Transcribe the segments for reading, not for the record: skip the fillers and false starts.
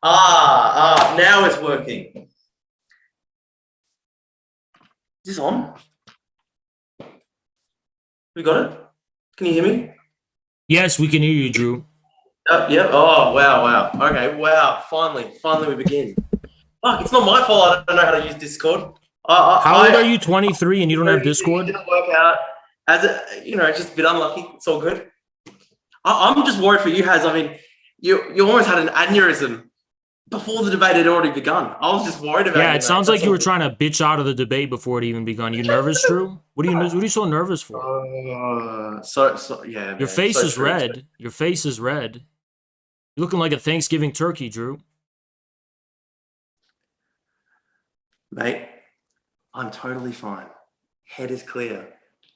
Now it's working. Is this on? We got it? Can you hear me? Yes, we can hear you, Drew. Yep. Oh, wow. Okay, wow. Finally we begin. Fuck, it's not my fault I don't know how to use Discord. How old are you? 23 and you don't have Discord? It didn't work out. It's just a bit unlucky. It's all good. I'm just worried for you, Haz. I mean, you almost had an aneurysm before the debate had already begun. I was just worried about it. Yeah, it sounds like you were trying to bitch out of the debate before it even begun. You nervous, Drew? What are you so nervous for? Yeah. Your face is red. Your face is red. You're looking like a Thanksgiving turkey, Drew. Mate, I'm totally fine. Head is clear.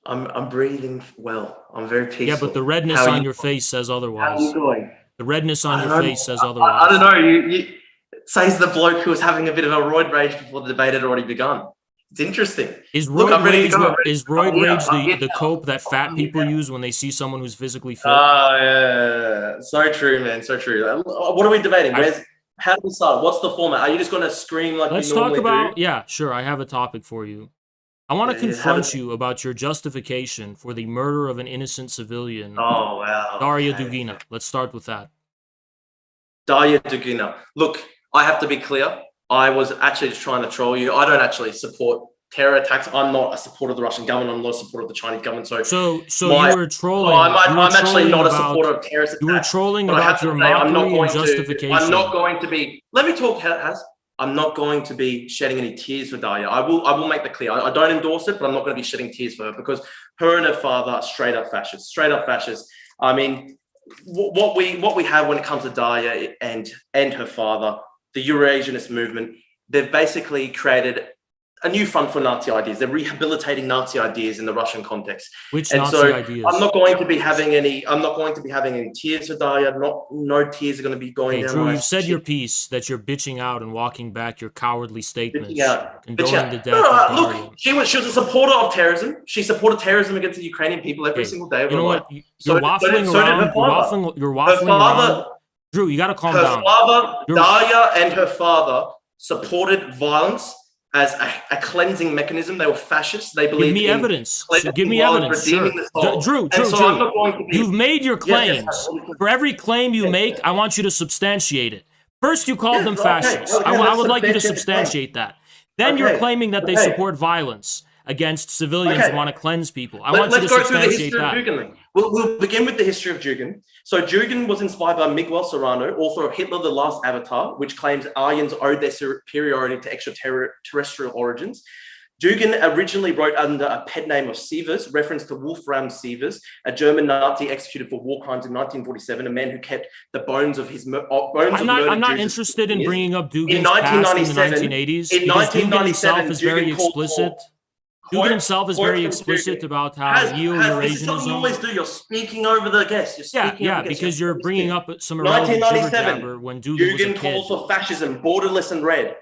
I'm breathing well. I'm very peaceful. Yeah, but the redness on your face says otherwise. How are you going? The redness on your face says otherwise. I don't know. You says the bloke who was having a bit of a roid rage before the debate had already begun. It's interesting. Is roid rage the cope that fat people use when they see someone who's physically fit? Yeah. So true, man. So true. What are we debating? How do we start? What's the format? Are you just going to scream like you normally do? Let's talk about... Yeah, sure. I have a topic for you. I want to confront you about your justification for the murder of an innocent civilian. Oh, wow. Daria Dugina. Let's start with that. Daria Dugina. Look, I have to be clear. I was actually just trying to troll you. I don't actually support terror attacks. I'm not a supporter of the Russian government. I'm not a supporter of the Chinese government. So you were trolling. I'm actually not a supporter of terrorist attacks. You were trolling about your mockery and justification. I'm not going to be... Let me talk, Haz. I'm not going to be shedding any tears for Daria. I will make that clear. I don't endorse it, but I'm not going to be shedding tears for her because her and her father are straight up fascists. I mean, what we have when it comes to Daria and her father, the Eurasianist movement, they've basically created a new front for Nazi ideas. They're rehabilitating Nazi ideas in the Russian context. Which Nazi ideas? I'm not going to be having any tears for Daria. No tears are going to be going down. Drew, you said your piece that you're bitching out and walking back your cowardly statements. Condoning the death of Daria. Look, she was a supporter of terrorism. She supported terrorism against the Ukrainian people every single day. You know what? You're waffling around. You're waffling around. Drew, you got to calm down. Her father, Daria and her father supported violence as a cleansing mechanism. They were fascists. They believed in evidence. Give me evidence. Sure. Drew, you've made your claims. Yes. For every claim you make, I want you to substantiate it. First, you called them fascists. I would like you to substantiate that. Then you're claiming that they support violence against civilians who want to cleanse people. I want you to substantiate that. We'll begin with the history of Dugin. So Dugin was inspired by Miguel Serrano, author of Hitler, the Last Avatar, which claims Aryans owed their superiority to extraterrestrial origins. Dugin originally wrote under a pet name of Sievers, reference to Wolfram Sievers, a German Nazi executed for war crimes in 1947, a man who kept the bones of his I'm not interested in bringing up Dugin's past in the 1980s. In 1997, Dugin himself is very explicit. Dugin himself is very explicit about how Eurasianism... This is something you always do. You're speaking over the guest. Because you're bringing up some irrelevant jibber-jabber when Dugin was a kid. Calls for fascism, borderless and red.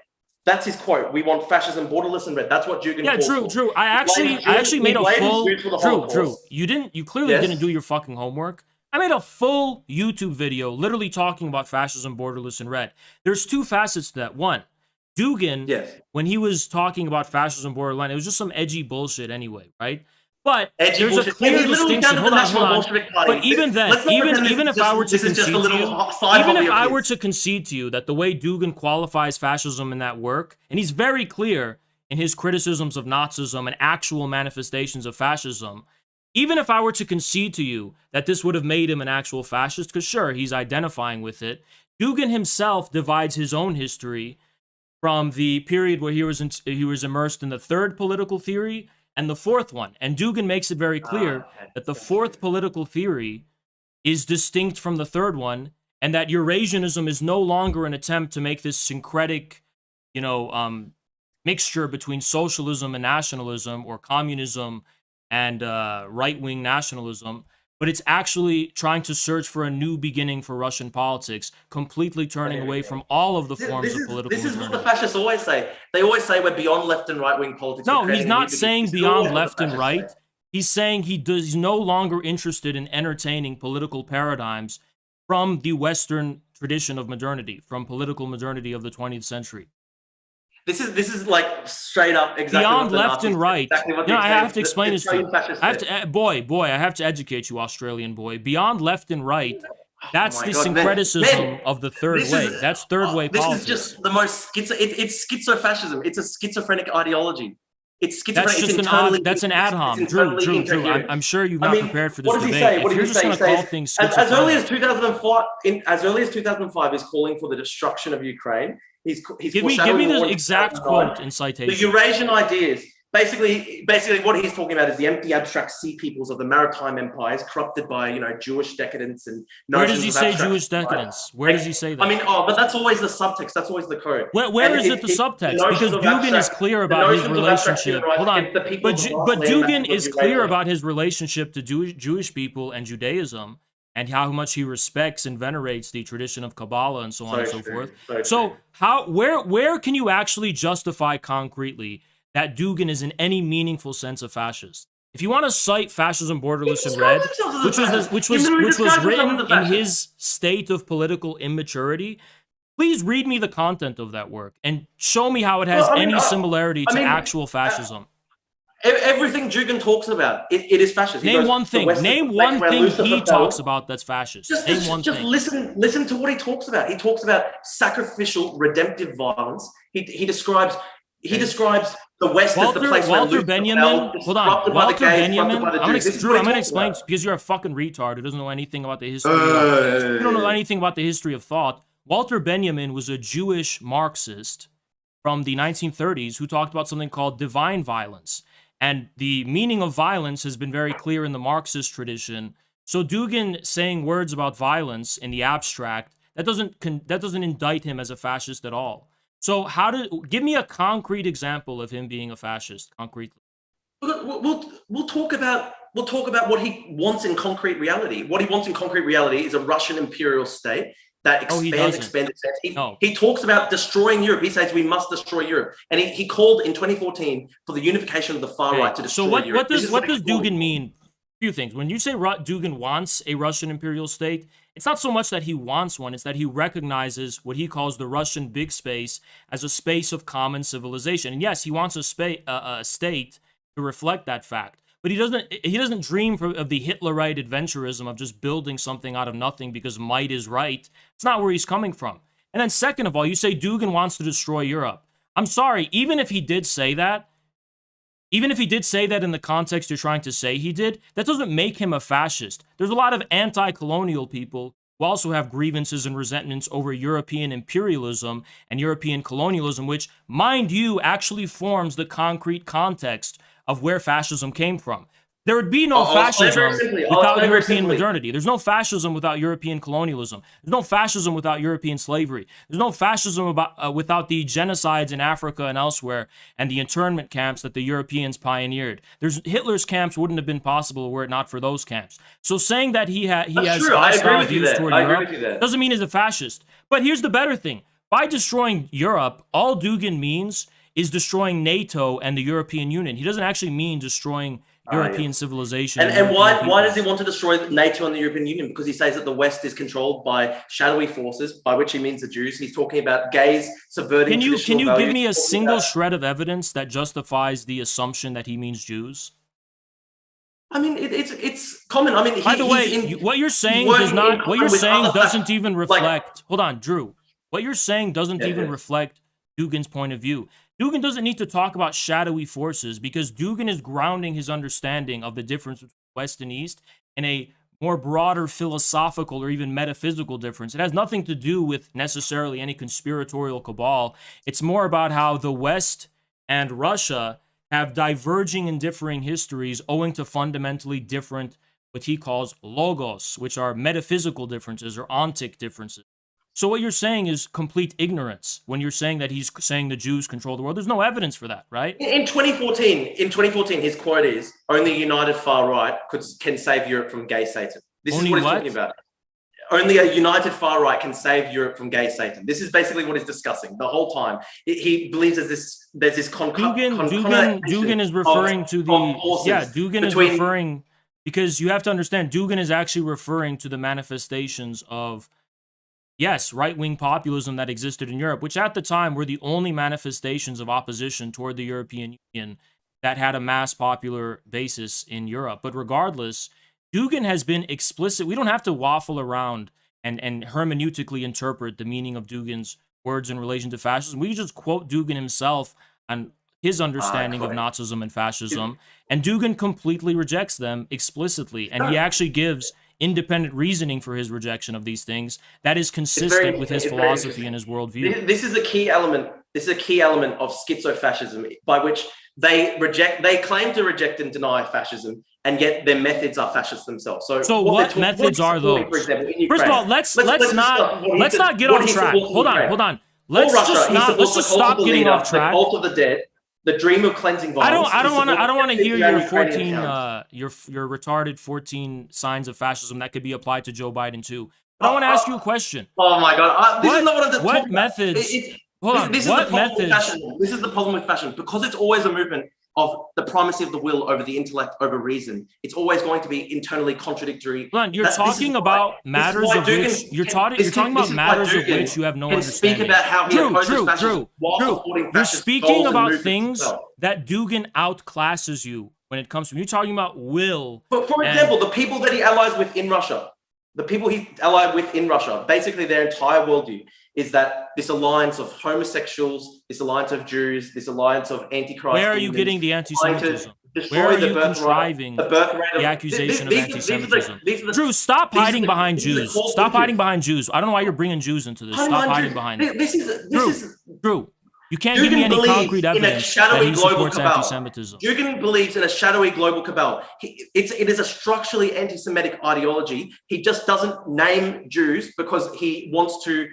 That's his quote. We want fascism, borderless and red. That's what Dugin calls for. Drew. I actually made a full... Drew, you clearly didn't do your fucking homework. I made a full YouTube video literally talking about fascism, borderless and red. There's two facets to that. One, Dugin, when he was talking about fascism borderline, it was just some edgy bullshit anyway, right? But there's a clear distinction. Hold on. But even then, even if I were to concede to you that the way Dugin qualifies fascism in that work, and he's very clear in his criticisms of Nazism and actual manifestations of fascism, even if I were to concede to you that this would have made him an actual fascist, because sure, he's identifying with it, Dugin himself divides his own history from the period where he was immersed in the third political theory and the fourth one. And Dugin makes it very clear that the fourth political theory is distinct from the third one, and that Eurasianism is no longer an attempt to make this syncretic, mixture between socialism and nationalism, or communism and right-wing nationalism, but it's actually trying to search for a new beginning for Russian politics, completely turning away from all of the forms of political This is what the fascists always say. They always say we're beyond left and right-wing politics. No, he's not saying beyond left and right. He's saying he's no longer interested in entertaining political paradigms from the Western tradition of modernity, from political modernity of the 20th century. This is like straight up exactly Beyond what the left and Nazis, right. exactly what I have to the explain this to you. Australian fascists I have did. to, boy, I have to educate you, Australian boy. Beyond left and right, that's Oh my the God, syncretism of the third this way. is- That's third way This politics. is just the most it's schizofascism. It's a schizophrenic ideology. It's schizophrenic. That's just that's an ad hoc. Drew, I'm sure you've not prepared for this what does he debate. say? What If you're does just he going say? to call things As early schizophrenic. as 2005, as early as 2005, is calling for the destruction of Ukraine. He's give me the exact quote and citation. The Eurasian ideas. Basically, what he's talking about is the empty, abstract sea peoples of the maritime empires, corrupted by Jewish decadence and. Where does he say Jewish decadence? Where does he say that? I mean, but that's always the subtext. That's always the code. Where is it the subtext? Because Dugin is clear about his relationship. Hold on, but Dugin is clear about his relationship to Jewish people and Judaism, and how much he respects and venerates the tradition of Kabbalah and so on and so forth. So where can you actually justify concretely that Dugin is in any meaningful sense a fascist? If you want to cite Fascism Borderless in Red, which was written in his state of political immaturity, please read me the content of that work and show me how it has any similarity to actual fascism. Everything Dugin talks about, it is fascist. Name one thing. Name one thing he talks about that's fascist. Name one thing. Listen to what he talks about. He talks about sacrificial, redemptive violence. He describes the West as the place where Walter Benjamin. Hold on, Walter Benjamin. I'm gonna explain because you're a fucking retard who doesn't know anything about the history. You don't know anything about the history of thought. Walter Benjamin was a Jewish Marxist from the 1930s who talked about something called divine violence. And the meaning of violence has been very clear in the Marxist tradition. So Dugin saying words about violence in the abstract, that doesn't indict him as a fascist at all. So give me a concrete example of him being a fascist, concretely. We'll talk about what he wants in concrete reality. What he wants in concrete reality is a Russian imperial state that expands. He talks about destroying Europe. He says we must destroy Europe. And he called in 2014 for the unification of the far right to destroy Europe. So what does Dugin mean? A few things. When you say Dugin wants a Russian imperial state, it's not so much that he wants one, it's that he recognizes what he calls the Russian big space as a space of common civilization. And yes, he wants a state to reflect that fact. But he doesn't dream of the Hitlerite adventurism of just building something out of nothing because might is right. It's not where he's coming from. And then second of all, you say Dugin wants to destroy Europe. I'm sorry, even if he did say that in the context you're trying to say he did, that doesn't make him a fascist. There's a lot of anti-colonial people who also have grievances and resentments over European imperialism and European colonialism, which, mind you, actually forms the concrete context of where fascism came from. There would be no fascism without European modernity. There's no fascism without European colonialism. There's no fascism without European slavery. There's no fascism without the genocides in Africa and elsewhere and the internment camps that the Europeans pioneered. Hitler's camps wouldn't have been possible were it not for those camps. So saying that he has hostile views toward Europe doesn't mean he's a fascist. But here's the better thing. By destroying Europe, all Dugin means is destroying NATO and the European Union. He doesn't actually mean destroying European civilization. And why does he want to destroy NATO and the European Union? Because he says that the West is controlled by shadowy forces, by which he means the Jews. He's talking about gays subverting traditional values. Can you give me a single shred of evidence that justifies the assumption that he means Jews? I mean, it's common. I mean, by the way, what you're saying doesn't even reflect. Hold on, Drew. What you're saying doesn't even reflect Dugin's point of view. Dugin doesn't need to talk about shadowy forces because Dugin is grounding his understanding of the difference between West and East in a more broader philosophical or even metaphysical difference. It has nothing to do with necessarily any conspiratorial cabal. It's more about how the West and Russia have diverging and differing histories owing to fundamentally different, what he calls logos, which are metaphysical differences or ontic differences. So what you're saying is complete ignorance when you're saying that he's saying the Jews control the world. There's no evidence for that, right? In 2014, his quote is, only a united far right can save Europe from gay Satan. This is what he's talking about. Only a united far right can save Europe from gay Satan. This is basically what he's discussing the whole time. He believes there's this Dugin is referring to the Dugin is referring, because you have to understand Dugin is actually referring to the manifestations of yes, right-wing populism that existed in Europe, which at the time were the only manifestations of opposition toward the European Union that had a mass popular basis in Europe. But regardless, Dugin has been explicit. We don't have to waffle around and hermeneutically interpret the meaning of Dugin's words in relation to fascism. We just quote Dugin himself on his understanding of Nazism and fascism, and Dugin completely rejects them explicitly, and he actually gives independent reasoning for his rejection of these things that is consistent with his philosophy and his worldview. This is a key element. This is a key element of schizo-fascism, by which they claim to reject and deny fascism, and yet their methods are fascist themselves. So what methods are those? First of all, let's not get off track. Hold on. Let's just stop getting off track. The cult of the dead, the dream of cleansing violence. I don't want to hear your 14 your retarded 14 signs of fascism that could be applied to Joe Biden too. But I want to ask you a question. Oh my God! This is not what I'm What methods? Hold on. What methods? This is the problem with fascism, because it's always a movement of the primacy of the will over the intellect over reason. It's always going to be internally contradictory. Hold on, you're talking about matters of which you're talking about matters of which you have no understanding. Speak about how he opposes fascism while supporting You're fascist speaking goals and about movements things themselves. that Dugin outclasses you when it comes to. You're talking about will. But for example, the people that he allies with in Russia, basically their entire worldview is that this alliance of homosexuals, this alliance of Jews, this alliance of antichrist. Where are you getting the anti-Semitism? Where are you contriving the accusation of anti-Semitism? Drew, stop hiding behind Jews. Stop hiding behind Jews. I don't know why you're bringing Jews into this. Stop hiding behind them. Drew, you can't give me any concrete evidence that he supports anti-Semitism. Dugin believes in a shadowy global cabal. It is a structurally anti-Semitic ideology. He just doesn't name Jews because he wants to.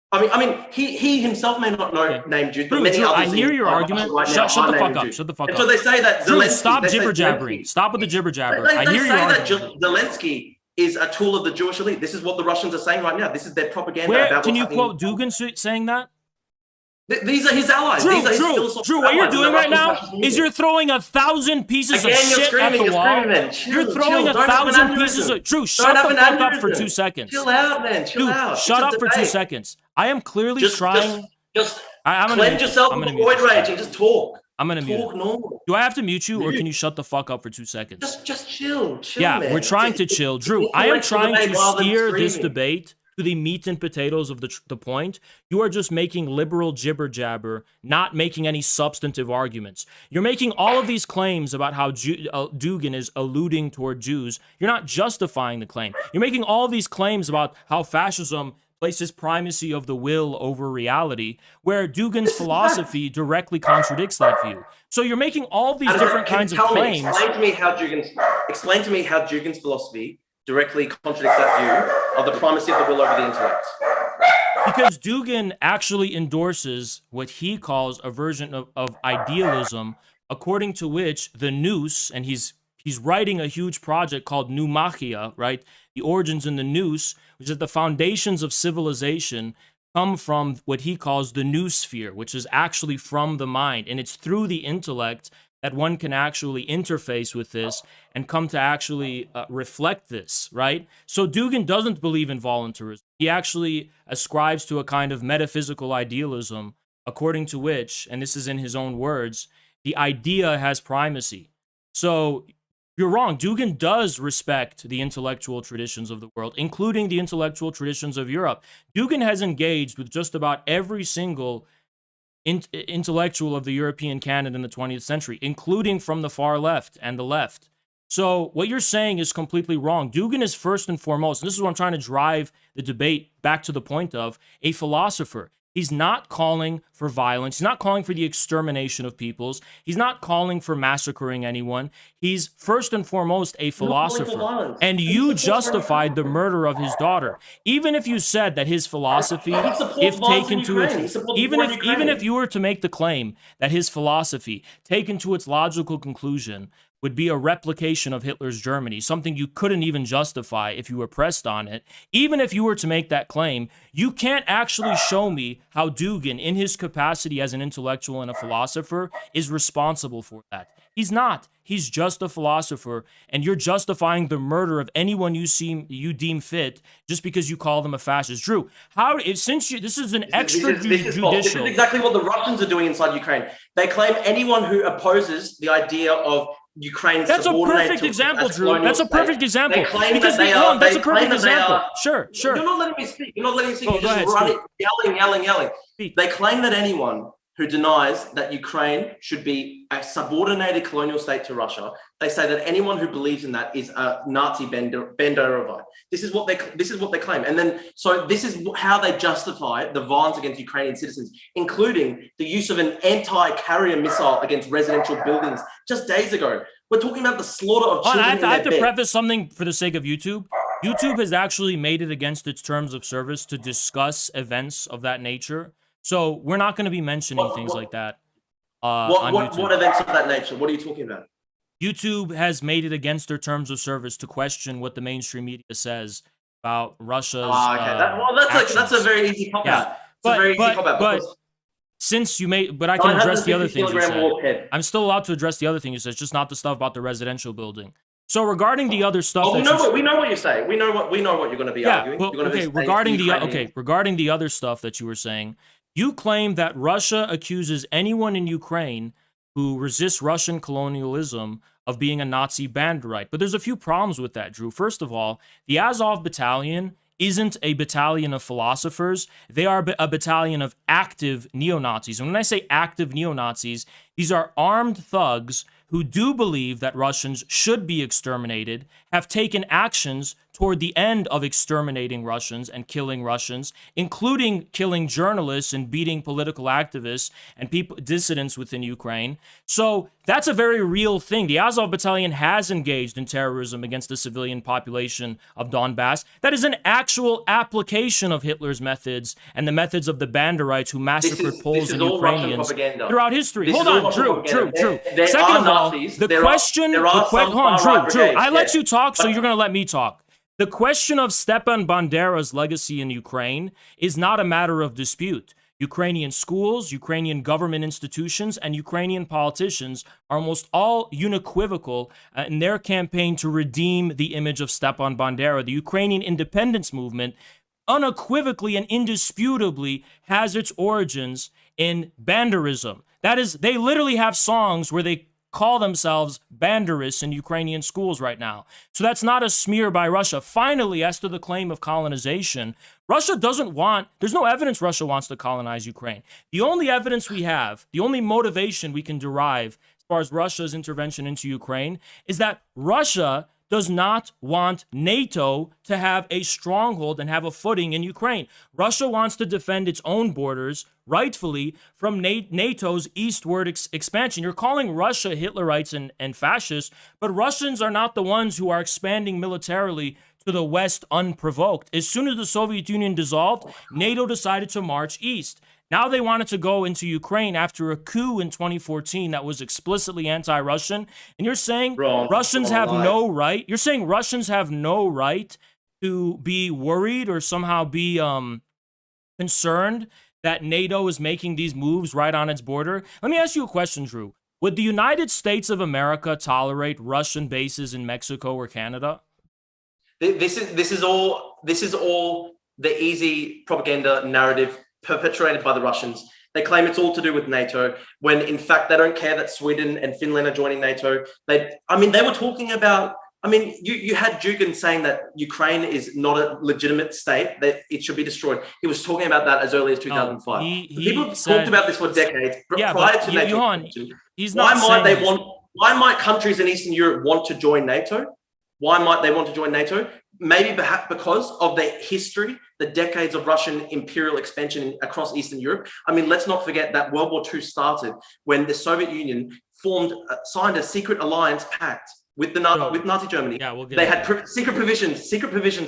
I mean, he himself may not name Jews, but many others. I hear your argument. Shut the fuck up. Shut the fuck up. So they say that Zelensky. Stop jibber jabbering. Stop with the jibber jabber. I hear your argument. Zelensky is a tool of the Jewish elite. This is what the Russians are saying right now. This is their propaganda. Where can you quote Dugin saying that? These are his allies. Drew, what you're doing right now is you're throwing 1,000 pieces of shit at the wall. You're throwing 1,000 pieces of... Drew, shut the fuck up for 2 seconds. Chill out, man. Chill out. Shut up for 2 seconds. I am clearly trying... Just cleanse yourself of avoid rage and just talk. I'm going to mute. Talk normal. Do I have to mute you, or can you shut the fuck up for 2 seconds? Just chill. Yeah, man. We're trying to chill. Drew, I am trying to steer this debate to the meat and potatoes of the point. You are just making liberal jibber jabber, not making any substantive arguments. You're making all of these claims about how Dugin is alluding toward Jews. You're not justifying the claim. You're making all of these claims about how fascism places primacy of the will over reality, where Dugin's philosophy directly contradicts that view. So you're making all of these different kinds of claims. Explain to me how Dugin's philosophy directly contradicts that view of the primacy of the will over the intellect. Because Dugin actually endorses what he calls a version of idealism, according to which the nous, and he's writing a huge project called Pneumachia, right? The origins in the nous, which is the foundations of civilization, come from what he calls the noosphere, which is actually from the mind. And it's through the intellect that one can actually interface with this and come to actually reflect this, right? So Dugin doesn't believe in voluntarism. He actually ascribes to a kind of metaphysical idealism, according to which, and this is in his own words, the idea has primacy. So you're wrong. Dugin does respect the intellectual traditions of the world, including the intellectual traditions of Europe. Dugin has engaged with just about every single intellectual of the European canon in the 20th century, including from the far left and the left. So what you're saying is completely wrong. Dugin is first and foremost, and this is what I'm trying to drive the debate back to the point of, a philosopher. He's not calling for violence. He's not calling for the extermination of peoples. He's not calling for massacring anyone. He's first and foremost a philosopher. And you justified the murder of his daughter. Even if you said that his philosophy, if taken to its, even if you were to make the claim that his philosophy, taken to its logical conclusion, would be a replication of Hitler's Germany, something you couldn't even justify if you were pressed on it. Even if you were to make that claim, you can't actually show me how Dugin, in his capacity as an intellectual and a philosopher, is responsible for that. He's not. He's just a philosopher, and you're justifying the murder of anyone you deem fit just because you call them a fascist. Drew, this is an extrajudicial. This is exactly what the Russians are doing inside Ukraine. They claim anyone who opposes the idea of Ukraine's That's a perfect example, Drew. That's a perfect example. Because that's a perfect example. Sure. You're not letting me speak. You're just running, yelling. They claim that anyone who denies that Ukraine should be a subordinated colonial state to Russia, they say that anyone who believes in that is a Nazi Banderovite. This is what they claim. And then, so this is how they justify the violence against Ukrainian citizens, including the use of an anti-carrier missile against residential buildings just days ago. We're talking about the slaughter of children. I have to preface something for the sake of YouTube. YouTube has actually made it against its terms of service to discuss events of that nature. So we're not going to be mentioning things like that on YouTube. What events of that nature? What are you talking about? YouTube has made it against their terms of service to question what the mainstream media says about Russia's that's a very easy cop-out. But since you made, but I can address the other things you said. I'm still allowed to address the other things you said, just not the stuff about the residential building. So regarding the other stuff, we know what you're saying. We know what you're going to be arguing. Regarding the other stuff that you were saying. You claim that Russia accuses anyone in Ukraine who resists Russian colonialism of being a Nazi Banderite. But there's a few problems with that, Drew. First of all, the Azov battalion isn't a battalion of philosophers. They are a battalion of active neo-Nazis. And when I say active neo-Nazis, these are armed thugs who do believe that Russians should be exterminated, have taken actions toward the end of exterminating Russians and killing Russians, including killing journalists and beating political activists and dissidents within Ukraine. So that's a very real thing. The Azov battalion has engaged in terrorism against the civilian population of Donbass. That is an actual application of Hitler's methods and the methods of the Banderites who massacred Poles and Ukrainians throughout history. Hold on, Drew. Second of all, the question, Drew, I let you talk, so you're going to let me talk. The question of Stepan Bandera's legacy in Ukraine is not a matter of dispute. Ukrainian schools, Ukrainian government institutions, and Ukrainian politicians are almost all unequivocal in their campaign to redeem the image of Stepan Bandera. The Ukrainian independence movement unequivocally and indisputably has its origins in Banderism. That is, they literally have songs where they call themselves Banderists in Ukrainian schools right now. So that's not a smear by Russia. Finally, as to the claim of colonization, there's no evidence Russia wants to colonize Ukraine. The only evidence we have, the only motivation we can derive as far as Russia's intervention into Ukraine is that Russia does not want NATO to have a stronghold and have a footing in Ukraine. Russia wants to defend its own borders, rightfully, from NATO's eastward expansion. You're calling Russia Hitlerites and fascists, but Russians are not the ones who are expanding militarily to the west unprovoked. As soon as the Soviet Union dissolved, NATO decided to march east. Now they wanted to go into Ukraine after a coup in 2014 that was explicitly anti-Russian. And you're saying Russians have no right? You're saying Russians have no right to be worried or somehow be concerned that NATO is making these moves right on its border? Let me ask you a question, Drew. Would the United States of America tolerate Russian bases in Mexico or Canada? This is all the easy propaganda narrative perpetuated by the Russians. They claim it's all to do with NATO, when in fact they don't care that Sweden and Finland are joining NATO. They were talking about, you had Dugin saying that Ukraine is not a legitimate state, that it should be destroyed. He was talking about that as early as 2005. People talked about this for decades prior to NATO. Why might countries in Eastern Europe want to join NATO? Why might they want to join NATO? Maybe perhaps because of the history, the decades of Russian imperial expansion across Eastern Europe. Let's not forget that World War II started when the Soviet Union signed a secret alliance pact with Nazi Germany. They had secret provisions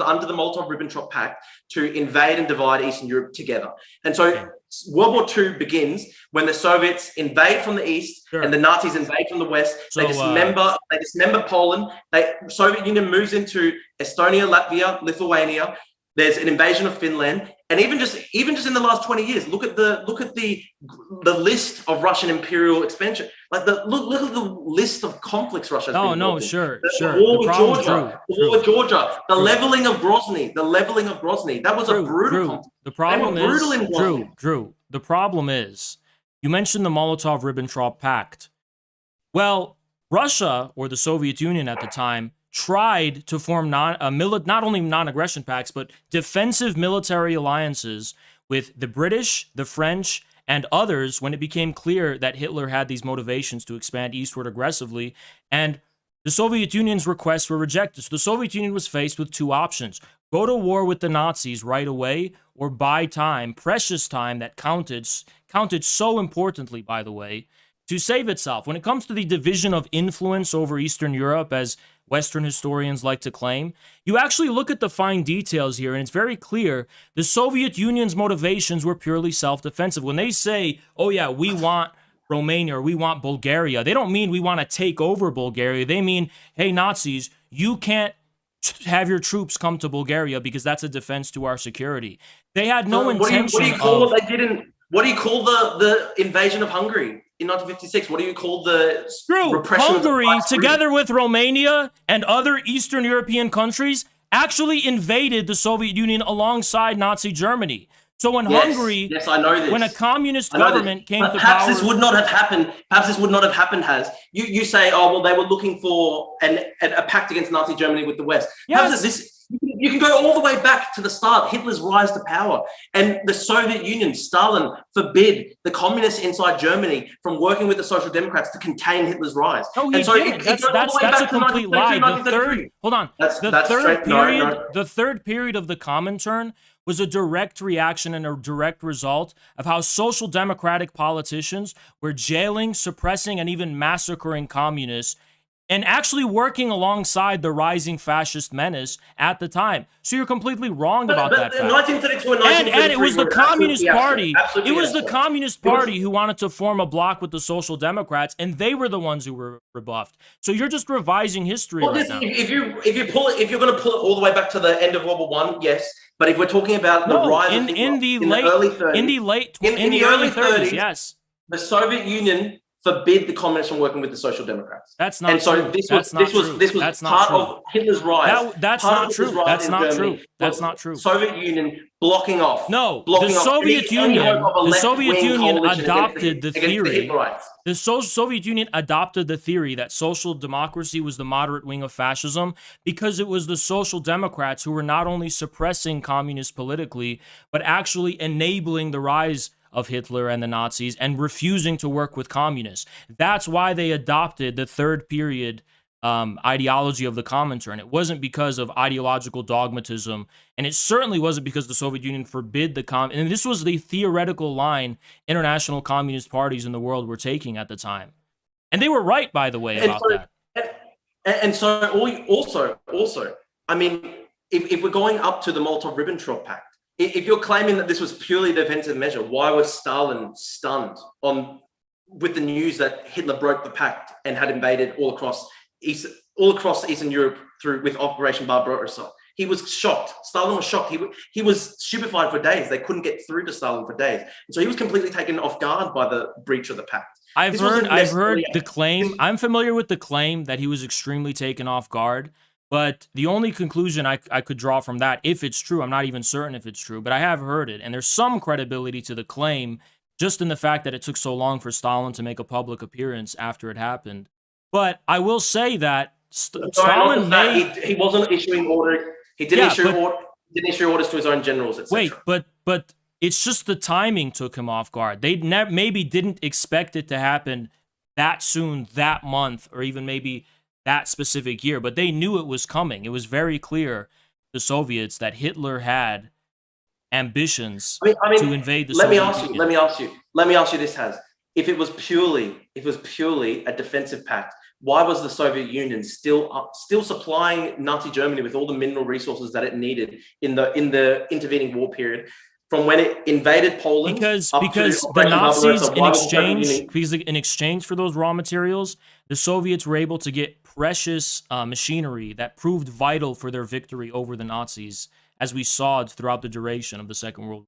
under the Molotov-Ribbentrop Pact to invade and divide Eastern Europe together. And so World War II begins when the Soviets invade from the east and the Nazis invade from the west. So, they dismember Poland. Soviet Union moves into Estonia, Latvia, Lithuania. There's an invasion of Finland, and even just in the last 20 years, look at the list of Russian imperial expansion. Like look at the list of conflicts Russia has been involved in. Sure. The war with Georgia, the leveling of Grozny. That was a brutal conflict. The problem is, Drew, the problem is, you mentioned the Molotov-Ribbentrop Pact. Well, Russia, or the Soviet Union at the time, tried to form not only non-aggression pacts, but defensive military alliances with the British, the French, and others when it became clear that Hitler had these motivations to expand eastward aggressively, and the Soviet Union's requests were rejected. So the Soviet Union was faced with two options: go to war with the Nazis right away, or buy time, precious time that counted so importantly, by the way, to save itself. When it comes to the division of influence over Eastern Europe, as Western historians like to claim, you actually look at the fine details here, and it's very clear the Soviet Union's motivations were purely self-defensive. When they say, oh yeah, we want Romania or we want Bulgaria, they don't mean we want to take over Bulgaria. They mean, hey, Nazis, you can't have your troops come to Bulgaria because that's a defense to our security. They had no intention What do you call the invasion of Hungary in 1956? What do you call the repression Hungary, of together with Romania and other Eastern European countries, actually invaded the Soviet Union alongside Nazi Germany. So when Hungary, I know this. When a communist government came to perhaps power, this would not have happened. Has you say, oh well, they were looking for a pact against Nazi Germany with the West. Yes. You can go all the way back to the start, Hitler's rise to power, and the Soviet Union, Stalin forbid the communists inside Germany from working with the Social Democrats to contain Hitler's rise. No, he didn't. That's a complete lie. The third period of the Comintern was a direct reaction and a direct result of how social democratic politicians were jailing, suppressing, and even massacring communists, and actually working alongside the rising fascist menace at the time. So you're completely wrong about that fact. 1932 and 1933 and it was the Communist Party. It was the Communist Party who wanted to form a bloc with the Social Democrats, and they were the ones who were rebuffed. So you're just revising history right now. If you're going to pull it all the way back to the end of World War I, yes. But if we're talking about the rise of in the early 30s, yes, the Soviet Union forbid the communists from working with the Social Democrats. That's not true. And so this was part of Hitler's rise. That's not true. That's not true. That's not true. The Soviet Union blocking off. No, the Soviet Union adopted the theory. The Soviet Union adopted the theory that social democracy was the moderate wing of fascism because it was the Social Democrats who were not only suppressing communists politically, but actually enabling the rise of Hitler and the Nazis and refusing to work with communists. That's why they adopted the third period ideology of the Comintern. It wasn't because of ideological dogmatism, and it certainly wasn't because the Soviet Union forbid and this was the theoretical line international communist parties in the world were taking at the time. And they were right, by the way, about that. And so also, I mean, if we're going up to the Molotov-Ribbentrop Pact, if you're claiming that this was purely a defensive measure, why was Stalin stunned with the news that Hitler broke the pact and had invaded all across Eastern Europe with Operation Barbarossa? He was shocked. Stalin was shocked. He was stupefied for days. They couldn't get through to Stalin for days, and so he was completely taken off guard by the breach of the pact. I've heard the claim. I'm familiar with the claim that he was extremely taken off guard. But the only conclusion I could draw from that, if it's true, I'm not even certain if it's true, but I have heard it, and there's some credibility to the claim just in the fact that it took so long for Stalin to make a public appearance after it happened. But I will say that Stalin he wasn't issuing orders. He didn't issue orders to his own generals, etc. Wait, but it's just the timing took him off guard. They maybe didn't expect it to happen that soon, that month, or even maybe that specific year, but they knew it was coming. It was very clear, the Soviets, that Hitler had ambitions to invade the Soviet Union. Let me ask you this, Has. If it was purely a defensive pact, why was the Soviet Union still supplying Nazi Germany with all the mineral resources that it needed in the intervening war period? from when it invaded Poland because up because to the Operation Nazis Barbarossa, why was the Soviet Union? in exchange for those raw materials, the Soviets were able to get precious machinery that proved vital for their victory over the Nazis, as we saw throughout the duration of the Second World War.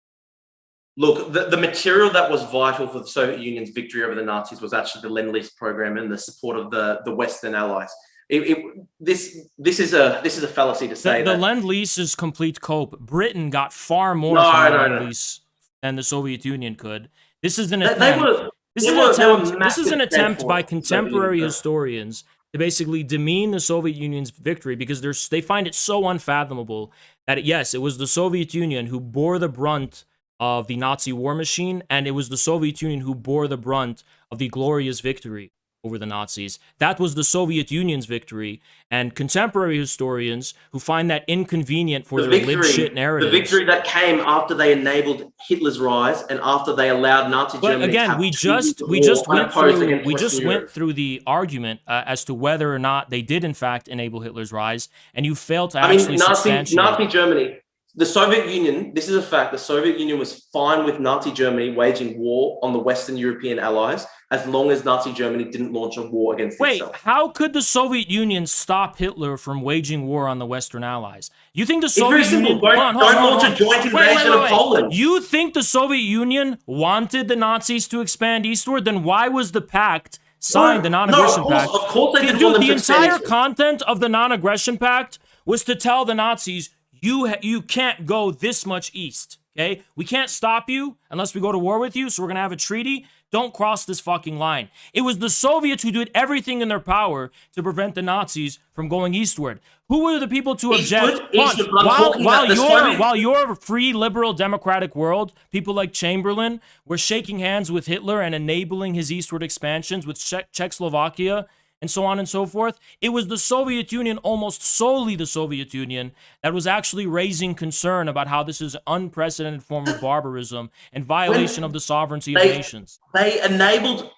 Look, the material that was vital for the Soviet Union's victory over the Nazis was actually the Lend-Lease program and the support of the Western allies. This is a fallacy to say The that Lend-Lease is complete cope. Britain got far more No, from the no, no. Lend-Lease than the Soviet Union could. This is an They attempt. were This they is were- an they were attempt. This is an massive attempt by for the Soviet contemporary Union. historians to basically demean the Soviet Union's victory because they find it so unfathomable that yes, it was the Soviet Union who bore the brunt of the Nazi war machine, and it was the Soviet Union who bore the brunt of the glorious victory over the Nazis. That was the Soviet Union's victory, and contemporary historians who find that inconvenient for their lib shit narratives. The victory that came after they enabled Hitler's rise and after they allowed Nazi But Germany. again, we just went through the argument as to whether or not they did in fact enable Hitler's rise, and you failed to actually substantiate. Nazi Germany. The Soviet Union, this is a fact, the Soviet Union was fine with Nazi Germany waging war on the Western European allies as long as Nazi Germany didn't launch a war against itself. Wait, how could the Soviet Union stop Hitler from waging war on the Western allies? You think the Soviet Union... Don't launch a joint invasion of Poland. You think the Soviet Union wanted the Nazis to expand eastward? Then why was the Pact signed, the Non-Aggression Pact? Of course they didn't want them to expand the entire eastward. content of the Non-Aggression Pact was to tell the Nazis, you can't go this much east, okay? We can't stop you unless we go to war with you, so we're going to have a treaty. Don't cross this fucking line. It was the Soviets who did everything in their power to prevent the Nazis from going eastward. Who were the people to object? While your free, liberal, democratic world, people like Chamberlain were shaking hands with Hitler and enabling his eastward expansions with Czechoslovakia, and so on and so forth. It was the Soviet Union, almost solely the Soviet Union, that was actually raising concern about how this is an unprecedented form of barbarism and violation of the sovereignty of nations. They enabled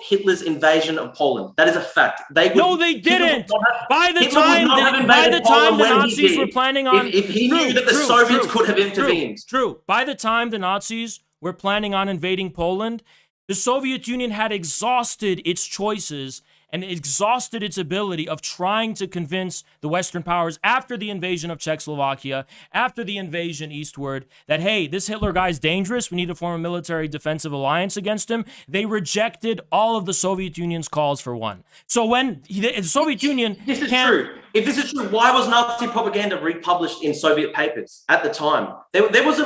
Hitler's invasion of Poland. That is a fact. They didn't. By the time the Nazis were planning on... If he knew that the Soviets could have intervened. True. By the time the Nazis were planning on invading Poland, the Soviet Union had exhausted its choices and exhausted its ability of trying to convince the Western powers after the invasion of Czechoslovakia, after the invasion eastward, that, hey, this Hitler guy's dangerous, we need to form a military defensive alliance against him. They rejected all of the Soviet Union's calls for one. So when the Soviet Union... This is true. If this is true, why was Nazi propaganda republished in Soviet papers at the time? There was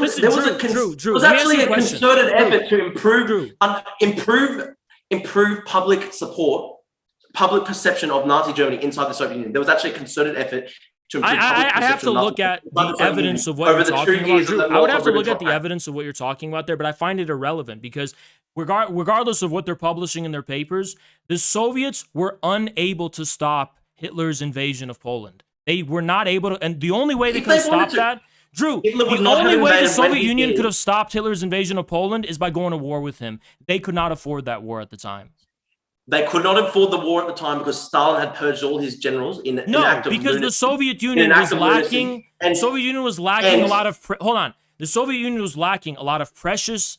actually a concerted effort to improve public support, public perception of Nazi Germany inside the Soviet Union. There was actually a concerted effort to improve I have to look at the evidence of what you're talking about, Drew. I would have to look at the evidence of what you're talking about there, but I find it irrelevant because regardless of what they're publishing in their papers, the Soviets were unable to stop Hitler's invasion of Poland. They were not able to, and the only way they could stop that, Drew, the only way the Soviet Union could have stopped Hitler's invasion of Poland is by going to war with him. They could not afford that war at the time. They could not afford the war at the time because Stalin had purged all his generals in an act of because lunacy, the Soviet Union was lacking. The Soviet Union was lacking a lot of. The Soviet Union was lacking a lot of precious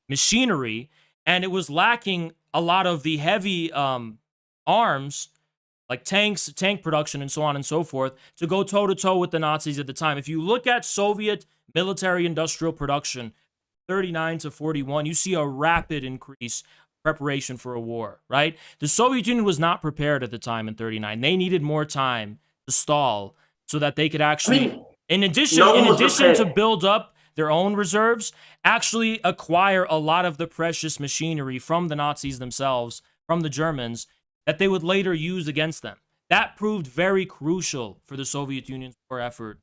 machinery, and it was lacking a lot of the heavy arms, like tanks, tank production, and so on and so forth, to go toe to toe with the Nazis at the time. If you look at Soviet military-industrial production, 39 to 41, you see a rapid increase. Preparation for a war, right? The Soviet Union was not prepared at the time in 39. They needed more time to stall so that they could actually, in addition to build up their own reserves, actually acquire a lot of the precious machinery from the Nazis themselves, from the Germans, that they would later use against them. That proved very crucial for the Soviet Union's war effort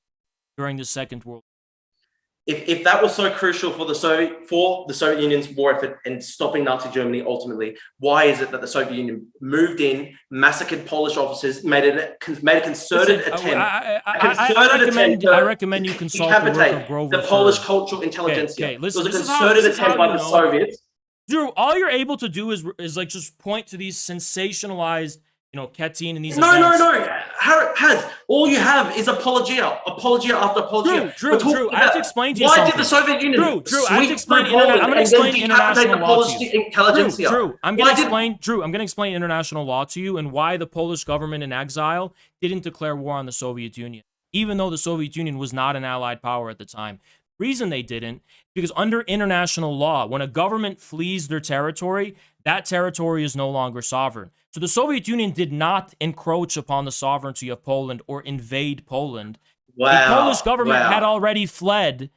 during the Second World War. If that was so crucial for the Soviet Union's war effort and stopping Nazi Germany ultimately, why is it that the Soviet Union moved in, massacred Polish officers, made a concerted attempt? I recommend you consult the work of Grover. The Polish cultural intelligentsia. It was a concerted attempt by the Soviets. Drew, all you're able to do is like just point to these sensationalized, Katyn and these. No. Has all you have is apologia after apologia. Drew, I have to explain to you why something. Did the Soviet Union Drew, I have to explain. I'm going to explain international law to you. Drew, I'm going to explain international law to you and why the Polish government in exile didn't declare war on the Soviet Union, even though the Soviet Union was not an allied power at the time. The reason they didn't, because under international law, when a government flees their territory, that territory is no longer sovereign. So the Soviet Union did not encroach upon the sovereignty of Poland or invade Poland. The Polish government had already fled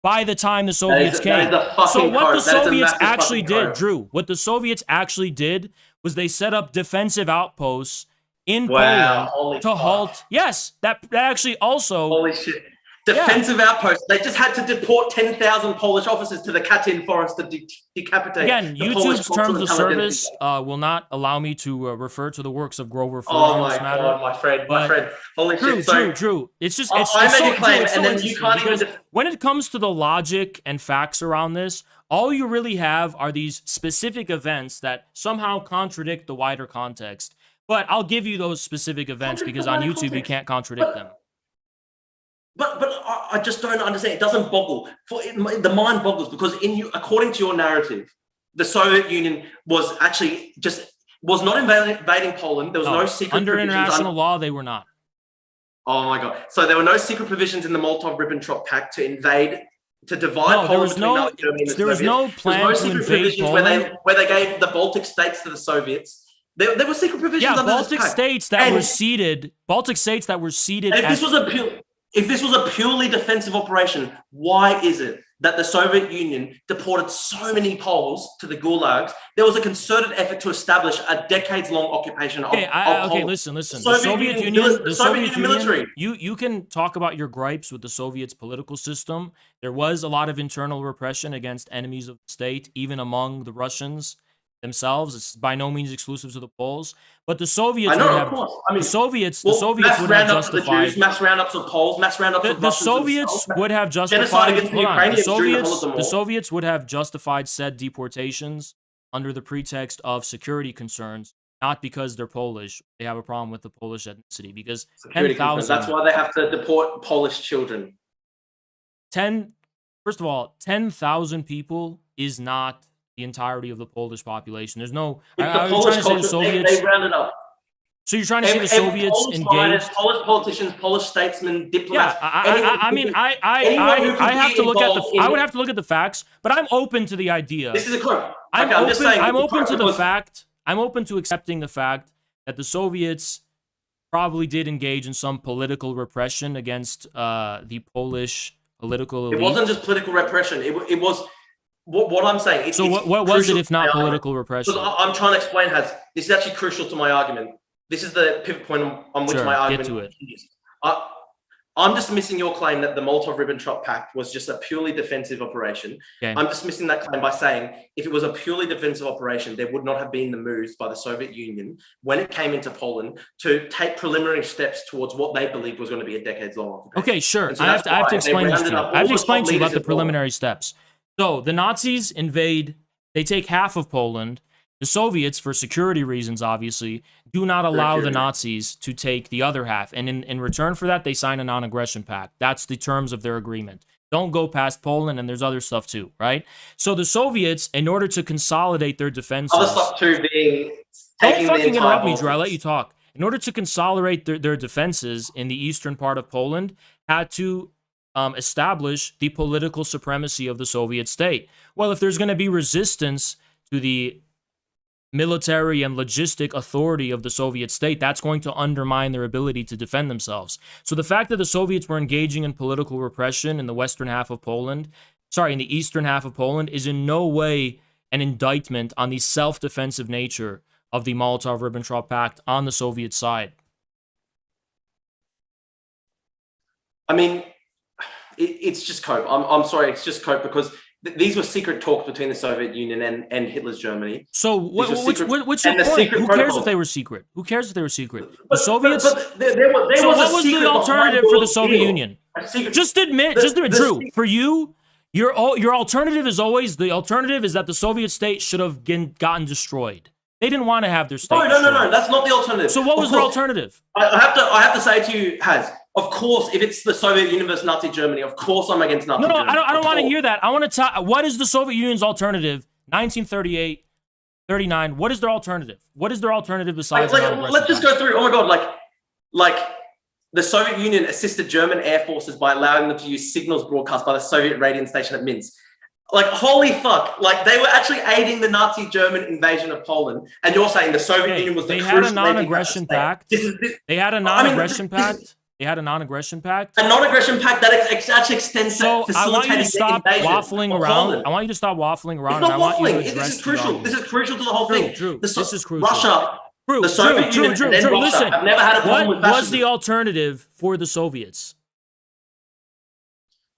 by the time the Soviets came. So what the Soviets actually did, Drew, what the Soviets actually did was they set up defensive outposts in Poland to halt. Yes, that actually also. Holy shit. Defensive outposts. They just had to deport 10,000 Polish officers to the Katyn forest to decapitate. Again, YouTube's terms of service will not allow me to refer to the works of Grover Ford on this matter. God, my friend. Holy shit. Drew. It's just, when it comes to the logic and facts around this, all you really have are these specific events that somehow contradict the wider context. But I'll give you those specific events because on YouTube you can't contradict them. But I just don't understand. It doesn't boggle. The mind boggles because according to your narrative, the Soviet Union was actually was not invading Poland. There was no secret under international law. They were not. Oh my God! So there were no secret provisions in the Molotov-Ribbentrop Pact to divide Poland between Nazi Germany and the Soviets. There was no plan to invade Poland. Where they gave the Baltic states to the Soviets. There were secret provisions. Yeah, Baltic states that were ceded. Baltic states that were ceded. If this was a purely defensive operation, why is it that the Soviet Union deported so many Poles to the gulags? There was a concerted effort to establish a decades-long occupation of Poland. Listen. The Soviet Union military. You can talk about your gripes with the Soviets' political system. There was a lot of internal repression against enemies of the state, even among the Russians themselves. It's by no means exclusive to the Poles, but the Soviets the Soviets would have justified mass roundups of Poles, mass roundups of Russians. The Soviets would have justified the Soviets would have justified said deportations under the pretext of security concerns, not because they're Polish. They have a problem with the Polish ethnicity because 10,000. That's why they have to deport Polish children. First of all, 10,000 people is not the entirety of the Polish population. There's no. The Polish culture, they rounded up. So you're trying to say the Soviets engaged? Polish politicians, Polish statesmen, diplomats. Yeah, I have to look at the. I would have to look at the facts, but I'm open to the idea. This is a quote. I'm open to the fact. I'm open to accepting the fact that the Soviets probably did engage in some political repression against the Polish political elite. It wasn't just political repression. It was. What I'm saying. What was it if not political repression? I'm trying to explain, this is actually crucial to my argument. This is the pivot point on which my argument is. I'm dismissing your claim that the Molotov-Ribbentrop Pact was just a purely defensive operation. Okay. I'm dismissing that claim by saying if it was a purely defensive operation, there would not have been the moves by the Soviet Union when it came into Poland to take preliminary steps towards what they believed was going to be a decades-long occupation. Okay, sure. I have to explain this to you. I have to explain to you about the preliminary steps. So the Nazis invade, they take half of Poland. The Soviets, for security reasons, obviously, do not allow the Nazis to take the other half. And in return for that, they sign a non-aggression pact. That's the terms of their agreement. Don't go past Poland, and there's other stuff too, right? So the Soviets, in order to consolidate their defenses... Other stuff too being... Don't fucking interrupt me, Drew. I'll let you talk. In order to consolidate their defenses in the eastern part of Poland, had to... establish the political supremacy of the Soviet state. Well, if there's going to be resistance to the military and logistic authority of the Soviet state, that's going to undermine their ability to defend themselves. So the fact that the Soviets were engaging in political repression in the western half of Poland, in the eastern half of Poland, is in no way an indictment on the self-defensive nature of the Molotov-Ribbentrop Pact on the Soviet side. I mean, it's just cope. I'm sorry, it's just cope because these were secret talks between the Soviet Union and Hitler's Germany. So what's your point? Who cares if they were secret? Who cares if they were secret? The Soviets? So what was the alternative for the Soviet Union? Just admit, Drew, for you, your alternative is always, the alternative is that the Soviet state should have gotten destroyed. They didn't want to have their state No. destroyed. That's not the alternative. So what was their alternative? I have to say to you, Haz, of course, if it's the Soviet Union versus Nazi Germany, of course I'm against Nazi Germany. I don't want to hear that. I want to tell, what is the Soviet Union's alternative? 1938, 39. What is their alternative? What is their alternative besides? Let's just go through. Oh my God, like the Soviet Union assisted German air forces by allowing them to use signals broadcast by the Soviet radio station at Minsk. Like, holy fuck. Like, they were actually aiding the Nazi German invasion of Poland. And you're saying the Soviet Union was the crucial... They had a non-aggression pact. They had a non-aggression pact. They had a non-aggression pact. A non-aggression pact that actually extends to facilitating I want you to stop waffling around. I want you to stop waffling around. It's not waffling. This is crucial. This is crucial to the whole thing. Drew, this is crucial. Russia, the Soviet Union, and then Russia listen, have never had a problem with fascism. What was the alternative for the Soviets?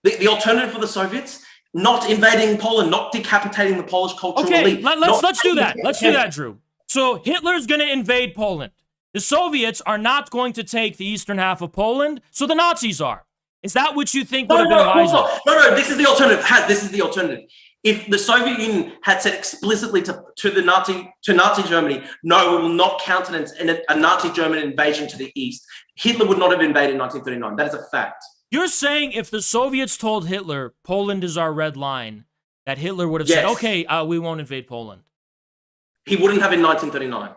The alternative for the Soviets? Not invading Poland, not decapitating the Polish cultural elite. Let's do that. Let's do that, Drew. So Hitler's going to invade Poland. The Soviets are not going to take the eastern half of Poland, so the Nazis are. Is that what you think would have been wiser? No, this is the alternative. This is the alternative. If the Soviet Union had said explicitly to Nazi Germany, no, we will not countenance a Nazi German invasion to the east, Hitler would not have invaded in 1939. That is a fact. You're saying if the Soviets told Hitler, Poland is our red line, that Hitler would have said, okay, we won't invade Poland. He wouldn't have in 1939.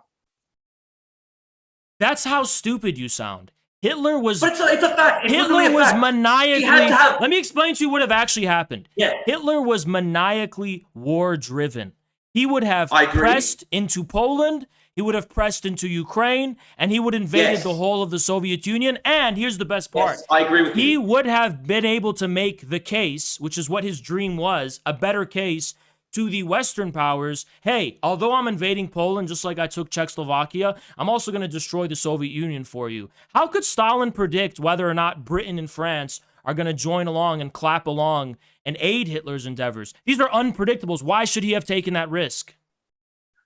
That's how stupid you sound. Hitler was... But it's a fact. Hitler was maniacally... Let me explain to you what have actually happened. Yeah. Hitler was maniacally war-driven. He would have pressed into Poland, he would have pressed into Ukraine, and he would have invaded the whole of the Soviet Union. And here's the best part. Yes, I agree with you. He would have been able to make the case, which is what his dream was, a better case to the Western powers. Hey, although I'm invading Poland just like I took Czechoslovakia, I'm also going to destroy the Soviet Union for you. How could Stalin predict whether or not Britain and France are going to join along and clap along and aid Hitler's endeavors? These are unpredictables. Why should he have taken that risk?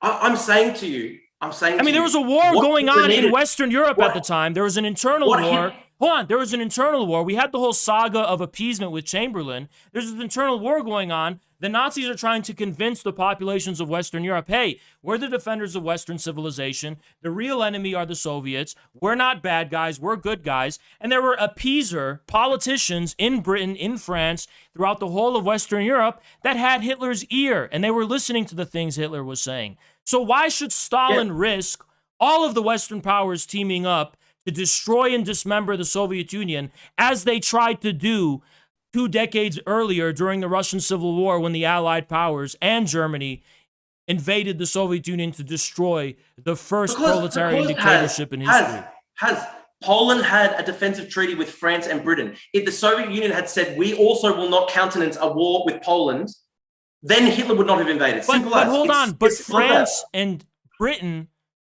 I'm saying to you, there was a war going on in Western Europe at the time. There was an internal war. Hold on, there was an internal war. We had the whole saga of appeasement with Chamberlain. There's an internal war going on. The Nazis are trying to convince the populations of Western Europe, hey, we're the defenders of Western civilization. The real enemy are the Soviets. We're not bad guys. We're good guys. And there were appeaser politicians in Britain, in France, throughout the whole of Western Europe that had Hitler's ear, and they were listening to the things Hitler was saying. So why should Stalin risk all of the Western powers teaming up to destroy and dismember the Soviet Union as they tried to do 2 decades earlier during the Russian Civil War when the Allied powers and Germany invaded the Soviet Union to destroy the first proletarian dictatorship in history? Poland had a defensive treaty with France and Britain. If the Soviet Union had said, we also will not countenance a war with Poland, then Hitler would not have invaded. But hold on. But France and Britain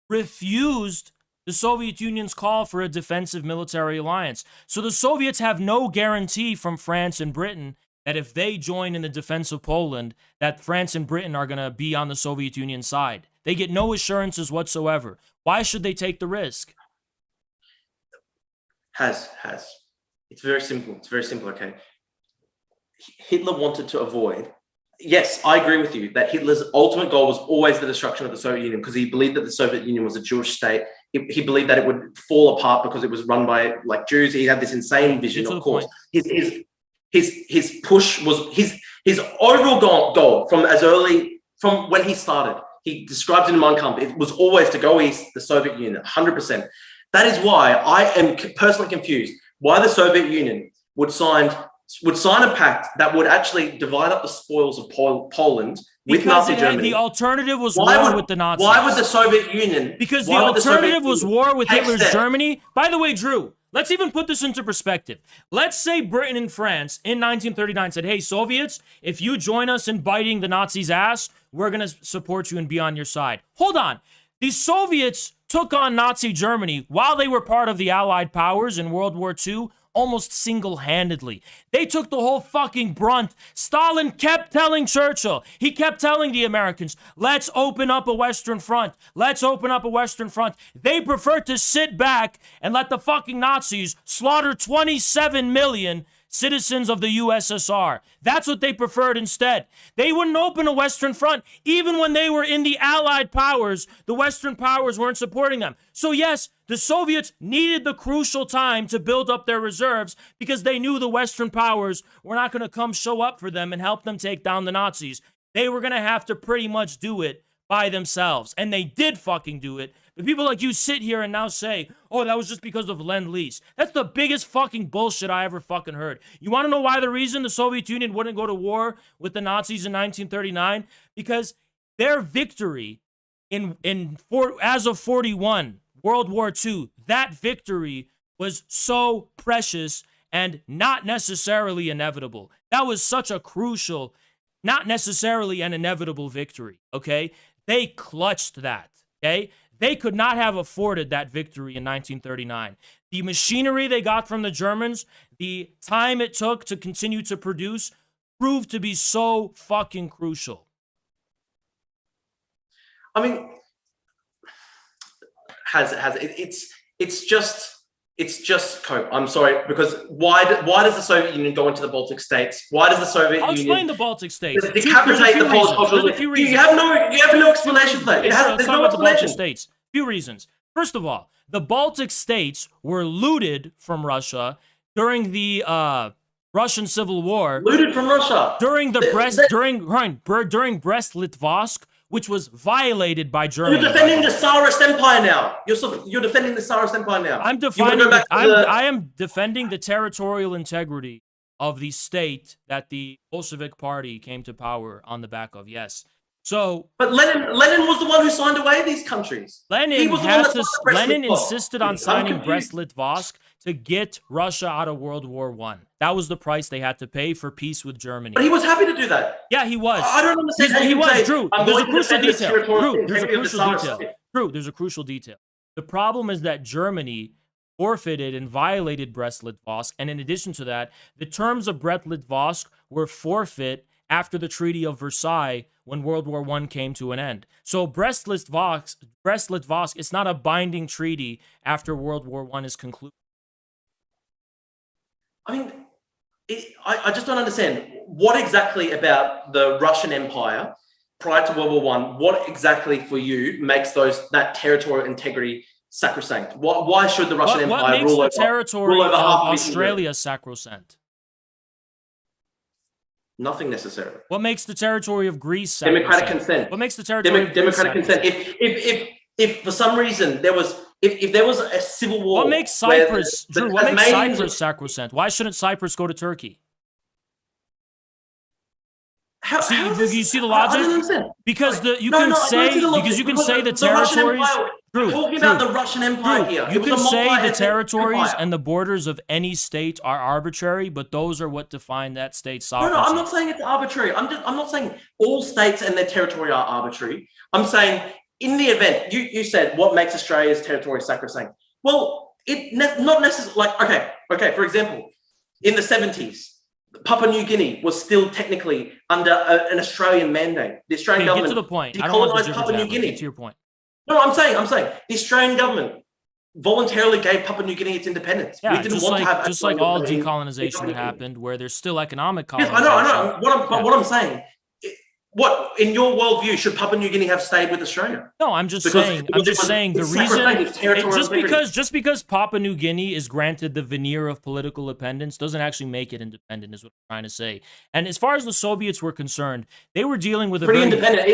refused the Soviet Union's call for a defensive military alliance. So the Soviets have no guarantee from France and Britain that if they join in the defense of Poland, that France and Britain are going to be on the Soviet Union side. They get no assurances whatsoever. Why should they take the risk? It's very simple. It's very simple, okay? Hitler wanted to avoid... Yes, I agree with you that Hitler's ultimate goal was always the destruction of the Soviet Union because he believed that the Soviet Union was a Jewish state. He believed that it would fall apart because it was run by Jews. He had this insane vision, of course. His push was his overall goal from when he started. He described it in Mein Kampf. It was always to go east, the Soviet Union, 100%. That is why I am personally confused why the Soviet Union would sign a pact that would actually divide up the spoils of Poland with Nazi Germany. The alternative was war with the Nazis. Why would the Soviet Union... Because the alternative was war with Hitler's Germany. By the way, Drew, let's even put this into perspective. Let's say Britain and France in 1939 said, hey, Soviets, if you join us in biting the Nazis' ass, we're going to support you and be on your side. Hold on. The Soviets took on Nazi Germany while they were part of the Allied powers in World War II, almost single-handedly. They took the whole fucking brunt. Stalin kept telling Churchill, he kept telling the Americans, let's open up a Western front. Let's open up a Western front. They preferred to sit back and let the fucking Nazis slaughter 27 million citizens of the USSR. That's what they preferred instead. They wouldn't open a Western front. Even when they were in the Allied powers, the Western powers weren't supporting them. So yes, the Soviets needed the crucial time to build up their reserves because they knew the Western powers were not going to come show up for them and help them take down the Nazis. They were going to have to pretty much do it by themselves. And they did fucking do it. But people like you sit here and now say, oh, that was just because of Lend-Lease. That's the biggest fucking bullshit I ever fucking heard. You want to know why the reason the Soviet Union wouldn't go to war with the Nazis in 1939? Because their victory as of 41, World War II, that victory was so precious and not necessarily inevitable. That was such a crucial, not necessarily an inevitable victory, okay? They clutched that, okay? They could not have afforded that victory in 1939. The machinery they got from the Germans, the time it took to continue to produce, proved to be so fucking crucial. I mean, it's just cope. I'm sorry, because why does the Soviet Union go into the Baltic states? Why does the Soviet I'll Union explain the Baltic states. decapitate the Polish population? You have no explanation for that. There's no explanation. States. Few reasons. First of all, the Baltic states were looted from Russia during the Russian Civil War. Looted from Russia during Brest-Litovsk, which was violated by Germany. You're defending the Tsarist Empire now. You're defending the Tsarist Empire now. I am defending the territorial integrity of the state that the Bolshevik Party came to power on the back of. Yes. So, but Lenin was the one who signed away these countries. Lenin insisted on signing Brest-Litovsk to get Russia out of World War I. That was the price they had to pay for peace with Germany. But he was happy to do that. Yeah, he was. I don't understand. He was. Drew, there's a crucial detail. Drew, there's a crucial detail. The problem is that Germany forfeited and violated Brest-Litovsk, and in addition to that, the terms of Brest-Litovsk were forfeit after the Treaty of Versailles when World War I came to an end. So Brest-Litovsk, it's not a binding treaty after World War I is concluded. I mean, I just don't understand. What exactly about the Russian Empire prior to World War I, what exactly for you makes that territorial integrity sacrosanct? Why should the Russian Empire rule over? What makes the territory of Australia sacrosanct? Nothing necessarily. What makes the territory of Greece sacrosanct? Democratic consent. What makes the territory of democratic consent? If for some reason there was a civil war, what makes Cyprus, Drew? What makes Cyprus sacrosanct? Why shouldn't Cyprus go to Turkey? You see the logic? I don't understand. Because you can say the territories. We're talking about the Russian Empire here. You can say the territories and the borders of any state are arbitrary, but those are what define that state's sovereignty. No, I'm not saying it's arbitrary. I'm not saying all states and their territory are arbitrary. I'm saying in the event you said what makes Australia's territory sacrosanct. Well, not necessarily. Like okay. For example, in the 70s. Papua New Guinea was still technically under an Australian mandate. The Australian government get to the point. decolonized Papua New Guinea. Get to your point. No, I'm saying the Australian government voluntarily gave Papua New Guinea its independence. Yeah, we didn't want to have just like all decolonization happened, where there's still economic colonization. Yes, I know. What I'm saying. What in your worldview should Papua New Guinea have stayed with Australia? No, I'm just saying the reason just because Papua New Guinea is granted the veneer of political independence doesn't actually make it independent, is what I'm trying to say. And as far as the Soviets were concerned, they were dealing with independent.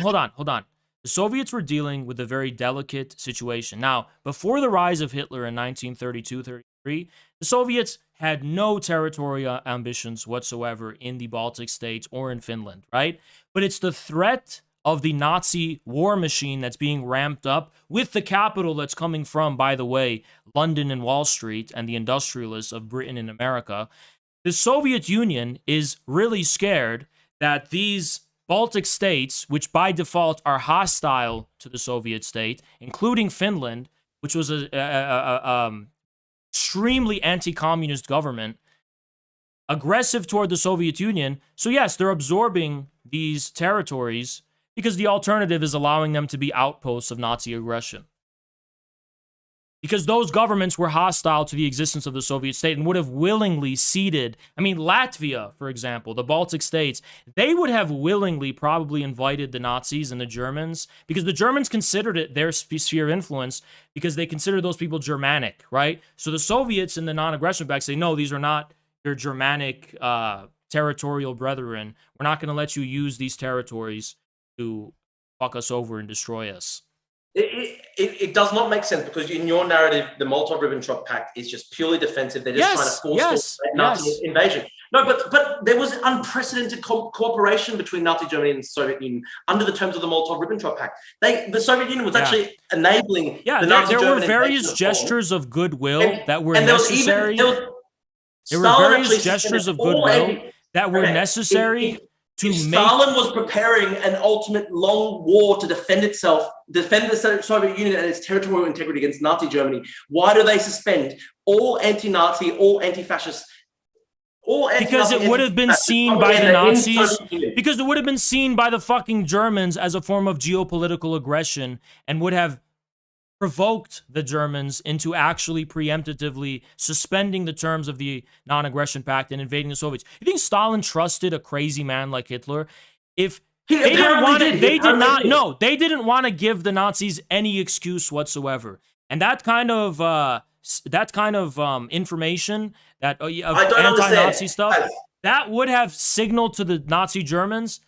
Hold on. The Soviets were dealing with a very delicate situation. Now, before the rise of Hitler in 1932-33, the Soviets had no territorial ambitions whatsoever in the Baltic states or in Finland, right? But it's the threat of the Nazi war machine that's being ramped up with the capital that's coming from, by the way, London and Wall Street and the industrialists of Britain and America. The Soviet Union is really scared that these Baltic states, which by default are hostile to the Soviet state, including Finland, which was extremely anti-communist government, aggressive toward the Soviet Union. So yes, they're absorbing these territories because the alternative is allowing them to be outposts of Nazi aggression. because those governments were hostile to the existence of the Soviet state and would have willingly ceded. I mean, Latvia, for example, the Baltic states, they would have willingly probably invited the Nazis and the Germans, because the Germans considered it their sphere of influence because they consider those people Germanic, right? So the Soviets in the non-aggression pact say, no, these are not your Germanic territorial brethren. We're not going to let you use these territories to fuck us over and destroy us. It does not make sense, because in your narrative, the Molotov-Ribbentrop Pact is just purely defensive. They're just trying to force Nazi invasion. No, but there was unprecedented cooperation between Nazi Germany and the Soviet Union under the terms of the Molotov-Ribbentrop Pact. The Soviet Union was actually enabling the Nazi Germany. There were various gestures of goodwill that were necessary. There were various gestures of goodwill that were necessary. Stalin was preparing an ultimate long war to defend the Soviet Union and its territorial integrity against Nazi Germany. Why do they suspend all anti-Nazi, all anti-fascist, because it would have been seen by the Nazis, because it would have been seen by the fucking Germans as a form of geopolitical aggression, and would have provoked the Germans into actually preemptively suspending the terms of the non-aggression pact and invading the Soviets. You think Stalin trusted a crazy man like Hitler? If they didn't want to give the Nazis any excuse whatsoever. And that kind of information, that of anti-Nazi stuff, that would have signaled to the Nazi Germans,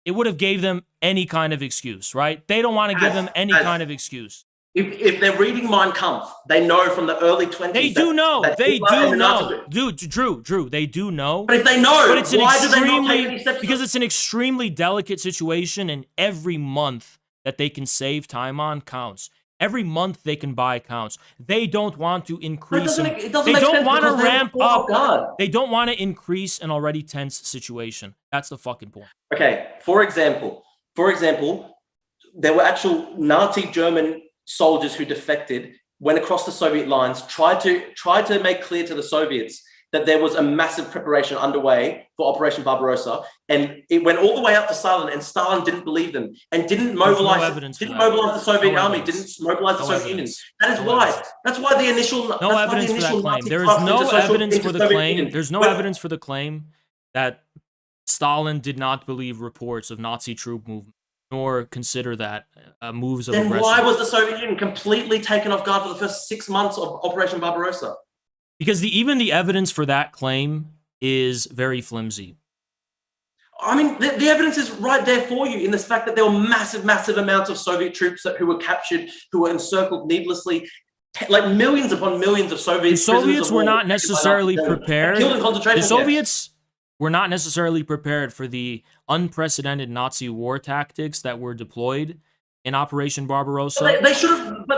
it would have gave them any kind of excuse, right? They don't want to give them any kind of excuse. If they're reading Mein Kampf, they know from the early 20s. They do know. They do know. Dude, Drew, they do know. But if they know, why do they not take any steps? Because it's an extremely delicate situation, and every month that they can save time on counts. Every month they can buy counts. They don't want to increase. They don't want to ramp up. They don't want to increase an already tense situation. That's the fucking point. Okay, for example, there were actual Nazi German soldiers who defected, went across the Soviet lines, tried to make clear to the Soviets that there was a massive preparation underway for Operation Barbarossa, and it went all the way up to Stalin, and Stalin didn't believe them and didn't mobilize the Soviet army, didn't mobilize the Soviet Union. That's why the initial evidence for that claim. There is no evidence for the claim. There's no evidence for the claim that Stalin did not believe reports of Nazi troop movement, nor consider that moves of aggression. Then why was the Soviet Union completely taken off guard for the first 6 months of Operation Barbarossa? Because even the evidence for that claim is very flimsy. I mean, the evidence is right there for you in this fact that there were massive amounts of Soviet troops who were captured, who were encircled needlessly, like millions upon millions of Soviet prisoners. The Soviets were not necessarily prepared. The Soviets were not necessarily prepared for the unprecedented Nazi war tactics that were deployed in Operation Barbarossa. They should have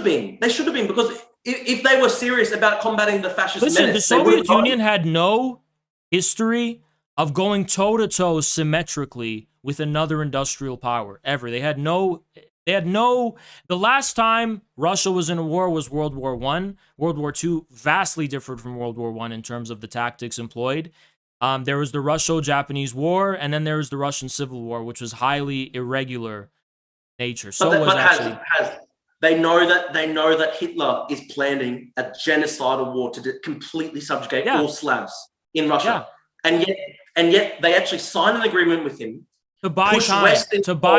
been. They should have been, because if they were serious about combating the fascist menace, the Soviet Union had no history of going toe-to-toe symmetrically with another industrial power, ever. They had no, the last time Russia was in a war was World War I. World War II vastly differed from World War I in terms of the tactics employed. There was the Russo-Japanese War, and then there was the Russian Civil War, which was highly irregular nature. They know that Hitler is planning a genocidal war to completely subjugate all Slavs in Russia, and yet they actually signed an agreement with him to buy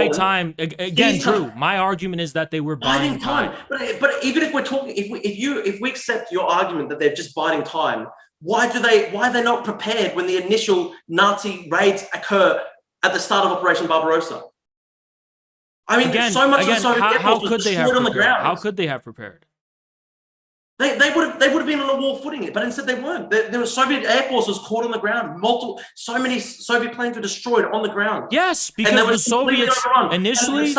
time. Again, Drew, my argument is that they were buying time. But even if we're talking, if we accept your argument that they're just biding time, why are they not prepared when the initial Nazi raids occur at the start of Operation Barbarossa? I mean, so much of the Soviet Air Force was destroyed on the ground. How could they have prepared? They would have been on a war footing, but instead they weren't. There were Soviet Air Force was caught on the ground. So many Soviet planes were destroyed on the ground. Yes, because the Soviets initially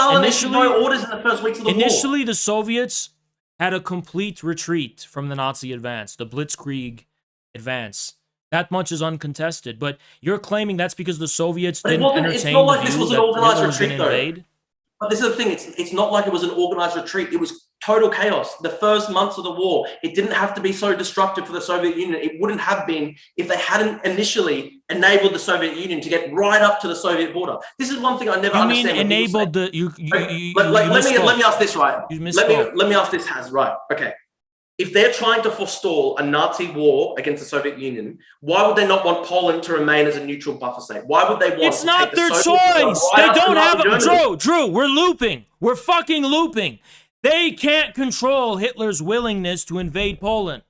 no orders in the first weeks of the war. Initially, the Soviets had a complete retreat from the Nazi advance, the Blitzkrieg advance. That much is uncontested. But you're claiming that's because the Soviets didn't entertain the view that Hitler was going to invade? But this is the thing, it's not like it was an organized retreat. It was total chaos. The first months of the war, it didn't have to be so destructive for the Soviet Union. It wouldn't have been if they hadn't initially enabled the Soviet Union to get right up to the Soviet border. This is one thing I never understand. You mean enabled the... Let me ask this, right? Let me ask this, Haz, right? Okay. If they're trying to forestall a Nazi war against the Soviet Union, why would they not want Poland to remain as a neutral buffer state? Why would they want It's not their choice. They don't have a... Drew, we're looping. We're fucking looping. They can't control Hitler's willingness to invade Poland.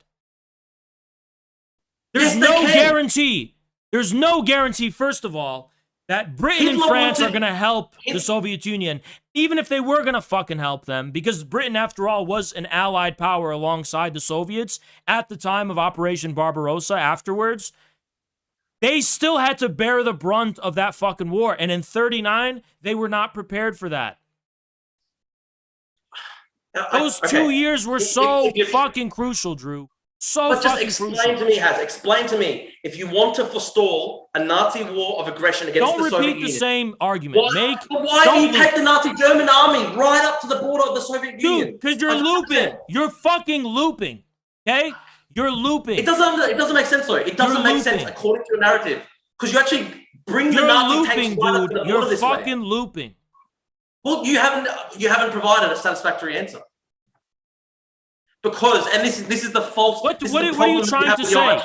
There's no guarantee. There's no guarantee, first of all, that Britain and France are going to help the Soviet Union, even if they were going to fucking help them, because Britain, after all, was an allied power alongside the Soviets at the time of Operation Barbarossa afterwards. They still had to bear the brunt of that fucking war, and in 1939, they were not prepared for that. Those 2 years were so fucking crucial, Drew. But just explain to me, Haz. Explain to me, if you want to forestall a Nazi war of aggression against the Soviet Union. Don't repeat the same argument. Why do you take the Nazi German army right up to the border of the Soviet Union? Because you're looping. You're fucking looping. Okay? You're looping. It doesn't make sense, though. It doesn't make sense according to the narrative. Because you actually bring the Nazi tanks right up to the border this way. You're fucking looping. Well, you haven't provided a satisfactory answer. Because, and this is the false. What are you trying to say?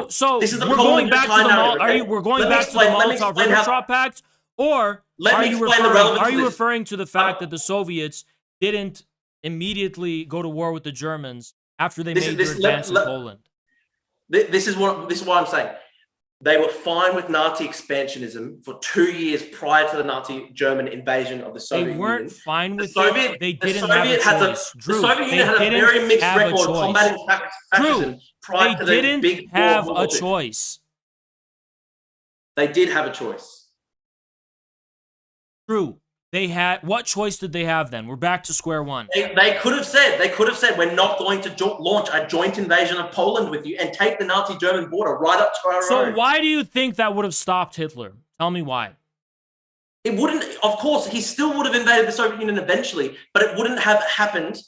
So we're going back to the we're going back to the Molotov-Ribbentrop Pact, or are you referring to the fact that the Soviets didn't immediately go to war with the Germans after they made their advance in Poland? This is what I'm saying. They were fine with Nazi expansionism for 2 years prior to the Nazi German invasion of the Soviet Union. They weren't fine with it. They didn't have a choice. The Soviet Union had a very mixed record combating fascism prior to the big war. They didn't have a choice. They did have a choice. True. They had. What choice did they have then? We're back to square one. They could have said, we're not going to launch a joint invasion of Poland with you and take the Nazi German border right up to our own. So why do you think that would have stopped Hitler? Tell me why. It wouldn't. Of course, he still would have invaded the Soviet Union eventually, but it wouldn't have happened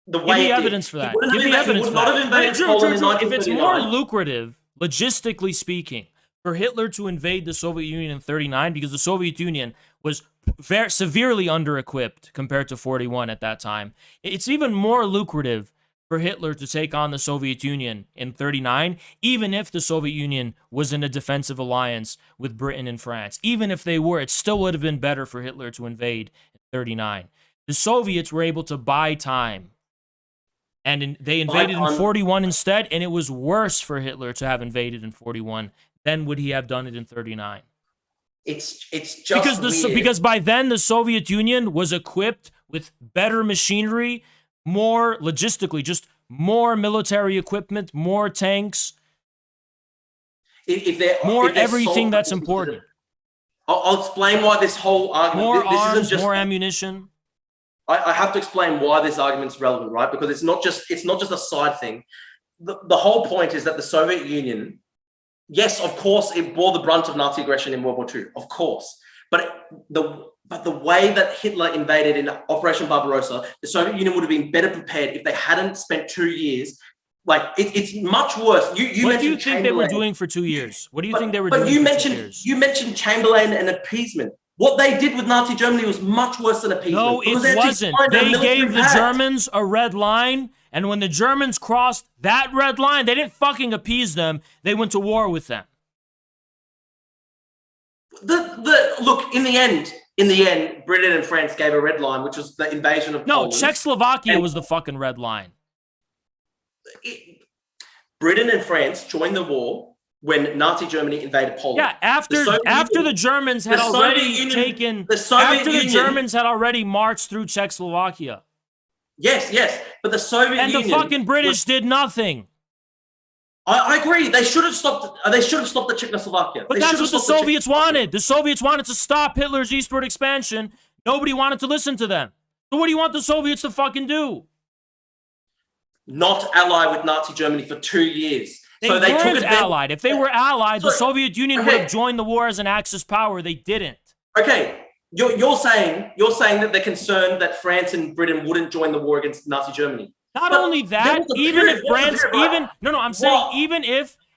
the way it did. Give me evidence for that. Give me evidence for that. If it's more lucrative, logistically speaking, for Hitler to invade the Soviet Union in 1939, because the Soviet Union was very severely under-equipped compared to 1941 at that time. It's even more lucrative for Hitler to take on the Soviet Union in 1939, even if the Soviet Union was in a defensive alliance with Britain and France. Even if they were, it still would have been better for Hitler to invade in 1939. The Soviets were able to buy time, and they invaded in 1941 instead, and it was worse for Hitler to have invaded in 1941 than would he have done it in 1939. It's just because by then the Soviet Union was equipped with better machinery, more logistically, just more military equipment, more tanks, more everything that's important. I'll explain why this whole argument. More arms, more ammunition. I have to explain why this argument's relevant, right? Because it's not just a side thing. The whole point is that the Soviet Union. Yes, of course, it bore the brunt of Nazi aggression in World War II, of course. But the way that Hitler invaded in Operation Barbarossa, the Soviet Union would have been better prepared if they hadn't spent 2 years. Like, it's much worse. What do you think they were doing for 2 years? What do you think they were doing for 2 years? You mentioned Chamberlain and appeasement. What they did with Nazi Germany was much worse than appeasement. No, it wasn't. They gave the Germans a red line, and when the Germans crossed that red line, they didn't fucking appease them. They went to war with them. Look, in the end, Britain and France gave a red line, which was the invasion of Poland. No, Czechoslovakia was the fucking red line. Britain and France joined the war when Nazi Germany invaded Poland. Yeah, after the Germans had already marched through Czechoslovakia. Yes, but the Soviet Union... And the fucking British did nothing. I agree. They should have stopped the Czechoslovakia. But that's what the Soviets wanted. The Soviets wanted to stop Hitler's eastward expansion. Nobody wanted to listen to them. So what do you want the Soviets to fucking do? Not ally with Nazi Germany for 2 years. They weren't allied. If they were allied, the Soviet Union would have joined the war as an Axis power. They didn't. Okay, You're saying that they're concerned that France and Britain wouldn't join the war against Nazi Germany. Not only that, even if France,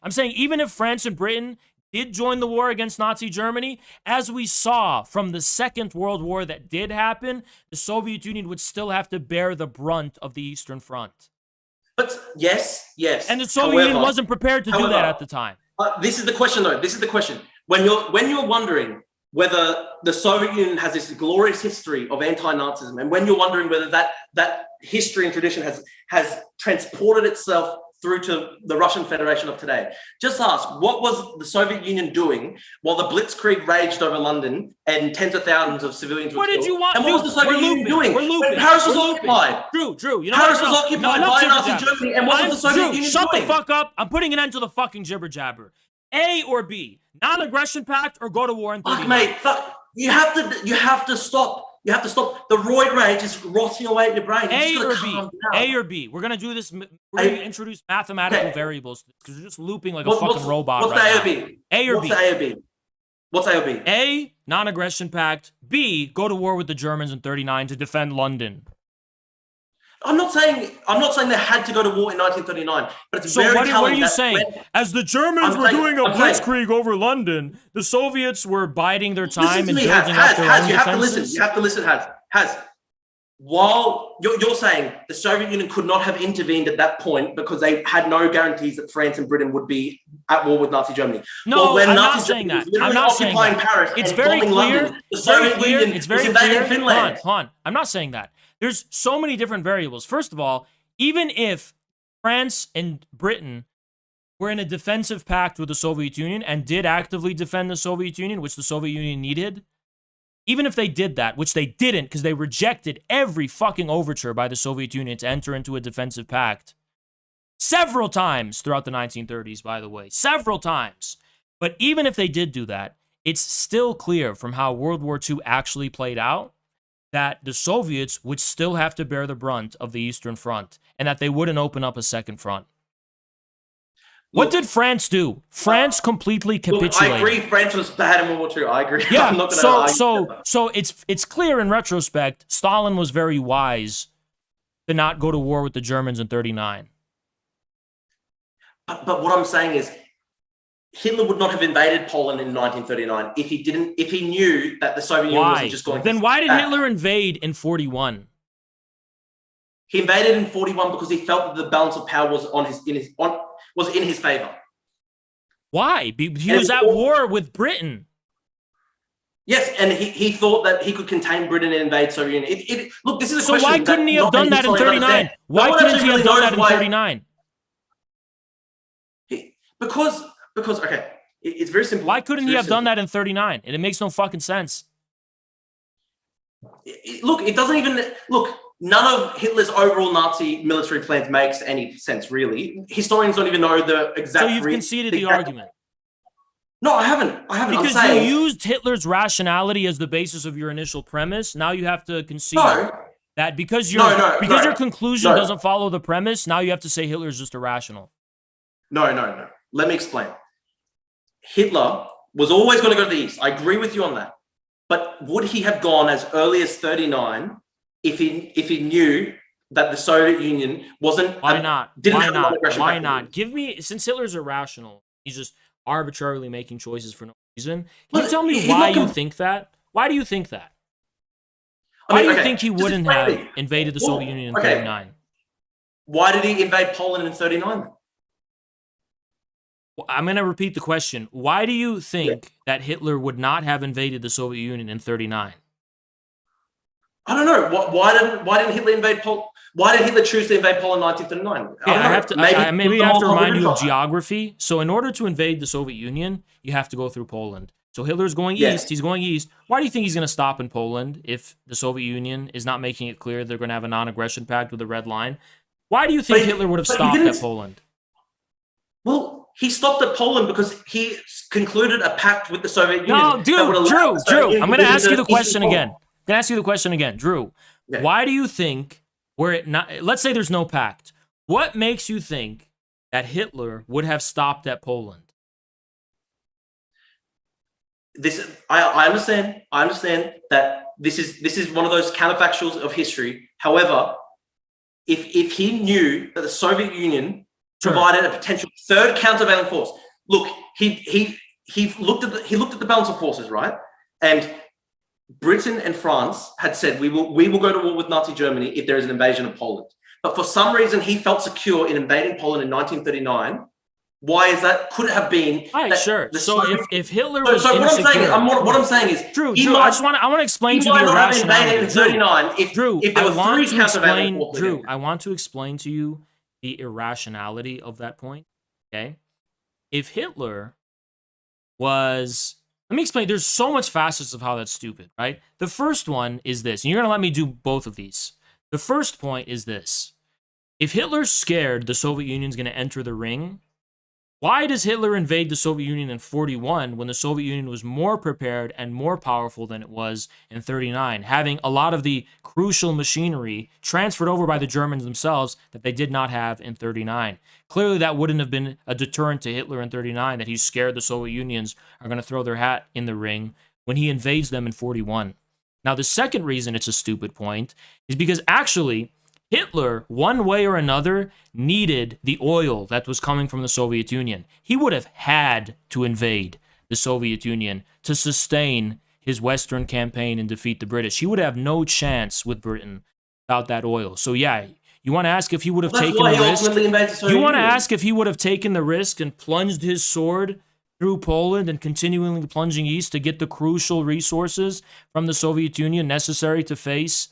I'm saying even if France and Britain did join the war against Nazi Germany, as we saw from the Second World War that did happen, the Soviet Union would still have to bear the brunt of the Eastern Front. But yes. And the Soviet Union wasn't prepared to do that at the time. This is the question, though. This is the question. When you're wondering whether the Soviet Union has this glorious history of anti-Nazism, and when you're wondering whether that history and tradition has transported itself through to the Russian Federation of today, just ask, what was the Soviet Union doing while the Blitzkrieg raged over London and tens of thousands of civilians were killed? Did you want? And what was the Soviet Union doing? We're looping. When Paris was occupied. Drew, you know Paris was occupied by Nazi Germany, and what was the Soviet Union shut doing? the fuck up. I'm putting an end to the fucking jibber jabber. A or B, non-aggression pact or go to war in 39. Mate, you have to stop. You have to stop. The roid rage is rotting away at your brain. A or B. We're gonna do this. We're gonna introduce mathematical variables because you're just looping like a fucking robot. What's right A or B? A or What's B? A or B? What's A or B? A, non-aggression pact. B, go to war with the Germans in 39 to defend London. I'm not saying they had to go to war in 1939, but it's so very what telling. What are you saying? As the Germans were doing a blitzkrieg over London, the Soviets were biding their time and building up their own defenses. You have to listen, Has. While you're saying the Soviet Union could not have intervened at that point because they had no guarantees that France and Britain would be at war with Nazi Germany. No, I'm not saying that. I'm not saying that. Paris it's very clear. London, the Soviet Union it's very was clear. invading Finland. Han, I'm not saying that. There's so many different variables. First of all, even if France and Britain were in a defensive pact with the Soviet Union and did actively defend the Soviet Union, which the Soviet Union needed, even if they did that, which they didn't because they rejected every fucking overture by the Soviet Union to enter into a defensive pact several times throughout the 1930s, by the way, several times. But even if they did do that, it's still clear from how World War II actually played out that the Soviets would still have to bear the brunt of the Eastern Front and that they wouldn't open up a second front. What did France do? France completely capitulated. I agree. France was bad in World War II. I agree. Yeah. I'm not gonna so it's clear in retrospect. Stalin was very wise to not go to war with the Germans in 39. But what I'm saying is, Hitler would not have invaded Poland in 1939 if he knew that the Soviet Union wasn't just going. Then why did Hitler invade in 41? He invaded in 41 because he felt that the balance of power was in his favor. Why? He was at war with Britain. Yes, and he thought that he could contain Britain and invade Soviet Union. Look, this is a question. So why couldn't he have done that in 39? Why couldn't he have done that in 39? Because okay, it's very simple. Why couldn't he have done that in 39? And it makes no fucking sense. Look, it doesn't even look. None of Hitler's overall Nazi military plans makes any sense, really. Historians don't even know the exact. So you've conceded the argument. No, I haven't. Because you used Hitler's rationality as the basis of your initial premise. Now you have to concede that because your conclusion doesn't follow the premise. Now you have to say Hitler's just irrational. No. Let me explain. Hitler was always going to go to the east. I agree with you on that. But would he have gone as early as 39 if he knew that the Soviet Union wasn't? Why not? Why not? Give me, since Hitler's irrational, he's just arbitrarily making choices for no reason. Can you tell me why you think that? Why do you think that? Why do you think he wouldn't have invaded the Soviet Union in 39? Why did he invade Poland in 39? I'm going to repeat the question. Why do you think that Hitler would not have invaded the Soviet Union in 39? I don't know. Why didn't Hitler invade Poland? Why did Hitler choose to invade Poland in 1939? I have to remind you of geography. So in order to invade the Soviet Union, you have to go through Poland. So Hitler's going east. He's going east. Why do you think he's going to stop in Poland if the Soviet Union is not making it clear they're going to have a non-aggression pact with a red line? Why do you think Hitler would have stopped at Poland? Well, he stopped at Poland because he concluded a pact with the Soviet Union. No, dude, Drew, I'm going to ask you the question again. Drew, why do you think, let's say there's no pact, what makes you think that Hitler would have stopped at Poland? I understand. I understand that this is one of those counterfactuals of history. However, if he knew that the Soviet Union provided a potential third countervailing force, look, he looked at the balance of forces, right? And Britain and France had said we will go to war with Nazi Germany if there is an invasion of Poland. But for some reason, he felt secure in invading Poland in 1939. Why is that? Could it have been? All right, sure. So if Hitler was so what I'm saying is, Drew, I want to explain to you the irrationality. In 39, if there were three countervailing forces. Drew, I want to explain to you the irrationality of that point. Okay, if Hitler was, let me explain. There's so much facets of how that's stupid, right? The first one is this, and you're gonna let me do both of these. The first point is this: if Hitler's scared the Soviet Union's gonna enter the ring, why does Hitler invade the Soviet Union in 41 when the Soviet Union was more prepared and more powerful than it was in 39, having a lot of the crucial machinery transferred over by the Germans themselves that they did not have in 39? Clearly, that wouldn't have been a deterrent to Hitler in 39, that he's scared the Soviet Unions are going to throw their hat in the ring when he invades them in 41. Now, the second reason it's a stupid point is because actually, Hitler, one way or another, needed the oil that was coming from the Soviet Union. He would have had to invade the Soviet Union to sustain his Western campaign and defeat the British. He would have no chance with Britain without that oil. So yeah, you want to ask if he would have taken the risk? You want to ask if he would have taken the risk and plunged his sword through Poland and continually plunging east to get the crucial resources from the Soviet Union necessary to face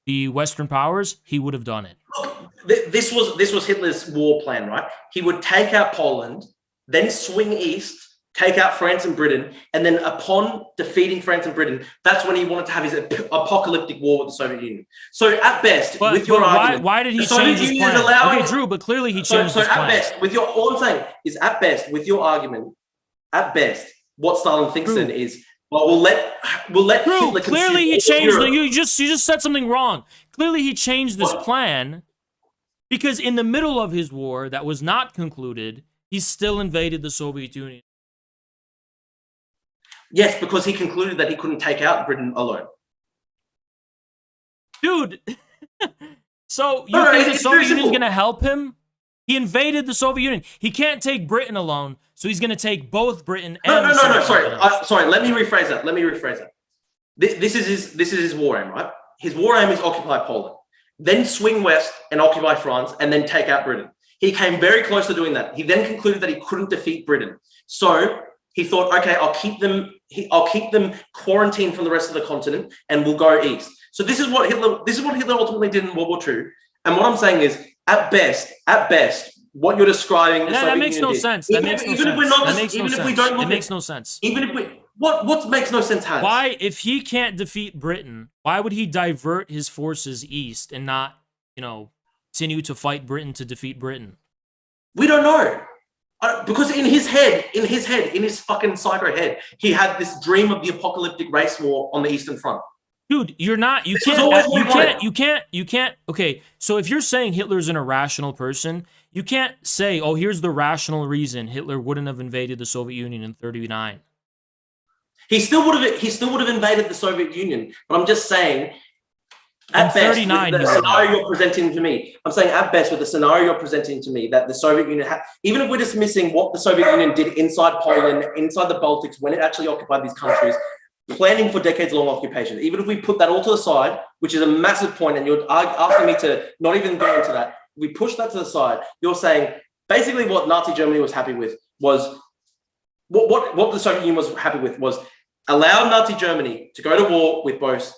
the Western powers? He would have done it. Look, this was Hitler's war plan, right? He would take out Poland, then swing east, take out France and Britain, and then upon defeating France and Britain, that's when he wanted to have his apocalyptic war with the Soviet Union. So at best, with your argument, why did he change his plan? Okay, Drew, but clearly he changed his plan. So at best, all I'm saying is, at best, with your argument, at best, what Stalin thinks then is, well, we'll let Drew, Hitler clearly he changed. You just said something wrong. Clearly he changed this plan because in the middle of his war that was not concluded, he still invaded the Soviet Union. Yes, because he concluded that he couldn't take out Britain alone. Dude, so you think the Soviet Union is going to help him? He invaded the Soviet Union. He can't take Britain alone, so he's going to take both Britain and No. Sorry. Let me rephrase that. This is his war aim, right? His war aim is occupy Poland, then swing west and occupy France, and then take out Britain. He came very close to doing that. He then concluded that he couldn't defeat Britain, so he thought, okay, I'll keep them quarantined from the rest of the continent, and we'll go east. So this is what Hitler ultimately did in World War II. And what I'm saying is, at best, what you're describing, that makes no sense. That makes no sense. It makes no sense. Even if we, what makes no sense? Why, if he can't defeat Britain, why would he divert his forces east and not, continue to fight Britain to defeat Britain? We don't know. Because in his fucking psycho head, he had this dream of the apocalyptic race war on the Eastern Front. Dude, you can't. Okay, so if you're saying Hitler's an irrational person, you can't say, oh, here's the rational reason Hitler wouldn't have invaded the Soviet Union in 39. He still would have invaded the Soviet Union, but I'm just saying, at best, with the scenario you're presenting to me, that the Soviet Union even if we're dismissing what the Soviet Union did inside Poland, inside the Baltics, when it actually occupied these countries, planning for decades-long occupation, even if we put that all to the side, which is a massive point, and you're asking me to not even go into that, we push that to the side, you're saying basically what Nazi Germany was happy with was, what the Soviet Union was happy with was allow Nazi Germany to go to war with both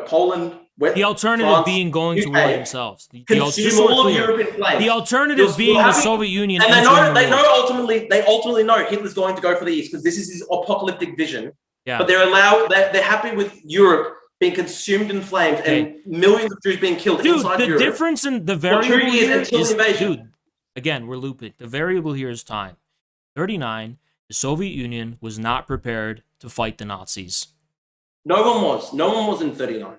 Poland, the alternative France, being going to war themselves. Consume all of European flames. The alternative being the Soviet Union. And they ultimately know Hitler's going to go for the East because this is his apocalyptic vision. Yeah. But they're happy with Europe being consumed in flames and millions of Jews being killed inside Europe. The difference in the variable here is, dude, again, we're looping. The variable here is time. 39, the Soviet Union was not prepared to fight the Nazis. No one was in 39.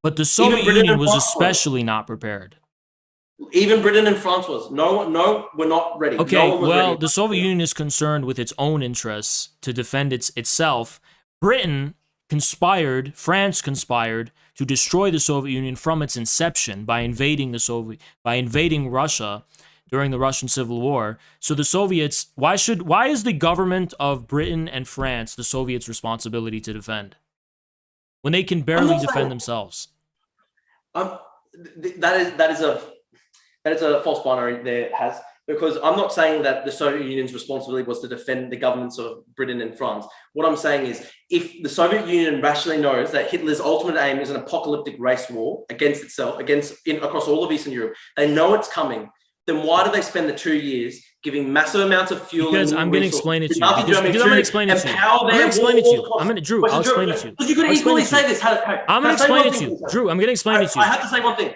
But the Soviet Union was especially not prepared. Even Britain and France was. No, we're not ready. Okay, no one was well, ready. the Soviet Union is concerned with its own interests to defend itself. Britain conspired, France conspired to destroy the Soviet Union from its inception by invading Russia during the Russian Civil War. So the Soviets, why is the government of Britain and France the Soviets' responsibility to defend when they can barely defend themselves? That is a false binary there, Has, because I'm not saying that the Soviet Union's responsibility was to defend the governments of Britain and France. What I'm saying is, if the Soviet Union rationally knows that Hitler's ultimate aim is an apocalyptic race war against itself, across all of Eastern Europe, they know it's coming, then why do they spend the 2 years giving massive amounts of fuel? Because I'm going to explain it to you. Because I'm going to explain it to you. I'm going to explain it to you. Drew, I'll explain it to you. Because you could equally say this. I'm going to explain it to you. Drew, I'm going to explain it to you. I have to say one thing.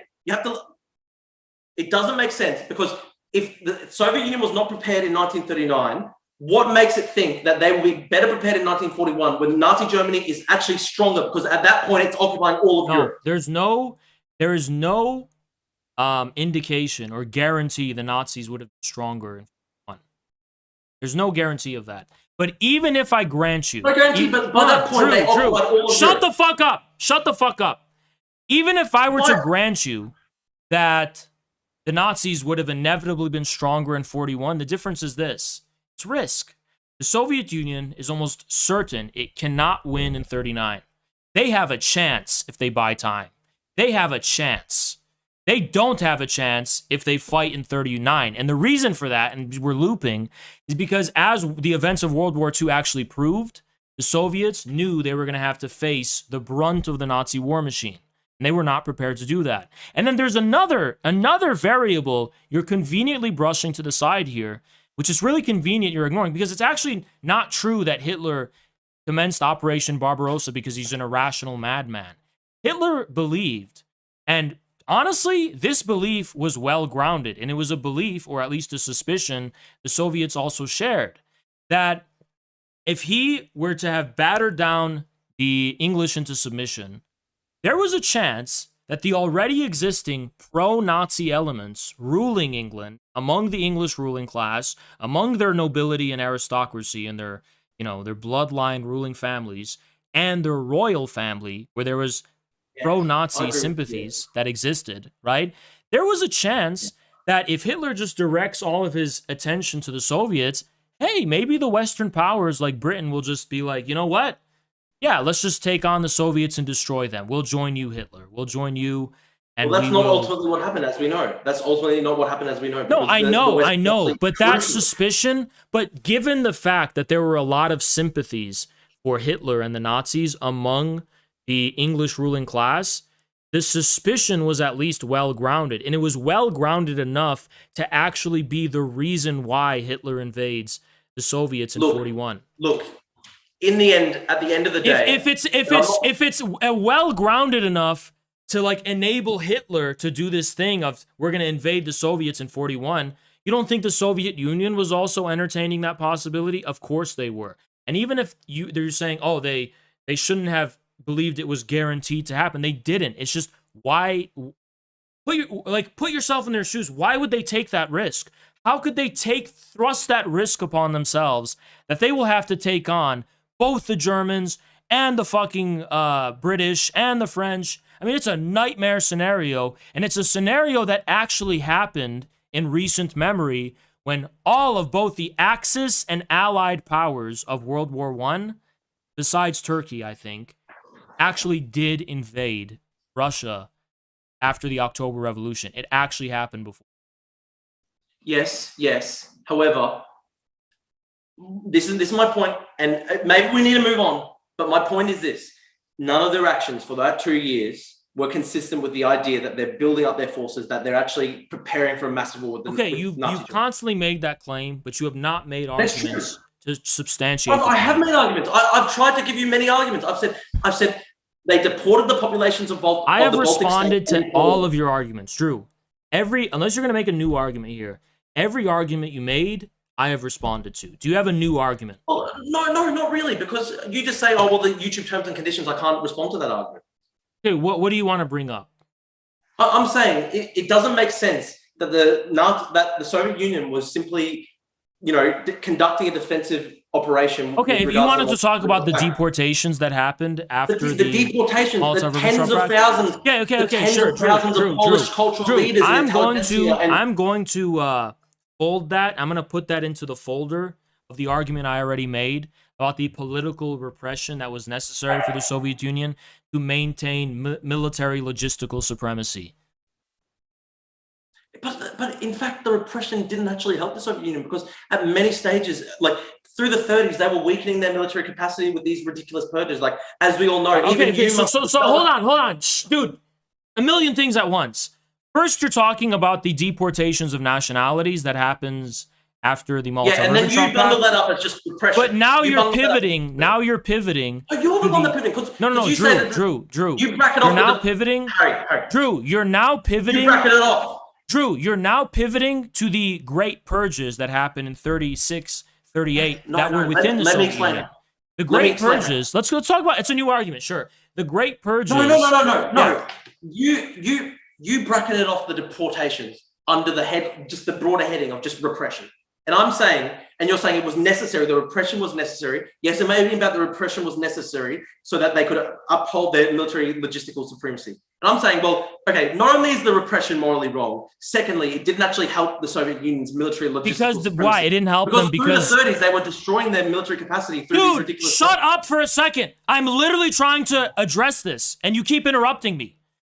It doesn't make sense, because if the Soviet Union was not prepared in 1939, what makes it think that they will be better prepared in 1941 when Nazi Germany is actually stronger? Because at that point, it's occupying all of Europe. There is no indication or guarantee the Nazis would have been stronger in 1941. There's no guarantee of that. But even if I grant you, but by that point, they occupied all of shut the fuck up. Shut the fuck up. Even if I were to grant you that the Nazis would have inevitably been stronger in 41, the difference is this. It's risk. The Soviet Union is almost certain it cannot win in 39. They have a chance if they buy time. They have a chance. They don't have a chance if they fight in 39. And the reason for that, and we're looping, is because as the events of World War II actually proved, the Soviets knew they were going to have to face the brunt of the Nazi war machine. And they were not prepared to do that. And then there's another variable you're conveniently brushing to the side here, which is really convenient you're ignoring, because it's actually not true that Hitler commenced Operation Barbarossa because he's an irrational madman. Hitler believed, and honestly, this belief was well-grounded, and it was a belief, or at least a suspicion, the Soviets also shared, that if he were to have battered down the English into submission, there was a chance that the already existing pro-Nazi elements ruling England, among the English ruling class, among their nobility and aristocracy and their bloodline ruling families, and their royal family, where there was pro-Nazi sympathies that existed, right? There was a chance that if Hitler just directs all of his attention to the Soviets, hey, maybe the Western powers like Britain will just be like, you know what? Yeah, let's just take on the Soviets and destroy them. We'll join you, Hitler. We'll join you. And well, that's not ultimately what happened, as we know. That's ultimately not what happened, as we know. No, I know. But that suspicion, but given the fact that there were a lot of sympathies for Hitler and the Nazis among the English ruling class, the suspicion was at least well-grounded. And it was well-grounded enough to actually be the reason why Hitler invades the Soviets in 41. Look. In the end, at the end of the day, if it's well-grounded enough to like enable Hitler to do this thing of we're going to invade the Soviets in 41, you don't think the Soviet Union was also entertaining that possibility? Of course they were. And even if they're saying, oh, they shouldn't have believed it was guaranteed to happen, they didn't. It's just why put yourself in their shoes. Why would they take that risk? How could they thrust that risk upon themselves that they will have to take on both the Germans and the fucking British and the French? I mean, it's a nightmare scenario, and it's a scenario that actually happened in recent memory when all of both the Axis and Allied powers of World War I, besides Turkey, I think, actually did invade Russia after the October Revolution. It actually happened before. Yes. However, this is my point, and maybe we need to move on, but my point is this. None of their actions for that 2 years were consistent with the idea that they're building up their forces, that they're actually preparing for a massive war with the Okay, you've constantly made that claim, but you have not made arguments to substantiate. I have made arguments. I've tried to give you many arguments. I've said they deported the populations of Baltic. I have responded to all of your arguments, Drew. Unless you're going to make a new argument here, every argument you made, I have responded to. Do you have a new argument? Well, no, not really, because you just say, oh, well, the YouTube terms and conditions, I can't respond to that argument. Okay, what do you want to bring up? I'm saying it doesn't make sense that the Soviet Union was simply, conducting a defensive operation. Okay, if you wanted to talk about the deportations that happened after the deportations, the tens of thousands, sure, of Polish cultural leaders. I'm going to fold that. I'm going to put that into the folder of the argument I already made about the political repression that was necessary for the Soviet Union to maintain military logistical supremacy. But in fact, the repression didn't actually help the Soviet Union, because at many stages, like through the 30s, they were weakening their military capacity with these ridiculous purges. Like, as we all know, so hold on, dude, a million things at once. First, you're talking about the deportations of nationalities that happens after the Molotov. Yeah, and then you bundle that up as just repression. But now you're pivoting. Now you're pivoting. Oh, you're the one that pivoting. No, Drew. You bracket off. You're now pivoting. Harry. Drew, you're now pivoting. You bracket it off. Drew, you're now pivoting to the great purges that happened in 36, 38 that were within the Soviet Union. The great purges. Let's talk about. It's a new argument, sure. The great purges. No. You bracketed off the deportations under the head, just the broader heading of just repression. And I'm saying, and you're saying it was necessary, the repression was necessary. Yes, it may have been about the repression was necessary so that they could uphold their military logistical supremacy. And I'm saying, well, okay, not only is the repression morally wrong, secondly, it didn't actually help the Soviet Union's military logistical supremacy. Why? It didn't help them because... through the 30s, they were destroying their military capacity through these ridiculous... Shut up for a second. I'm literally trying to address this, and you keep interrupting me.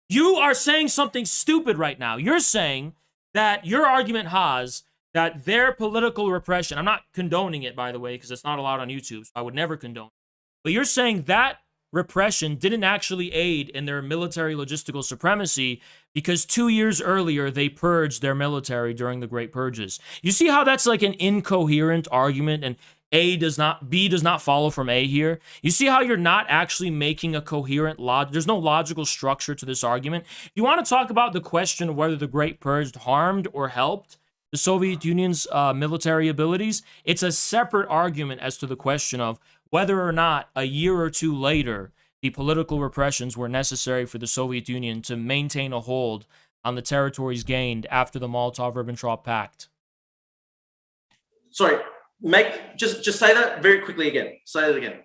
You are saying something stupid right now. You're saying that your argument has that their political repression, I'm not condoning it, by the way, because it's not allowed on YouTube, so I would never condone it. But you're saying that repression didn't actually aid in their military logistical supremacy because 2 years earlier, they purged their military during the Great Purges. You see how that's like an incoherent argument and B does not follow from A here? You see how you're not actually making a coherent there's no logical structure to this argument. If you want to talk about the question of whether the Great Purge harmed or helped the Soviet Union's military abilities, it's a separate argument as to the question of whether or not a year or two later, the political repressions were necessary for the Soviet Union to maintain a hold on the territories gained after the Molotov-Ribbentrop Pact. Sorry, just say that very quickly again. Say it again.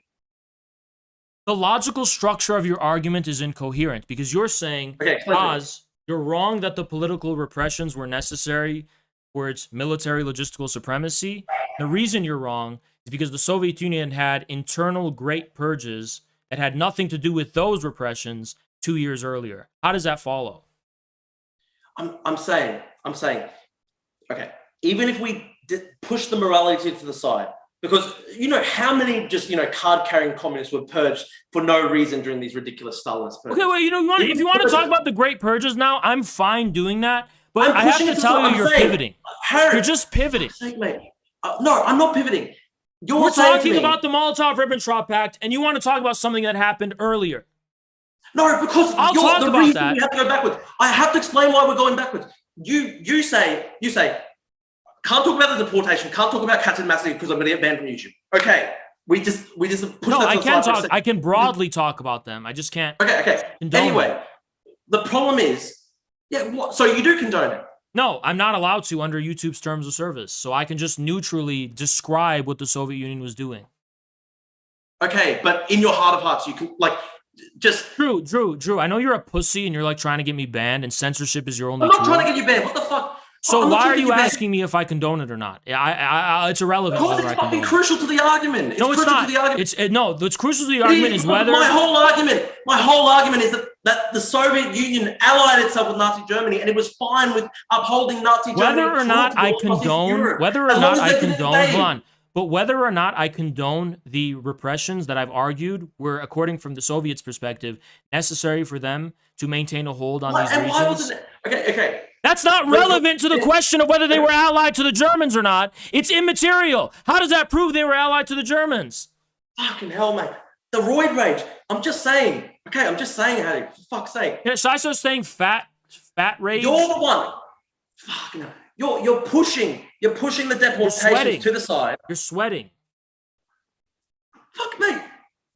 The logical structure of your argument is incoherent because you're saying, you're wrong that the political repressions were necessary for its military logistical supremacy. The reason you're wrong is because the Soviet Union had internal great purges that had nothing to do with those repressions 2 years earlier. How does that follow? I'm saying, okay, even if we push the morality to the side, because how many just card-carrying communists were purged for no reason during these ridiculous Stalinist purges? Okay, well, if you want to talk about the great purges now, I'm fine doing that. But I have to tell you, you're pivoting. Harry, you're just pivoting. No, I'm not pivoting. We're talking about the Molotov-Ribbentrop Pact, and you want to talk about something that happened earlier. No, because I'll talk the about reason that. we have to go backwards. I have to explain why we're going backwards. You say, can't talk about the deportation, can't talk about Katyn massacre because I'm going to get banned from YouTube. Okay, we just push No, that I to the can side talk. I can broadly talk about them. I just can't. Okay. Anyway, the problem is, so you do condone it? No, I'm not allowed to under YouTube's terms of service. So I can just neutrally describe what the Soviet Union was doing. Okay, but in your heart of hearts, you can just... Drew, I know you're a pussy and you're trying to get me banned and censorship is your only I'm not tool. trying to get you banned. What the fuck? So why are you asking me if I condone it or not? It's irrelevant. Because it's fucking crucial to the argument. It's crucial to the argument. What's crucial to the argument is whether... My whole argument is that the Soviet Union allied itself with Nazi Germany and it was fine with upholding Nazi Germany. Whether or not I condone... Hold on. But whether or not I condone the repressions that I've argued were, according from the Soviets' perspective, necessary for them to maintain a hold on these regions... Why wasn't it? Okay. That's not relevant to the question of whether they were allied to the Germans or not. It's immaterial. How does that prove they were allied to the Germans? Fucking hell, mate. The roid rage. I'm just saying. Okay, I'm just saying, Harry. For fuck's sake. Yeah, should I start saying fat rage? You're the one. Fucking hell. You're pushing the deportations to the side. You're sweating. Fuck, mate.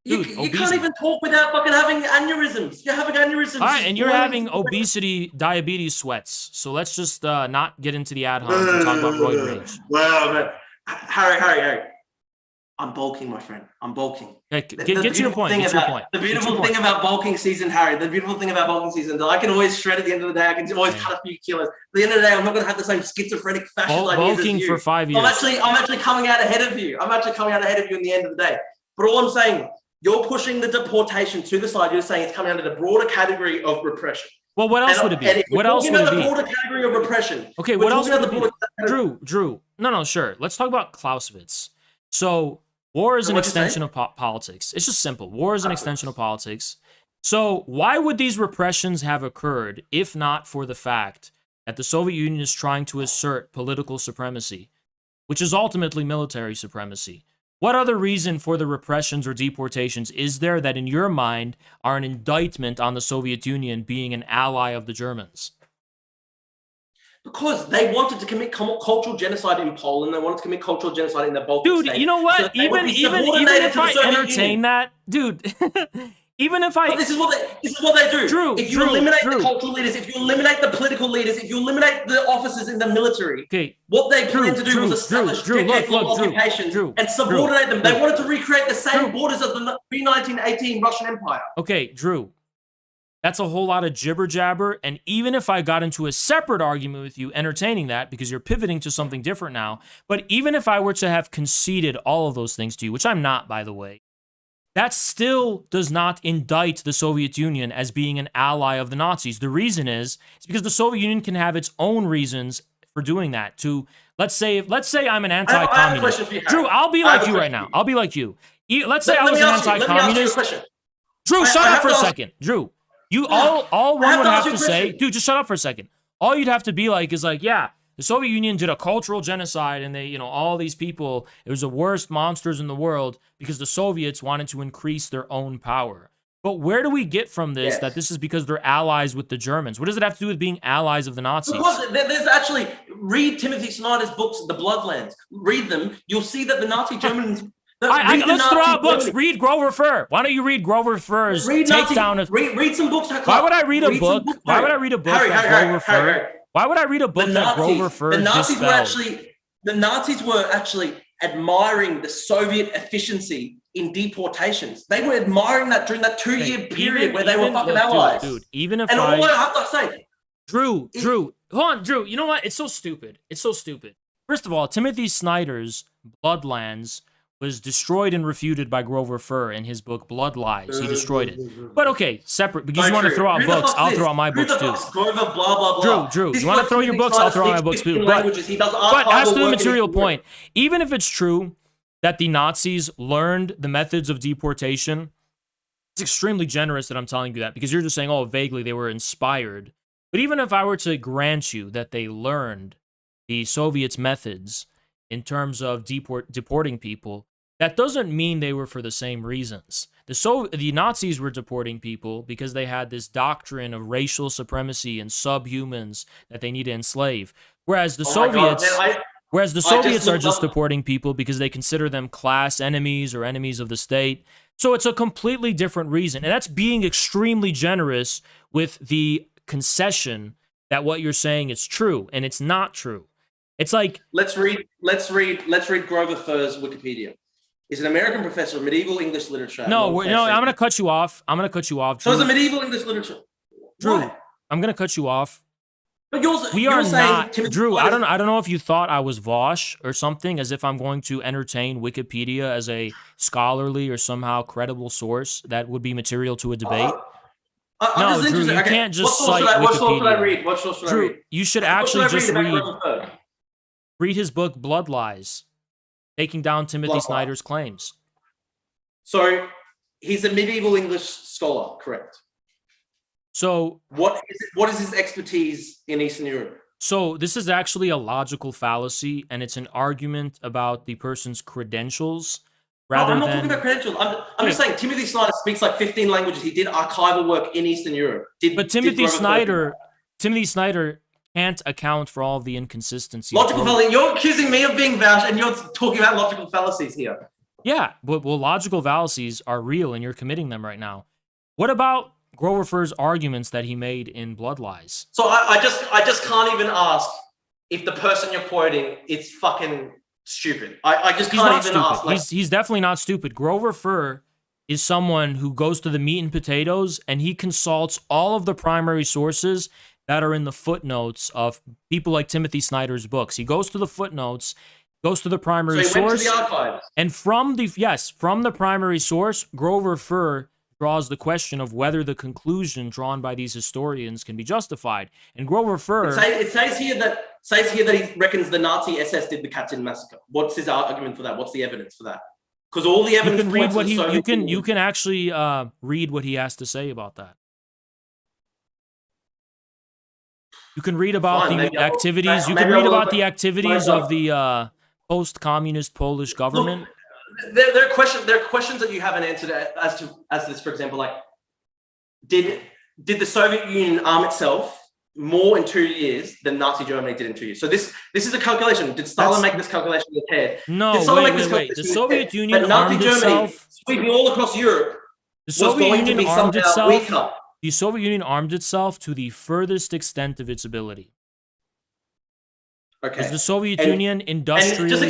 You can't even talk without fucking having aneurysms. You're having aneurysms. All right, and you're having obesity, diabetes sweats. So let's just not get into the ad homs and talk about roid rage. Wow, man. Harry. I'm bulking, my friend. I'm bulking. Okay, get to your point. The beautiful thing about bulking season, Harry, the beautiful thing about bulking season, that I can always shred at the end of the day. I can always cut a few kilos. At the end of the day, I'm not going to have the same schizophrenic fascist ideas bulking as you. for 5 years. I'm actually coming out ahead of you. I'm actually coming out ahead of you in the end of the day. But all I'm saying, you're pushing the deportation to the side. You're saying it's coming under the broader category of repression. Well, what else would it be? What else would it be? The broader category of repression. Okay, what else would it be? Drew. No, sure. Let's talk about Clausewitz. So, war is an extension of politics. It's just simple. War is an extension of politics. So, why would these repressions have occurred if not for the fact that the Soviet Union is trying to assert political supremacy, which is ultimately military supremacy? What other reason for the repressions or deportations is there that in your mind are an indictment on the Soviet Union being an ally of the Germans? Because they wanted to commit cultural genocide in Poland. They wanted to commit cultural genocide in the Baltic states. Dude, you know what? So even if I entertain that, dude, even if I... But this is what they do. Drew, if you eliminate the cultural leaders, if you eliminate the political leaders, if you eliminate the officers in the military, what they plan to do was establish decades-long occupations and subordinate them. They wanted to recreate the same borders of the pre-1918 Russian Empire. Okay, Drew. That's a whole lot of jibber-jabber, and even if I got into a separate argument with you entertaining that, because you're pivoting to something different now, but even if I were to have conceded all of those things to you, which I'm not, by the way, that still does not indict the Soviet Union as being an ally of the Nazis. The reason is because the Soviet Union can have its own reasons for doing that. To let's say I'm an anti-communist. Drew, I'll be like you right now. I'll be like you. Let's say I was an anti-communist. Drew, shut up for a second. Drew. All one would have to say, dude, just shut up for a second. All you'd have to be like is like, yeah, the Soviet Union did a cultural genocide and they, all these people, it was the worst monsters in the world because the Soviets wanted to increase their own power. But where do we get from this that this is because they're allies with the Germans? What does it have to do with being allies of the Nazis? Because there's actually, read Timothy Snyder's books, The Bloodlands. Read them. You'll see that the Nazi Germans... let's throw out books. Read Grover Furr. Why don't you read Grover Furr's takedown of... Read some books. Why would I read a book? Why would I read a book that Grover Furr... Why would I read a book that Grover Furr dispelled? The Nazis were actually admiring the Soviet efficiency in deportations. They were admiring that during that 2-year period where they were fucking allies. Dude, even if all I have to say... Drew, hold on, Drew. You know what? It's so stupid. First of all, Timothy Snyder's Bloodlands was destroyed and refuted by Grover Furr in his book Blood Lies. He destroyed it. But okay, separate, because you want to throw out books, I'll throw out my books too. Grover, blah, blah, blah. Drew, you want to throw your books, I'll throw out my books too. But as to the material point, even if it's true that the Nazis learned the methods of deportation, it's extremely generous that I'm telling you that, because you're just saying, oh, vaguely they were inspired. But even if I were to grant you that they learned the Soviets' methods in terms of deporting people, that doesn't mean they were for the same reasons. The Nazis were deporting people because they had this doctrine of racial supremacy and subhumans that they need to enslave. Whereas the Soviets are just deporting people because they consider them class enemies or enemies of the state. So it's a completely different reason. And that's being extremely generous with the concession that what you're saying is true, and it's not true. It's like, let's read Grover Furr's Wikipedia. He's an American professor of medieval English literature. I'm going to cut you off. Drew. So it's a medieval English literature. Drew, Why? I'm going to cut you off. But we are not, Drew. I don't know if you thought I was Vosh or something, as if I'm going to entertain Wikipedia as a scholarly or somehow credible source that would be material to a debate. No, Drew, you can't just cite Wikipedia. What source should I read? What source should I read? You should actually just read his book Blood Lies, taking down Timothy Snyder's claims. So he's a medieval English scholar, correct? So what is his expertise in Eastern Europe? So this is actually a logical fallacy, and it's an argument about the person's credentials. I'm not talking about credentials. I'm just saying Timothy Snyder speaks like 15 languages. He did archival work in Eastern Europe. Timothy Snyder can't account for all of the inconsistencies. Logical fallacy. You're accusing me of being vouched, and you're talking about logical fallacies here. Yeah, but well, logical fallacies are real, and you're committing them right now. What about Grover Furr's arguments that he made in Blood Lies? So I just can't even ask if the person you're quoting is fucking stupid. I just He's can't not even stupid. ask. Like, He's definitely not stupid. Grover Furr is someone who goes to the meat and potatoes, and he consults all of the primary sources that are in the footnotes of people like Timothy Snyder's books. He goes to the footnotes, goes to the primary so he went to source, the archives. and from the primary source, Grover Furr draws the question of whether the conclusion drawn by these historians can be justified. And Grover Furr, It says here that he reckons the Nazi SS did the Katyn massacre. What's his argument for that? What's the evidence for that? Because all the evidence you can read points what to the he Soviet Union. you can actually read what he has to say about that. You can read about the activities. You can read about the activities of the post-communist Polish government. Look, there are questions that you haven't answered as this, for example, like did the Soviet Union arm itself more in 2 years than Nazi Germany did in 2 years? So this is a calculation. Did Stalin make this calculation in his head? No, wait. The Soviet Union armed itself. Sweeping all across Europe. The Soviet Union armed itself. Weaker. The Soviet Union armed itself to the furthest extent of its ability. Okay. Because the Soviet Union industrially... And just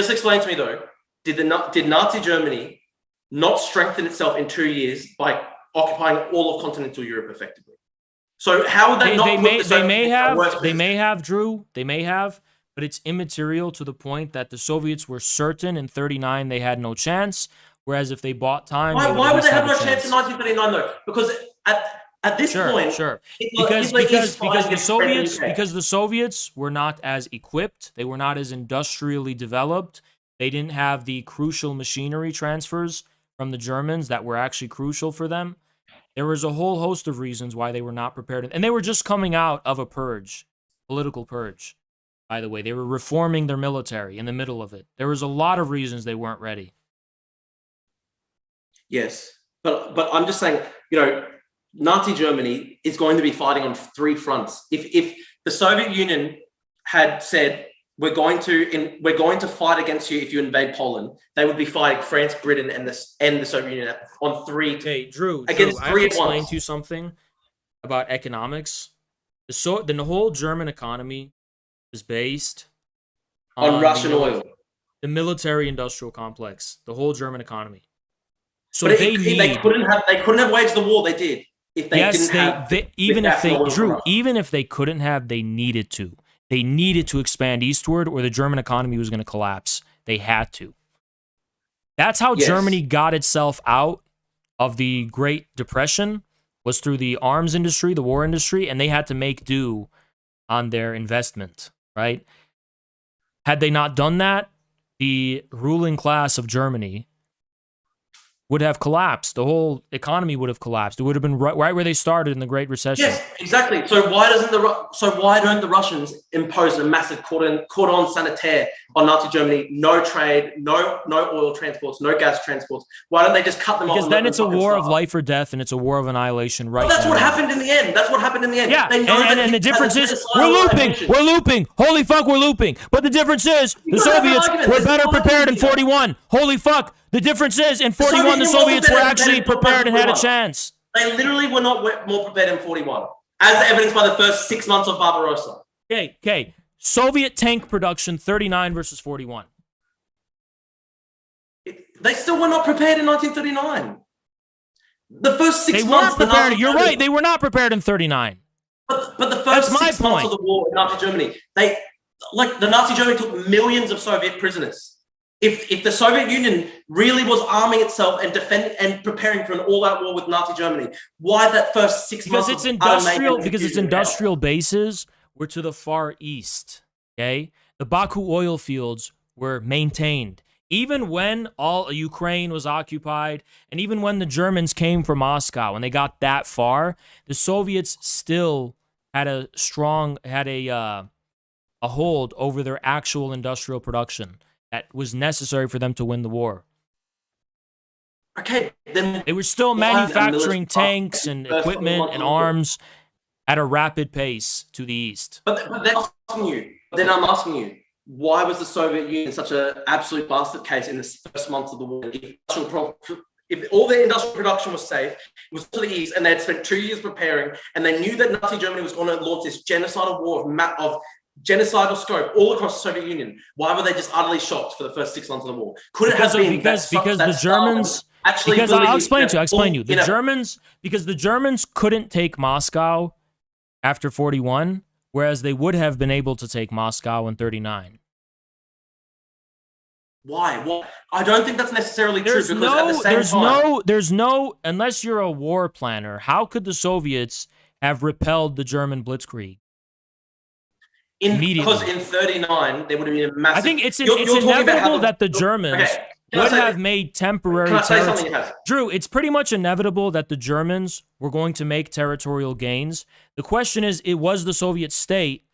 explain to me though, did Nazi Germany not strengthen itself in 2 years by occupying all of continental Europe effectively? So how would that They may have, Drew. They may have, but it's immaterial to the point that the Soviets were certain in 1939 they had no chance. Whereas if they bought time, why would they have no chance in 1939 though? Because at this point, because the Soviets were not as equipped, they were not as industrially developed, they didn't have the crucial machinery transfers from the Germans that were actually crucial for them. There was a whole host of reasons why they were not prepared, and they were just coming out of a purge, political purge. By the way, they were reforming their military in the middle of it. There was a lot of reasons they weren't ready. Yes, but I'm just saying, Nazi Germany is going to be fighting on 3 fronts. If the Soviet Union had said we're going to fight against you if you invade Poland, they would be fighting France, Britain, and the Soviet Union on 3. Hey, Drew, I have to explain to you something about economics. The whole German economy is based on Russian oil. The military-industrial complex, the whole German economy. So but they couldn't have waged the war. They did. Even if they couldn't have, they needed to. They needed to expand eastward, or the German economy was going to collapse. They had to. That's how Germany got itself out of the Great Depression, was through the arms industry, the war industry, and they had to make do on their investment, right? Had they not done that, the ruling class of Germany would have collapsed. The whole economy would have collapsed. It would have been right where they started in the Great Recession. Yes, exactly. So why don't the Russians impose a massive cordon sanitaire on Nazi Germany? No trade, no oil transports, no gas transports. Why don't they just cut them off? Because then it's a war of life or death, and it's a war of annihilation. Right? That's what happened in the end. Yeah, and the difference is we're looping. Holy fuck, we're looping. But the difference is the Soviets were better prepared in 41. Holy fuck. The difference is, in 41, the Soviets were actually prepared and had a chance. They literally were not more prepared in 41, as evidenced by the first 6 months of Barbarossa. Okay. Soviet tank production, 39 versus 41. They still were not prepared in 1939. The first 6 months... They weren't prepared. You're right. They were not prepared in 39. But the first 6 months of the war in Nazi Germany, the Nazi Germany took millions of Soviet prisoners. If the Soviet Union really was arming itself and defending and preparing for an all-out war with Nazi Germany, why that first 6 months? Because its industrial bases were to the far east. Okay, the Baku oil fields were maintained even when all Ukraine was occupied, and even when the Germans came from Moscow and they got that far. The Soviets still had a hold over their actual industrial production that was necessary for them to win the war. Okay, then they were still manufacturing tanks and equipment and arms at a rapid pace to the east. But then I'm asking you, why was the Soviet Union such an absolute bastard case in the first months of the war? If all their industrial production was safe, it was to the east, and they had spent 2 years preparing, and they knew that Nazi Germany was going to launch this genocidal war of genocidal scope all across the Soviet Union. Why were they just utterly shocked for the first 6 months of the war? Could it have been because the Germans? Because I'll explain you. Because the Germans couldn't take Moscow after 41, whereas they would have been able to take Moscow in 39. Why? I don't think that's necessarily true. Because at the same time, there's no, unless you're a war planner, how could the Soviets have repelled the German blitzkrieg? Because in 39, there would have been a massive... I think it's inevitable that the Germans would have made temporary... Can I say something? Drew, it's pretty much inevitable that the Germans were going to make territorial gains. The question is, was the Soviet state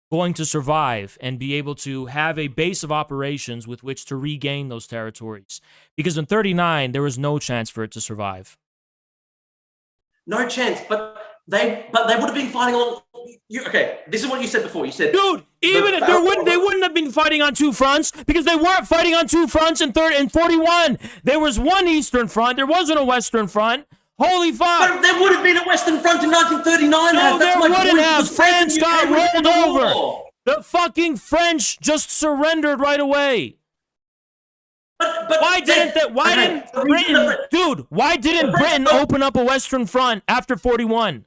going to survive and be able to have a base of operations with which to regain those territories? Because in 39, there was no chance for it to survive. No chance, but they would have been fighting on... Okay, this is what you said before. You said... Dude, they wouldn't have been fighting on two fronts, because they weren't fighting on two fronts in 41. There was one Eastern Front. There wasn't a Western Front. Holy fuck! But there would have been a Western Front in 1939. No, there wouldn't have. France got rolled over. The fucking French just surrendered right away. But why didn't Britain, dude? Why didn't Britain open up a Western Front after 41?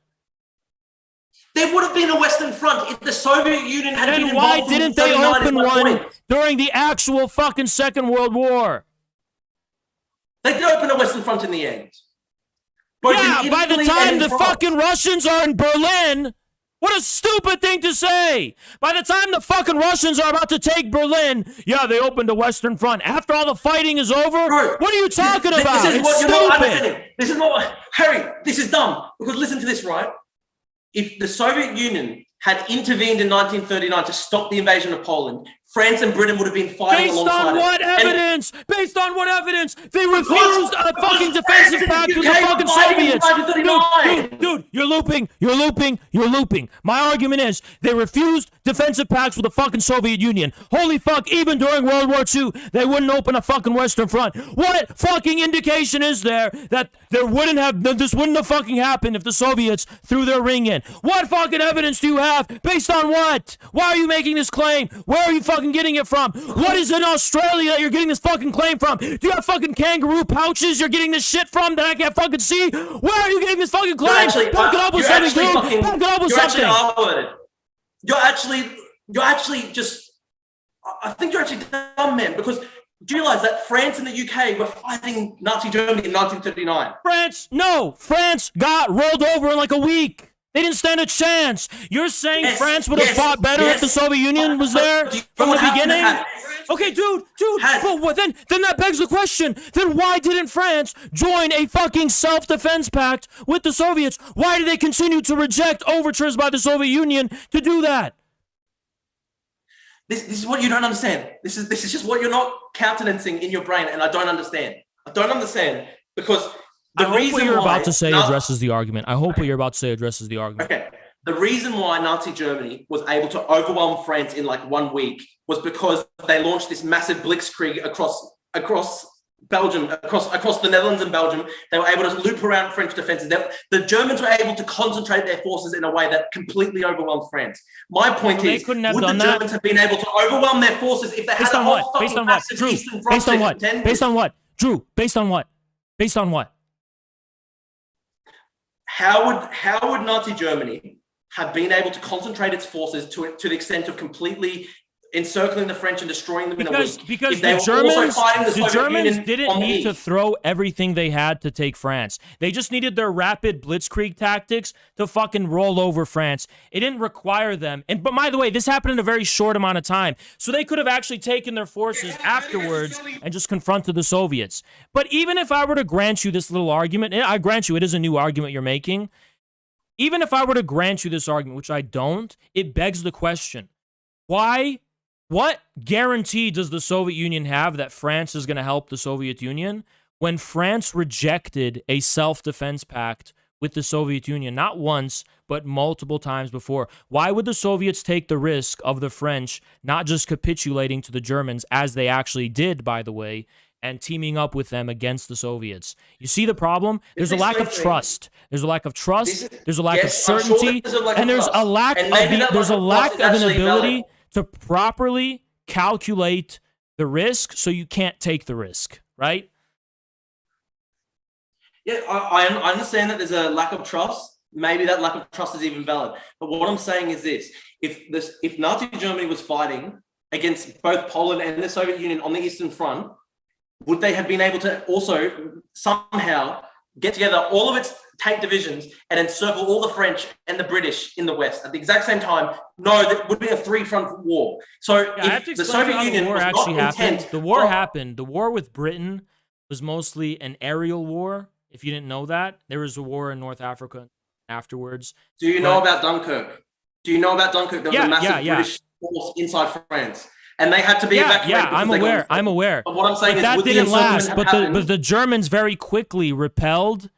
There would have been a Western Front if the Soviet Union had been involved. Why didn't they open one during the actual fucking Second World War? They did open a Western Front in the end. Yeah, by the time the fucking Russians are in Berlin, what a stupid thing to say. By the time the fucking Russians are about to take Berlin, yeah, they opened a Western Front. After all the fighting is over, bro, what are you talking about? It's stupid. This is not, Harry, this is dumb. Because listen to this, right? If the Soviet Union had intervened in 1939 to stop the invasion of Poland, France and Britain would have been fighting alongside it. Based on what evidence? They refused a fucking defensive pact with the fucking Soviets. Dude, you're looping. My argument is they refused defensive pacts with the fucking Soviet Union. Holy fuck, even during World War II, they wouldn't open a fucking Western Front. What fucking indication is there that this wouldn't have fucking happened if the Soviets threw their ring in? What fucking evidence do you have? Based on what? Why are you making this claim? Where are you fucking getting it from? What is in Australia that you're getting this fucking claim from? Do you have fucking kangaroo pouches you're getting this shit from that I can't fucking see? Where are you getting this fucking claim? Back it up with something, dude. Back it up with something. You're actually just... I think you're actually dumb, man, because do you realize that France and the UK were fighting Nazi Germany in 1939? France got rolled over in like a week. They didn't stand a chance. You're saying France would have fought better if the Soviet Union was there from the beginning? Okay, dude. Well, then that begs the question. Then why didn't France join a fucking self-defense pact with the Soviets? Why did they continue to reject overtures by the Soviet Union to do that? This is what you don't understand. This is just what you're not countenancing in your brain, and I don't understand. Because I hope what you're about to say addresses the argument. Okay. The reason why Nazi Germany was able to overwhelm France in like 1 week was because they launched this massive blitzkrieg across Belgium, across the Netherlands and Belgium. They were able to loop around French defenses. The Germans were able to concentrate their forces in a way that completely overwhelmed France. My point is, would the Germans have been able to overwhelm their forces if they had a whole fucking massive Eastern Front to contend with? Based on what? Drew, based on what? How would Nazi Germany have been able to concentrate its forces to the extent of completely encircling the French and destroying them in a week? Because the Germans didn't need to throw everything they had to take France. They just needed their rapid blitzkrieg tactics to fucking roll over France. It didn't require them. But by the way, this happened in a very short amount of time. So they could have actually taken their forces afterwards and just confronted the Soviets. But even if I were to grant you this little argument, I grant you it is a new argument you're making. Even if I were to grant you this argument, which I don't, it begs the question, what guarantee does the Soviet Union have that France is going to help the Soviet Union when France rejected a self-defense pact with the Soviet Union, not once, but multiple times before. Why would the Soviets take the risk of the French not just capitulating to the Germans, as they actually did, by the way, and teaming up with them against the Soviets? You see the problem? There's a lack of trust. There's a lack of trust. There's a lack of certainty, and there's a lack of an ability to properly calculate the risk, so you can't take the risk, right? Yeah, I understand that there's a lack of trust. Maybe that lack of trust is even valid. But what I'm saying is this: if Nazi Germany was fighting against both Poland and the Soviet Union on the Eastern Front, would they have been able to also somehow get together all of its tank divisions and encircle all the French and the British in the West at the exact same time? No, that would be a three-front war. So if the Soviet Union was not intent... The war happened. The war with Britain was mostly an aerial war. If you didn't know that, there was a war in North Africa afterwards. Do you know about Dunkirk? There was a massive British force inside France. And they had to be evacuated. Yeah, I'm aware. But what I'm saying is, that didn't last. But the Germans very quickly repelled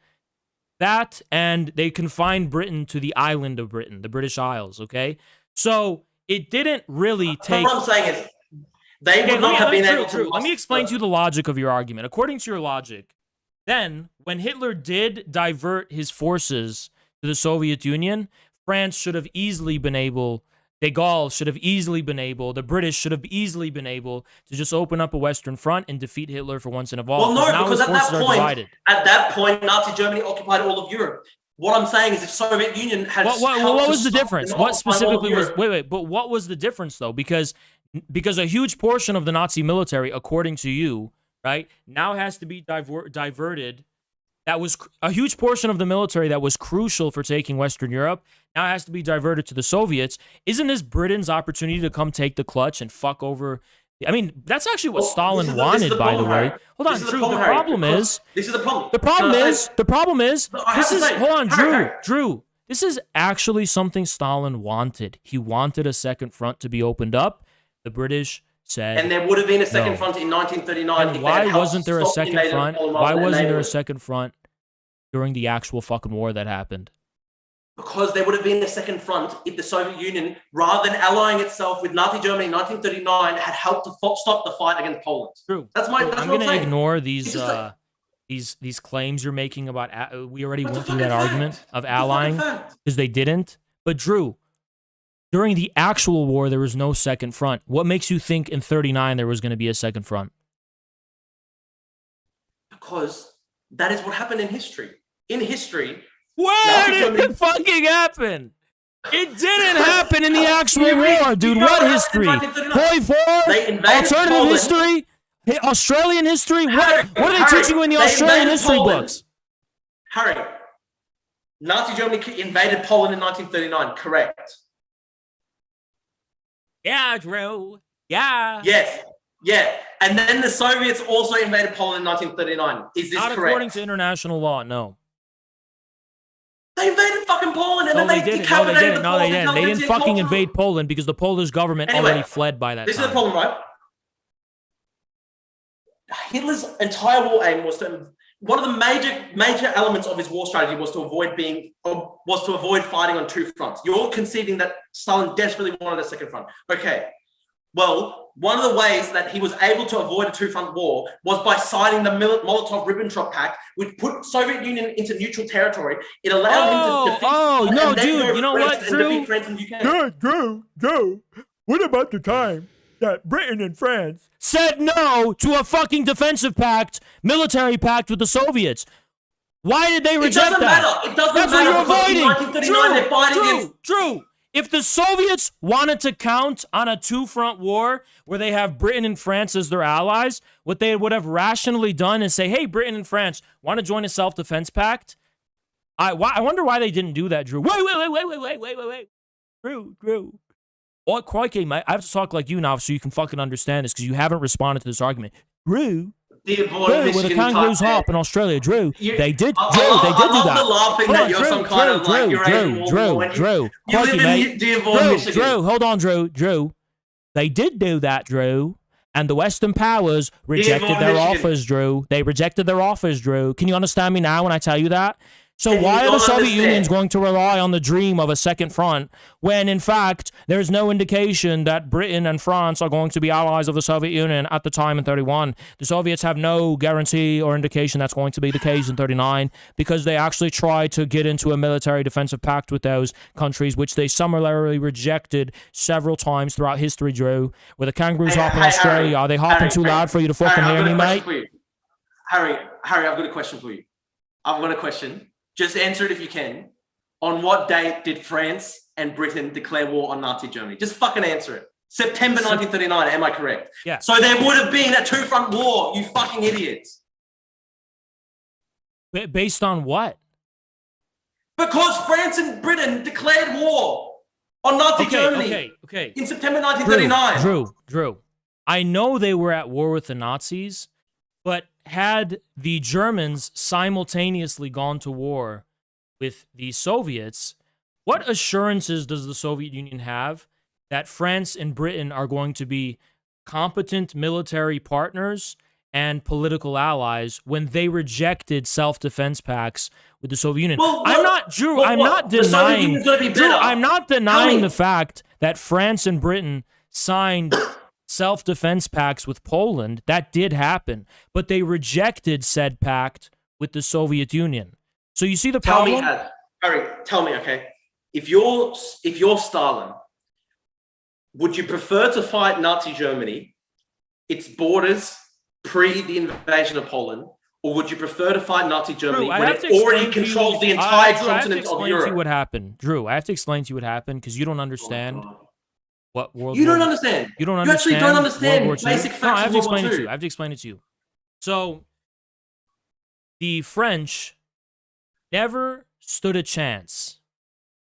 that, and they confined Britain to the island of Britain, the British Isles. Okay, so it didn't really take. What I'm saying is, they would not have been able to. Let me explain to you the logic of your argument. According to your logic, then when Hitler did divert his forces to the Soviet Union, France should have easily been able. De Gaulle should have easily been able, the British should have easily been able to just open up a Western front and defeat Hitler for once and for all. Well, no, because at that point, Nazi Germany occupied all of Europe. What I'm saying is, if Soviet Union had... What was the difference? What specifically was... Wait, but what was the difference, though? Because a huge portion of the Nazi military, according to you, right, now has to be diverted. That was a huge portion of the military that was crucial for taking Western Europe. Now has to be diverted to the Soviets. Isn't this Britain's opportunity to come take the clutch and fuck over? I mean, that's actually what Stalin wanted, by the way. Hold on, Drew. The problem is. This is the problem. The problem is. Hold on, Drew. This is actually something Stalin wanted. He wanted a second front to be opened up. The British said. And there would have been a second front in 1939. And why wasn't there a second front? Why wasn't there a second front during the actual fucking war that happened? Because there would have been a second front if the Soviet Union, rather than allying itself with Nazi Germany in 1939, had helped to stop the fight against Poland. True. I'm going to ignore these claims you're making about. We already went through that argument of allying because they didn't. But Drew, during the actual war, there was no second front. What makes you think in 39 there was going to be a second front? Because that is what happened in history. In history. Where did it fucking happen? It didn't happen in the actual war, dude. What history? Hoi 4? Alternative history? Australian history? What are they teaching you in the Australian history books? Harry, Nazi Germany invaded Poland in 1939, correct? Yeah, Drew. Yeah. Yes. Yeah. And then the Soviets also invaded Poland in 1939. Is this correct? Not according to international law, no. They invaded fucking Poland and then they decapitated No, they didn't. They didn't fucking invade Poland because the Polish government already fled by that time. This is the problem, right? Hitler's entire war aim was to... One of the major elements of his war strategy was to avoid fighting on two fronts. You're conceding that Stalin desperately wanted a second front. Okay. Well, one of the ways that he was able to avoid a two-front war was by signing the Molotov-Ribbentrop Pact, which put Soviet Union into neutral territory. It allowed him to defeat... You know what, Drew? Drew, what about the time that Britain and France said no to a fucking defensive pact, military pact with the Soviets? Why did they reject that? It doesn't matter. That's what you're avoiding. They're fighting against... Drew. If the Soviets wanted to count on a two-front war where they have Britain and France as their allies, what they would have rationally done is say, hey, Britain and France, want to join a self-defense pact? I wonder why they didn't do that, Drew. Wait. Drew. Oh, crikey, mate. I have to talk like you now so you can fucking understand this because you haven't responded to this argument. Drew, where the kangaroos hop in Australia, Drew. They did do that. Drew, hold on, Drew. They did do that, Drew. And the Western powers rejected their offers, Drew. They rejected their offers, Drew. Can you understand me now when I tell you that? So And why you are the don't Soviet understand. Unions going to rely on the dream of a second front when, in fact, there's no indication that Britain and France are going to be allies of the Soviet Union at the time in 31? The Soviets have no guarantee or indication that's going to be the case in 39 because they actually tried to get into a military defensive pact with those countries, which they summarily rejected several times throughout history, Drew. Where the kangaroos hop in Australia, are they hopping too loud for you to fucking hear me, mate? Harry, I've got a question for you. I've got a question. Just answer it if you can. On what date did France and Britain declare war on Nazi Germany? Just fucking answer it. September 1939, am I correct? Yeah. So there would have been a two-front war, you fucking idiots. Based on what? Because France and Britain declared war on Nazi Germany in September 1939. Drew. I know they were at war with the Nazis, but had the Germans simultaneously gone to war with the Soviets, what assurances does the Soviet Union have that France and Britain are going to be competent military partners and political allies when they rejected self-defense pacts with the Soviet Union? I'm not denying the fact that France and Britain signed self-defense pacts with Poland. That did happen, but they rejected said pact with the Soviet Union. So you see the problem? Tell me, okay, if you're Stalin, would you prefer to fight Nazi Germany, its borders pre the invasion of Poland, or would you prefer to fight Nazi Germany when it already controls the entire continent of Europe? What happened, Drew? I have to explain to you what happened because you don't understand. What world? You don't understand. You don't understand. You actually don't understand basic facts. No, I have to explain it to you. I have to explain it to you. So, the French never stood a chance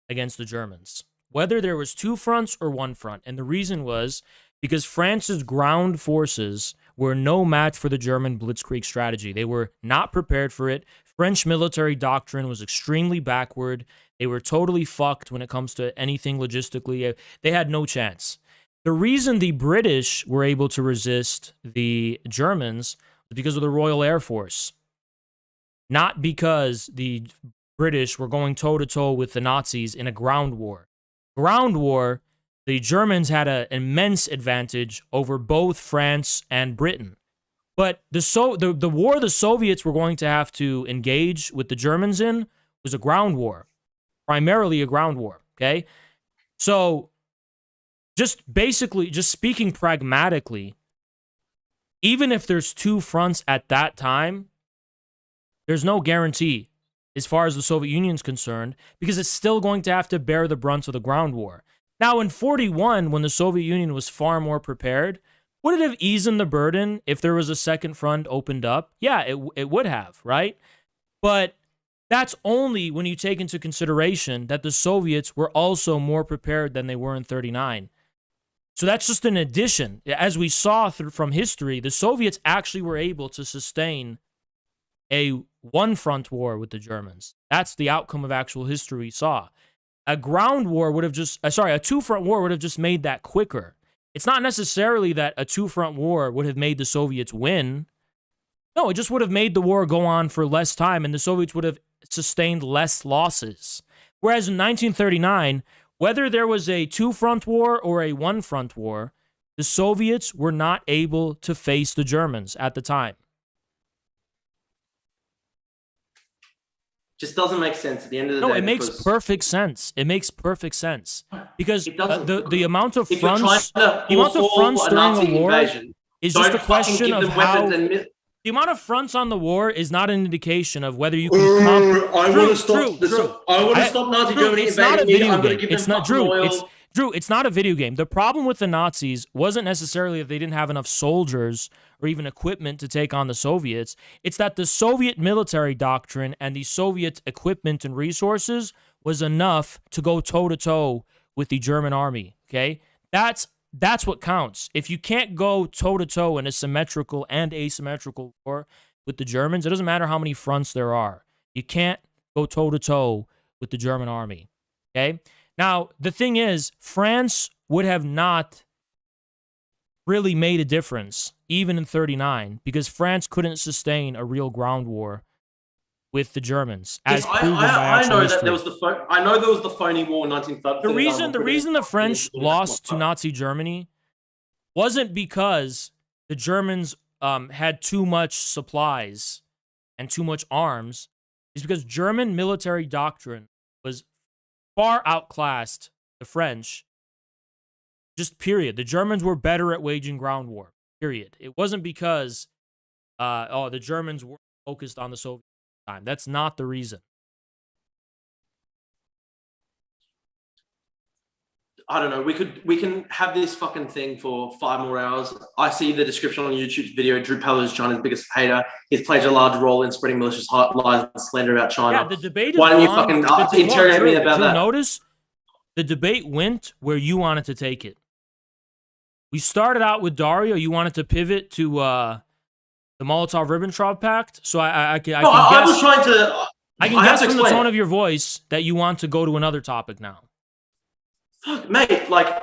against the Germans, whether there was two fronts or one front, and the reason was because France's ground forces were no match for the German blitzkrieg strategy. They were not prepared for it. French military doctrine was extremely backward. They were totally fucked when it comes to anything logistically. They had no chance. The reason the British were able to resist the Germans was because of the Royal Air Force. Not because the British were going toe-to-toe with the Nazis in a ground war. Ground war, the Germans had an immense advantage over both France and Britain. But the war the Soviets were going to have to engage with the Germans in was a ground war. Primarily a ground war, okay? So, just speaking pragmatically, even if there's two fronts at that time, there's no guarantee as far as the Soviet Union's concerned, because it's still going to have to bear the brunt of the ground war. Now, in 41, when the Soviet Union was far more prepared, would it have eased the burden if there was a second front opened up? Yeah, it would have, right? But that's only when you take into consideration that the Soviets were also more prepared than they were in 39. So that's just an addition. As we saw from history, the Soviets actually were able to sustain a one-front war with the Germans. That's the outcome of actual history we saw. A two-front war would have just made that quicker. It's not necessarily that a two-front war would have made the Soviets win. No, it just would have made the war go on for less time, and the Soviets would have sustained less losses. Whereas in 1939, whether there was a two-front war or a one-front war, the Soviets were not able to face the Germans at the time. Just doesn't make sense at the end of the day. No, it makes perfect sense. It makes perfect sense because the amount of fronts, during a war is just a question of how. The amount of fronts on the war is not an indication of whether you can. I want to stop Nazi Germany. It's not a video game. It's not Drew. It's not a video game. The problem with the Nazis wasn't necessarily that they didn't have enough soldiers or even equipment to take on the Soviets. It's that the Soviet military doctrine and the Soviet equipment and resources was enough to go toe-to-toe with the German army, okay? That's what counts. If you can't go toe-to-toe in a symmetrical and asymmetrical war with the Germans, it doesn't matter how many fronts there are. You can't go toe-to-toe with the German army, okay? Now, the thing is, France would have not really made a difference, even in 39, because France couldn't sustain a real ground war with the Germans, Yes, as proven by I actual know history. that there was I know there was the phony war in 1930. The reason the French lost to Nazi Germany wasn't because the Germans had too much supplies and too much arms. It's because German military doctrine was far outclassed the French. Just period. The Germans were better at waging ground war. Period. It wasn't because the Germans were focused on the Soviet time. That's not the reason. I don't know. We can have this fucking thing for 5 more hours. I see the description on YouTube's video. Drew Pavlou is China's biggest hater. He's played a large role in spreading malicious lies and slander about China. Yeah, the debate is Why don't you on. fucking interrogate me about that? Notice the debate went where you wanted to take it. We started out with Daria. You wanted to pivot to the Molotov-Ribbentrop Pact. So I can guess from the tone of your voice that you want to go to another topic now. Fuck, mate, like,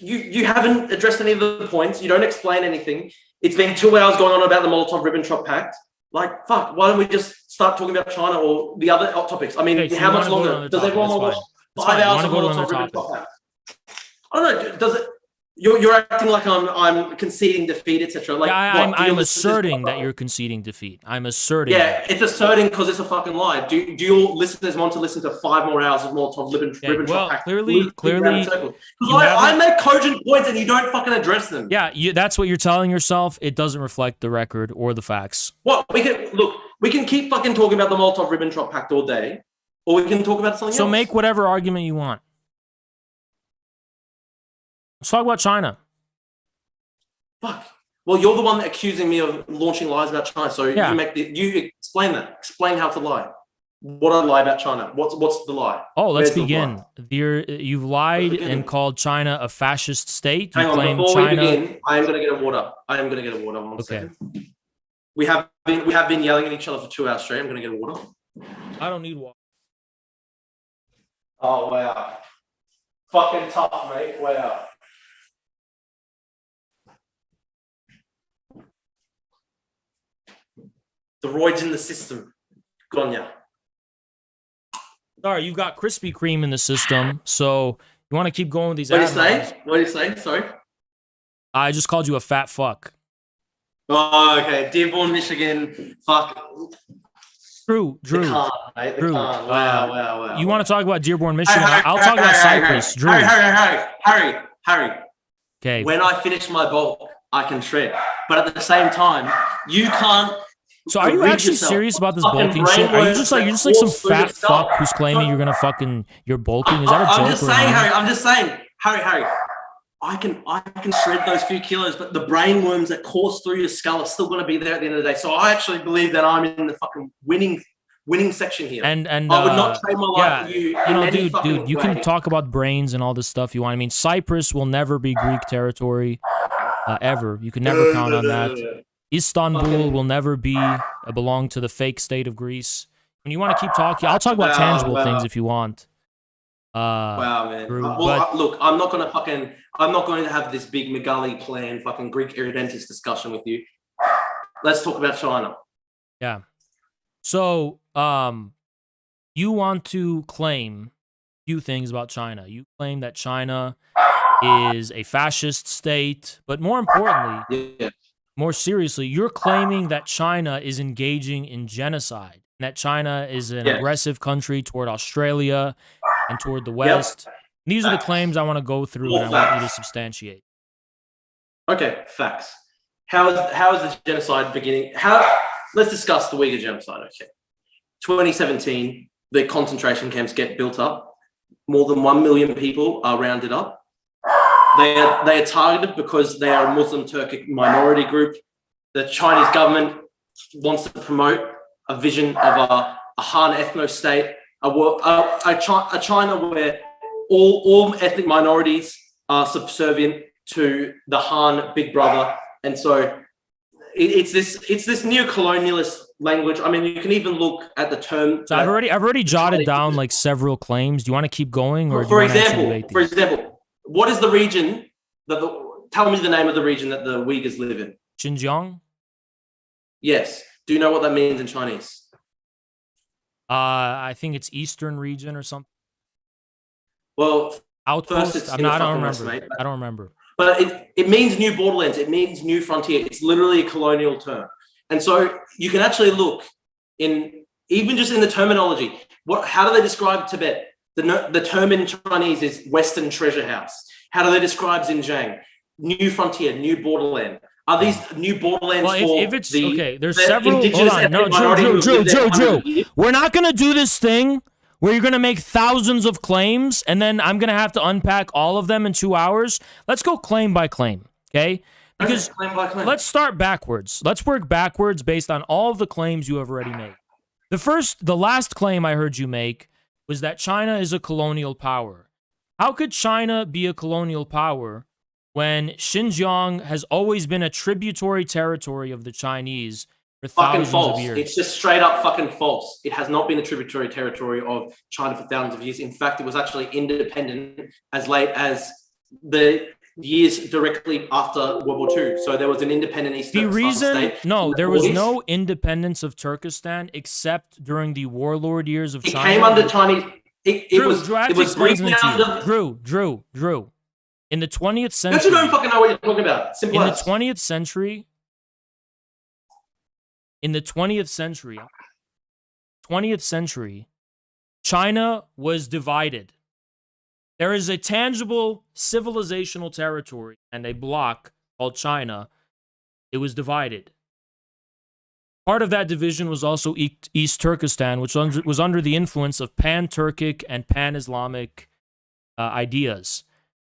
you haven't addressed any of the points. You don't explain anything. It's been 2 hours going on about the Molotov-Ribbentrop Pact. Like, fuck, why don't we just start talking about China or the other topics? I mean, okay, so how much longer? Does everyone want to watch 5 hours of Molotov-Ribbentrop Pact? I don't know. Does it... You're acting like I'm conceding defeat, etc. Like, yeah, I'm asserting that you're conceding defeat. I'm asserting. Yeah, it's asserting because it's a fucking lie. Do your listeners want to listen to 5 more hours of Molotov-Ribbentrop well, Pact? clearly, because I make cogent points and you don't fucking address them. Yeah, that's what you're telling yourself. It doesn't reflect the record or the facts. What we can keep fucking talking about the Molotov-Ribbentrop Pact all day, or we can talk about something else. So make whatever argument you want. Let's talk about China. Fuck. Well, you're the one accusing me of launching lies about China. So yeah. you explain that. Explain how to lie. What I lie about China? What's the lie? Oh, let's begin. You've lied and called China a fascist state. Hang on, before we begin, I am going to get a water. One second. We have been yelling at each other for 2 hours straight. I'm going to get a water. I don't need water. Oh wow. Fucking tough, mate. Wow. The roid's in the system. Good on ya. Sorry, you've got Krispy Kreme in the system, so you want to keep going with these. What do you say? What do you say? Sorry. I just called you a fat fuck. Oh, okay. Dearborn, Michigan. Fuck. Drew. Wow. You want to talk about Dearborn, Michigan? I'll talk about Cyprus. Drew. Harry. Okay. When I finish my bulk, I can shred. But at the same time, you can't. So are you actually serious about this bulking shit? Are you just like some fat fuck who's claiming you're gonna you're bulking? Is that a joke? I'm just saying, Harry. I can shred those few kilos, but the brain worms that course through your skull are still gonna be there at the end of the day. So I actually believe that I'm in the fucking winning section here. And I would not trade my life for you. You know, dude, you can talk about brains and all this stuff you want. I mean, Cyprus will never be Greek territory, ever. You can never count on that. Istanbul will never belong to the fake state of Greece. When you want to keep talking, I'll talk about tangible things if you want. Wow, man. Look, I'm not going to have this big Magali plan, fucking Greek irredentist discussion with you. Let's talk about China. Yeah. So, you want to claim a few things about China. You claim that China is a fascist state, but more importantly, more seriously, you're claiming that China is engaging in genocide, and that China is an aggressive country toward Australia and toward the West. Yep. These are the claims I want to go through and I want you to substantiate. Okay, facts. How is the genocide beginning? Let's discuss the Uyghur genocide. Okay, 2017, the concentration camps get built up. More than 1 million people are rounded up. They are targeted because they are a Muslim Turkic minority group. The Chinese government wants to promote a vision of a Han ethno-state, a China where all ethnic minorities are subservient to the Han big brother. And so it's this neo-colonialist language. I mean, you can even look at the term. So I've already jotted down like several claims. Do you want to keep going, or for example, what is the region tell me the name of the region that the Uyghurs live in? Xinjiang? Yes. Do you know what that means in Chinese? I think it's Eastern region or something. Well, Outpost. it's I in the don't fucking West, remember. mate. I don't remember. But it means new borderlands. It means new frontier. It's literally a colonial term. And so you can actually look in, even just in the terminology, how do they describe Tibet? The term in Chinese is Western Treasure House. How do they describe Xinjiang? New frontier, new borderland. Are these new borderlands if it's the, okay, there's the several. indigenous Hold on, no, minority who lived there for hundreds of Drew. years? We're not gonna do this thing where you're gonna make thousands of claims and then I'm gonna have to unpack all of them in 2 hours. Let's go claim by claim, okay? Because Claim by claim. let's start backwards. Let's work backwards based on all of the claims you have already made. The last claim I heard you make was that China is a colonial power. How could China be a colonial power when Xinjiang has always been a tributary territory of the Chinese for fucking thousands false. of years? It's just straight up fucking false. It has not been a tributary territory of China for thousands of years. In fact, it was actually independent as late as the years directly after World War II. So there was an independent East Turkestan state. No, there was no independence of Turkestan except during the warlord years of It China. came under Chinese. Drew, I have to explain something to you. Under. Drew. In the 20th Don't century. you don't fucking know what you're talking about? Simple In as. the 20th century. In the 20th century, China was divided. There is a tangible civilizational territory and a bloc called China. It was divided. Part of that division was also East Turkestan, which was under the influence of pan-Turkic and pan-Islamic ideas.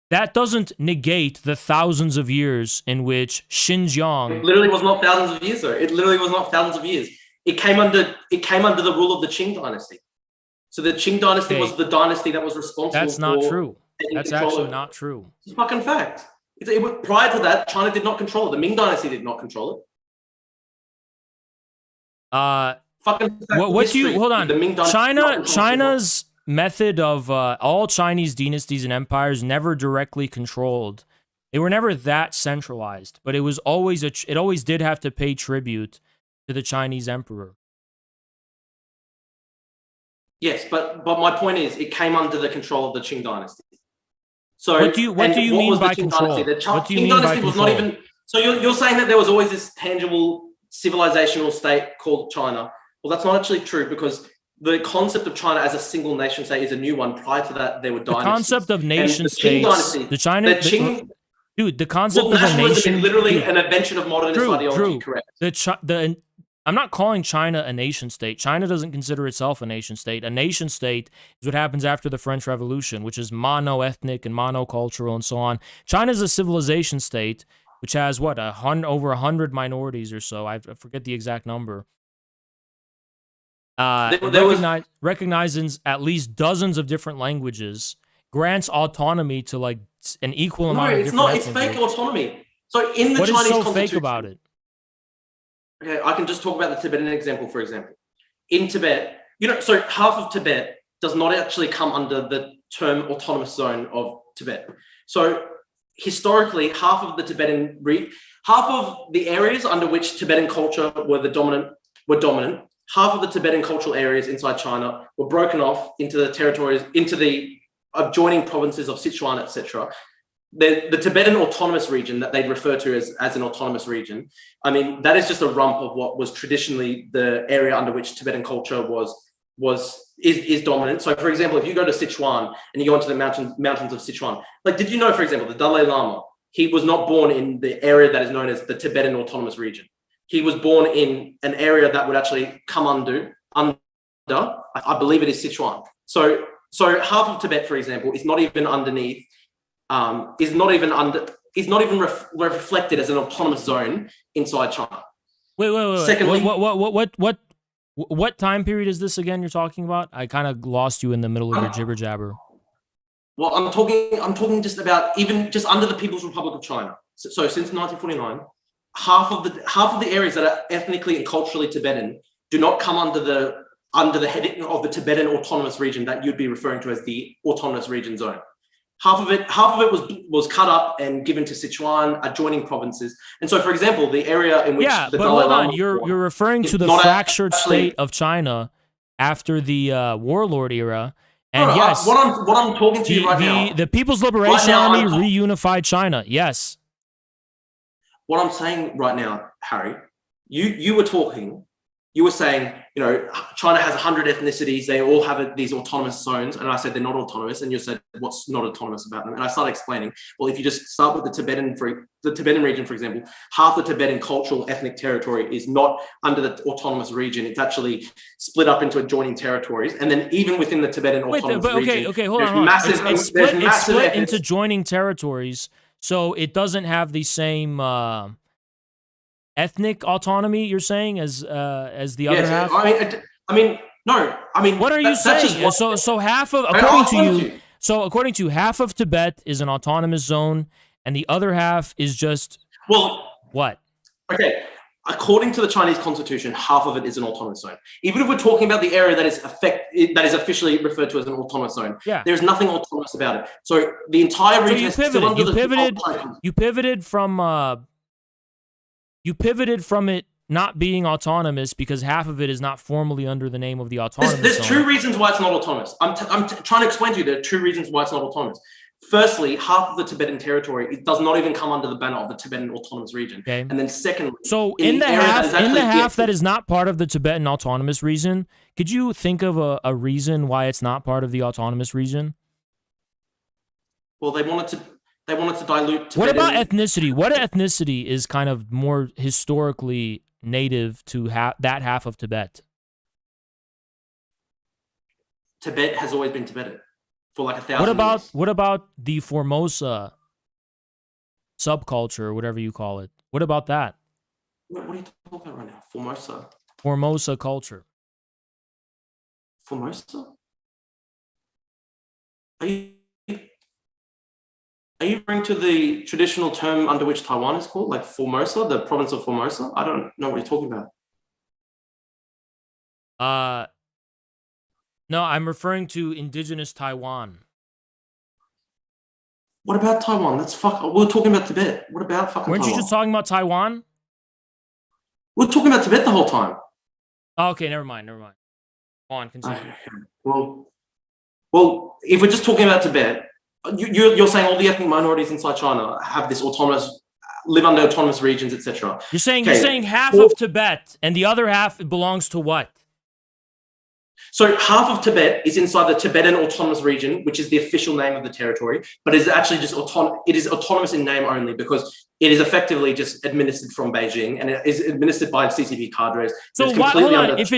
That doesn't negate the thousands of years in which Xinjiang... It literally was not thousands of years, though. It literally was not thousands of years. It came under the rule of the Qing dynasty. So the Qing dynasty was the dynasty that was responsible for... That's not true. That's actually not true. It's a fucking fact. Prior to that, China did not control it. The Ming dynasty did not control it. What do you... Hold on. China's method of all Chinese dynasties and empires never directly controlled. They were never that centralized, but it was always it always did have to pay tribute to the Chinese emperor. Yes, but my point is, it came under the control of the Qing dynasty. So what do you mean by control? What do you mean by control? Was not even. So you're saying that there was always this tangible civilizational state called China. Well, that's not actually true, because the concept of China as a single nation state is a new one. Prior to that, there were dynasties. The concept of nation states. The concept of a nation is literally an invention of modernist ideology. Correct. I'm not calling China a nation state. China doesn't consider itself a nation state. A nation state is what happens after the French Revolution, which is mono-ethnic and monocultural and so on. China's a civilization state, which has, over 100 minorities or so. I forget the exact number. Recognizes at least dozens of different languages, grants autonomy to an equal amount of different ethnic groups. No, it's fake autonomy. So in the Chinese Constitution... What is so fake about it? Okay, I can just talk about the Tibetan example, for example. In Tibet, so half of Tibet does not actually come under the term autonomous zone of Tibet. So historically, half of the areas under which Tibetan culture were dominant. Half of the Tibetan cultural areas inside China were broken off into the territories, into the adjoining provinces of Sichuan, etc. The Tibetan autonomous region that they'd refer to as an autonomous region, I mean, that is just a rump of what was traditionally the area under which Tibetan culture is dominant. So, for example, if you go to Sichuan and you go into the mountains of Sichuan, did you know, for example, the Dalai Lama, he was not born in the area that is known as the Tibetan autonomous region. He was born in an area that would actually come under, I believe it is Sichuan. So half of Tibet, for example, is not even underneath. Is not even reflected as an autonomous zone inside China. Wait. Secondly, what time period is this again you're talking about? I kind of lost you in the middle of your jibber jabber. Well, I'm talking just about even just under the People's Republic of China. So since 1949, half of the areas that are ethnically and culturally Tibetan do not come under the heading of the Tibetan autonomous region that you'd be referring to as the autonomous region zone. Half of it was cut up and given to Sichuan, adjoining provinces. And so, for example, the area in which the Dalai Lama... You're referring to the fractured state of China after the warlord era. No, And no, yes, what I'm talking to you right now. the People's Liberation Army reunified China. Yes. What I'm saying right now, Harry, you were talking. You were saying, China has 100 ethnicities. They all have these autonomous zones. And I said, they're not autonomous. And you said, what's not autonomous about them? And I started explaining, well, if you just start with the Tibetan region, for example, half the Tibetan cultural ethnic territory is not under the autonomous region. It's actually split up into adjoining territories. And then even within the Tibetan autonomous region, hold on. It's split into joining territories. So it doesn't have the same... ethnic autonomy, you're saying, as the other half? No. What are you saying? So half of, according to you, half of Tibet is an autonomous zone, and the other half is just what? Okay. According to the Chinese constitution, half of it is an autonomous zone. Even if we're talking about the area that is officially referred to as an autonomous zone, there's nothing autonomous about it. So the entire region is still under you pivoted from it not being autonomous because half of it is not formally under the name of the autonomous There's zone. two reasons why it's not autonomous. I'm trying to explain to you there are two reasons why it's not autonomous. Firstly, half of the Tibetan territory, it does not even come under the banner of the Tibetan autonomous region. Okay. And then secondly, so in the half that is not part of the Tibetan autonomous region, could you think of a reason why it's not part of the autonomous region? Well, they wanted to dilute Tibetan. What about ethnicity? What ethnicity is kind of more historically native to that half of Tibet? Tibet has always been Tibetan for like 1,000 years. What about the Formosa subculture, or whatever you call it? What about that? What are you talking about right now? Formosa culture. Formosa? Are you referring to the traditional term under which Taiwan is called, like Formosa, the province of Formosa? I don't know what you're talking about. No, I'm referring to indigenous Taiwan. What about Taiwan? We're talking about Tibet. What about fucking Weren't Taiwan? You just talking about Taiwan? We're talking about Tibet the whole time. Oh, okay, never mind. Go on, continue. Well, if we're just talking about Tibet, you're saying all the ethnic minorities inside China have this live under autonomous regions, etc. You're saying half of Tibet and the other half belongs to what? So half of Tibet is inside the Tibetan autonomous region, which is the official name of the territory, but it's actually just it is autonomous in name only because it is effectively just administered from Beijing and it is administered by CCP cadres. So hold on, if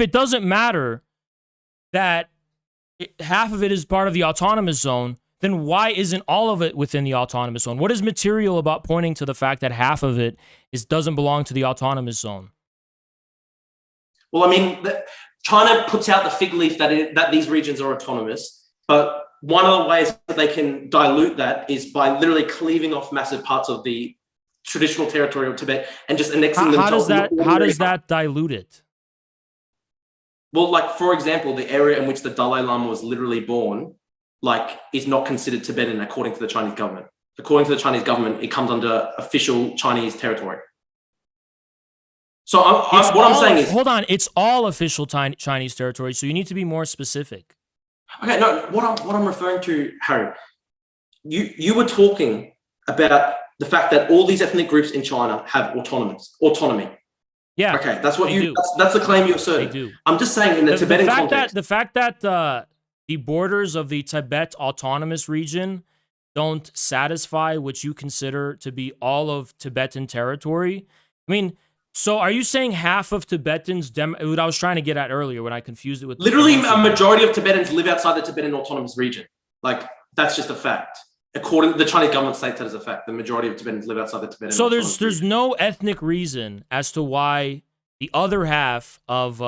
it doesn't matter that half of it is part of the autonomous zone, then why isn't all of it within the autonomous zone? What is material about pointing to the fact that half of it doesn't belong to the autonomous zone? Well, I mean, China puts out the fig leaf that these regions are autonomous, but one of the ways that they can dilute that is by literally cleaving off massive parts of the traditional territory of Tibet and just annexing them. How does that dilute it? Well, like, for example, the area in which the Dalai Lama was literally born, is not considered Tibetan according to the Chinese government. According to the Chinese government, it comes under official Chinese territory. So I'm saying is... Hold on, it's all official Chinese territory, so you need to be more specific. Okay, no, what I'm referring to, Harry, you were talking about the fact that all these ethnic groups in China have autonomy. Yeah. Okay, that's what that's the claim you asserted. They do. I'm just saying in the Tibetan context. The fact that the borders of the Tibet autonomous region don't satisfy what you consider to be all of Tibetan territory. I mean, so are you saying half of Tibetans, what I was trying to get at earlier when I confused it with... Literally, a majority of Tibetans live outside the Tibetan autonomous region. That's just a fact. According to the Chinese government states that as a fact. The majority of Tibetans live outside the Tibetan autonomous region. So there's no ethnic reason as to why the other half of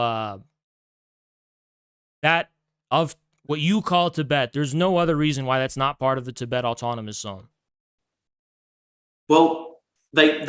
what you call Tibet, there's no other reason why that's not part of the Tibet autonomous zone. Well, the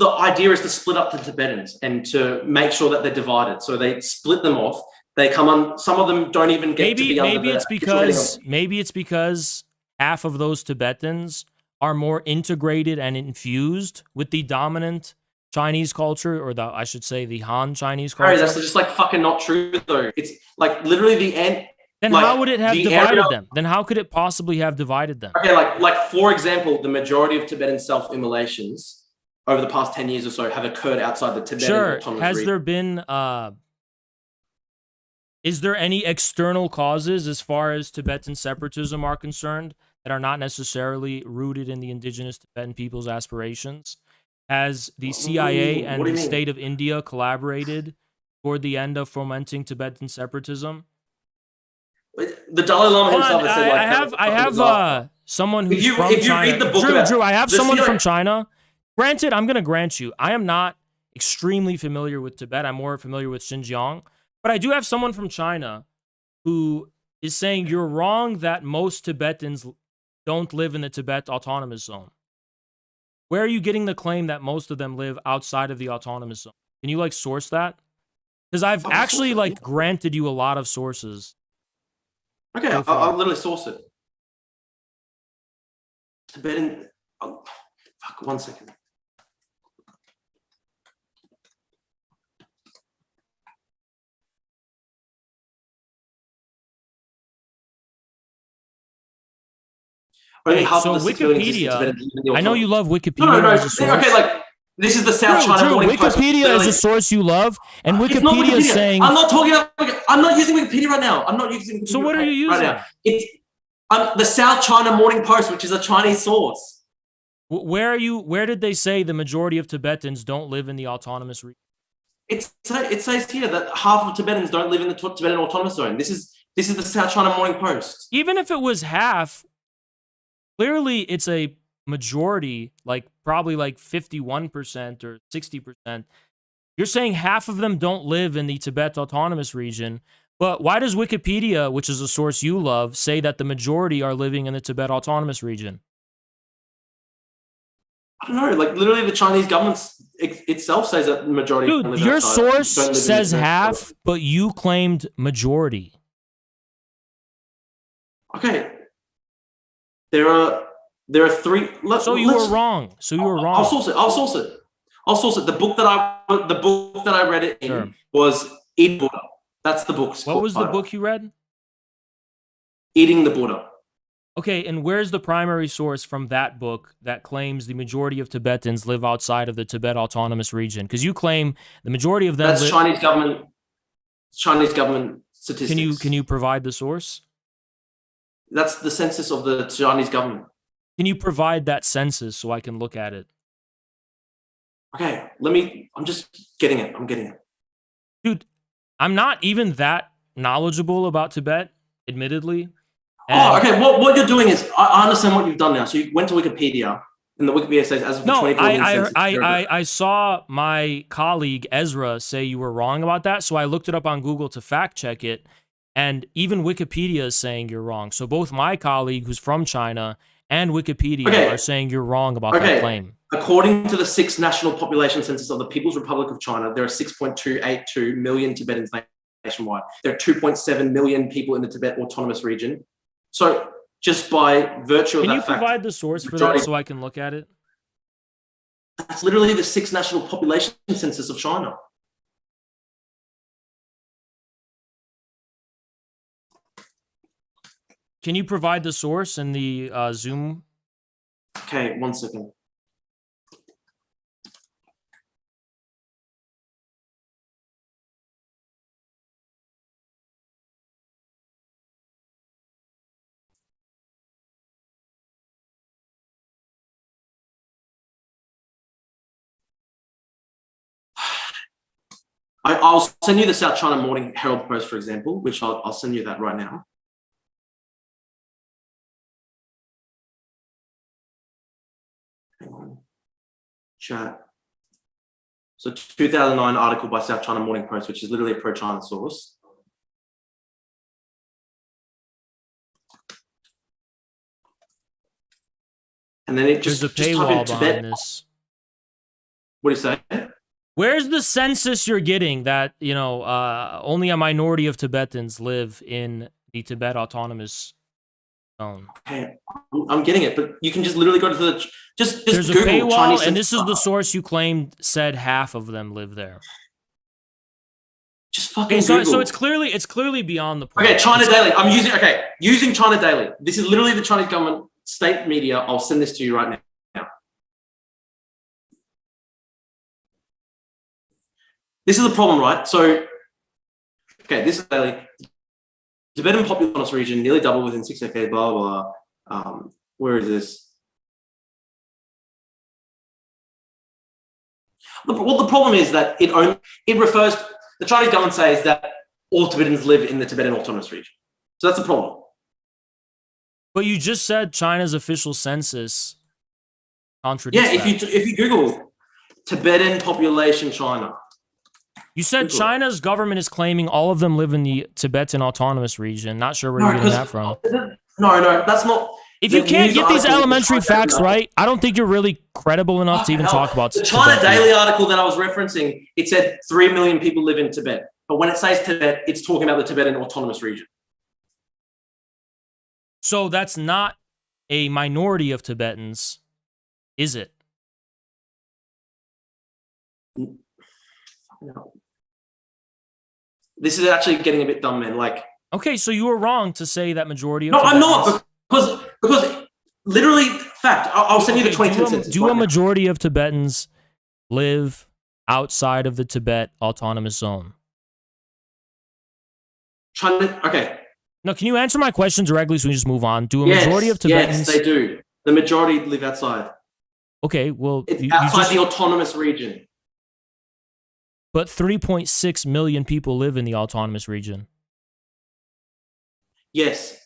idea is to split up the Tibetans and to make sure that they're divided. So they split them off. They come on. Some of them don't even get to be under the... Maybe it's because half of those Tibetans are more integrated and infused with the dominant Chinese culture, or I should say the Han Chinese Harry, culture. that's just like fucking not true though. It's like literally the end. Then like, how would it have divided them? Then how could it possibly have divided them? Okay, like for example, the majority of Tibetan self-immolations over the past 10 years or so have occurred outside the Tibetan autonomous Has region. there been is there any external causes as far as Tibetan separatism are concerned that are not necessarily rooted in the indigenous Tibetan people's aspirations? Has the CIA and the state of India collaborated toward the end of fomenting Tibetan separatism? The Dalai Lama himself has said, like, I have someone who's from China. Read the book Drew, I have someone from China. Granted, I'm going to grant you, I am not extremely familiar with Tibet. I'm more familiar with Xinjiang. But I do have someone from China who is saying you're wrong that most Tibetans don't live in the Tibet Autonomous Zone. Where are you getting the claim that most of them live outside of the Autonomous Zone? Can you, like, source that? Because I've actually, like, granted you a lot of sources. Okay, I'll literally source it. Tibetan... Oh, fuck, 1 second. Okay, so Wikipedia, I know you love Wikipedia as a source. Okay, like, this is the South China Morning Post. Wikipedia is a source you love, and Wikipedia is saying... I'm not talking about... I'm not using Wikipedia right now. I'm not using Wikipedia. So what are you using? Right now. It's the South China Morning Post, which is a Chinese source. Where did they say the majority of Tibetans don't live in the autonomous region? It says here that half of Tibetans don't live in the Tibetan Autonomous Zone. This is the South China Morning Post. Even if it was half, clearly it's a majority, like probably like 51% or 60%. You're saying half of them don't live in the Tibet Autonomous Region, but why does Wikipedia, which is a source you love, say that the majority are living in the Tibet Autonomous Region? I don't know, like literally the Chinese government itself says that the majority. Dude, your source says half, but you claimed majority. Okay. There are three. So you were wrong. I'll source it. The book that I read it in was Eating Buddha. That's the book. What was the book you read? Eating the Buddha. Okay, and where's the primary source from that book that claims the majority of Tibetans live outside of the Tibet Autonomous Region? Because you claim the majority of them. That's Chinese government statistics. Can you provide the source? That's the census of the Chinese government. Can you provide that census so I can look at it? Okay, I'm just getting it. I'm getting it. Dude, I'm not even that knowledgeable about Tibet, admittedly. Okay. What you're doing is, I understand what you've done now. So you went to Wikipedia, and the Wikipedia says as of the 2014 census. I saw my colleague Ezra say you were wrong about that, so I looked it up on Google to fact check it, and even Wikipedia is saying you're wrong. So both my colleague, who's from China, and Wikipedia are saying you're wrong about that claim. According to the 6th National Population Census of the People's Republic of China, there are 6.282 million Tibetans nationwide. There are 2.7 million people in the Tibet Autonomous Region. So just by virtue of that fact... Can you provide the source for that so I can look at it? That's literally the 6th National Population Census of China. Can you provide the source in the Zoom? Okay, 1 second. I'll send you the South China Morning Herald Post, for example, which I'll send you that right now. Hang on. Chat. So 2009 article by South China Morning Post, which is literally a pro-China source. And then it There's a paywall behind this. What do you say? Where's the census you're getting that, only a minority of Tibetans live in the Tibet Autonomous Okay, I'm getting it, but you can just literally go to the just There's Google a paywall, Chinese and this is the source you claimed said half of them live there. Just fucking Okay, Google. so it's clearly beyond the point. Okay, China Daily. I'm using China Daily. This is literally the Chinese government state media. I'll send this to you right now. This is the problem, right? So, okay, this is daily. Tibetan populous region nearly doubled within 6 decades, blah, blah, blah. Where is this? Well, the problem is that it refers, the Chinese government says that all Tibetans live in the Tibetan Autonomous Region. So that's the problem. But you just said China's official census contradicts that. If you Google Tibetan population China. You said China's government is claiming all of them live in the Tibetan Autonomous Region. Not sure where you're getting that from. No, that's not. If you can't get these elementary facts right, I don't think you're really credible enough to even talk about the China Daily article that I was referencing. It said 3 million people live in Tibet, but when it says Tibet, it's talking about the Tibetan Autonomous Region. So that's not a minority of Tibetans, is it? No. This is actually getting a bit dumb, man. Like, okay, so you were wrong to say that majority of no, Tibetans... I'm not, because literally, fact. I'll send you the 2010 census. Do a majority of Tibetans live outside of the Tibet Autonomous Zone? Okay. No, can you answer my question directly so we just move on? Do a majority of Tibetans... Yes, they do. The majority live outside. Okay, well... It's outside the autonomous region. But 3.6 million people live in the autonomous region. Yes.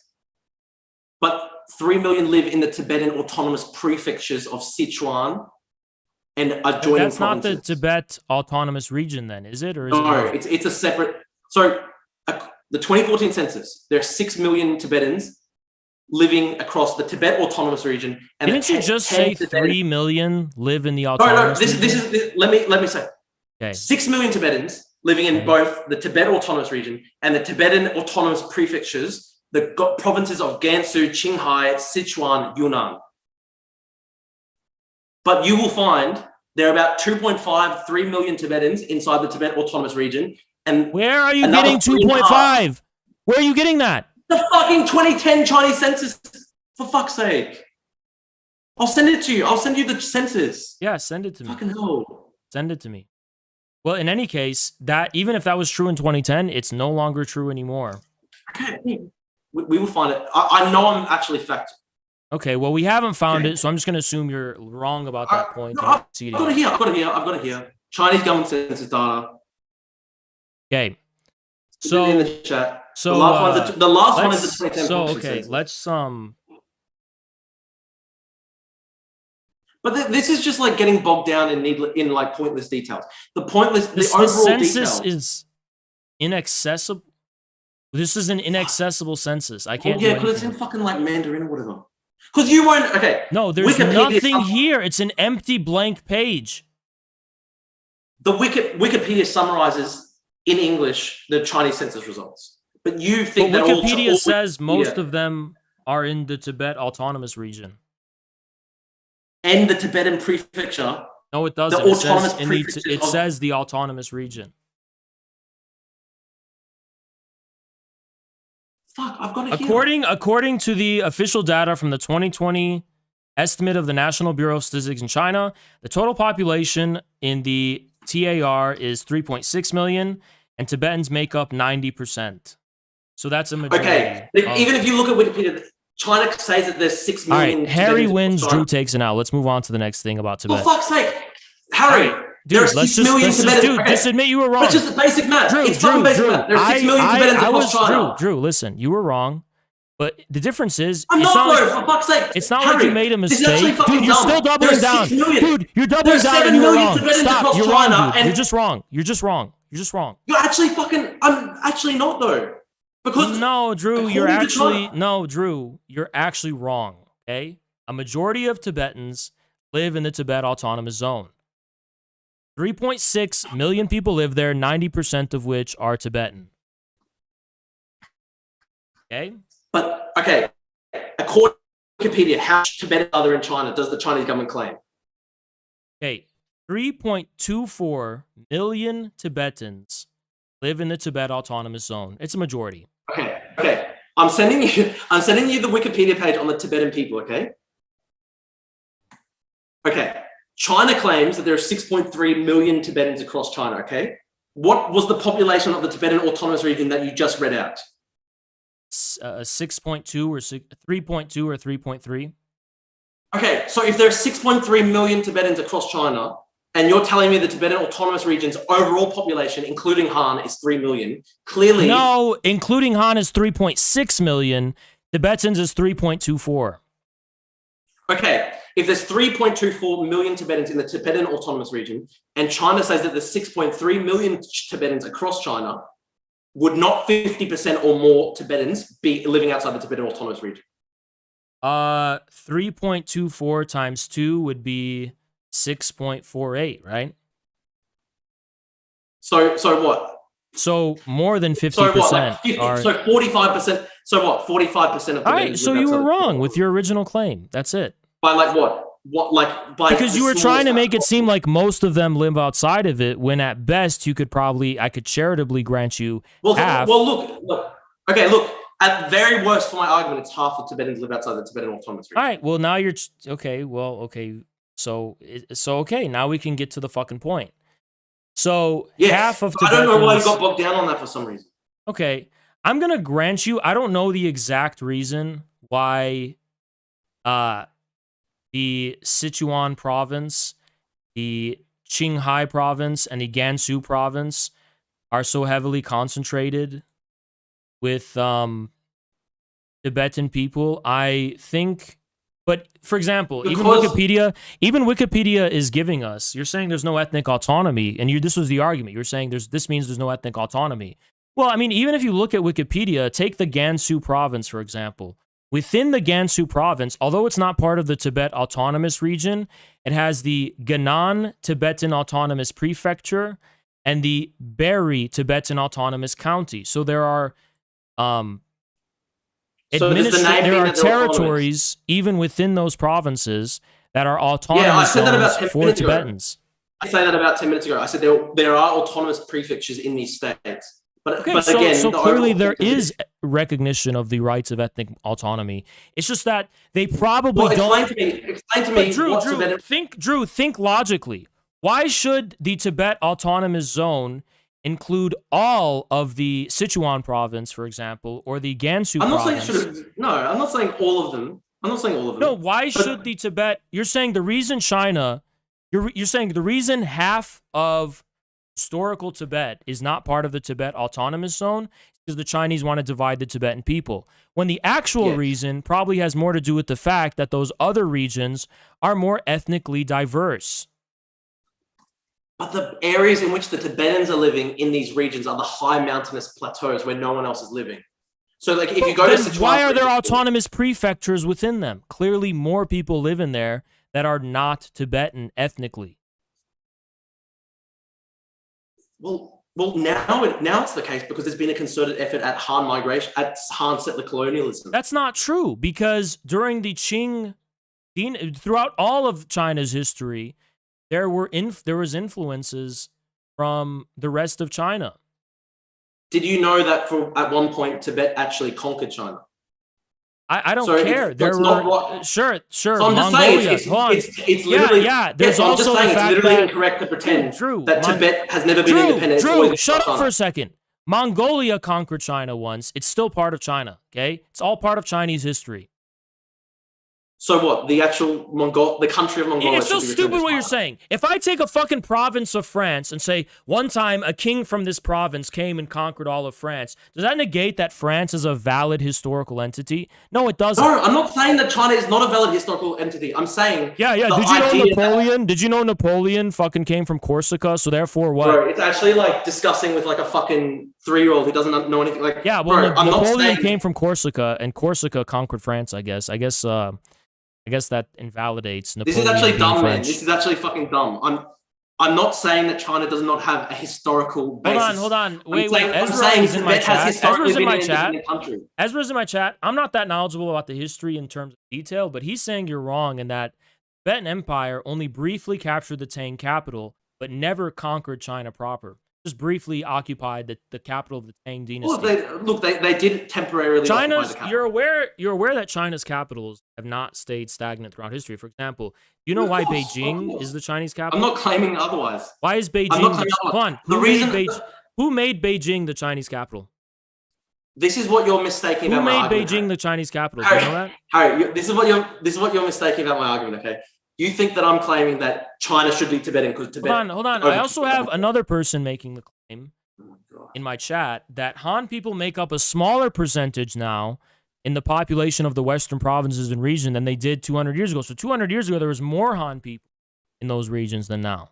But 3 million live in the Tibetan autonomous prefectures of Sichuan and adjoining That's provinces. not the Tibet autonomous region then, is it? Or is no, it it's a separate... So, the 2014 census, there are 6 million Tibetans living across the Tibet autonomous region. And didn't you just say 3 million live in the autonomous region? Let me say. Okay. 6 million Tibetans living in both the Tibet Autonomous Region and the Tibetan Autonomous Prefectures, the provinces of Gansu, Qinghai, Sichuan, Yunnan. But you will find there are about 2.5, 3 million Tibetans inside the Tibet Autonomous Region. And where are you getting 2.5? Where are you getting that? The fucking 2010 Chinese census, for fuck's sake. I'll send it to you. I'll send you the census. Yeah, send it to me. Fucking hell. Send it to me. Well, in any case, that even if that was true in 2010, it's no longer true anymore. Okay, we will find it. I know I'm actually fact. Okay, well, we haven't found it, so I'm just going to assume you're wrong about that point. No, I've got it here. Chinese government census data. Okay. So in the chat. So the last one is the 2010. So okay, let's But this is just like getting bogged down in like pointless details. The overall census details is inaccessible. This is an inaccessible census. I can't. Yeah, because it's in fucking like Mandarin or whatever. Because you weren't okay. No, there's nothing here. It's an empty blank page. The Wikipedia summarizes in English the Chinese census results, but you think that Wikipedia says most of them are in the Tibet Autonomous Region. And the Tibetan prefecture. No, it doesn't. It says the autonomous region. Fuck, I've got it here. According to the official data from the 2020 estimate of the National Bureau of Statistics in China, the total population in the TAR is 3.6 million, and Tibetans make up 90%. So that's a majority. Okay, even if you look at Wikipedia, China says that there's 6 million. All right, Harry wins, Drew takes it out. Let's move on to the next thing about Tibet. For fuck's sake, Harry, there are 6 million Tibetans. Just admit you were wrong. It's just basic math. It's fucking basic math. There are 6 million Tibetans across China. Drew, listen, you were wrong. But the difference is, I'm not, bro, for fuck's sake. It's not Harry, like you made a mistake. Dude, you're still doubling down. Dude, you're doubling down and you're wrong. Stop, you're wrong, dude. You're just wrong. You're just wrong. You're just wrong. You're actually fucking, I'm actually not, though. Because no, Drew, you're actually wrong, okay? A majority of Tibetans live in the Tibet Autonomous Zone. 3.6 million people live there, 90% of which are Tibetan. Okay? But, okay, according to Wikipedia, how much Tibetans are there in China does the Chinese government claim? Okay, 3.24 million Tibetans live in the Tibet Autonomous Zone. It's a majority. Okay. I'm sending you the Wikipedia page on the Tibetan people, okay? Okay. China claims that there are 6.3 million Tibetans across China, okay? What was the population of the Tibetan Autonomous Region that you just read out? 6.2 or 3.2 or 3.3. Okay, so if there are 6.3 million Tibetans across China, and you're telling me the Tibetan Autonomous Region's overall population, including Han, is 3 million, clearly... No, including Han is 3.6 million. Tibetans is 3.24. Okay, if there's 3.24 million Tibetans in the Tibetan Autonomous Region, and China says that there's 6.3 million Tibetans across China, would not 50% or more Tibetans be living outside the Tibetan Autonomous Region? 3.24 times 2 would be 6.48, right? So what? So more than 50%. So what? Like 50, so 45%. So what? 45% of Tibetans. All right, so you were wrong with your original claim. That's it. By like what? Because you were trying to make it seem like most of them live outside of it, when at best you could I could charitably grant you half. Well, look. Okay, look. At very worst, for my argument, it's half of Tibetans live outside the Tibetan Autonomous Region. All right. Well, now you're okay. Well, okay. So okay. Now we can get to the fucking point. So yes, half of Tibetans. I don't know why you got bogged down on that for some reason. Okay, I'm gonna grant you. I don't know the exact reason why, the Sichuan province, the Qinghai province, and the Gansu province are so heavily concentrated with Tibetan people. I think, but for example, even Wikipedia is giving us. You're saying there's no ethnic autonomy, and this was the argument. You're saying this means there's no ethnic autonomy. Well, I mean, even if you look at Wikipedia, take the Gansu province for example. Within the Gansu province, although it's not part of the Tibet Autonomous Region, it has the Ganan Tibetan Autonomous Prefecture and the Beri Tibetan Autonomous County. So there are territories even within those provinces that are autonomous for Tibetans. I said that about 10 minutes ago. I said there are autonomous prefectures in these states. But Clearly there is recognition of the rights of ethnic autonomy. It's just that they probably don't. Explain to me. Drew, think logically. Why should the Tibet Autonomous Zone include all of the Sichuan province, for example, or the Gansu province? I'm not saying all of them. No, why should the Tibet? You're saying the reason China. You're saying the reason half of historical Tibet is not part of the Tibet Autonomous Zone because the Chinese want to divide the Tibetan people, when the actual reason probably has more to do with the fact that those other regions are more ethnically diverse. But the areas in which the Tibetans are living in these regions are the high mountainous plateaus where no one else is living. So like if you go to Sichuan, why are there autonomous prefectures within them? Clearly more people live in there that are not Tibetan ethnically. Well, now it's the case because there's been a concerted effort at Han migration, at Han settler colonialism. That's not true, because during the Qing, throughout all of China's history, there was influences from the rest of China. Did you know that at one point Tibet actually conquered China? I don't care. Sure. So I'm just saying, it's literally, There's also it's literally incorrect to pretend that Tibet has never been independent. Drew, shut up for a second. Mongolia conquered China once. It's still part of China, okay? It's all part of Chinese history. So what? The country of Mongolia. It's so stupid what you're saying. If I take a fucking province of France and say, one time a king from this province came and conquered all of France, does that negate that France is a valid historical entity? No, it doesn't. No, I'm not saying that China is not a valid historical entity. I'm saying... Yeah. Did you know Napoleon fucking came from Corsica, so therefore what? Bro, it's actually like discussing with like a fucking 3-year-old who doesn't know anything. Like, yeah, well, Napoleon came from Corsica, and Corsica conquered France, I guess. I guess that invalidates Napoleon. This is actually dumb, man. This is actually fucking dumb. I'm not saying that China does not have a historical basis. Hold on. Wait. I'm Ezra saying is in my Tibet has chat. historically Ezra's in been my an chat. independent country. Ezra's in my chat. I'm not that knowledgeable about the history in terms of detail, but he's saying you're wrong in that Tibetan Empire only briefly captured the Tang capital, but never conquered China proper. Just briefly occupied the capital of the Tang dynasty. Well, they did temporarily occupy the capital. You're aware that China's capitals have not stayed stagnant throughout history. For example, do you know why Beijing is the Chinese capital? I'm not claiming otherwise. Why is Beijing? Who made Beijing the Chinese capital? This is what you're mistaking about my argument. Who made Beijing the Chinese capital? Do you know that? Harry, this is what you're mistaking about my argument. Okay, you think that I'm claiming that China should be Tibetan because Tibet. Hold on. I also have another person making the claim in my chat that Han people make up a smaller percentage now in the population of the Western provinces and region than they did 200 years ago. So 200 years ago, there was more Han people in those regions than now.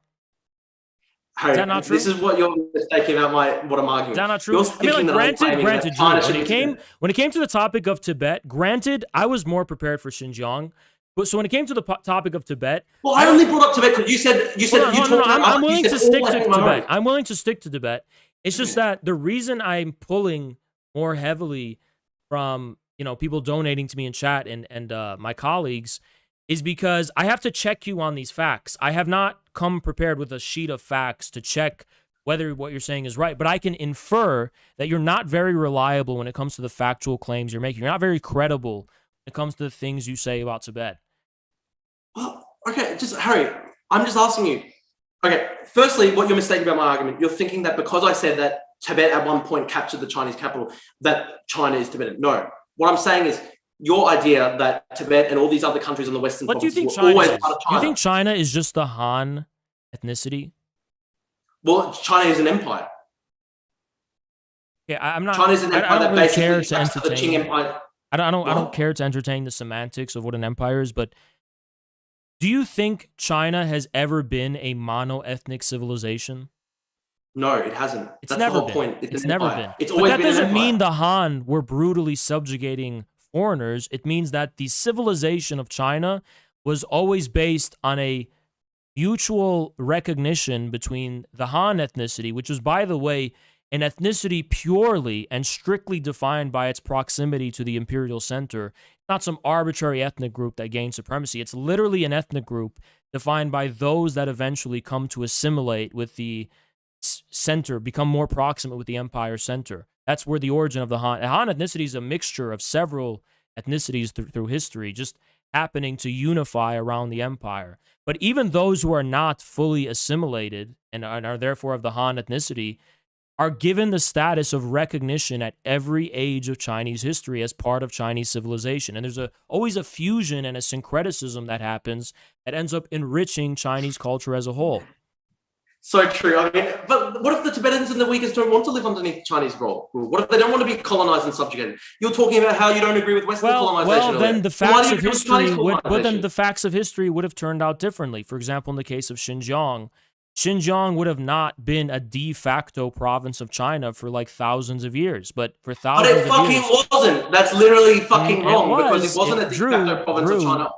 Harry, is that not true? This is what you're mistaking about what I'm arguing. Is that not true? I mean, like, granted, Drew, when it came to the topic of Tibet, granted, I was more prepared for Xinjiang. But so when it came to the topic of Tibet, well, I only brought up Tibet because you said I'm willing to stick to Tibet. I'm willing to stick to Tibet. It's just that the reason I'm pulling more heavily from people donating to me in chat and my colleagues is because I have to check you on these facts. I have not come prepared with a sheet of facts to check whether what you're saying is right, but I can infer that you're not very reliable when it comes to the factual claims you're making. You're not very credible when it comes to the things you say about Tibet. Well, okay, Harry, I'm just asking you. Okay, firstly, what you're mistaken about my argument, you're thinking that because I said that Tibet at one point captured the Chinese capital, that China is Tibetan. No. What I'm saying is your idea that Tibet and all these other countries in the Western provinces were always part of China. Do you think China is just the Han ethnicity? Well, China is an empire. Yeah, I'm not. China is an empire that basically care to entertain the Qing Empire. I don't care to entertain the semantics of what an empire is, but do you think China has ever been a mono-ethnic civilization? No, it hasn't. It's never been. It's never been. It's always been. But that doesn't mean the Han were brutally subjugating foreigners. It means that the civilization of China was always based on a mutual recognition between the Han ethnicity, which was, by the way, an ethnicity purely and strictly defined by its proximity to the imperial center, not some arbitrary ethnic group that gained supremacy. It's literally an ethnic group defined by those that eventually come to assimilate with the center, become more proximate with the empire center. That's where the origin of the Han. Han ethnicity is a mixture of several ethnicities through history, just happening to unify around the empire. But even those who are not fully assimilated and are therefore of the Han ethnicity are given the status of recognition at every age of Chinese history as part of Chinese civilization. And there's always a fusion and a syncretism that happens that ends up enriching Chinese culture as a whole. So true. I mean, but what if the Tibetans and the Uyghurs don't want to live underneath Chinese rule? What if they don't want to be colonized and subjugated? You're talking about how you don't agree with Western colonization. Well, then the facts of history the facts of history would have turned out differently. For example, in the case of Xinjiang would have not been a de facto province of China for like thousands of years, but for thousands of years. But it fucking wasn't. That's literally fucking wrong because it wasn't a de facto province of China.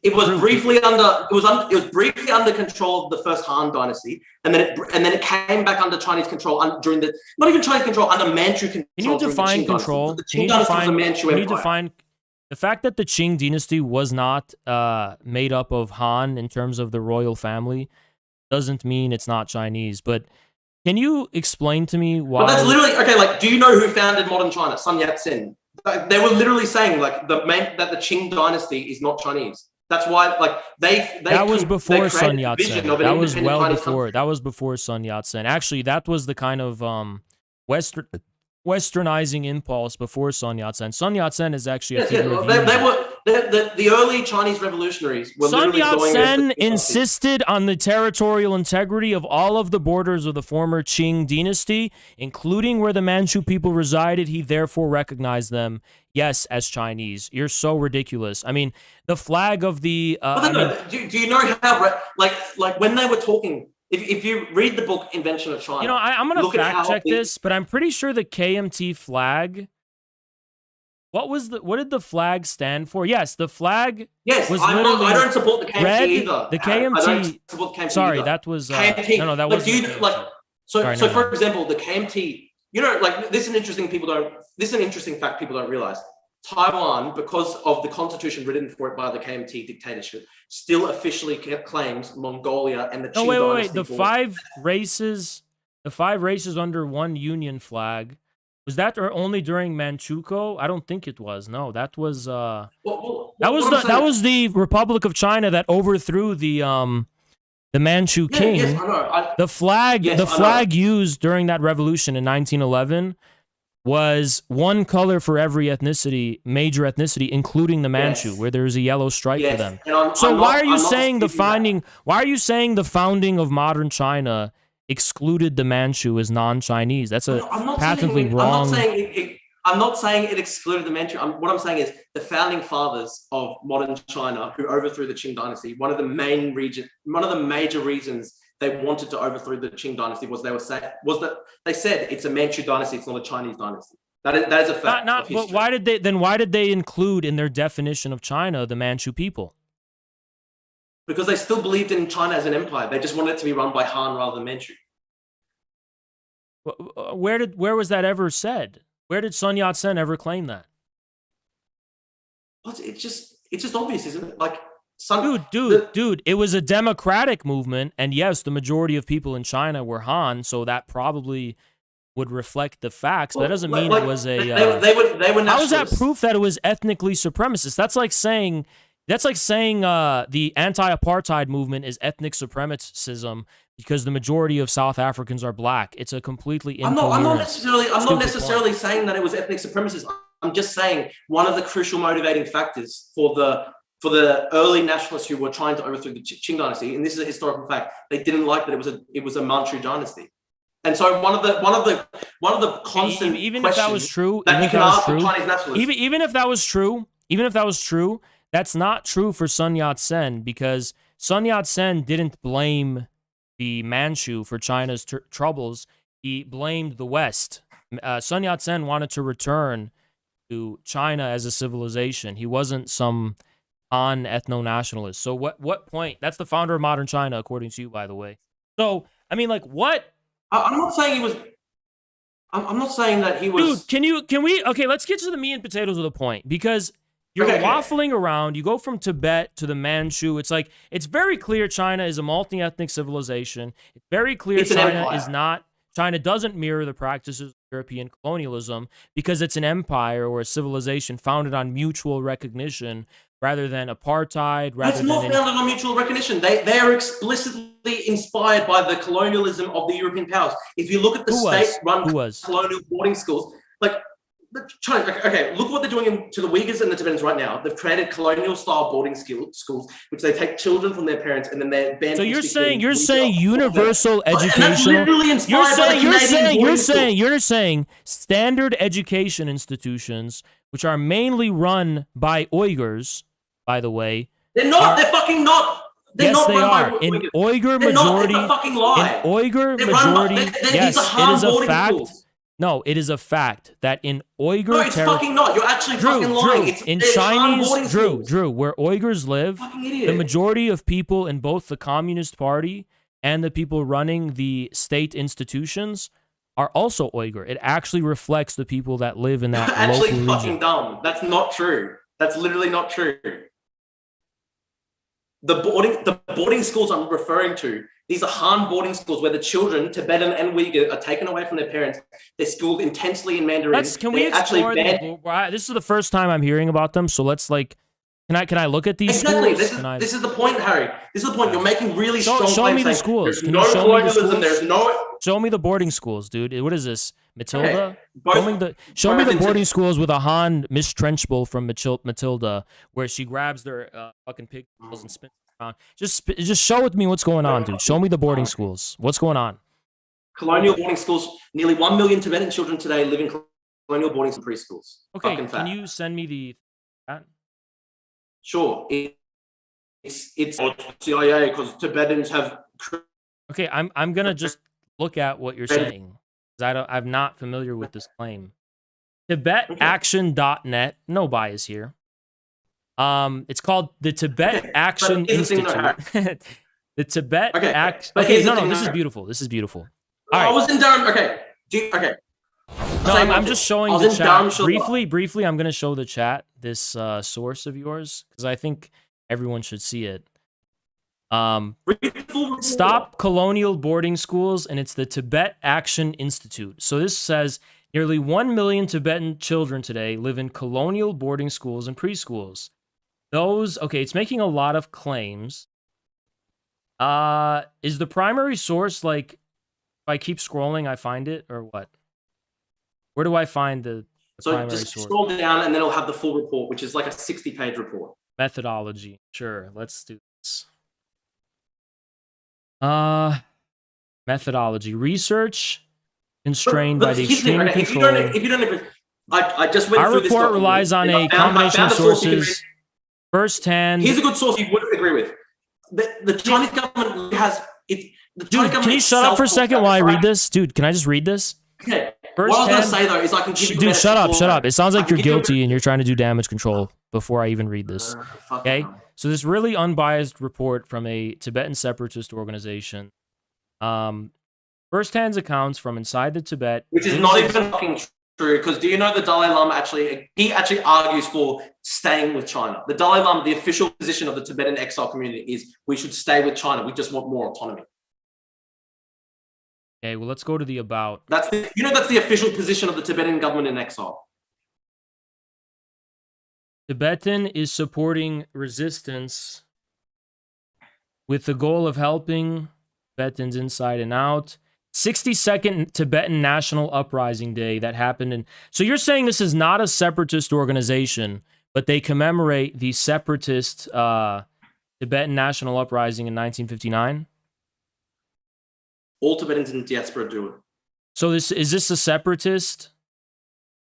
It was briefly under control of the first Han dynasty, and then it came back under Chinese control during the not even Chinese control, under Manchu control. Can you define control? The Qing dynasty was a Manchu empire. Can you define the fact that the Qing dynasty was not made up of Han in terms of the royal family? Doesn't mean it's not Chinese, but can you explain to me why? But that's literally okay. Like, do you know who founded modern China? Sun Yat-sen. They were literally saying like that the Qing dynasty is not Chinese. That's why like that was before Sun Yat-sen. That was well before. That was before Sun Yat-sen. Actually, that was the kind of westernizing impulse before Sun Yat-sen. Sun Yat-sen is actually a figure of unity. They were the early Chinese revolutionaries were Sun literally Yat-sen insisted on the territorial integrity of all of the borders of the former Qing dynasty, including where the Manchu people resided. He therefore recognized them, yes, as Chinese. You're so ridiculous. I mean, the flag of the... do you know how... Like when they were talking... If you read the book Invention of China... You know, I'm going to fact check this, but I'm pretty sure the KMT flag what did the flag stand for? Yes, the flag Yes, was I literally don't support the KMT red. either. The I don't KMT. support the KMT Sorry, either. that was KMT. no, that Like, wasn't the KMT. Sorry, so never for mind. example, the KMT. You know, like this is an interesting fact people don't realize. Taiwan, because of the constitution written for it by the KMT dictatorship, still officially claims Mongolia and the Qing wait. dynasty. The five races under one union flag. Was that only during Manchukuo? I don't think it was. No, that was that was the Republic of China that overthrew the Manchu king. Yes, I know. The flag used during that revolution in 1911 was one color for every ethnicity, major ethnicity, including the Manchu, where there was a yellow stripe for them. Why are you saying the founding of modern China excluded the Manchu as non-Chinese? That's patently wrong. I'm not saying it excluded the Manchu. What I'm saying is the founding fathers of modern China, who overthrew the Qing dynasty, one of the major reasons they wanted to overthrow the Qing dynasty was that they said it's a Manchu dynasty, it's not a Chinese dynasty. That is a fact. But why did they include in their definition of China the Manchu people? Because they still believed in China as an empire. They just wanted it to be run by Han rather than Manchu. Where was that ever said? Where did Sun Yat-sen ever claim that? It's just obvious, isn't it? Like, dude, it was a democratic movement, and yes, the majority of people in China were Han, so that probably would reflect the facts. That doesn't mean it was a. They were. How is that proof that it was ethnically supremacist? That's like saying the anti-apartheid movement is ethnic supremacism because the majority of South Africans are black. It's a completely incoherent. I'm not necessarily saying that it was ethnic supremacism. I'm just saying one of the crucial motivating factors for the early nationalists who were trying to overthrow the Qing dynasty, and this is a historical fact, they didn't like that it was a Manchu dynasty. And so one of the constant even if that was true, even if that was true, that's not true for Sun Yat-sen, because Sun Yat-sen didn't blame the Manchu for China's troubles. He blamed the West. Sun Yat-sen wanted to return to China as a civilization. He wasn't some ethno-nationalist. So what point? That's the founder of modern China, according to you, by the way. So, I mean, like, what? I'm not saying he was. I'm not saying that he was. Dude, can we? Okay, let's get to the meat and potatoes of the point, because you're waffling around. You go from Tibet to the Manchu. It's like, it's very clear China is a multi-ethnic civilization. It's very clear China doesn't mirror the practices of European colonialism, because it's an empire or a civilization founded on mutual recognition rather than apartheid. It's not founded on mutual recognition. They are explicitly inspired by the colonialism of the European powers. If you look at the state-run colonial boarding schools, like China, okay, look what they're doing to the Uyghurs and the Tibetans right now. They've created colonial-style boarding schools, which they take children from their parents and then they're banned. So you're saying universal education? And that's literally inspired by the you're saying standard education institutions, which are mainly run by Uyghurs, by the way. They're not. They're fucking not. Yes, they are. In Uyghur majority. It's a fucking lie. In Uyghur majority. Yes, it is a fact. No, it is a fact that in Uyghur territory. No, it's fucking not. You're actually fucking lying. In Chinese, Drew, where Uyghurs live, the majority of people in both the Communist Party and the people running the state institutions are also Uyghur. It actually reflects the people that live in that local region. Actually fucking dumb. That's not true. That's literally not true. The boarding schools I'm referring to, these are Han boarding schools where the children, Tibetan and Uyghur, are taken away from their parents. They're schooled intensely in Mandarin. Can we explore this is the first time I'm hearing about them, so let's like, can I look at these schools? This is the point, Harry. This is the point. You're making really strong claims. Show me the schools. Can you show me the schools? Show me the boarding schools, dude. What is this? Matilda? Okay. Show me the boarding schools with a Han Miss Trenchbull from Matilda, where she grabs their fucking pigtails and spins around. Just show with me what's going on, dude. Show me the boarding schools. What's going on? Colonial boarding schools. Nearly 1 million Tibetan children today live in colonial boarding and preschools. Okay, can you send me that? Sure. It's CIA because Tibetans have. Okay, I'm gonna just look at what you're saying, because I'm not familiar with this claim. TibetAction.net. No bias here. It's called the Tibet Action Institute. The Tibet Action. Okay, no, this is beautiful. This is beautiful. All right. I was in Durham. Okay. Okay. No, I'm just showing the chat. Briefly, I'm going to show the chat this source of yours because I think everyone should see it. Stop colonial boarding schools, and it's the Tibet Action Institute. So this says nearly 1 million Tibetan children today live in colonial boarding schools and preschools. It's making a lot of claims. Is the primary source, like, if I keep scrolling, I find it, or what? Where do I find the primary source? So just scroll down, and then it'll have the full report, which is like a 60-page report. Methodology. Sure, let's do this. Methodology. Research constrained by the extreme control. If you don't agree, I just went through this. Our report relies on a combination of sources. First-hand. Here's a good source you wouldn't agree with. The Chinese government has it. Dude, can you shut up for a second while I read this? Dude, can I just this? Okay. What I was going to say, though, is I can give you... Dude, shut up. It sounds like you're guilty and you're trying to do damage control before I even read this. Okay? So this really unbiased report from a Tibetan separatist organization. First-hand accounts from inside the Tibet... Which is not even fucking true, because do you know the Dalai Lama actually argues for staying with China? The Dalai Lama, the official position of the Tibetan exile community is we should stay with China. We just want more autonomy. Okay, well, let's go to the about. That's the official position of the Tibetan government in exile. Tibetan is supporting resistance with the goal of helping Tibetans inside and out. 62nd Tibetan National Uprising Day that happened in... So you're saying this is not a separatist organization, but they commemorate the separatist Tibetan National Uprising in 1959? All Tibetans in diaspora do it. So is this a separatist?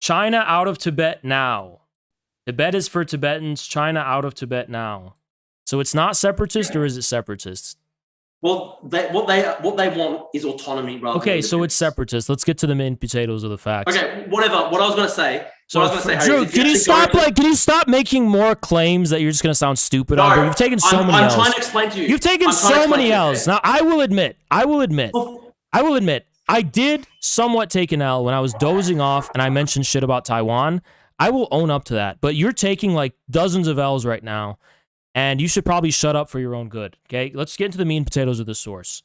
China out of Tibet now. Tibet is for Tibetans. China out of Tibet now. So it's not separatist, or is it separatist? Well, what they want is autonomy, rather. Okay, so it's separatist. Let's get to the main potatoes of the facts. Okay, whatever. What I was going to say. Drew, can you stop making more claims that you're just going to sound stupid on? But you've taken so many L's. I'm trying to explain to you. You've taken so many L's. Now, I will admit, I did somewhat take an L when I was dozing off and I mentioned shit about Taiwan. I will own up to that. But you're taking like dozens of L's right now. And you should probably shut up for your own good, okay? Let's get into the meat and potatoes of the source.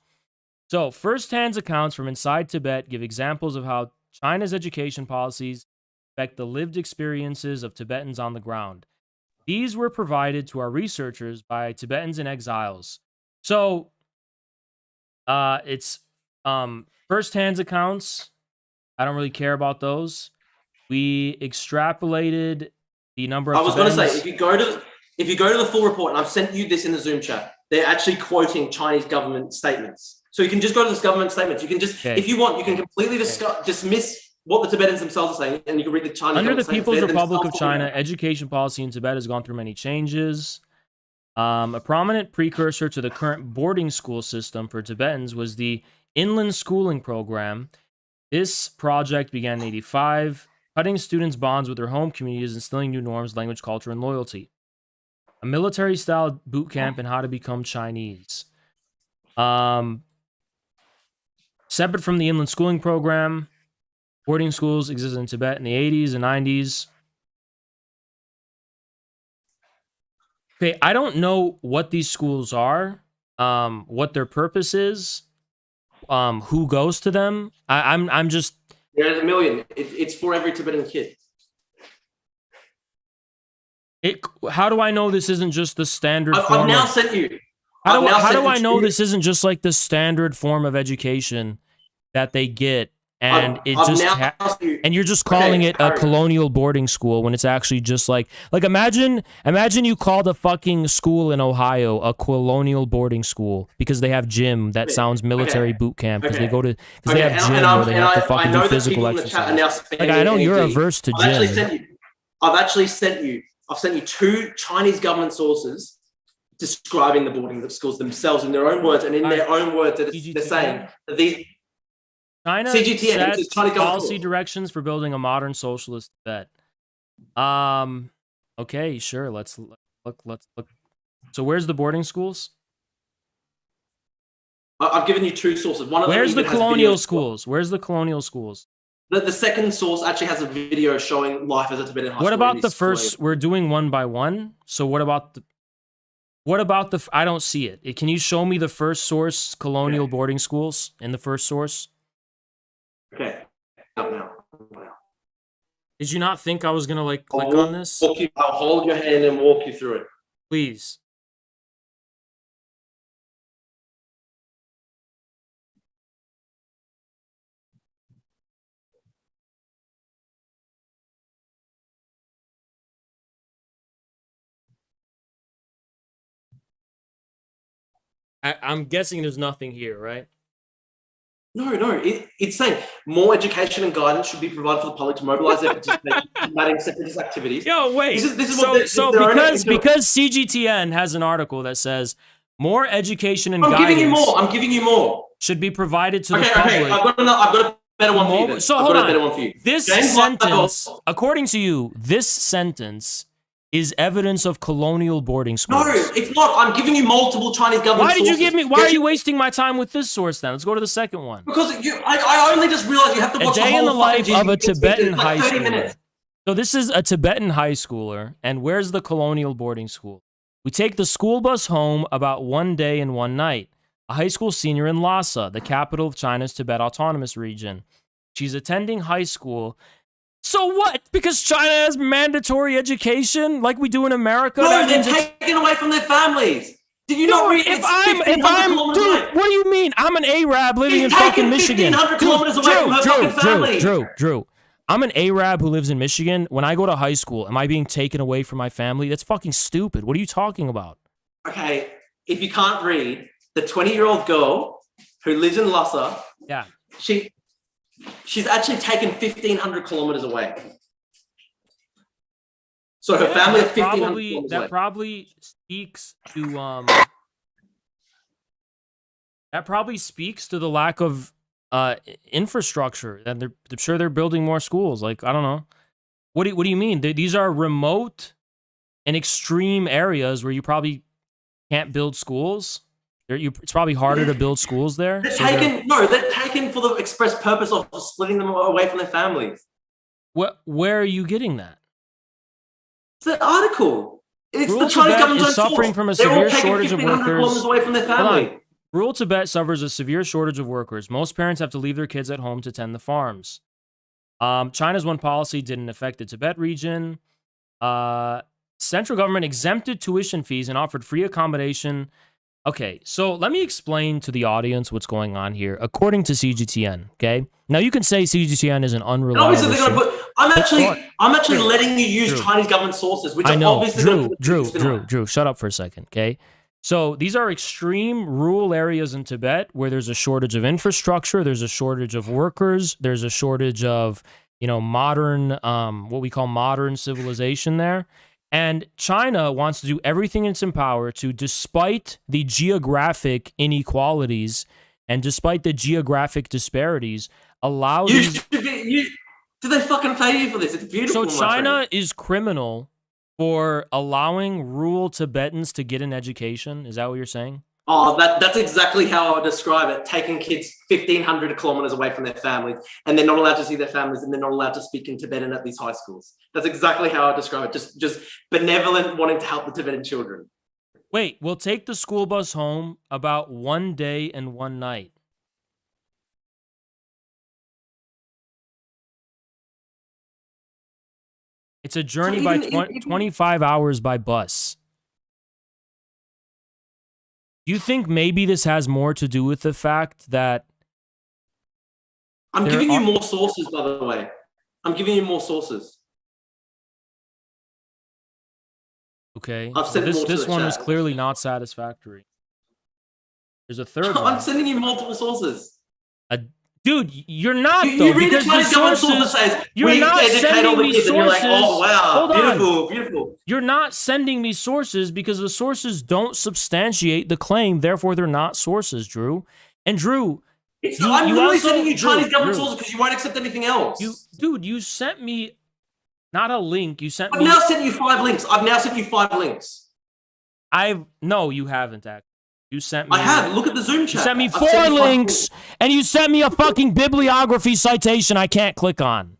So, first-hand accounts from inside Tibet give examples of how China's education policies affect the lived experiences of Tibetans on the ground. These were provided to our researchers by Tibetans in exiles. So, it's first-hand accounts. I don't really care about those. We extrapolated the number of I was going to say, if you go to the full report, and I've sent you this in the Zoom chat, they're actually quoting Chinese government statements. So you can just go to this government statements. You can just, if you want, you can completely dismiss what the Tibetans themselves are saying, and you can read the Chinese Under the People's Republic of China, education policy in Tibet has gone through many changes. A prominent precursor to the current boarding school system for Tibetans was the Inland Schooling Program. This project began in 1985, cutting students' bonds with their home communities, instilling new norms, language, culture, and loyalty. A military-style boot camp in how to become Chinese. Separate from the Inland Schooling Program, boarding schools existed in Tibet in the 80s and 90s. Okay, I don't know what these schools are, what their purpose is, who goes to them. I'm just... There's a million. It's for every Tibetan kid. How do I know this isn't just the standard form? I've now sent you. How do I know this isn't just like the standard form of education that they get, and and you're just calling it a colonial boarding school when it's actually just like imagine you called a fucking school in Ohio a colonial boarding school because they have gym that sounds military boot camp because they have gym where they have to fucking do physical exercise. Like I know you're averse to gym. I've sent you 2 Chinese government sources describing the boarding schools themselves in their own words, and in their own words, they're saying that these. China CGTN, which is sets Chinese government policy source. directions for building a modern socialist Tibet. Okay, sure. Let's look. So where's the boarding schools? I've given you two sources. One of them Where's the even has colonial videos. schools? Where's the colonial schools? The second source actually has a video showing life as a Tibetan high school. What about in the these first? We're doing one by one. So what about the? I don't see it. Can you show me the first source, colonial boarding schools, in the first source? Okay. Up now. Did you not think I was gonna like click on this? I'll hold your hand and walk you through it. Please. I'm guessing there's nothing here, right? No. It's saying more education and guidance should be provided for the public to mobilize their participation in combating separatist activities. Yo, wait. Because CGTN has an article that says more education and guidance. I'm giving you more. Should be provided to the public. Okay, I've got a better one for you. So hold on. This sentence, according to you, this sentence is evidence of colonial boarding schools. No, it's not. I'm giving you multiple Chinese government sources. Why are you wasting my time with this source then? Let's go to the second one. Because I only just realized you have to watch the whole A day in the life of a Tibetan high 30 schooler. minutes. So this is a Tibetan high schooler, and where's the colonial boarding school? We take the school bus home about one day and one night. A high school senior in Lhasa, the capital of China's Tibet Autonomous Region. She's attending high school. So what? Because China has mandatory education like we do in America? No, they're taken away from their families. Did you not read? Dude, what do you mean? I'm an Arab living in fucking Michigan. 1,500 kilometers away from her fucking family. Drew. I'm an Arab who lives in Michigan. When I go to high school, am I being taken away from my family? That's fucking stupid. What are you talking about? Okay, if you can't read, the 20-year-old girl who lives in Lhasa, yeah, she's actually taken 1,500 kilometers away. So her family is 1,500 kilometers away. That probably speaks to the lack of infrastructure. And I'm sure they're building more schools. Like, I don't know. What do you mean? These are remote and extreme areas where you probably can't build schools. It's probably harder to build schools there. They're taken for the express purpose of splitting them away from their families. Where are you getting that? It's an article. It's Rural the Chinese Tibet government is suffering from a severe shortage of workers. Kilometers away from their family. Rural Tibet suffers a severe shortage of workers. Most parents have to leave their kids at home to tend the farms. China's one policy didn't affect the Tibet region. Central government exempted tuition fees and offered free accommodation. Okay, so let me explain to the audience what's going on here, according to CGTN, okay? Now, you can say CGTN is an unreliable I'm actually letting you use Chinese government sources, which I know. obviously... Drew, shut up for a second, okay? So these are extreme rural areas in Tibet where there's a shortage of infrastructure, there's a shortage of workers, there's a shortage of, modern, what we call modern civilization there. And China wants to do everything in its power to, despite the geographic inequalities and despite the geographic disparities, allow these... Do they fucking pay you for this? It's beautiful. So China is criminal for allowing rural Tibetans to get an education? Is that what you're saying? Oh, that's exactly how I would describe it. Taking kids 1,500 kilometers away from their families, and they're not allowed to see their families, and they're not allowed to speak in Tibetan at these high schools. That's exactly how I describe it. Just benevolent, wanting to help the Tibetan children. Wait, we'll take the school bus home about one day and one night. It's a journey by 25 hours by bus. Do you think maybe this has more to do with the fact that... I'm giving you more sources, by the way. I'm giving you more sources. Okay. This one was clearly not satisfactory. There's a third one. I'm sending you multiple sources. Dude, you're not, though, because the sources... You're not sending me sources... You're like, oh, wow, Hold beautiful. On. You're not sending me sources because the sources don't substantiate the claim, therefore they're not sources, Drew. And Drew, I'm literally also, sending you Chinese government Drew, sources because you won't accept anything else. You sent me not a link. You sent me. I've now sent you 5 links. No, you haven't actually. You sent me. I have. Look at the Zoom chat. You sent me 4 links, and you sent me a fucking bibliography citation I can't click on.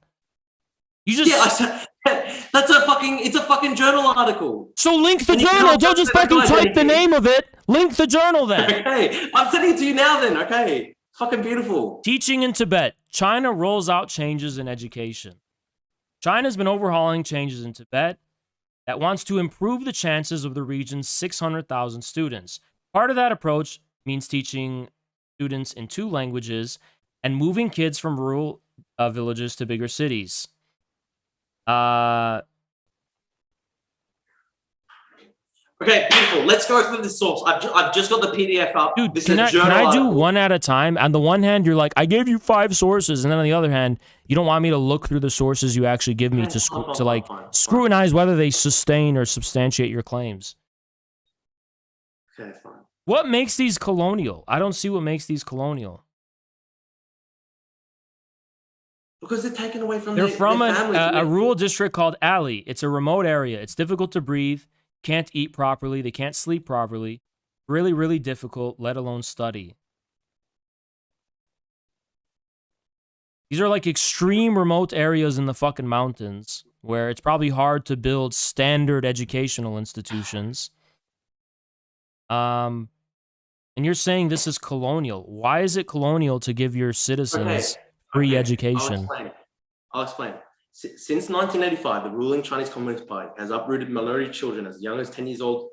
You just that's it's a fucking journal article. So link the journal. Don't just fucking type the name of it. Link the journal then. Okay, I'm sending it to you now then. Okay, fucking beautiful. Teaching in Tibet. China rolls out changes in education. China's been overhauling changes in Tibet that wants to improve the chances of the region's 600,000 students. Part of that approach means teaching students in 2 languages and moving kids from rural villages to bigger cities. Okay, beautiful. Let's go through the source. I've just got the PDF up. Dude, this can is I do one at a time? On the one hand, you're like, I gave you 5 sources, and then on the other hand, you don't want me to look through the sources you actually give me to scrutinize whether they sustain or substantiate your claims. Okay, fine. What makes these colonial? I don't see what makes these colonial. Because they're taken away from They're their from families. a rural district called Ali. It's a remote area. It's difficult to breathe. Can't eat properly. They can't sleep properly. Really, really difficult, let alone study. These are like extreme remote areas in the fucking mountains where it's probably hard to build standard educational institutions. And you're saying this is colonial. Why is it colonial to give your citizens free education? I'll explain. Since 1985, the ruling Chinese Communist Party has uprooted minority children as young as 10 years old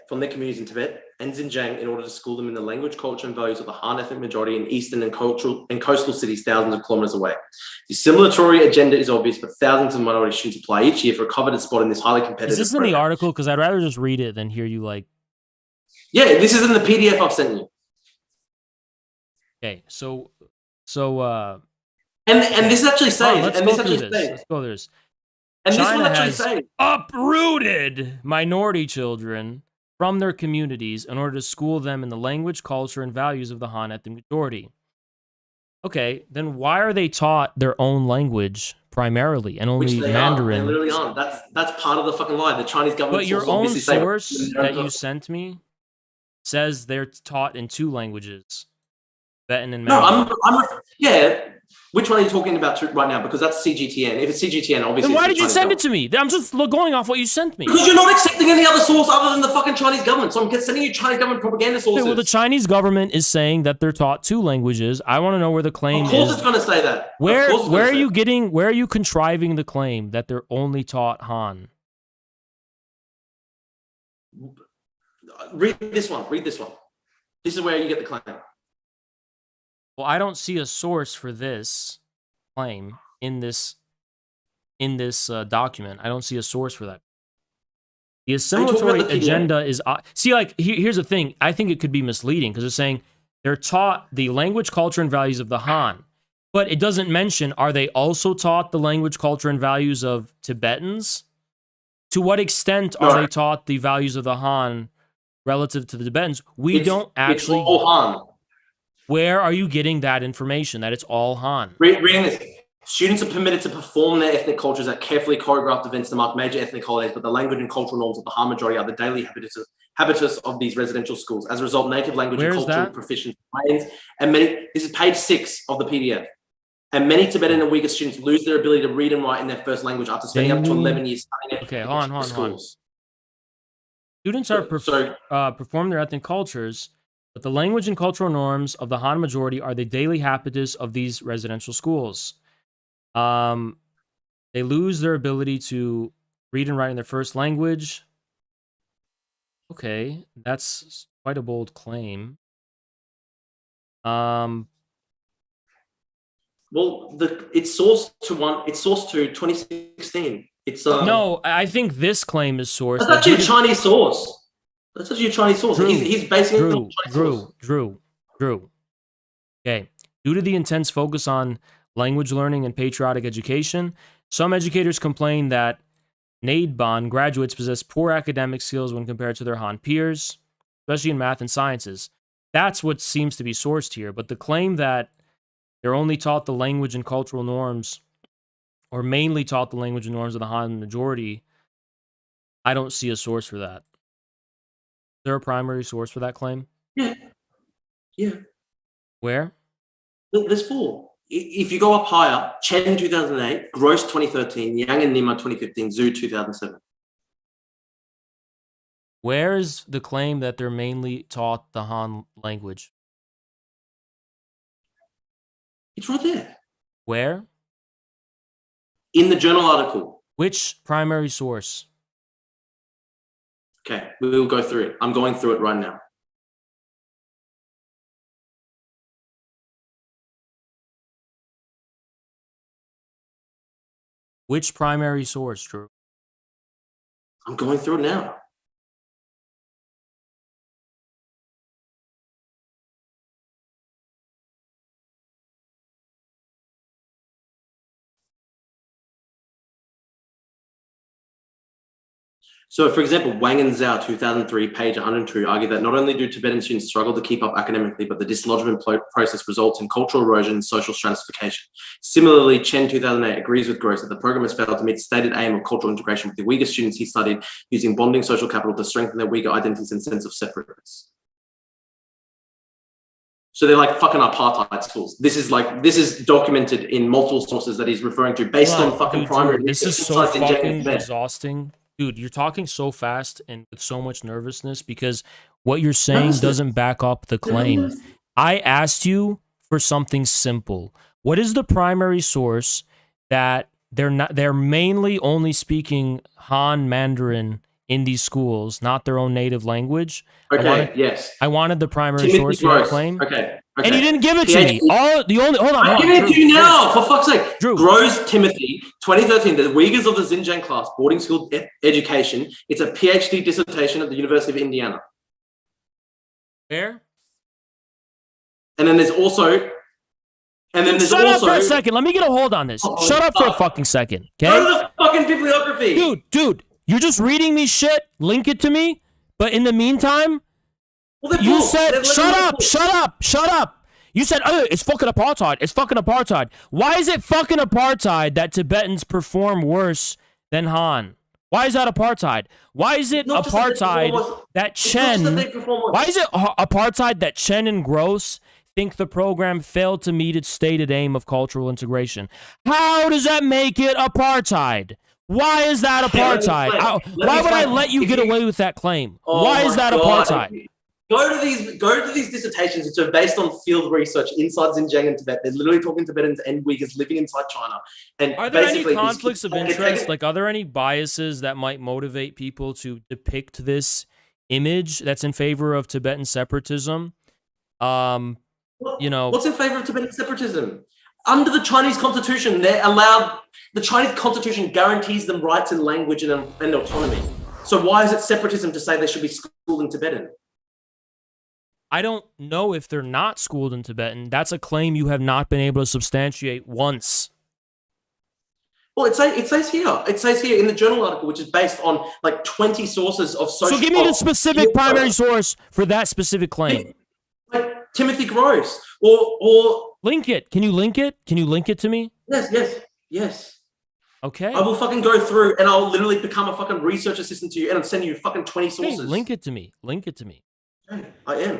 from their communities in Tibet and Xinjiang in order to school them in the language, culture, and values of the Han ethnic majority in eastern and coastal cities thousands of kilometers away. The assimilatory agenda is obvious, but thousands of minority students apply each year for a coveted spot in this highly competitive Is this in the article? Because I'd rather just read it than hear you like... Yeah, this is in the PDF I've sent you. Okay, so And this actually says, let's go through this. And China this one actually has says, uprooted minority children from their communities in order to school them in the language, culture, and values of the Han ethnic majority. Okay, then why are they taught their own language primarily and only Mandarin? They literally aren't. That's part of the fucking lie. The Chinese government. But your own source that you sent me says they're taught in 2 languages, Tibetan and Mandarin. No, yeah. Which one are you talking about right now? Because that's CGTN. If it's CGTN, obviously. Then why did you send it to me? I'm just going off what you sent me. Because you're not accepting any other source other than the fucking Chinese government. So I'm sending you Chinese government propaganda sources. Okay, well, the Chinese government is saying that they're taught 2 languages. I want to know where the claim is. Of course it's going to say that. Where are you contriving the claim that they're only taught Han? Read this one. This is where you get the claim. Well, I don't see a source for this claim in this document. I don't see a source for that. The assimilatory agenda is... See, like, here's the thing. I think it could be misleading because it's saying they're taught the language, culture, and values of the Han. But it doesn't mention, are they also taught the language, culture, and values of Tibetans? To what extent are they taught the values of the Han relative to the Tibetans? It's all Han. Where are you getting that information that it's all Han? Reading this. Students are permitted to perform their ethnic cultures at carefully choreographed events to mark major ethnic holidays, but the language and cultural norms of the Han majority are the daily habitus of these residential schools. As a result, native language and cultural proficiency remains, and this is page 6 of the PDF. And many Tibetan and Uyghur students lose their ability to read and write in their first language after spending up to 11 years studying schools. Students are perform their ethnic cultures, but the language and cultural norms of the Han majority are the daily habitus of these residential schools. They lose their ability to read and write in their first language. Okay, that's quite a bold claim. Well, it's sourced to 2016. No, I think this claim is sourced. That's actually a Chinese source. That's actually a Chinese source. He's basing it on Chinese source. Drew. Okay. Due to the intense focus on language learning and patriotic education, some educators complain that Naidban graduates possess poor academic skills when compared to their Han peers, especially in math and sciences. That's what seems to be sourced here. But the claim that they're only taught the language and cultural norms, or mainly taught the language and norms of the Han majority, I don't see a source for that. Is there a primary source for that claim? Yeah. Yeah. Where? There's 4. If you go up higher, Chen 2008, Gross 2013, Yang and Nima 2015, Zhu 2007. Where is the claim that they're mainly taught the Han language? It's right there. Where? In the journal article. Which primary source? Okay, we'll go through it. I'm going through it right now. Which primary source, Drew? I'm going through it now. So, for example, Wang and Zhao, 2003, page 102, argue that not only do Tibetan students struggle to keep up academically, but the dislodgement process results in cultural erosion and social stratification. Similarly, Chen, 2008, agrees with Gross that the program has failed to meet the stated aim of cultural integration with the Uyghur students he studied, using bonding social capital to strengthen their Uyghur identities and sense of separateness. So they're like fucking apartheid schools. This is documented in multiple sources that he's referring to based on fucking primary. Dude, this is so fucking exhausting. Dude, you're talking so fast and with so much nervousness because what you're saying doesn't back up the claim. I asked you for something simple. What is the primary source that they're mainly only speaking Han Mandarin in these schools, not their own native language? Yes. I wanted the primary source for that claim. Okay. And you didn't give it to me. I'm giving it to you now, for fuck's sake. Drew. Gross Timothy, 2013, the Uyghurs of the Xinjiang class, boarding school education. It's a PhD dissertation at the University of Indiana. Where? And then there's also... Shut up for a second. Let me get a hold on this. Shut up for a fucking second. Okay? Go to the fucking bibliography. Dude, you're just reading me shit. Link it to me. But in the meantime... You said, shut up. You said, oh, it's fucking apartheid. Why is it fucking apartheid that Tibetans perform worse than Han? Why is that apartheid? Why is it apartheid that Chen and Gross think the program failed to meet its stated aim of cultural integration? How does that make it apartheid? Why is that apartheid? Why would I let you get away with that claim? Why is that apartheid? Go to these dissertations which are based on field research inside Xinjiang and Tibet. They're literally talking Tibetans and Uyghurs living inside China. And are there any conflicts of interest? Like, are there any biases that might motivate people to depict this image that's in favor of Tibetan separatism? What's in favor of Tibetan separatism? Under the Chinese constitution, they're allowed. The Chinese constitution guarantees them rights in language and autonomy. So why is it separatism to say they should be schooled in Tibetan? I don't know if they're not schooled in Tibetan. That's a claim you have not been able to substantiate once. Well, it says here in the journal article, which is based on like 20 sources of social... So give me the specific primary source for that specific claim. Like Timothy Gross or... Link it. Can you link it? Can you link it to me? Yes. Okay. I will fucking go through and I'll literally become a fucking research assistant to you and I'm sending you fucking 20 sources. Hey, link it to me. Okay, I am.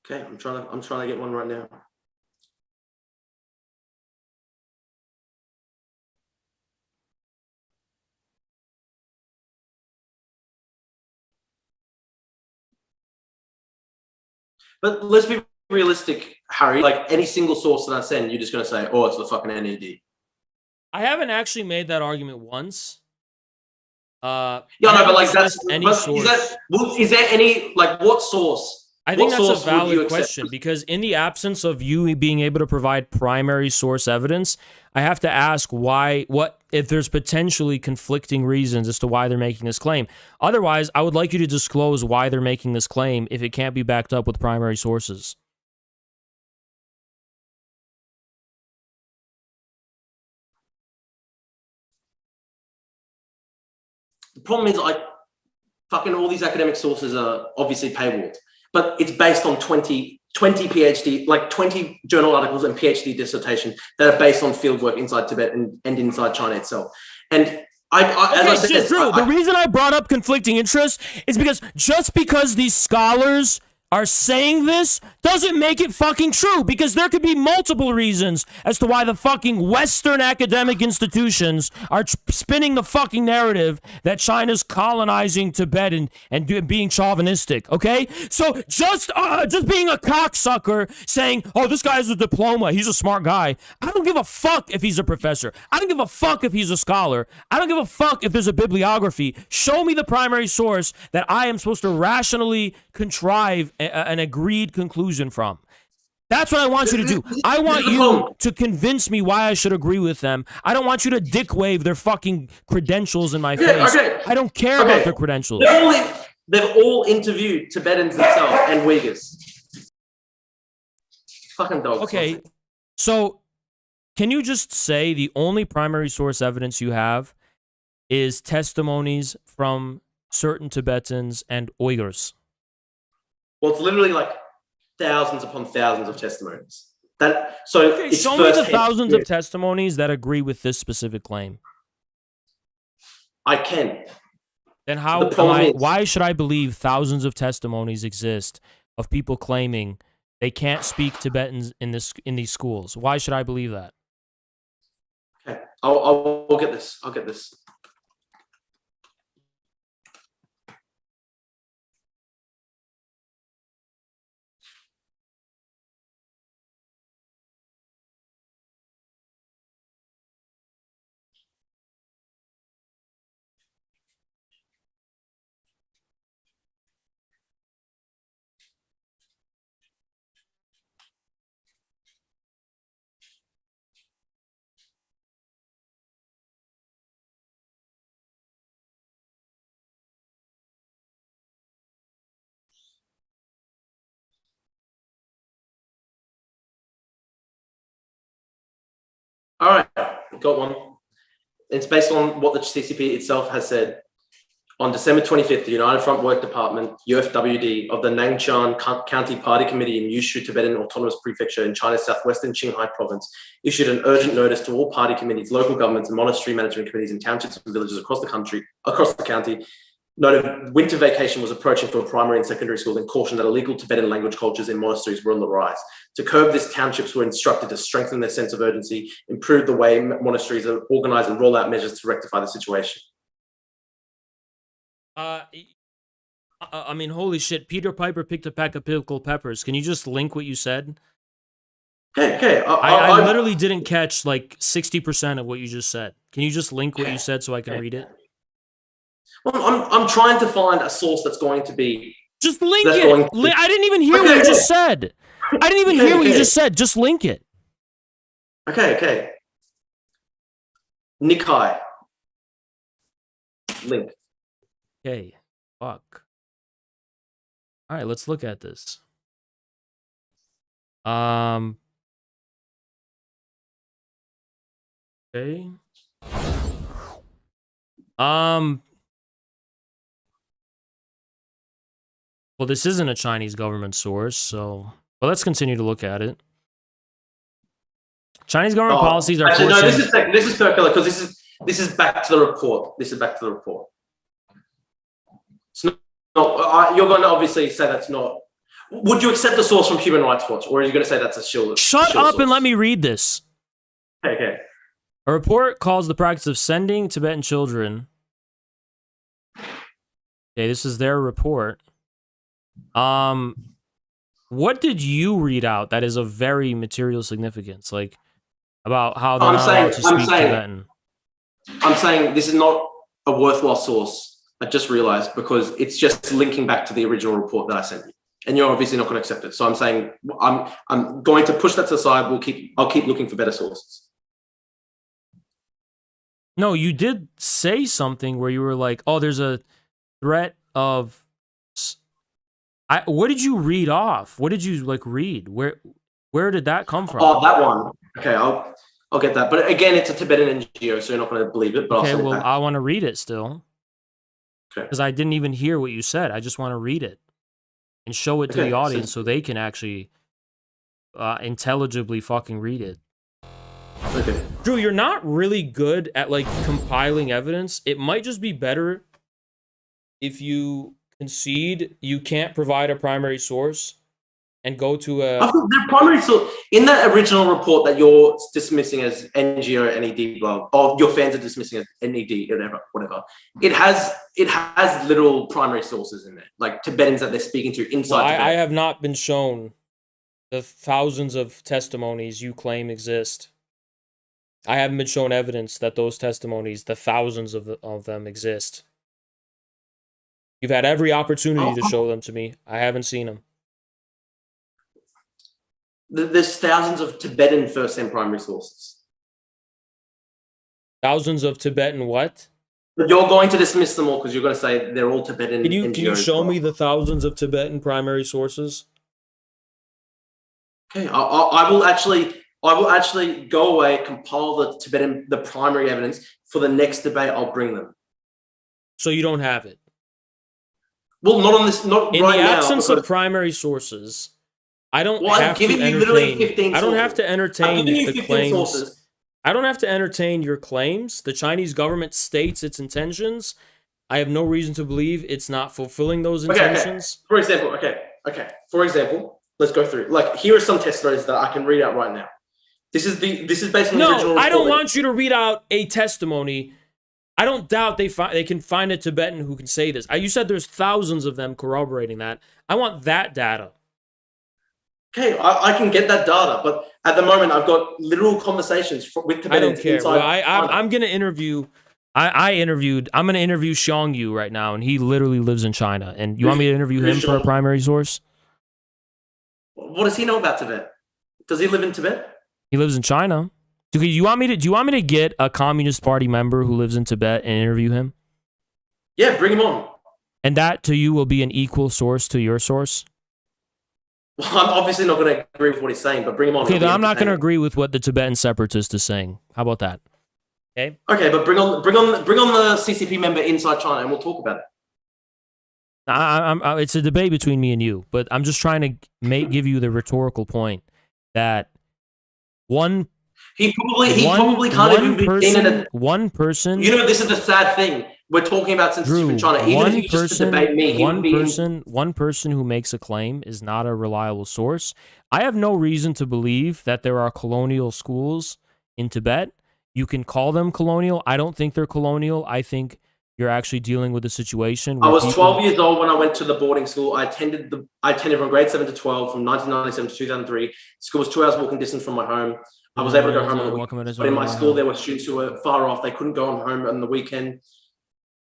Okay, I'm trying to get one right now. But let's be realistic, Harry. Like any single source that I send, you're just going to say, "Oh, it's the fucking NED." I haven't actually made that argument once. But like that's any source. Is there any like what source I think What that's a source would you valid accept? question because in the absence of you being able to provide primary source evidence, I have to ask what if there's potentially conflicting reasons as to why they're making this claim. Otherwise, I would like you to disclose why they're making this claim if it can't be backed up with primary sources. The problem is, fucking all these academic sources are obviously paywalled, but it's based on 20 PhD, like 20 journal articles and PhD dissertation that are based on fieldwork inside Tibet and inside China itself. And as I said, Drew, the reason I brought up conflicting interests is because just because these scholars are saying this doesn't make it fucking true, because there could be multiple reasons as to why the fucking Western academic institutions are spinning the fucking narrative that China's colonizing Tibet and being chauvinistic, okay? So just being a cocksucker saying, oh, this guy has a diploma, he's a smart guy. I don't give a fuck if he's a professor. I don't give a fuck if he's a scholar. I don't give a fuck if there's a bibliography. Show me the primary source that I am supposed to rationally contrive an agreed conclusion from. That's what I want you to do. I want you to convince me why I should agree with them. I don't want you to dick wave their fucking credentials in my face. Okay. I don't care about their credentials. They've all interviewed Tibetans themselves and Uyghurs. Fucking dogs. Okay, so can you just say the only primary source evidence you have is testimonies from certain Tibetans and Uyghurs? Well, it's literally like thousands upon thousands of testimonies. Show me the thousands of testimonies that agree with this specific claim. I can. Then why should I believe thousands of testimonies exist of people claiming they can't speak Tibetans in these schools? Why should I believe that? Okay, I'll get this. I'll get this. All right, got one. It's based on what the CCP itself has said. On December 25th, the United Front Work Department, UFWD, of the Nangchan County Party Committee in Yushu Tibetan Autonomous Prefecture in China's southwestern Qinghai province issued an urgent notice to all party committees, local governments, and monastery management committees in townships and villages across the county, noted winter vacation was approaching for primary and secondary schools and cautioned that illegal Tibetan language cultures in monasteries were on the rise. To curb this, townships were instructed to strengthen their sense of urgency, improve the way monasteries are organized, and roll out measures to rectify the situation. I mean, holy shit, Peter Piper picked a pack of pickled peppers. Can you just link what you said? Okay. I literally didn't catch like 60% of what you just said. Can you just link what you said so I can read it? Well, I'm trying to find a source that's going to be... Just link it! I didn't even hear what you just said! I didn't even hear what you just said. Just link it. Okay. Nikai. Link. Okay. Fuck. Alright, let's look at this. Okay. Well, this isn't a Chinese government source, so... Well, let's continue to look at it. Chinese government policies are actually, forcing... No, this is circular, because this is back to the report. This is back to the report. It's not, you're going to obviously say that's not... Would you accept the source from Human Rights Watch, or are you going to say that's a shield? Shut up and let me read this. Okay. A report calls the practice of sending Tibetan children... Okay, this is their report. What did you read out that is of very material significance? Like, about how they're not allowed to speak Tibetan? I'm saying this is not a worthwhile source. I just realized, because it's just linking back to the original report that I sent you. and you're obviously not going to accept it. So I'm saying I'm going to push that to the side. I'll keep looking for better sources. No, you did say something where you were like, "Oh, there's a threat of." What did you read off? What did you read? Where did that come from? Oh, that one. Okay, I'll get that. But again, it's a Tibetan NGO, so you're not going to believe it. But okay, I'll well, I want to read it still. Okay. Because I didn't even hear what you said. I just want to read it and show it to the audience so they can actually intelligibly fucking read it. Okay. Drew, you're not really good at compiling evidence. It might just be better if you concede you can't provide a primary source and go to a... I think the primary source, in that original report that you're dismissing as NGO, NED, or your fans are dismissing as NED, whatever, it has literal primary sources in there, like Tibetans that they're speaking to inside Tibet. I have not been shown the thousands of testimonies you claim exist. I haven't been shown evidence that those testimonies, the thousands of them, exist. You've had every opportunity to show them to me. I haven't seen them. There's thousands of Tibetan first-hand primary sources. Thousands of Tibetan what? But you're going to dismiss them all because you're going to say they're all Tibetan. Can you show me the thousands of Tibetan primary sources? Okay, I will actually go away, compile the primary evidence for the next debate. I'll bring them. So you don't have it. Well, not on this. Not in right the now, absence of primary sources. I don't have to entertain. I don't have to entertain the claims. Sources. I don't have to entertain your claims. The Chinese government states its intentions. I have no reason to believe it's not fulfilling those intentions. Okay. For example, let's go through. Here are some testimonies that I can read out right now. This is based on the original report. I don't want you to read out a testimony. I don't doubt they can find a Tibetan who can say this. You said there's thousands of them corroborating that. I want that data. Okay, I can get that data, but at the moment I've got literal conversations with Tibetans. I don't care. Inside I'm going to interview. I'm going to interview Xiong Yu right now, and he literally lives in China. And you want me to interview him for a primary source? What does he know about Tibet? Does he live in Tibet? He lives in China. Do you want me to get a Communist Party member who lives in Tibet and interview him? Yeah, bring him on. And that to you will be an equal source to your source? Well, I'm obviously not going to agree with what he's saying, but bring him on. Okay, then I'm not going to agree with what the Tibetan separatist is saying. How about that? Okay. Okay, but bring on the CCP member inside China, and we'll talk about it. It's a debate between me and you, but I'm just trying to give you the rhetorical point that he probably can't even be seen in one person. You know, this is the sad thing. We're talking about censorship in China. Even if you just debate me, one person who makes a claim is not a reliable source. I have no reason to believe that there are colonial schools in Tibet. You can call them colonial. I don't think they're colonial. I think you're actually dealing with a situation where I was 12 years old when I went to the boarding school. I attended from grade 7 to 12, from 1997 to 2003. The school was 2 hours walking distance from my home. I was able to go home on the weekend. But in my school, there were students who were far off. They couldn't go home on the weekend.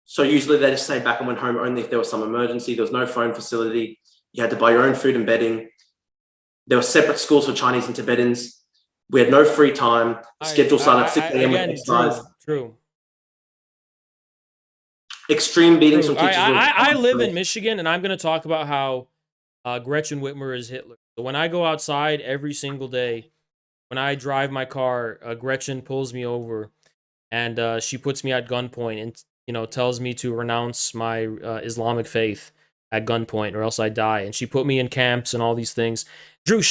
So usually they just stayed back and went home only if there was some emergency. There was no phone facility. You had to buy your own food and bedding. There were separate schools for Chinese and Tibetans. We had no free time. The schedule started at 6 a.m. with exercise. True. Extreme beatings from teachers. I live in Michigan, and I'm going to talk about how Gretchen Whitmer is Hitler. So when I go outside every single day, when I drive my car, Gretchen pulls me over, and she puts me at gunpoint and tells me to renounce my Islamic faith at gunpoint, or else I die. And she put me in camps and all these things. Drew,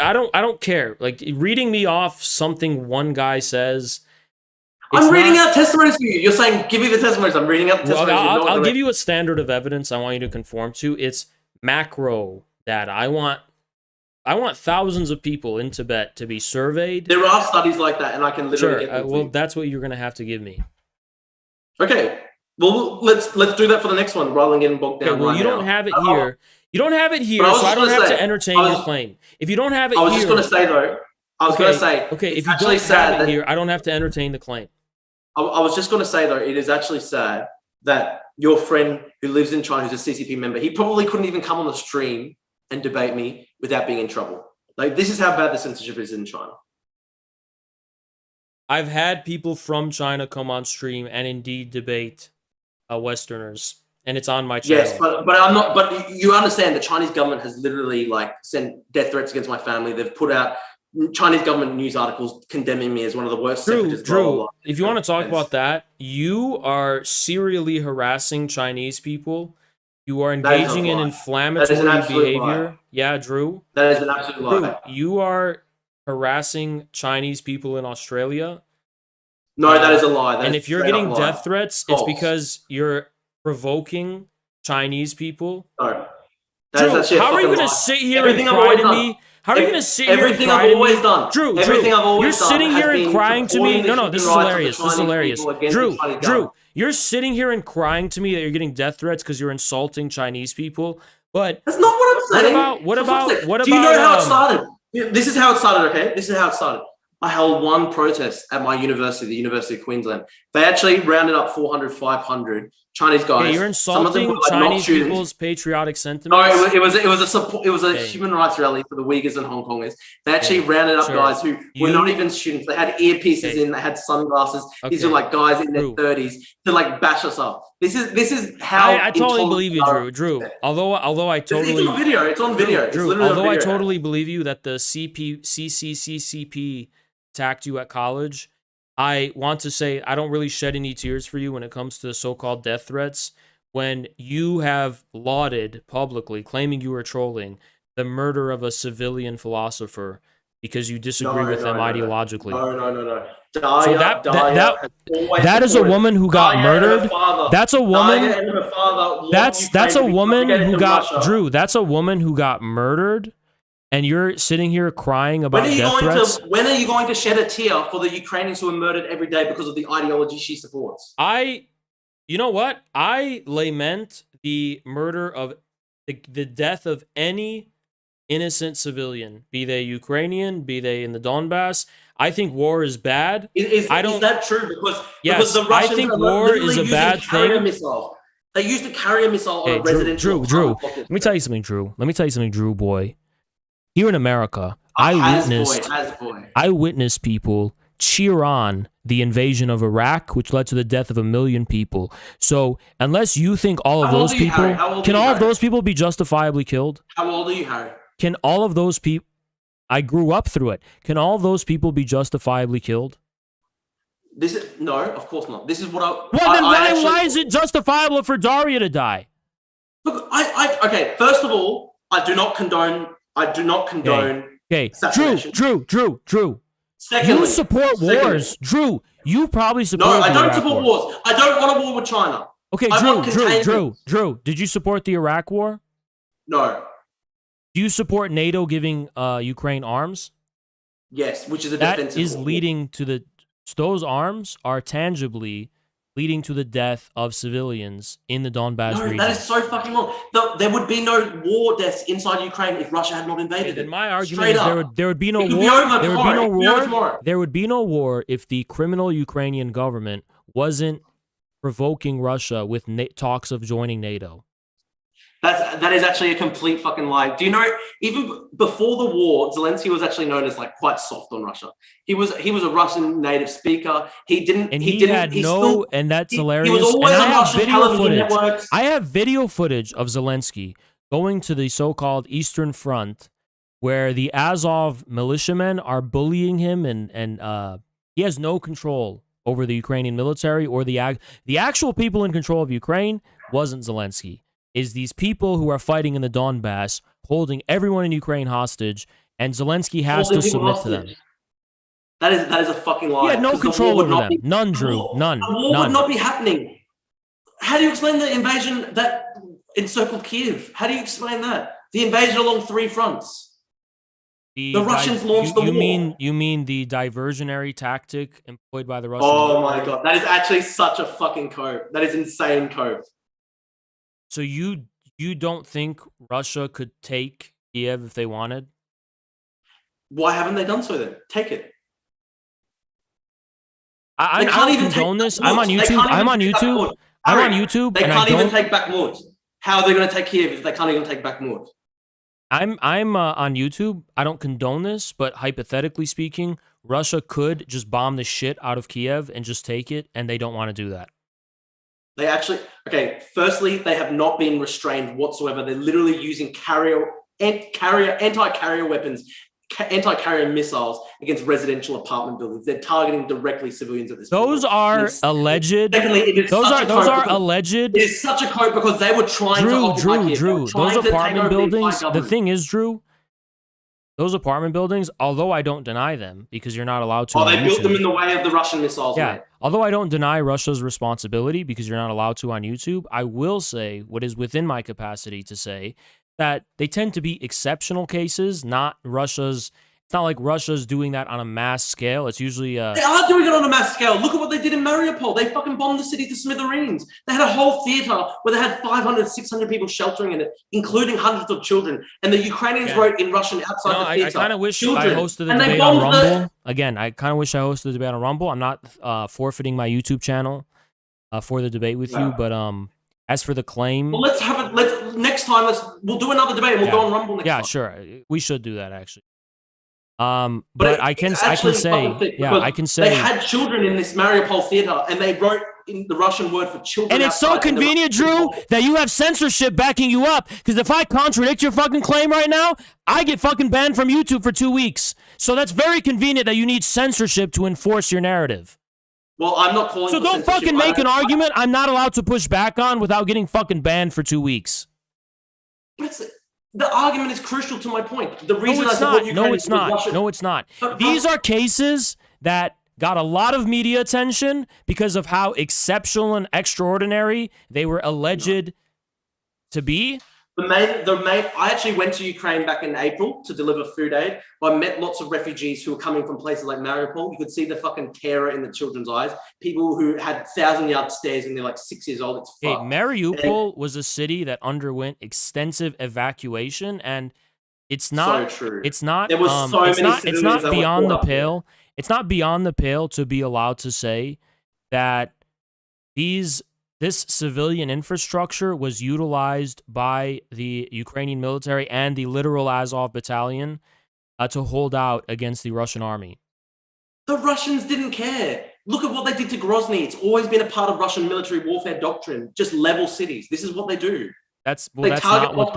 I don't care. Reading me off something one guy says. I'm reading out testimonies for you. You're saying, give me the testimonies. I'm reading out the testimonies. I'll give you a standard of evidence I want you to conform to. It's macro data. I want thousands of people in Tibet to be surveyed. There are studies like that, and I can literally get them. Well, that's what you're going to have to give me. Okay. Well, let's do that for the next one, rather than getting bogged down. Okay, well, you don't have it here. You don't have it here, so I don't have to entertain your claim. If you don't have it here... I was just going to say, though. Okay, if you don't have it here, I don't have to entertain the claim. I was just going to say, though, it is actually sad that your friend who lives in China, who's a CCP member, he probably couldn't even come on the stream and debate me without being in trouble. Like, this is how bad the censorship is in China. I've had people from China come on stream and indeed debate Westerners, and it's on my channel. Yes, but I'm not. But you understand the Chinese government has literally like sent death threats against my family. They've put out Chinese government news articles condemning me as one of the worst. Drew, if you want to talk about that, you are serially harassing Chinese people. You are engaging in inflammatory behavior. Lie. Yeah, Drew. That is an absolute lie. Drew, you are harassing Chinese people in Australia. No, that is a lie. And if you're getting death threats, it's because you're provoking Chinese people. No. Drew, how are you going to sit here and cry to me? How are you going to sit here and cry to me? Drew, you're sitting here and crying to me. No, this is hilarious. This is hilarious. Drew, you're sitting here and crying to me that you're getting death threats because you're insulting Chinese people. But that's not what I'm saying. What about? Do you know how it started? This is how it started, okay? This is how it started. I held one protest at my university, the University of Queensland. They actually rounded up 400, 500 Chinese guys. Okay, you're insulting Chinese people's patriotic sentiments. No, it was a human rights rally for the Uyghurs and Hong Kongers. They actually rounded up guys who were not even students. They had earpieces in, they had sunglasses. These are like guys in their 30s to like bash us up. This is how I totally believe you, Drew. Although I totally it's on video. It's on video. Drew, although I totally believe you that the CCCCP attacked you at college, I want to say I don't really shed any tears for you when it comes to the so-called death threats when you have lauded publicly, claiming you were trolling, the murder of a civilian philosopher because you disagree with them ideologically. No. So that is a woman who got murdered. That's a woman. That's a woman who got Drew. That's a woman who got murdered. And you're sitting here crying about death threats? When are you going to shed a tear for the Ukrainians who are murdered every day because of the ideology she supports? You know what? I lament the murder of the death of any innocent civilian, be they Ukrainian, be they in the Donbass. I think war is bad. Is that true? Because the Russians I think war is a bad thing. They used a carrier missile on a residential. Drew. Let me tell you something, Drew, boy. Here in America, I witnessed people cheer on the invasion of Iraq, which led to the death of 1 million people. So, unless you think all of those people, can all of those people be justifiably killed? How old are you, Harry? Can all of those people? I grew up through it. Can all of those people be justifiably killed? No, of course not. This is what I. Well, then why is it justifiable for Daria to die? Look, okay. First of all, I do not condone. Okay. Drew. Secondly, you support wars. Drew, you probably support No, I don't support wars. I don't want a war with China. Okay, Drew, did you support the Iraq war? No. Do you support NATO giving Ukraine arms? Yes, which is a defensive war. That is leading to those arms are tangibly leading to the death of civilians in the Donbass region. That is so fucking wrong. There would be no war deaths inside Ukraine if Russia had not invaded. Then my argument is there would be no war. There would be no war if the criminal Ukrainian government wasn't provoking Russia with talks of joining NATO. That is actually a complete fucking lie. Do you know, even before the war, Zelensky was actually known as like quite soft on Russia. He was a Russian native speaker. And that's hilarious. He was always on Russian television networks. I have video footage of Zelensky going to the so-called Eastern Front where the Azov militiamen are bullying him and he has no control over the Ukrainian military or the actual people in control of Ukraine wasn't Zelensky. Is these people who are fighting in the Donbass, holding everyone in Ukraine hostage, and Zelensky has to submit to them. That is a fucking lie. He had no control over them. None, Drew. None. The war would not be happening. How do you explain the invasion that encircled Kiev? How do you explain that? The invasion along 3 fronts. The Russians launched the war. You mean the diversionary tactic employed by the Russians? Oh my god, that is actually such a fucking code. That is insane code. So you don't think Russia could take Kiev if they wanted? Why haven't they done so then? Take it. I don't condone this. I'm on YouTube. They can't even take Bakhmut. How are they going to take Kiev if they can't even take Bakhmut? I'm on YouTube. I don't condone this, but hypothetically speaking, Russia could just bomb the shit out of Kiev and just take it, and they don't want to do that. They actually, okay, firstly, they have not been restrained whatsoever. They're literally using anti-carrier weapons, anti-carrier missiles against residential apartment buildings. They're targeting directly civilians at this point. Those are alleged. Secondly, it is those are alleged. It is such a quote because they were trying to occupy Kiev. Drew. Those apartment buildings. The thing is, Drew, those apartment buildings, although I don't deny them because you're not allowed to. Oh, they built them in the way of the Russian missiles. Yeah. Mate. Although I don't deny Russia's responsibility because you're not allowed to on YouTube, I will say what is within my capacity to say that they tend to be exceptional cases, not Russia's. It's not like Russia's doing that on a mass scale. It's usually They are doing it on a mass scale. Look at what they did in Mariupol. They fucking bombed the city to smithereens. They had a whole theater where they had 500, 600 people sheltering in it, including hundreds of children. And the Ukrainians wrote in Russian outside the theater. I kind of wish children. I hosted the debate on Rumble. Again, I kind of wish I hosted the debate on Rumble. I'm not forfeiting my YouTube channel for the debate with you, but as for the claim, well, let's have it. Next time. We'll do another debate and we'll go on Rumble next time. Yeah, sure. We should do that actually. But I can say they had children in this Mariupol theater, and they wrote in the Russian word for children. And it's so convenient, Drew, that you have censorship backing you up. Because if I contradict your fucking claim right now, I get fucking banned from YouTube for 2 weeks. So that's very convenient that you need censorship to enforce your narrative. Well, I'm not calling. So don't fucking make an argument I'm not allowed to push back on without getting fucking banned for 2 weeks. But the argument is crucial to my point. The reason No, it's not. These are cases that got a lot of media attention because of how exceptional and extraordinary they were alleged to be. I actually went to Ukraine back in April to deliver food aid. I met lots of refugees who were coming from places like Mariupol. You could see the fucking terror in the children's eyes. People who had 1,000-yard stares and they're like 6 years old. It's fucked. Mariupol was a city that underwent extensive evacuation, and it's not. So true. It's not. There was so many civilians. It's not beyond the pale. It's not beyond the pale to be allowed to say that this civilian infrastructure was utilized by the Ukrainian military and the literal Azov battalion to hold out against the Russian army. The Russians didn't care. Look at what they did to Grozny. It's always been a part of Russian military warfare doctrine. Just level cities. This is what they do. That's not what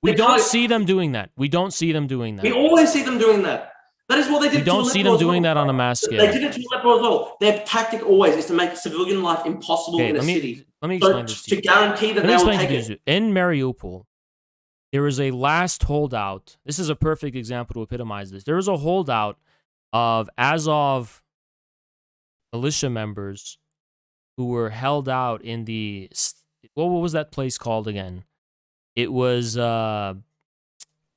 we don't see them doing that. We don't see them doing that. We always see them doing that. That is what they did. We don't see them doing that on a mass scale. They did it to Aleppo as well. Their tactic always is to make civilian life impossible in a city. Let me explain this to you. To guarantee that they will take it. In Mariupol, there was a last holdout. This is a perfect example to epitomize this. There was a holdout of Azov militia members who were held out in the... What was that place called again? It was... what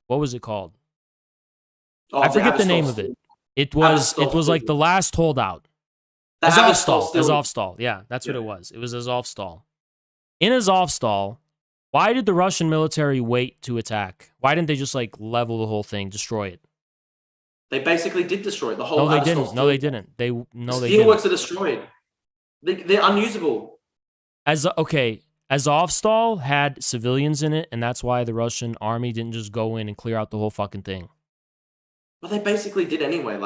was it called? Oh, I forget the name of it. It was like the last holdout. Azovstal. Yeah, that's what it was. It was Azovstal. In Azovstal, why did the Russian military wait to attack? Why didn't they just like level the whole thing, destroy it? They basically did destroy it. The whole. No, they didn't. No, they didn't. The steelworks are destroyed. They're unusable. Azovstal had civilians in it, and that's why the Russian army didn't just go in and clear out the whole fucking thing. Well, they basically did anyway.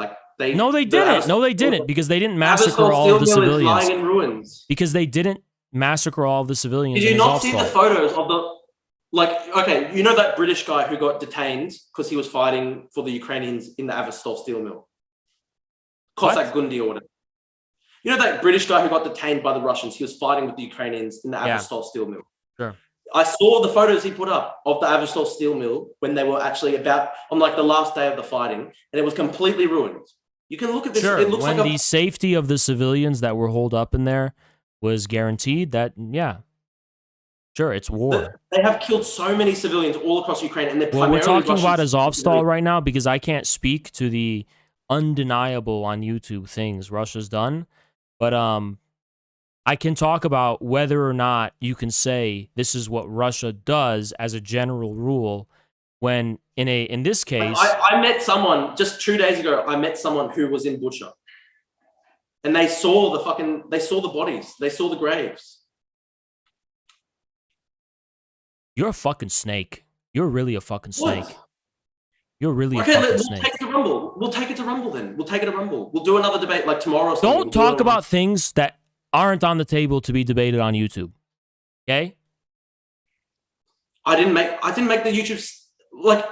No, they didn't, because they didn't massacre all of the civilians. Lying in ruins. Because they didn't massacre all of the civilians. Did you not see the photos of the... you know that British guy who got detained because he was fighting for the Ukrainians in the Azovstal steel mill? Cossack Gundi order. You know that British guy who got detained by the Russians? He was fighting with the Ukrainians in the Azovstal steel mill. Sure. I saw the photos he put up of the Azovstal steel mill when they were actually on the last day of the fighting, and it was completely ruined. You can look at this. Sure. It looks when the safety of the civilians that were holed up in there was guaranteed, sure, it's war. They have killed so many civilians all across Ukraine, and they're we're talking about Russians. Azovstal right now because I can't speak to the undeniable on YouTube things Russia's done, but I can talk about whether or not you can say this is what Russia does as a general rule when in this case... I met someone just 2 days ago. I met someone who was in Bucha, and they saw the bodies. They saw the graves. You're a fucking snake. You're really a fucking snake. What? You're really a Okay, fucking we'll snake. take it to Rumble. We'll take it to Rumble then. We'll take it to Rumble. We'll do another debate like tomorrow. Or something. Don't talk about things that aren't on the table to be debated on YouTube. Okay? I didn't make the YouTube like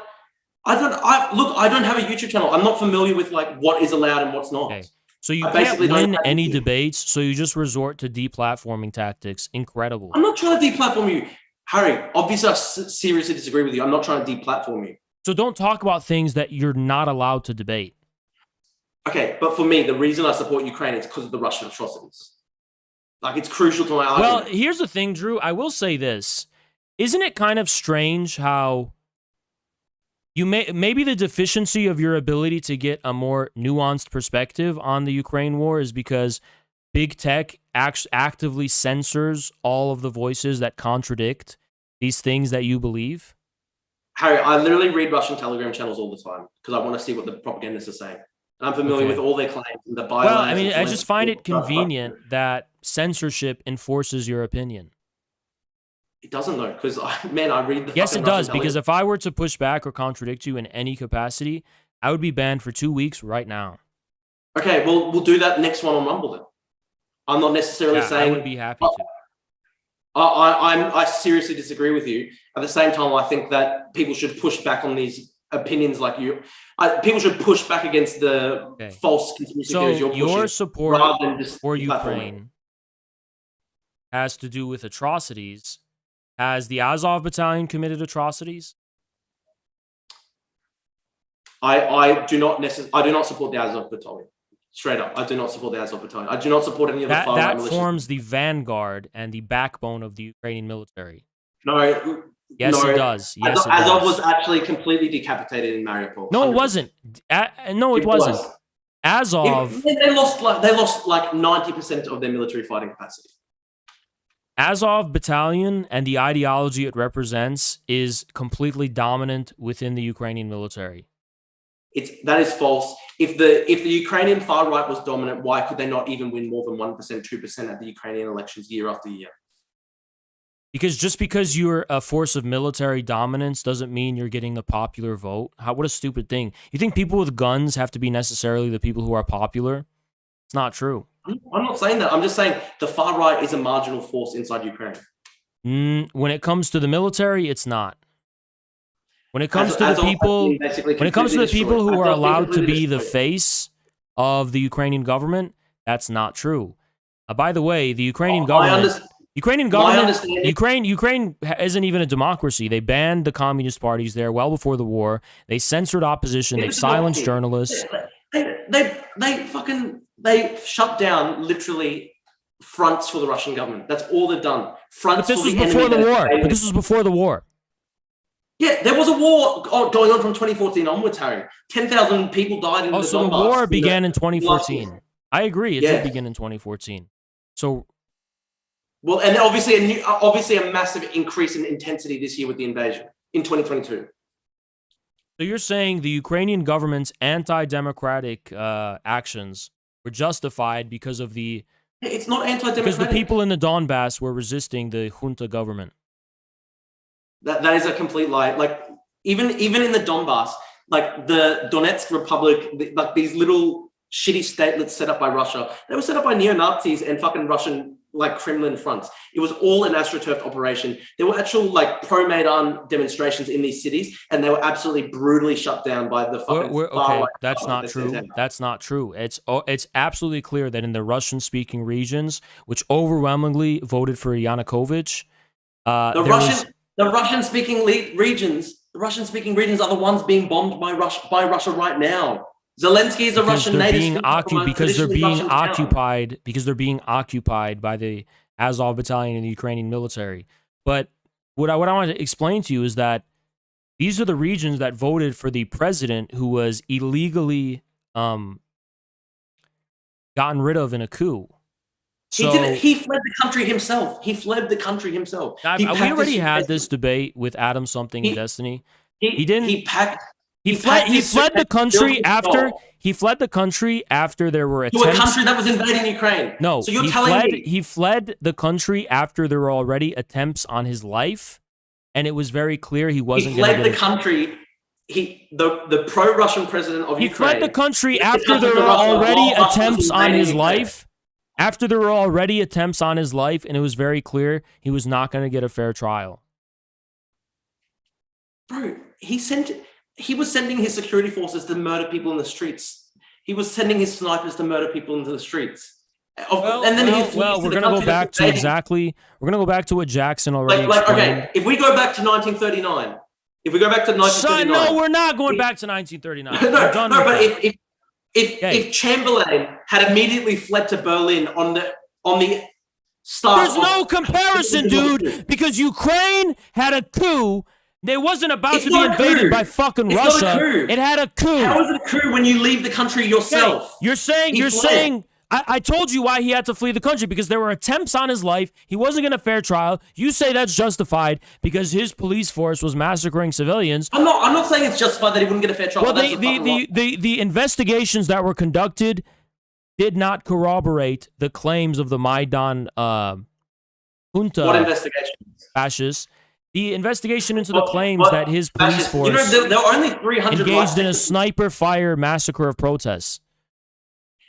I don't have a YouTube channel. I'm not familiar with like what is allowed and what's not. Okay. So you I can't basically don't win have any YouTube. debates, so you just resort to deplatforming tactics. Incredible. I'm not trying to deplatform you, Harry. Obviously, I seriously disagree with you. I'm not trying to deplatform you. So don't talk about things that you're not allowed to debate. Okay, but for me, the reason I support Ukraine is because of the Russian atrocities. Like, it's crucial to my argument. Well, here's the thing, Drew. I will say this. Isn't it kind of strange how you maybe the deficiency of your ability to get a more nuanced perspective on the Ukraine war is because big tech actively censors all of the voices that contradict these things that you believe? Harry, I literally read Russian Telegram channels all the time because I want to see what the propagandists are saying. And I'm familiar with all their claims and the biolines. Well, I mean, I just find it convenient that censorship enforces your opinion. It doesn't though, because I read the. Yes, it fucking does, Russian because if I were to push back or contradict you in any capacity, I would be banned for 2 weeks right now. Okay, well, we'll do that next one on Rumble then. I'm not necessarily saying. I would be happy to. I seriously disagree with you. At the same time, I think that people should push back on these opinions like you. People should push back against the false conspiracy theories you're pushing. Your support rather than just for Ukraine has to do with atrocities. Has the Azov battalion committed atrocities? I do not support the Azov battalion. Straight up, I do not support the Azov battalion. I do not support any of the far-right militias. That forms the vanguard and the backbone of the Ukrainian military. No. Yes, it does. Yes, it Azov does. was actually completely decapitated in Mariupol. No, 100%. it wasn't. No, it wasn't. Azov. They lost like 90% of their military fighting capacity. Azov battalion and the ideology it represents is completely dominant within the Ukrainian military. That is false. If the Ukrainian far right was dominant, why could they not even win more than 1%, 2% at the Ukrainian elections year after year? Because just because you're a force of military dominance doesn't mean you're getting the popular vote. What a stupid thing. You think people with guns have to be necessarily the people who are popular? It's not true. I'm not saying that. I'm just saying the far right is a marginal force inside Ukraine. When it comes to the military, it's not. When it comes to the people who are allowed to be the face of the Ukrainian government, that's not true. By the way, the Ukrainian government, Ukraine isn't even a democracy. They banned the communist parties there well before the war. They censored opposition. They've silenced journalists. They shut down literally fronts for the Russian government. That's all they've done. Fronts. But this was before the war. But this was before the war. Yeah, there was a war going on from 2014 onwards, Harry. 10,000 people died in the Donbass. So the war began in 2014. I agree. It did begin in 2014. So, well, and obviously a massive increase in intensity this year with the invasion in 2022. So you're saying the Ukrainian government's anti-democratic actions were justified because of the... It's not anti-democratic. Because the people in the Donbass were resisting the junta government. That is a complete lie. Like even in the Donbass, like the Donetsk Republic, like these little shitty statelets set up by Russia, they were set up by neo-Nazis and fucking Russian like Kremlin fronts. It was all an AstroTurf operation. There were actual like pro-Maidan demonstrations in these cities, and they were absolutely brutally shut down by the fucking. Okay, that's not true. That's not true. It's absolutely clear that in the Russian-speaking regions, which overwhelmingly voted for Yanukovych, the Russian-speaking regions are the ones being bombed by Russia right now. Zelensky is a Russian native because they're being occupied by the Azov battalion and the Ukrainian military. But what I want to explain to you is that these are the regions that voted for the president who was illegally gotten rid of in a coup. So, he fled the country himself. We already had this debate with Adam Something in Destiny. He fled the country after there were attempts. To a country that was invading Ukraine. No, so he fled the country after there were already attempts on his life, and it was very clear he He wasn't going to fled get the country. The pro-Russian president of He Ukraine. fled the country after country there to were Russia already while Russia was attempts on invading his Ukraine. life. After there were already attempts on his life, and it was very clear he was not going to get a fair trial. Bro, he was sending his security forces to murder people in the streets. He was sending his snipers to murder people into the streets. Well, we're going to go back to we're going to go back to what Jackson already explained. Okay, if we go back to 1939, No, we're not going back to 1939. no, but if Chamberlain had immediately fled to Berlin on the start, there's no comparison, dude, because Ukraine had a coup. They wasn't about to be invaded by fucking Russia. It had a coup. How is it a coup when you leave the country yourself? You're saying. I told you why he had to flee the country, because there were attempts on his life. He wasn't going to fair trial. You say that's justified because his police force was massacring civilians. I'm not saying it's justified that he wouldn't get a fair trial. Well, the investigations that were conducted did not corroborate the claims of the Maidan junta. What investigations? Fascists. The investigation into the claims that his police force there were only 300 engaged in a sniper fire massacre of protests.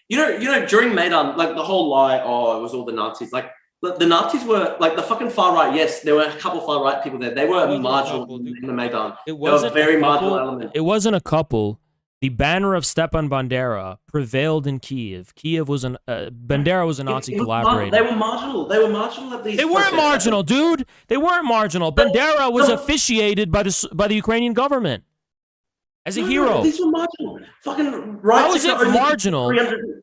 You know, during Maidan, like the whole lie, it was all the Nazis. Like the Nazis were like the fucking far right. Yes, there were a couple far right people there. They were marginal in the Maidan. They were very marginal element. It wasn't a couple. The banner of Stepan Bandera prevailed in Kiev. Bandera was a Nazi collaborator. They were marginal. They were marginal at these. They weren't marginal, dude. They weren't marginal. Bandera was officiated by the Ukrainian government as a hero. No, these were marginal. Fucking right. How is it marginal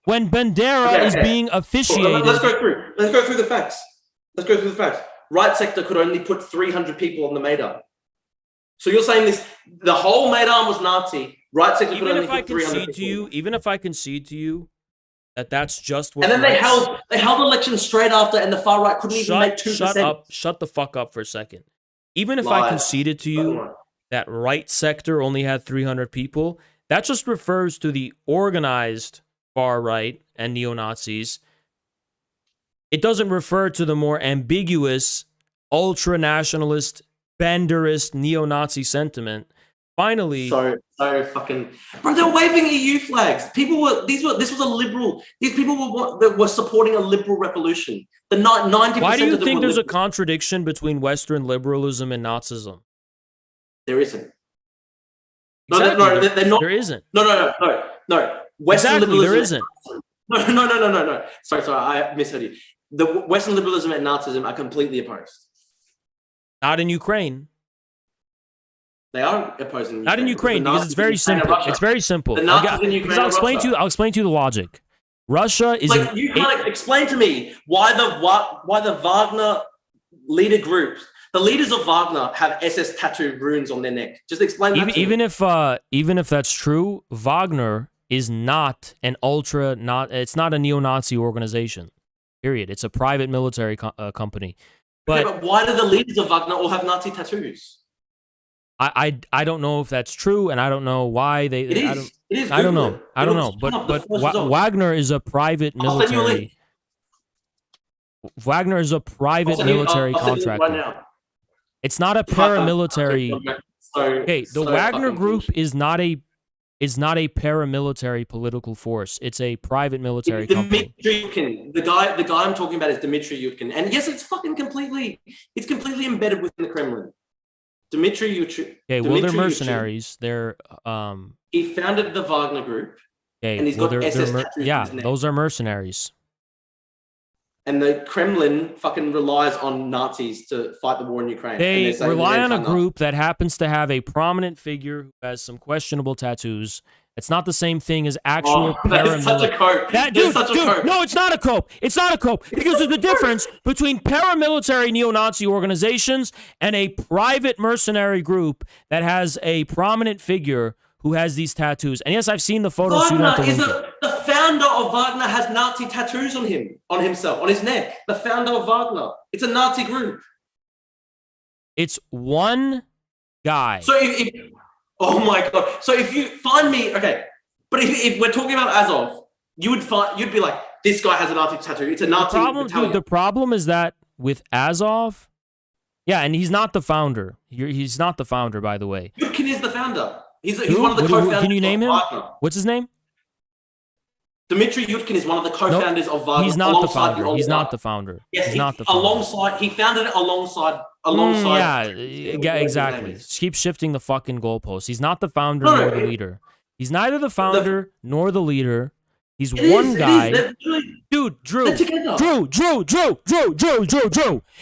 when Bandera is being officiated? Let's go through the facts. Right sector could only put 300 people on the Maidan. So you're saying the whole Maidan was Nazi. Right sector could only put 300 people. Even if I concede to you that that's just what. And then they held elections straight after, and the far right couldn't even make 2%. Shut the fuck up for a second. Even if I conceded to you that right sector only had 300 people, that just refers to the organized far right and neo-Nazis. It doesn't refer to the more ambiguous, ultra-nationalist, Banderist, neo-Nazi sentiment. Finally, so fucking bro, they're waving EU flags. This was a liberal. These people were supporting a liberal revolution. The 90%. Why do you think there's a contradiction between Western liberalism and Nazism? There isn't. Exactly. No, they're not. There isn't. No. Western exactly, liberalism. There isn't. No. Sorry, I misheard you. The Western liberalism and Nazism are completely opposed. Not in Ukraine. They are opposing. Not in Ukraine, because it's very simple. It's very simple. The Nazis in Ukraine. I'll explain to you the logic. Russia is like you can't explain to me why the Wagner leader groups, the leaders of Wagner, have SS tattoo runes on their neck. Just explain that to me. Even if that's true, Wagner is not it's not a neo-Nazi organization. Period. It's a private military company. But why do the leaders of Wagner all have Nazi tattoos? I don't know if that's true, and I don't know why they. It is. I don't know. But Wagner is a private military. Wagner is a private military contractor. Right now. It's not a paramilitary. Okay, the Wagner Group is not a paramilitary political force. It's a private military company. Dmitry Yudkin, the guy I'm talking about is Dmitry Yudkin, and yes, it's completely embedded within the Kremlin. Dmitry Yudkin. Okay, well, they're mercenaries. They're He founded the Wagner Group. Okay, and he's got SS tattoos yeah, on his neck. Those are mercenaries. And the Kremlin fucking relies on Nazis to fight the war in Ukraine. They rely on a group that happens to have a prominent figure who has some questionable tattoos. It's not the same thing as actual paramilitary. That's such a cope. Dude, no, it's not a cope. It's not a cope because there's a difference between paramilitary neo-Nazi organizations and a private mercenary group that has a prominent figure who has these tattoos. And yes, I've seen the photos. The founder of Wagner has Nazi tattoos on himself, on his neck. The founder of Wagner. It's a Nazi group. It's one guy. So oh my God. So if you find me, okay, but if we're talking about Azov, you'd be like, this guy has a Nazi tattoo. It's a Nazi The problem is that with Azov, Yeah, and he's not the founder. He's not the founder, by the way. Yudkin is the founder. He's Who? one of the co-founders. Can you name him? Wagner. What's his name? Dmitry Yudkin is one of the co-founders of Wagner. He's not the founder. He's not the founder. Yes, he's not the founder. Alongside, he founded it alongside. Yeah, exactly. Keep shifting the fucking goalposts. He's not the founder nor the leader. He's neither the founder nor the leader. He's one guy. Dude, Drew.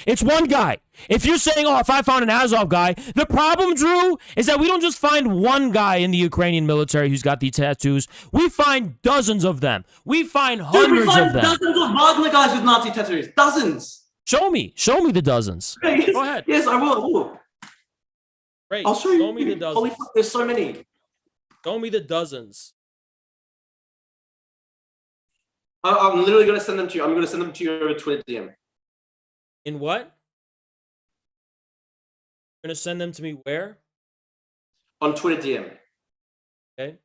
It's one guy. If you're saying, oh, if I found an Azov guy, the problem, Drew, is that we don't just find one guy in the Ukrainian military who's got these tattoos. We find dozens of them. We find hundreds of them. Dozens of Wagner guys with Nazi tattoos. Dozens. Show me the dozens. Okay, Go ahead. Yes, I will. Great. I'll show you. Show me the dozens. Holy fuck, there's so many. Show me the dozens. I'm literally going to send them to you. I'm going to send them to you over Twitter DM. In what? You're going to send them to me where? On Twitter DM. Okay.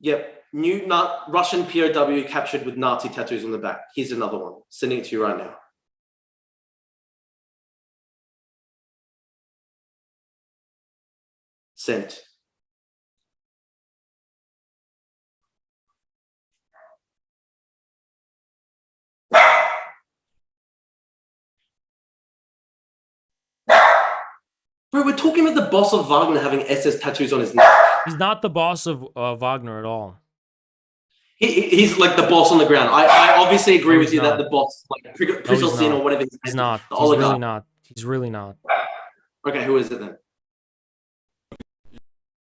Yep. New Russian POW captured with Nazi tattoos on the back. Here's another one. Sending it to you right now. Sent. Bro, we're talking about the boss of Wagner having SS tattoos on his neck. He's not the boss of Wagner at all. He's like the boss on the ground. I obviously agree with you that the boss, like Prigozhin or whatever. He's not. The He's oligarch. really not. He's really not. Okay, who is it then?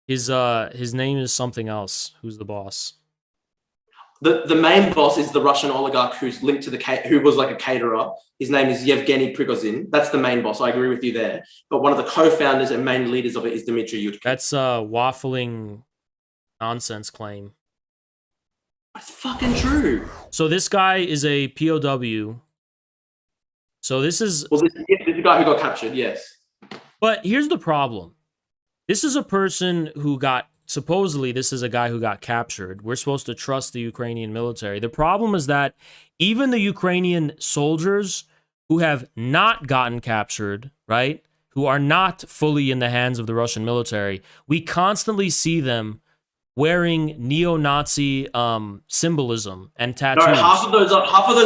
His name is something else. Who's the boss? The main boss is the Russian oligarch who's linked to who was like a caterer. His name is Yevgeny Prigozhin. That's the main boss. I agree with you there. But one of the co-founders and main leaders of it is Dmitry Yudkin. That's a waffling nonsense claim. It's fucking true. So this guy is a POW. So this is... Well, this is the guy who got captured, yes. But here's the problem. This is a person who got... Supposedly, this is a guy who got captured. We're supposed to trust the Ukrainian military. The problem is that even the Ukrainian soldiers who have not gotten captured, right, who are not fully in the hands of the Russian military, we constantly see them wearing neo-Nazi symbolism and tattoos. No, half of those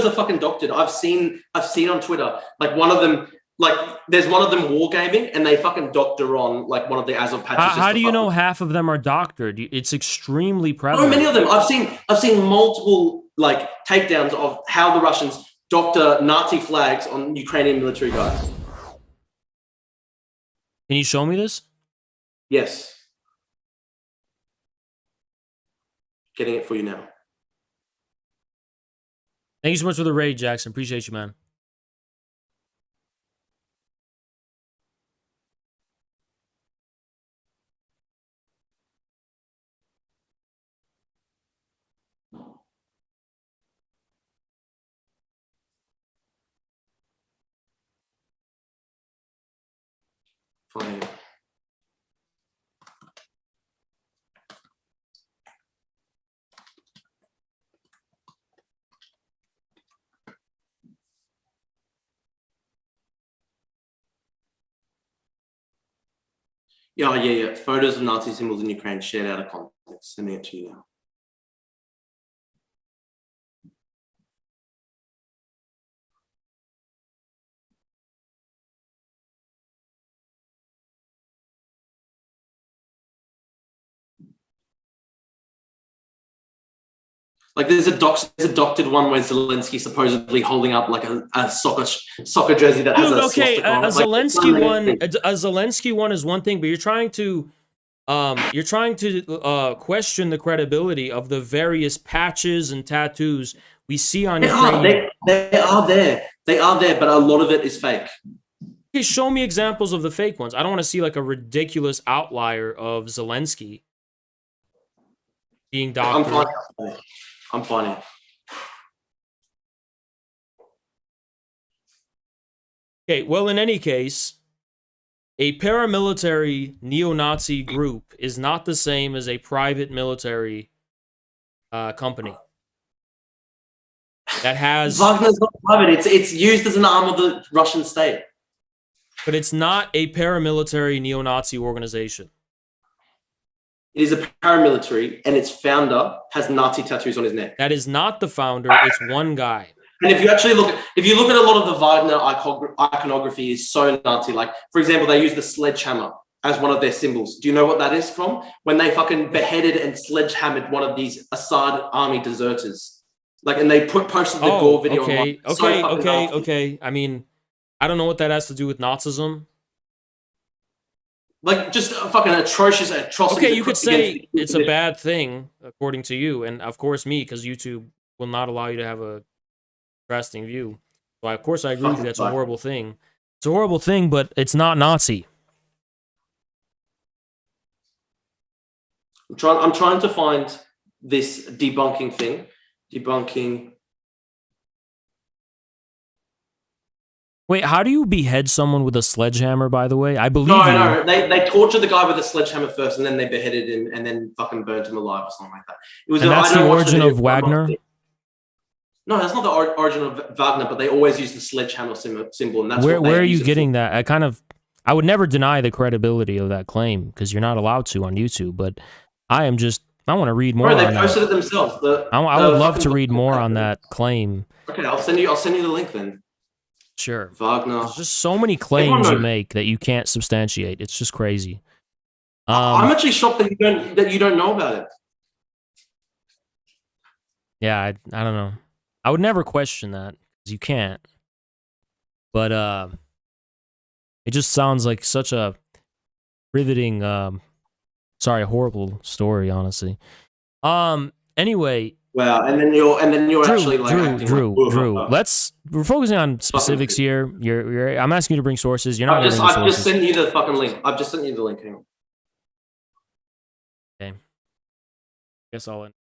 are fucking doctored. I've seen on Twitter, like one of them, like there's one of them wargaming and they fucking doctor on like one of the Azov patches. How do you know half of them are doctored? It's extremely prevalent. So many of them. I've seen multiple like takedowns of how the Russians doctor Nazi flags on Ukrainian military guys. Can you show me this? Yes. Getting it for you now. Thank you so much for the raid, Jackson. Appreciate you, man. Fine. Yeah. Photos of Nazi symbols in Ukraine shared out of context. Sending it to you now. Like there's a doctored one where Zelensky supposedly holding up like a soccer jersey that has a swastika on it. A Zelensky one is one thing, but you're trying to question the credibility of the various patches and tattoos we see on Ukraine. They are there, but a lot of it is fake. Okay, show me examples of the fake ones. I don't want to see like a ridiculous outlier of Zelensky being doctored. I'm finding it. Okay, well, in any case, a paramilitary neo-Nazi group is not the same as a private military company that has. Wagner's not private. It's used as an arm of the Russian state. But it's not a paramilitary neo-Nazi organization. It is a paramilitary, and its founder has Nazi tattoos on his neck. That is not the founder. It's one guy. And if you actually look at a lot of the Wagner iconography is so Nazi. Like, for example, they use the sledgehammer as one of their symbols. Do you know what that is from? When they fucking beheaded and sledgehammered one of these Assad army deserters. Like, and they posted the gore video. Okay. I mean, I don't know what that has to do with Nazism. Like, just a fucking atrocious atrocity. Okay, you could say it's a bad thing, according to you, and of course me, because YouTube will not allow you to have a contrasting view. So, of course, I agree with you. That's a horrible thing. It's a horrible thing, but it's not Nazi. I'm trying to find this debunking thing. Debunking. Wait, how do you behead someone with a sledgehammer, by the way? I believe No. They tortured the guy with a sledgehammer first, and then they beheaded him, and then fucking burnt him alive or something like that. It was. And that's the origin of Wagner? No, that's not the origin of Wagner, but they always use the sledgehammer symbol, and that's where are you getting that? I would never deny the credibility of that claim, because you're not allowed to on YouTube, but I want to read more on that. They posted it themselves. I would love to read more on that claim. Okay, I'll send you the link then. Sure. Wagner. There's just so many claims you make that you can't substantiate. It's just crazy. I'm actually shocked that you don't know about it. Yeah, I don't know. I would never question that, because you can't. But it just sounds like such a riveting, horrible story, honestly. Anyway. Wow, and then you're Drew, actually like Drew. We're focusing on specifics here. I'm asking you to bring sources. You're not. I've just sent you the fucking link. I've just sent you the link. Hang on. Okay. Guess I'll end.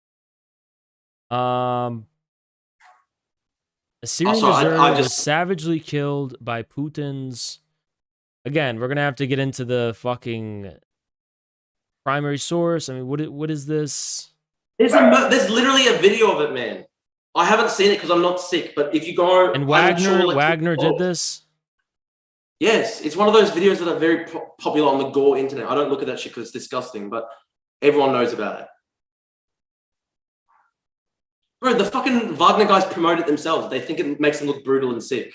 A Syrian deserter was savagely killed by Putin's. Again, we're gonna have to get into the fucking primary source. I mean, what is this? There's literally a video of it, man. I haven't seen it because I'm not sick, but if you go... And Wagner did this? Yes, it's one of those videos that are very popular on the gore internet. I don't look at that shit because it's disgusting, but everyone knows about it. Bro, the fucking Wagner guys promote it themselves. They think it makes them look brutal and sick.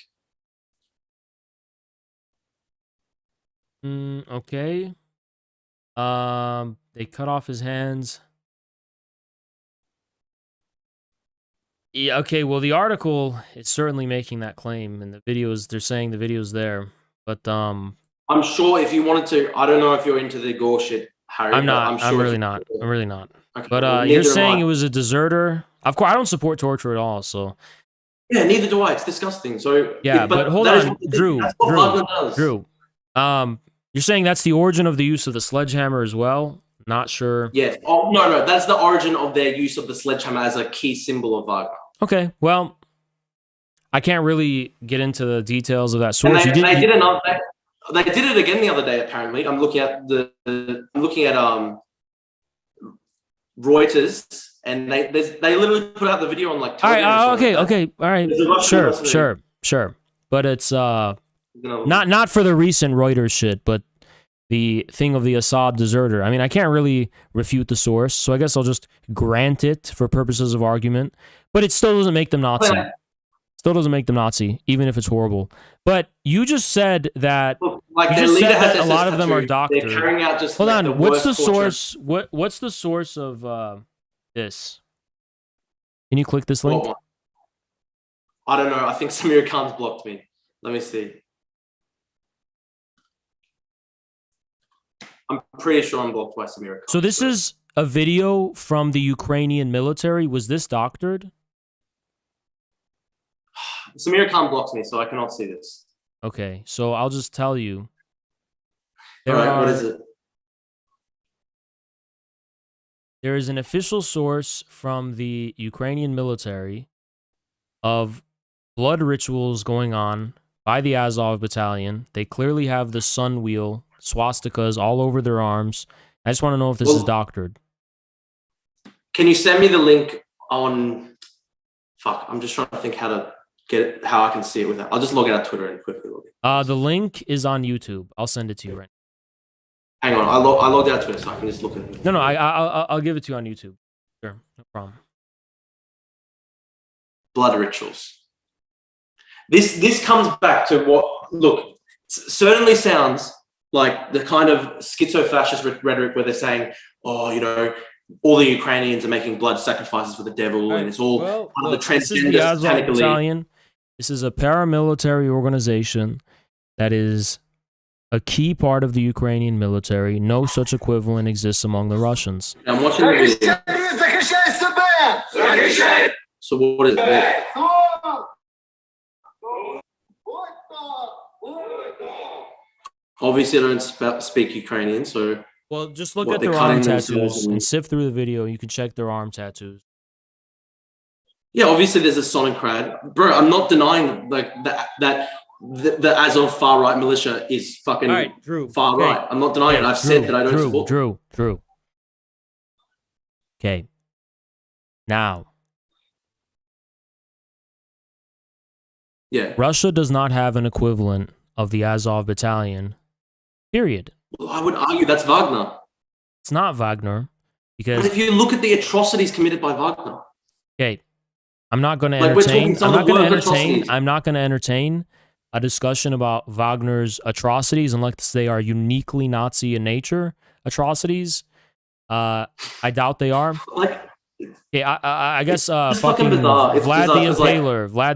Okay. They cut off his hands. Yeah, okay, well, the article is certainly making that claim, and the videos, they're saying the video's there, but, I'm sure if you wanted to, I don't know if you're into the gore shit, Harry. I'm not, I'm really not. Okay, but, you're saying it was a deserter? Of course, I don't support torture at all, so. Yeah, neither do I. It's disgusting, so. Yeah, but hold on, Drew. You're saying that's the origin of the use of the sledgehammer as well? Not sure. Yes. Oh, no. That's the origin of their use of the sledgehammer as a key symbol of Wagner. Okay, well, I can't really get into the details of that source. They did it again the other day. Apparently, I'm looking at Reuters, and they literally put out the video on like. All right. Sure. But it's not for the recent Reuters shit, but the thing of the Assad deserter. I mean, I can't really refute the source, so I guess I'll just grant it for purposes of argument. But it still doesn't make them Nazi. Still doesn't make them Nazi, even if it's horrible. But you just said that a lot of them are doctored. They're carrying out just Hold on, what's the source? What's the source of this? Can you click this link? I don't know. I think Samir Khan's blocked me. Let me see. I'm pretty sure I'm blocked by Samir Khan. So this is a video from the Ukrainian military. Was this doctored? Samir Khan blocks me, so I cannot see this. Okay, so I'll just tell you. What is it? There is an official source from the Ukrainian military of blood rituals going on by the Azov battalion. They clearly have the sun wheel, swastikas all over their arms. I just want to know if this is doctored. Can you send me the link on. Fuck, I'm just trying to think how to get it, how I can see it with that. I'll just log out of Twitter and quickly log in. The link is on YouTube. I'll send it to you right Hang on, I logged out of Twitter so I can just look at it. now. No, I'll give it to you on YouTube. Sure, no problem. Blood rituals. This comes back to what, look, certainly sounds like the kind of schizo-fascist rhetoric where they're saying, oh, you know, all the Ukrainians are making blood sacrifices for the devil, and it's all part of the transgender. This is the Azov Battalion. This is a paramilitary organization that is a key part of the Ukrainian military. No such equivalent exists among the Russians. I'm watching the video. So what is it? Obviously, I don't speak Ukrainian, so... Well, just look at their arm tattoos and sift through the video. You can check their arm tattoos. Yeah, obviously there's a Sonikrad. Bro, I'm not denying like that the Azov far right militia is fucking far right. I'm not denying it. I've said that I don't support. True. Okay. Now. Yeah. Russia does not have an equivalent of the Azov Battalion. Period. Well, I would argue that's Wagner. It's not Wagner, because but if you look at the atrocities committed by Wagner. Okay. I'm not going to entertain. I'm not going to entertain a discussion about Wagner's atrocities unless they are uniquely Nazi in nature. Atrocities. I doubt they are. Okay, I guess fucking Vlad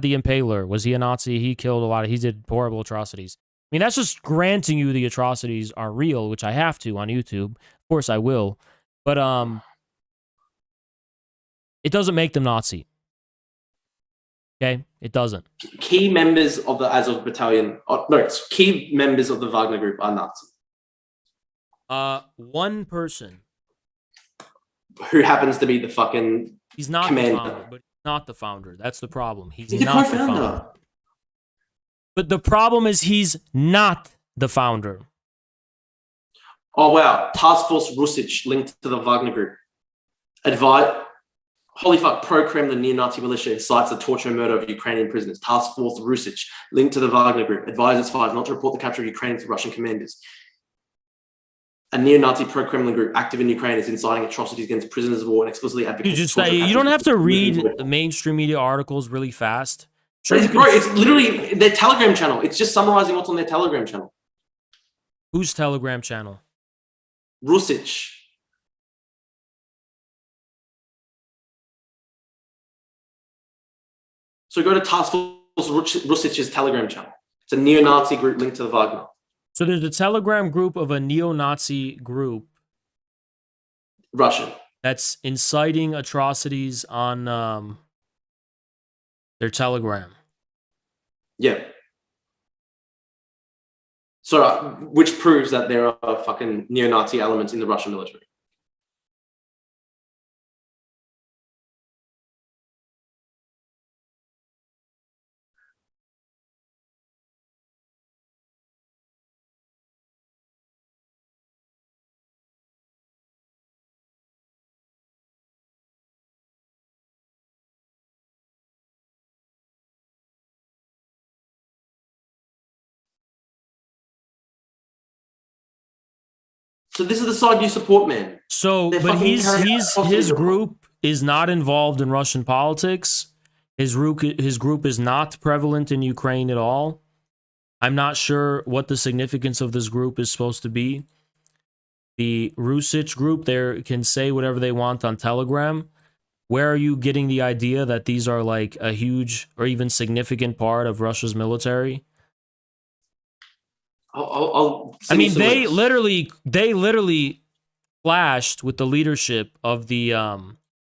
the Impaler. Was he a Nazi? He killed a lot of. He did horrible atrocities. I mean, that's just granting you the atrocities are real, which I have to on YouTube. Of course, I will. But it doesn't make them Nazi. Okay, it doesn't. Key members of the Azov Battalion, key members of the Wagner Group are Nazi. One person who happens to be the fucking he's not commander. The founder, but he's not the founder. That's the problem. He's the not the founder. But the problem is he's not the founder. Oh wow, Task Force Rusic linked to the Wagner Group. Holy fuck, pro-Kremlin neo-Nazi militia incites the torture and murder of Ukrainian prisoners. Task Force Rusic, linked to the Wagner Group, advises spies not to report the capture of Ukrainians to Russian commanders. A neo-Nazi pro-Kremlin group active in Ukraine is inciting atrocities against prisoners of war and explicitly advocates... You don't have to read the mainstream media articles really fast. Sure, it's literally their Telegram channel. It's just summarizing what's on their Telegram channel. Whose Telegram channel? Rusic. So go to Task Force Rusic's Telegram channel. It's a neo-Nazi group linked to the Wagner. So there's a Telegram group of a neo-Nazi group. Russian. That's inciting atrocities on their Telegram. Yeah. So, which proves that there are fucking neo-Nazi elements in the Russian military. So this is the side you support, man. So, but his group is not involved in Russian politics. His group is not prevalent in Ukraine at all. I'm not sure what the significance of this group is supposed to be. The Rusic group, they can say whatever they want on Telegram. Where are you getting the idea that these are like a huge or even significant part of Russia's military? I mean, they literally clashed with the leadership of the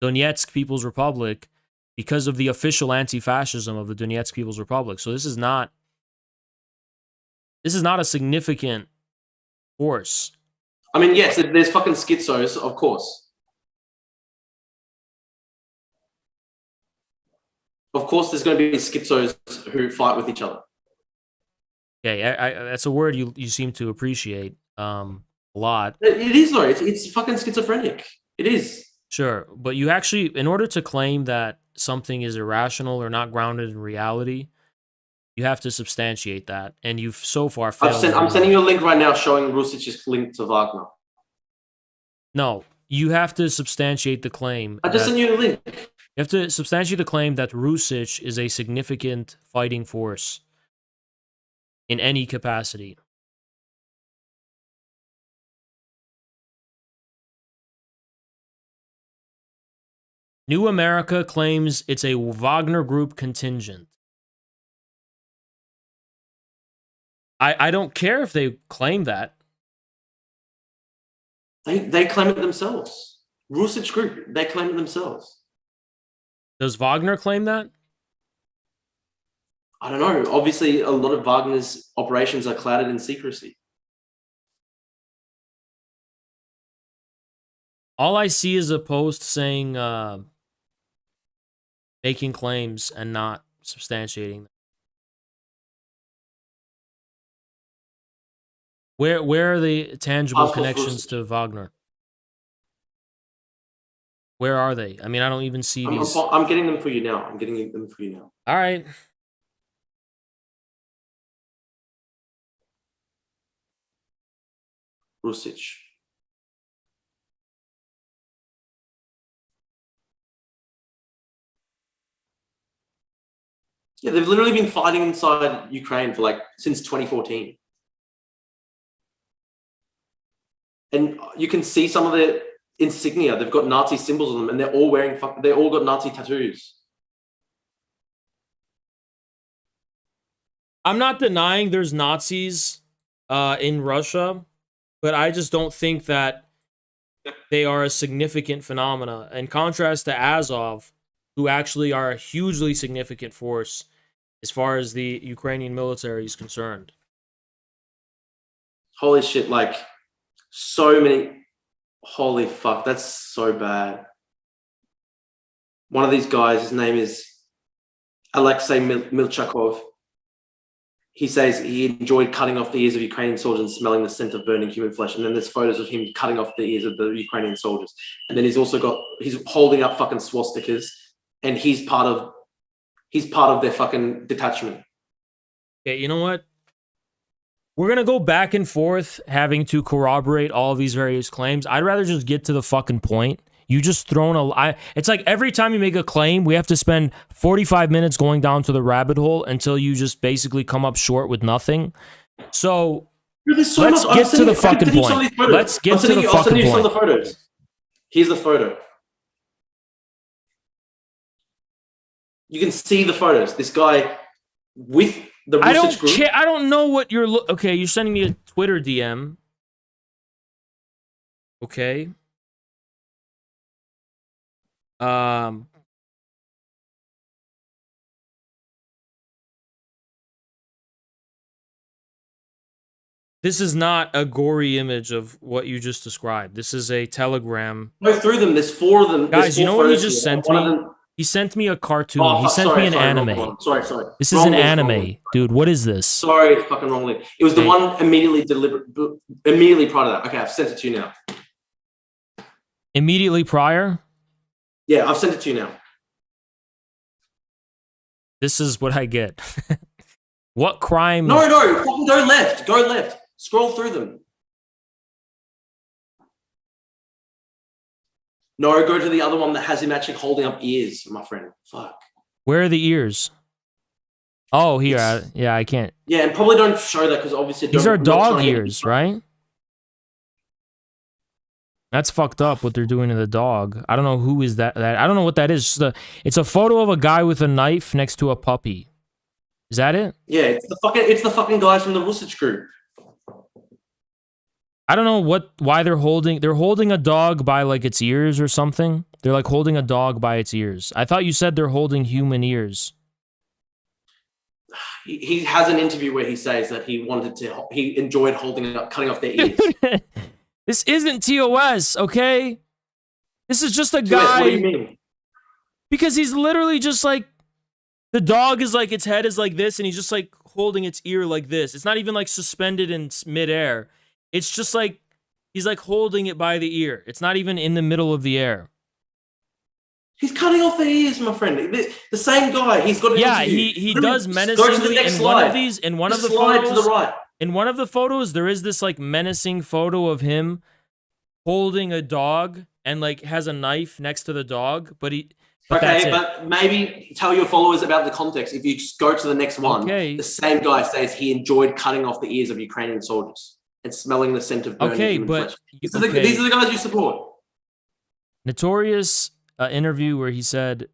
Donetsk People's Republic because of the official anti-fascism of the Donetsk People's Republic. So this is not a significant force. I mean, yes, there's fucking schizos, of course. Of course, there's going to be schizos who fight with each other. Okay, that's a word you seem to appreciate a lot. It is though. It's fucking schizophrenic. It is. Sure, but you actually, in order to claim that something is irrational or not grounded in reality, you have to substantiate that, and you've so far failed. I'm sending you a link right now showing Rusic's link to Wagner. No, you have to substantiate the claim. I just sent you a link. You have to substantiate the claim that Rusic is a significant fighting force in any capacity. New America claims it's a Wagner Group contingent. I don't care if they claim that. They claim it themselves. Rusic Group, they claim it themselves. Does Wagner claim that? I don't know. Obviously, a lot of Wagner's operations are clouded in secrecy. All I see is a post saying making claims and not substantiating them. Where are the tangible connections to Wagner? Where are they? I mean, I don't even see these. I'm getting them for you now. All right. Rusic. Yeah, they've literally been fighting inside Ukraine for since 2014. And you can see some of their insignia. They've got Nazi symbols on them, and they're all got Nazi tattoos. I'm not denying there's Nazis in Russia, but I just don't think that they are a significant phenomena. In contrast to Azov, who actually are a hugely significant force as far as the Ukrainian military is concerned. Holy shit, so many. Holy fuck, that's so bad. One of these guys, his name is Alexei Milchakov. He says he enjoyed cutting off the ears of Ukrainian soldiers and smelling the scent of burning human flesh. And then there's photos of him cutting off the ears of the Ukrainian soldiers. And then he's holding up fucking swastikas, and he's part of their fucking detachment. Okay, you know what? We're going to go back and forth having to corroborate all of these various claims. I'd rather just get to the fucking point. You just it's like every time you make a claim, we have to spend 45 minutes going down to the rabbit hole until you just basically come up short with nothing. So let's get to the fucking point. Let's get to the fucking point. I'll send you some of the photos. Here's the photo. You can see the photos. This guy with the Rusic group. I don't know what you're okay, you're sending me a Twitter DM. Okay. This is not a gory image of what you just described. This is a telegram. Go through them. There's 4 of them. Guys, you know what he just sent me? He sent me a cartoon. He sent me an anime. Sorry. This is an anime. Dude, what is this? Sorry, it's fucking wrong link. It was the one immediately prior to that. Okay, I've sent it to you now. Immediately prior? Yeah, I've sent it to you now. This is what I get. What crime? No, fucking go left. Scroll through them. No, go to the other one that has him actually holding up ears, my friend. Fuck. Where are the ears? Oh, here. Yeah, I can't. Yeah, and probably don't show that because obviously these are dog ears, right? That's fucked up what they're doing to the dog. I don't know who is that. I don't know what that is. It's a photo of a guy with a knife next to a puppy. Is that it? Yeah, it's the fucking guys from the Rusic group. I don't know why they're holding a dog by its ears or something. They're holding a dog by its ears. I thought you said they're holding human ears. He has an interview where he says that he enjoyed cutting off their ears. This isn't TOS, okay? This is just a guy. What do you mean? Because he's literally just the dog is its head is like this, and he's just holding its ear like this. It's not even suspended in midair. It's just he's holding it by the ear. It's not even in the middle of the air. He's cutting off the ears, my friend. The same guy. He's got. Yeah, he does menacingly in one of these. In one of the photos, to the right. In one of the photos, there is this like menacing photo of him holding a dog and like has a knife next to the dog, but but maybe tell your followers about the context. If you just go to the next one, the same guy says he enjoyed cutting off the ears of Ukrainian soldiers and smelling the scent of burning human flesh. These are the guys you support. Notorious interview where he said,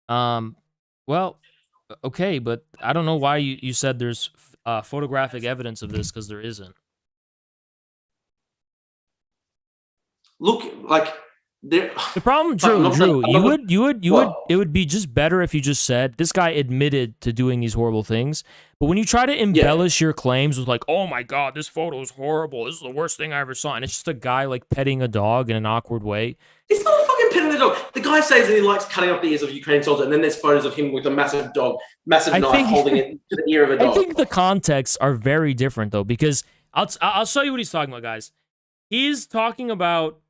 well, okay, but I don't know why you said there's photographic evidence of this, because there isn't. Look, like the problem, Drew, it would be just better if you just said this guy admitted to doing these horrible things. But when you try to embellish your claims with like, oh my god, this photo is horrible, this is the worst thing I ever saw, and it's just a guy like petting a dog in an awkward way. It's not fucking petting the dog. The guy says that he likes cutting off the ears of Ukrainian soldiers, and then there's photos of him with a massive knife holding it to the ear of a dog. I think the contexts are very different though, because I'll show you what he's talking about, guys. He's talking about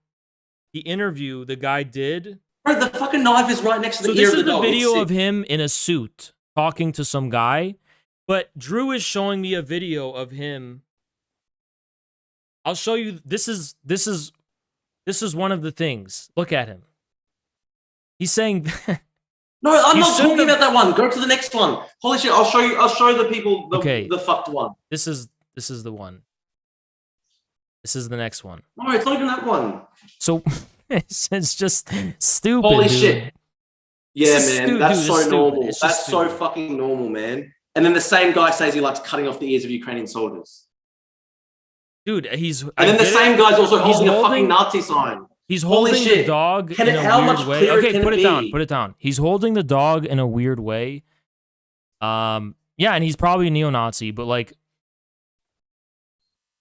the interview the guy did. Bro, the fucking knife is right next to the ear of the dog. So this is the video of him in a suit talking to some guy, but Drew is showing me a video of him. I'll show you. This is one of the things. Look at him. He's saying. No, I'm not talking about that one. Go to the next one. Holy shit! I'll show the people the fucked one. This is the one. This is the next one. No, it's not even that one. So it's just stupid. Holy dude. shit! Yeah, man, that's so normal. That's so fucking normal, man. And then the same guy says he likes cutting off the ears of Ukrainian soldiers. Dude, and then the same guy's also holding a fucking Nazi sign. He's holding the dog in a weird way. Okay, put it down. Put it down. He's holding the dog in a weird way. Yeah, and he's probably a neo-Nazi, but like,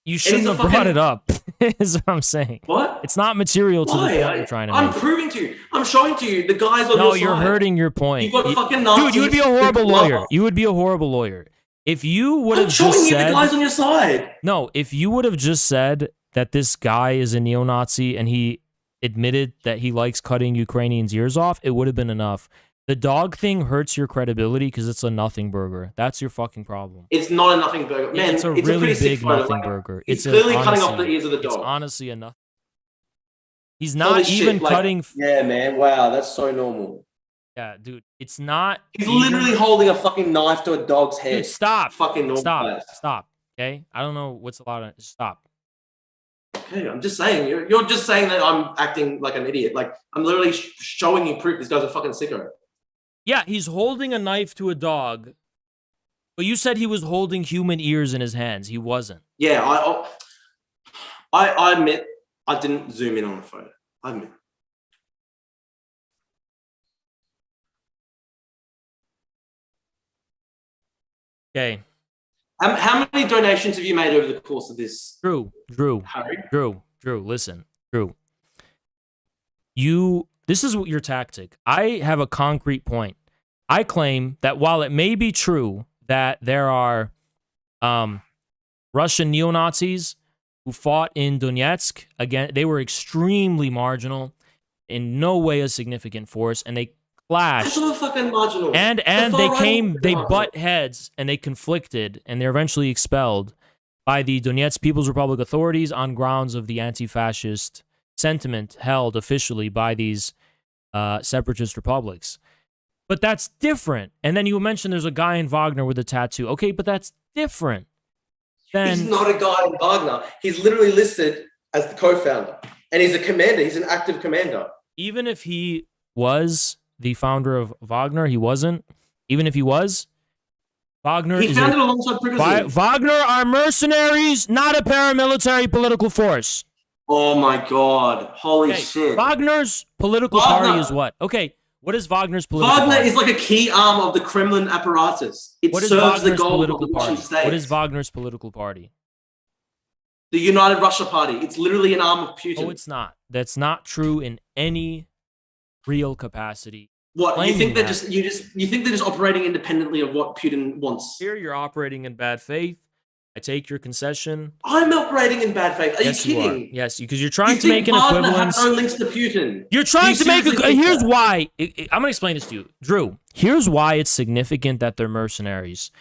you shouldn't have brought it up. Is what I'm saying. What? It's not material to the point you're trying to make. I'm proving to you. I'm showing to you. The guys on your side. No, you're hurting your point. You got fucking Nazis. Dude, you would be a horrible lawyer. You would be a horrible lawyer. If you would have just said, the guys on your side. No, if you would have just said that this guy is a neo-Nazi and he admitted that he likes cutting Ukrainians' ears off, it would have been enough. The dog thing hurts your credibility because it's a nothing burger. That's your fucking problem. It's not a nothing burger. Man, it's a really big nothing burger. It's clearly cutting off the ears of the dog. It's honestly a nothing. He's not even cutting. Yeah, man. Wow, that's so normal. Yeah, dude. It's not. He's literally holding a fucking knife to a dog's head. Dude, stop. Fucking normal. Stop. Okay? I don't know what's allowed to stop. Okay, I'm just saying. You're just saying that I'm acting like an idiot. Like, I'm literally showing you proof this guy's a fucking sicko. Yeah, he's holding a knife to a dog, but you said he was holding human ears in his hands. He wasn't. Yeah, I admit I didn't zoom in on the photo. I admit. Okay. How many donations have you made over the course of this? Drew, listen. Drew. This is your tactic. I have a concrete point. I claim that while it may be true that there are Russian neo-Nazis who fought in Donetsk, again, they were extremely marginal, in no way a significant force, and they clashed. That's not fucking marginal. And they butt heads, and they conflicted, and they're eventually expelled by the Donetsk People's Republic authorities on grounds of the anti-fascist sentiment held officially by these separatist republics. But that's different. And then you mentioned there's a guy in Wagner with a tattoo. Okay, but that's different. He's not a guy in Wagner. He's literally listed as the co-founder. And he's a commander. He's an active commander. Even if he was the founder of Wagner, he wasn't. Even if he was, Wagner he founded alongside Prigozhin. Wagner are mercenaries, not a paramilitary political force. Oh my God. Holy shit. Wagner's political party is what? Okay, what is Wagner's political party? Wagner is like a key arm of the Kremlin apparatus. It serves the goal of the Russian state. What is Wagner's political party? The United Russia Party. It's literally an arm of Putin. No, it's not. That's not true in any real capacity. What you think they're just operating independently of what Putin wants? Here you're operating in bad faith. I take your concession. I'm operating in bad faith. Are Yes, you you kidding? are. Yes, because you're trying You to make think an Wagner equivalence. has no links to Putin? You're trying to make seriously a. think Here's that? why. I'm going to explain this to you. Drew, here's why it's significant that they're mercenaries.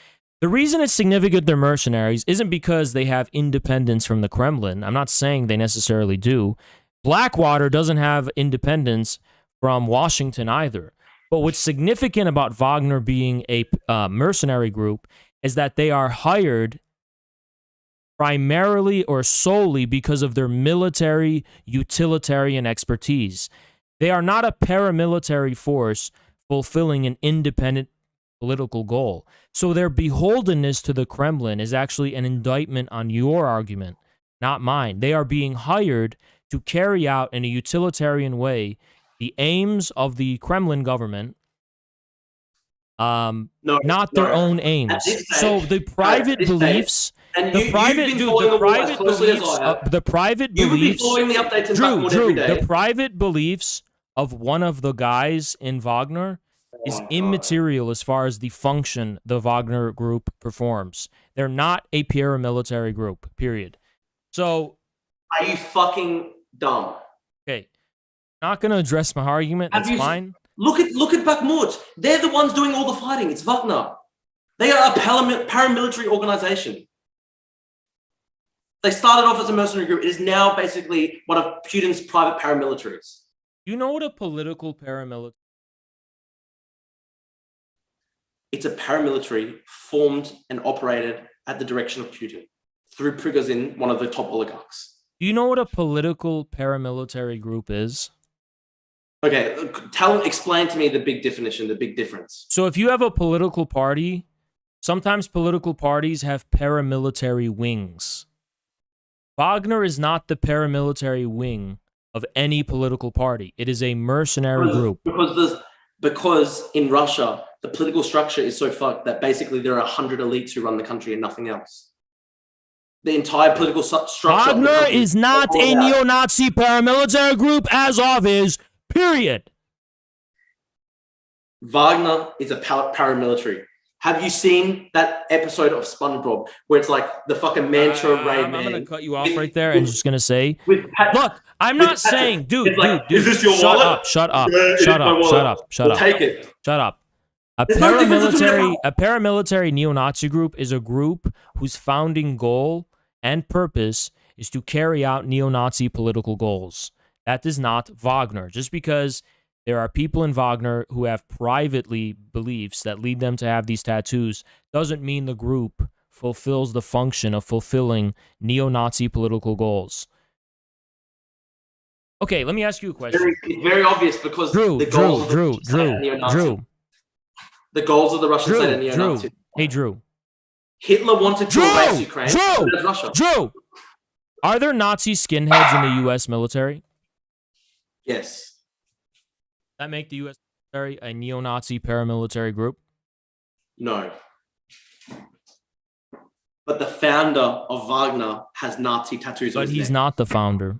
The reason it's significant they're mercenaries isn't because they have independence from the Kremlin. I'm not saying they necessarily do. Blackwater doesn't have independence from Washington either. But what's significant about Wagner being a mercenary group is that they are hired primarily or solely because of their military utilitarian expertise. They are not a paramilitary force fulfilling an independent political goal. So their beholdenness to the Kremlin is actually an indictment on your argument, not mine. They are being hired to carry out in a utilitarian way the aims of the Kremlin government, not their own aims. So the private beliefs, the private beliefs of one of the guys in Wagner is immaterial as far as the function the Wagner group performs. They're not a paramilitary group, period. So, are you fucking dumb? Okay, not going to address my argument. That's fine. Look at Bakhmut. They're the ones doing all the fighting. It's Wagner. They are a paramilitary organization. They started off as a mercenary group. It is now basically one of Putin's private paramilitaries. You know what a political paramilitary? It's a paramilitary formed and operated at the direction of Putin through Prigozhin, one of the top oligarchs. Do you know what a political paramilitary group is? Okay, explain to me the big definition, the big difference. So if you have a political party, sometimes political parties have paramilitary wings. Wagner is not the paramilitary wing of any political party. It is a mercenary group. Because in Russia, the political structure is so fucked that basically there are 100 elites who run the country and nothing else. The entire political structure. Wagner is not a neo-Nazi paramilitary group. Azov is, period. Wagner is a paramilitary. Have you seen that episode of SpongeBob where it's like the fucking Mantra raid man? I'm going to cut you off right there and just going to say, look, I'm not saying, dude, is this your wallet? Shut up. Take it. Shut up. A paramilitary neo-Nazi group is a group whose founding goal and purpose is to carry out neo-Nazi political goals. That is not Wagner. Just because there are people in Wagner who have privately beliefs that lead them to have these tattoos doesn't mean the group fulfills the function of fulfilling neo-Nazi political goals. Okay, let me ask you a question. It's very obvious because Drew. The goals of the Russian state are neo-Nazi. Hey, Drew. Hitler wanted to erase Ukraine. Russia. Drew, are there Nazi skinheads in the U.S. military? Yes. That make the U.S. military a neo-Nazi paramilitary group? No. But the founder of Wagner has Nazi tattoos on his neck. But he's not the founder.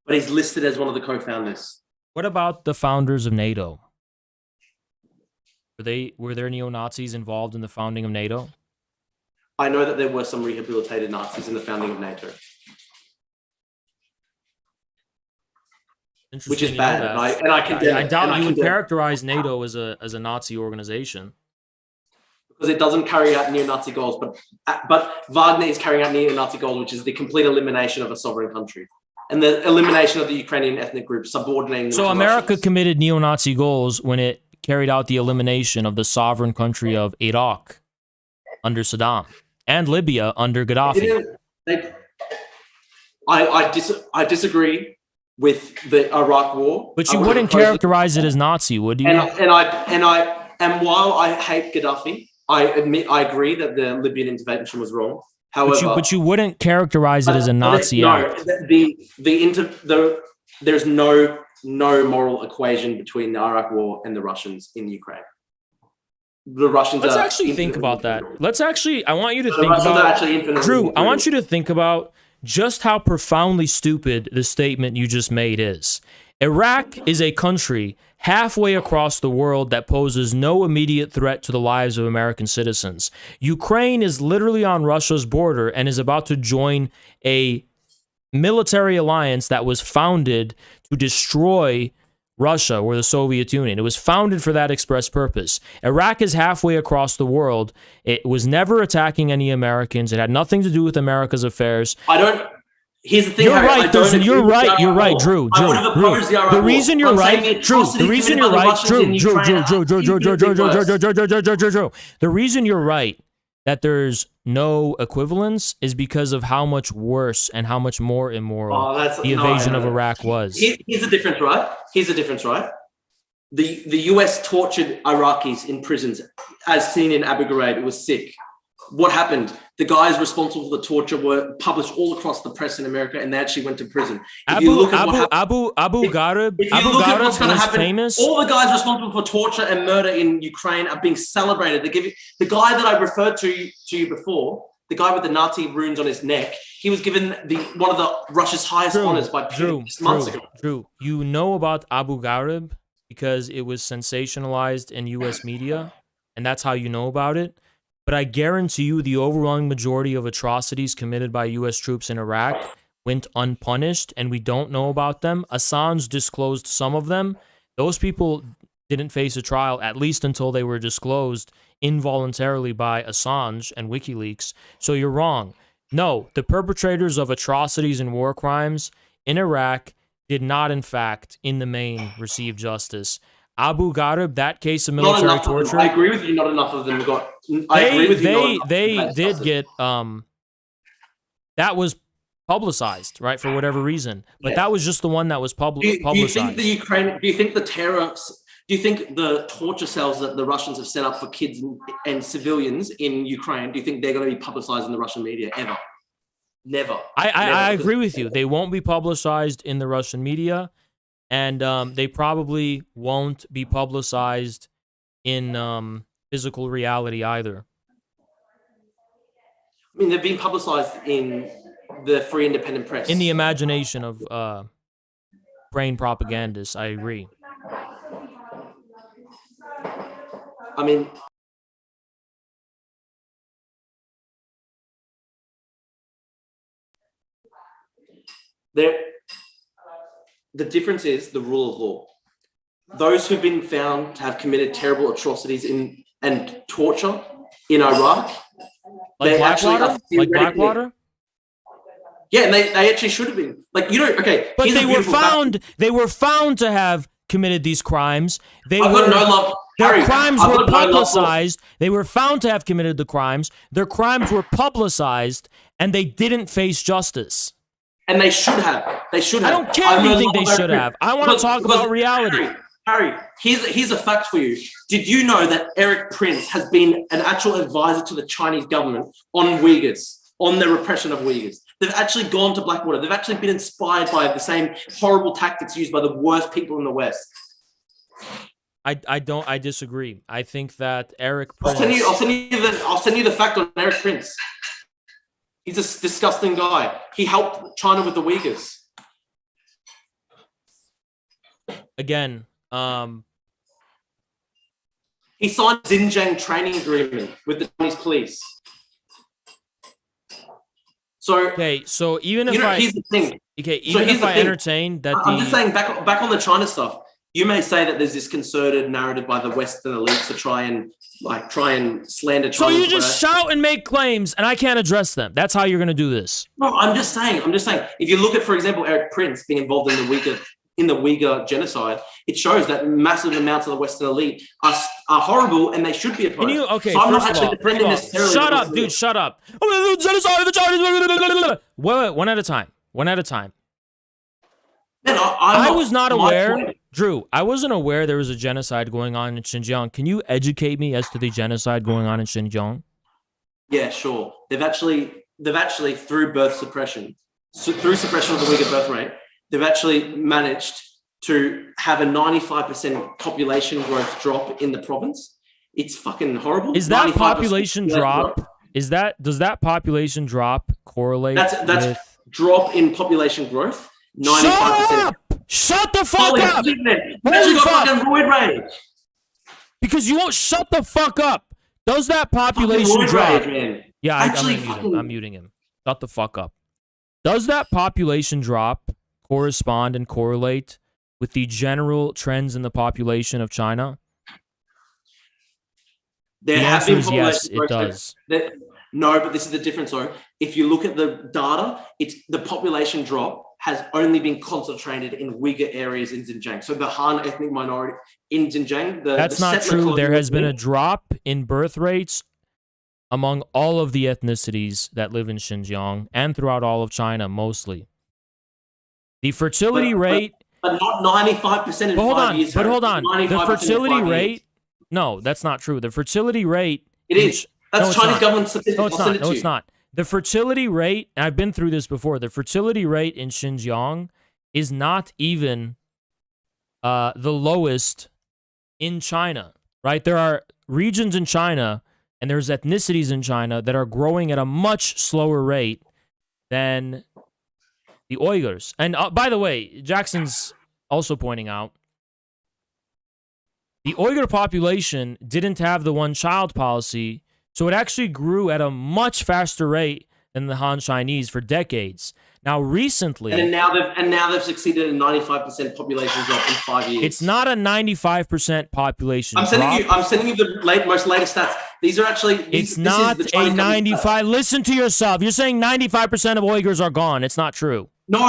But he's listed as one of the co-founders. What about the founders of NATO? Were there neo-Nazis involved in the founding of NATO? I know that there were some rehabilitated Nazis in the founding of NATO. Which is bad. I doubt you would characterize NATO as a Nazi organization. Because it doesn't carry out neo-Nazi goals, but Wagner is carrying out neo-Nazi goals, which is the complete elimination of a sovereign country. And the elimination of the Ukrainian ethnic group, subordinating them to America Russians. committed neo-Nazi goals when it carried out the elimination of the sovereign country of Iraq under Saddam and Libya under Gaddafi. I disagree with the Iraq War. But you wouldn't characterize it as Nazi, would you? And while I hate Gaddafi, I agree that the Libyan intervention was wrong. However, but you wouldn't characterize it as a Nazi act. There's no moral equation between the Iraq War and the Russians in Ukraine. The Russians. Let's actually think about that. I want you to think about Drew. I want you to think about just how profoundly stupid the statement you just made is. Iraq is a country halfway across the world that poses no immediate threat to the lives of American citizens. Ukraine is literally on Russia's border and is about to join a military alliance that was founded to destroy Russia or the Soviet Union. It was founded for that express purpose. Iraq is halfway across the world. It was never attacking any Americans. It had nothing to do with America's affairs. Here's the thing, You're Harry, right, you're right, Drew. The reason you're right, Drew. The reason you're right, Drew. The reason you're right that there's no equivalence is because of how much worse and how much more immoral the invasion of Iraq was. Here's the difference, right? The US tortured Iraqis in prisons, as seen in Abu Ghraib. It was sick. What happened? The guys responsible for the torture were published all across the press in America, and they actually went to prison. Abu Ghraib was famous. All the guys responsible for torture and murder in Ukraine are being celebrated. They give the guy that I referred to you before, the guy with the Nazi runes on his neck. He was given one of the Russia's highest honors by Putin months ago. Drew, you know about Abu Ghraib because it was sensationalized in U.S. media, and that's how you know about it. But I guarantee you the overwhelming majority of atrocities committed by U.S. troops in Iraq went unpunished, and we don't know about them. Assange disclosed some of them. Those people didn't face a trial, at least until they were disclosed involuntarily by Assange and WikiLeaks. So you're wrong. No, the perpetrators of atrocities and war crimes in Iraq did not, in fact, in the main, receive justice. Abu Ghraib, that case of military torture. I agree with you. Not enough of them got. They did get. That was publicized, right, for whatever reason. But that was just the one that was publicized. Do you think the Ukraine? Do you think the terrorists? Do you think the torture cells that the Russians have set up for kids and civilians in Ukraine? Do you think they're going to be publicized in the Russian media ever? Never. I agree with you. They won't be publicized in the Russian media. And they probably won't be publicized in physical reality either. I mean, they've been publicized in the free independent press. In the imagination of brain propagandists, I agree. I mean, the difference is the rule of law. Those who've been found to have committed terrible atrocities and torture in Iraq, like Blackwater? Like Blackwater? Yeah, and they actually should have been. Like, you know, okay. But they were found to have committed these crimes. Their crimes were publicized. They were found to have committed the crimes. Their crimes were publicized, and they didn't face justice. And they should have. They should have. I don't care if you think they should have. I want to talk about reality. Harry, here's a fact for you. Did you know that Eric Prince has been an actual advisor to the Chinese government on Uyghurs, on the repression of Uyghurs? They've actually gone to Blackwater. They've actually been inspired by the same horrible tactics used by the worst people in the West. I disagree. I think that Eric Prince. I'll send you the fact on Eric Prince. He's a disgusting guy. He helped China with the Uyghurs. Again, he signed a Xinjiang training agreement with the Chinese police. So even if here's the thing. Okay, even if I entertain that, I'm just saying back on the China stuff. You may say that there's this concerted narrative by the Western elites to try and slander China. So you just shout and make claims, and I can't address them. That's how you're going to do this. No, I'm just saying. If you look at, for example, Eric Prince being involved in the Uyghur genocide, it shows that massive amounts of the Western elite are horrible, and they should be opposed. So I'm not actually defending necessarily. Shut up, dude. Shut up. Genocide of the Chinese. Wait, one at a time. Man, I was not aware, Drew. I wasn't aware there was a genocide going on in Xinjiang. Can you educate me as to the genocide going on in Xinjiang? Yeah, sure. They've actually through birth suppression, through suppression of the Uyghur birth rate, they've actually managed to have a 95% population growth drop in the province. It's fucking horrible. Is that population drop? Does that population drop correlate? That's drop in population growth. 95%. Shut the fuck Holy up! shit, man. You Holy actually got fuck! fucking roid rage. Because you won't shut the fuck up. Does that population Fucking roid drop? rage, man. Yeah, Actually, I'm muting him. Shut the fuck up. Does that population drop correspond and correlate with the general trends in the population of China? There The have answer been is yes, population it growth does. No, but this is the difference, though. If you look at the data, it's the population drop has only been concentrated in Uyghur areas in Xinjiang. So the Han ethnic minority in Xinjiang, That's not true. There has been a drop in birth rates among all of the ethnicities that live in Xinjiang and throughout all of China, mostly. The fertility rate... But not 95% in 5 years. But hold on. The 95% fertility in 5 rate... years. No, that's not true. The fertility rate... It is. That's it's Chinese not. government statistics. No, it's not. No, it's not. The fertility rate, and I've been through this before, the fertility rate in Xinjiang is not even the lowest in China, right? There are regions in China and there's ethnicities in China that are growing at a much slower rate than the Uyghurs. And by the way, Jackson's also pointing out, the Uyghur population didn't have the one-child policy, so it actually grew at a much faster rate than the Han Chinese for decades. Now, recently... And now they've succeeded in 95% population drop in 5 years. It's not a 95% population I'm sending you the most latest stats. These are actually... It's not a 95... Listen to yourself. You're saying 95% of Uyghurs are gone. It's not true. No.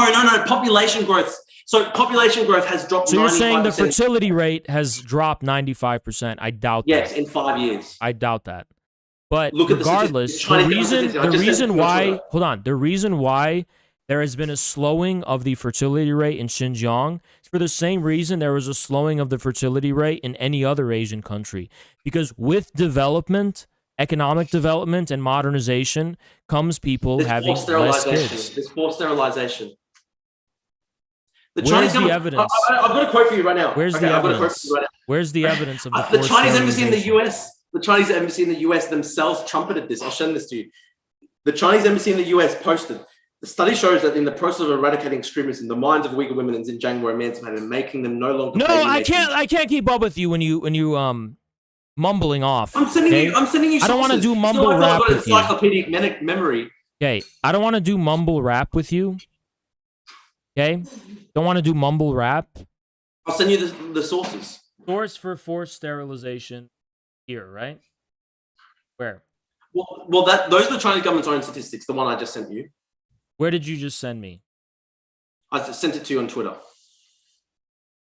Population growth. So population growth has dropped 95%. So you're saying the fertility rate has dropped 95%. I doubt that. Yes, in 5 years. I doubt that. But Look at regardless, the reason why there has been a slowing of the fertility rate in Xinjiang is for the same reason there was a slowing of the fertility rate in any other Asian country. Because with development, economic development, and modernization comes people having less kids. There's forced sterilization. Where's the evidence? I've got a quote for you right now. Where's the evidence? Where's the evidence of the Chinese embassy in the US? The Chinese embassy in the US themselves trumpeted this. I'll send this to you. The Chinese embassy in the US posted, the study shows that in the process of eradicating extremism, the minds of Uyghur women in Xinjiang were emancipated, making them no longer... No, I can't keep up with you when you mumbling off. I'm sending you sources. I don't want to do mumble rap with you. Encyclopedic memory. Okay, I don't want to do mumble rap with you. Okay? Don't want to do mumble rap. I'll send you the sources. Source for forced sterilization here, right? Where? Well, those are the Chinese government's own statistics, the one I just sent you. Where did you just send me? I sent it to you on Twitter.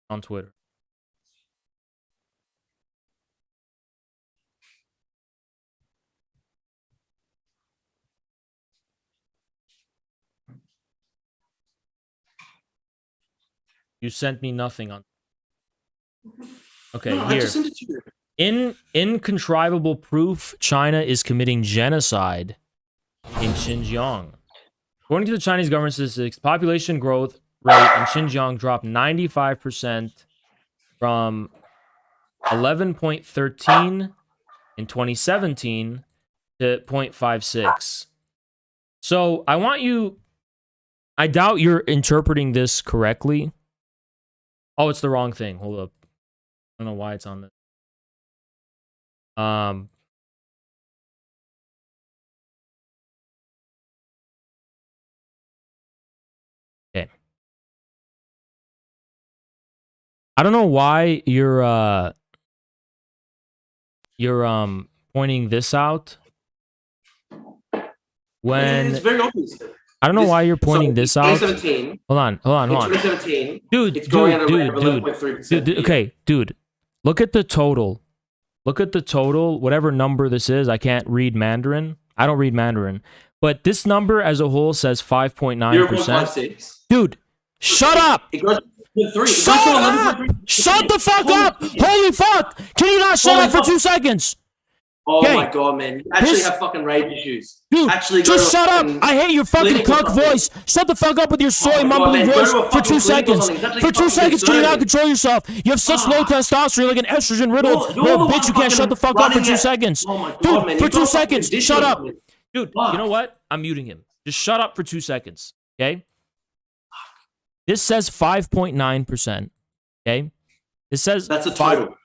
On Twitter. You sent me nothing on. Okay, no, here. I just sent it to you. In incontrivable proof, China is committing genocide in Xinjiang. According to the Chinese government statistics, population growth rate in Xinjiang dropped 95% from 11.13 in 2017 to 0.56. So I doubt you're interpreting this correctly. Oh, it's the wrong thing. Hold up. I don't know why it's on this. Okay. I don't know why you're pointing this out when it's very obvious. I don't know why you're pointing this out. 2017. Hold on. 2017. Dude. Okay, dude. Look at the total. Whatever number this is. I can't read Mandarin. I don't read Mandarin. But this number as a whole says 5.9%. Dude, shut up! It goes to 3. Shut up! Shut the fuck up! Holy fuck! Can you not shut up for 2 seconds? Oh my god, man. You actually have fucking rage issues. Dude, just shut up! I hate your fucking cuck voice! Shut the fuck up with your soy mumbling voice for 2 seconds! For 2 seconds, can you not control yourself? You have such low testosterone, like an estrogen-riddled little bitch. You can't shut the fuck up for 2 seconds. Dude, for 2 seconds, shut up! Dude, you know what? I'm muting him. Just shut up for 2 seconds, okay? This says 5.9%. Okay? It says That's a total.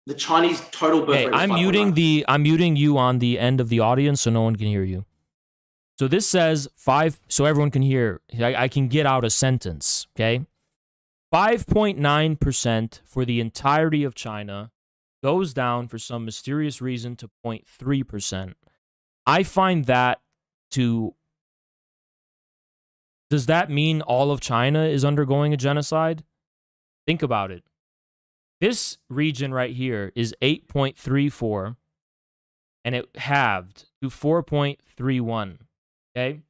The Chinese total birth rate Okay, is I'm muting you on the end of the audience so no one can hear you. So this says 5, so everyone can hear. I can get out a sentence, okay? 5.9% for the entirety of China goes down for some mysterious reason to 0.3%. I find that to... Does that mean all of China is undergoing a genocide? Think about it. This region right here is 8.34, and it halved to 4.31, okay?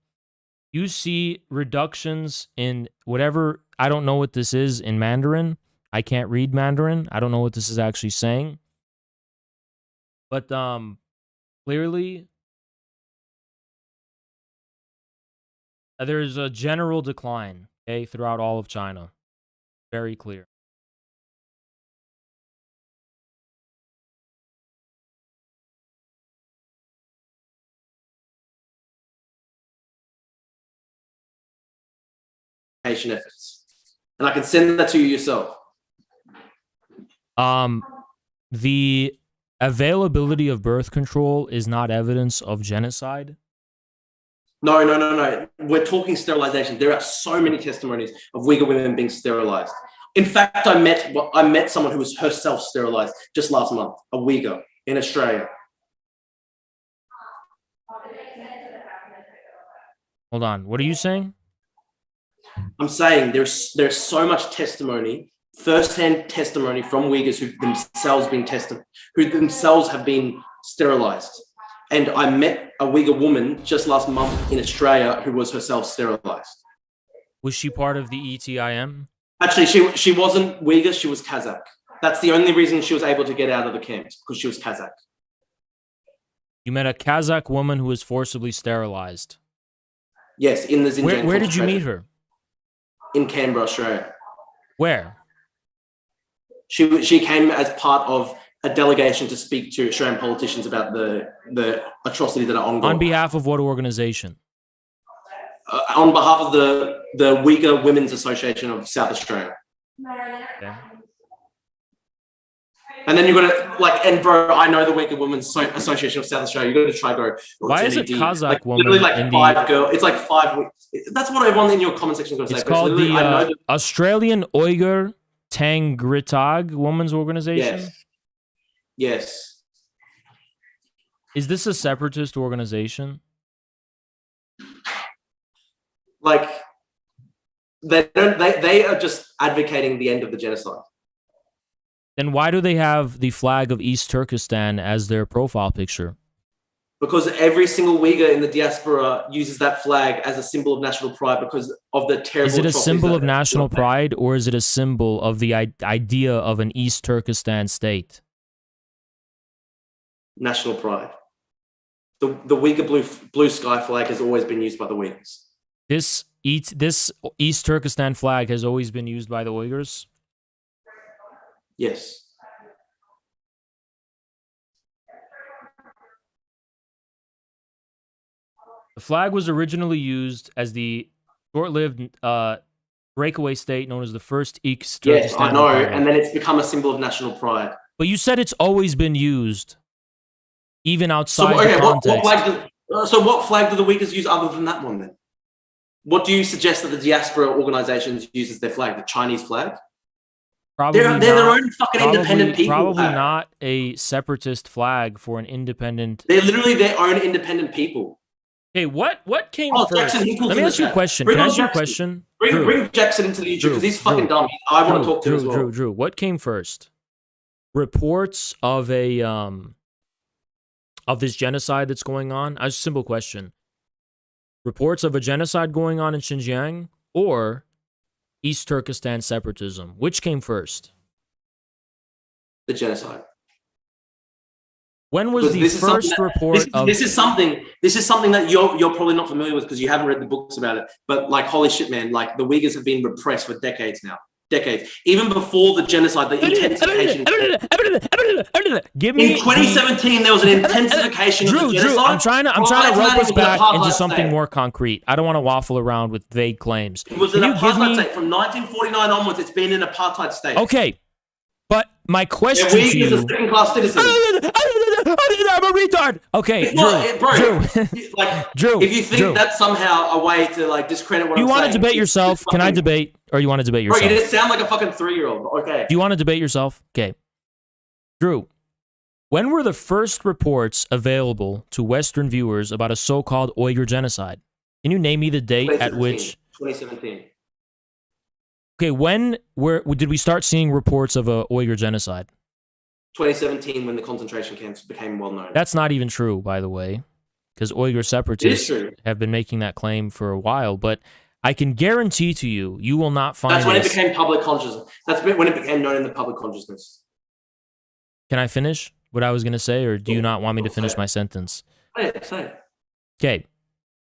You see reductions in whatever, I don't know what this is in Mandarin. I can't read Mandarin. I don't know what this is actually saying. But clearly, there's a general decline, okay, throughout all of China. Very clear. efforts. And I can send that to you yourself. The availability of birth control is not evidence of genocide. No. We're talking sterilization. There are so many testimonies of Uyghur women being sterilized. In fact, I met someone who was herself sterilized just last month, a Uyghur in Australia. Hold on. What are you saying? I'm saying there's so much testimony, first-hand testimony from Uyghurs who themselves have been sterilized. And I met a Uyghur woman just last month in Australia who was herself sterilized. Was she part of the ETIM? Actually, she wasn't Uyghur, she was Kazakh. That's the only reason she was able to get out of the camps, because she was Kazakh. You met a Kazakh woman who was forcibly sterilized? Yes, in the Xinjiang. Where did you meet her? In Canberra, Australia. Where? She came as part of a delegation to speak to Australian politicians about the atrocities that are ongoing. On behalf of what organization? On behalf of the Uyghur Women's Association of South Australia. Okay. And then you've got to, and bro, I know the Uyghur Women's Association of South Australia. You've got to try go. Why is it Kazakh woman? Literally 5 girls. It's 5 weeks. That's what everyone in your comment section is going to say. It's called the Australian Uyghur Tangritag Women's Organization? Yes. Is this a separatist organization? They are just advocating the end of the genocide. Then why do they have the flag of East Turkestan as their profile picture? Because every single Uyghur in the diaspora uses that flag as a symbol of national pride because of the terrible... Is it a symbol of national pride, or is it a symbol of the idea of an East Turkestan state? National pride. The Uyghur blue sky flag has always been used by the Uyghurs. This East Turkestan flag has always been used by the Uyghurs? Yes. The flag was originally used as the short-lived breakaway state known as the first East Turkestan. Yes, I know, and then it's become a symbol of national pride. But you said it's always been used, even outside the context. What flag do the Uyghurs use other than that one then? What do you suggest that the diaspora organizations use as their flag? The Chinese flag? Probably they're their own fucking independent people. Probably not a separatist flag for an independent... They're literally their own independent people. Hey, what came first? Jackson, let me ask you a question. Can I ask you a question? Bring Jackson into the YouTube because he's fucking dumb. I want to talk to him as well. Drew, what came first? Reports of this genocide that's going on? A simple question. Reports of a genocide going on in Xinjiang or East Turkestan separatism? Which came first? The genocide. When was the first report of... This is something that you're probably not familiar with because you haven't read the books about it. But holy shit, man, the Uyghurs have been repressed for decades now. Decades. Even before the genocide, the intensification... Give me in 2017 there was an intensification of the genocide. Drew, I'm trying to rope us back into something state. more concrete. I don't want to waffle around with vague claims. It was an apartheid state. From 1949 onwards, it's been an apartheid state. Okay, but my question we to you... as a second-class citizen. I'm a retard. Okay, Drew, if you think that's somehow a way to like discredit what you I'm want saying, to debate yourself? Can I debate, or you want to debate yourself? Bro, you just sound like a fucking 3-year-old. Okay. Do you want to debate yourself? Okay, Drew. When were the first reports available to Western viewers about a so-called Uyghur genocide? Can you name me the date at which? 2017. Okay, where did we start seeing reports of a Uyghur genocide? 2017, when the concentration camps became well known. That's not even true, by the way, because Uyghur separatists have been making that claim for a while. But I can guarantee to you, you will not find. That's when it became public consciousness. That's when it became known in the public consciousness. Can I finish what I was going to say, or do you not want me to finish my sentence? Say it. Okay.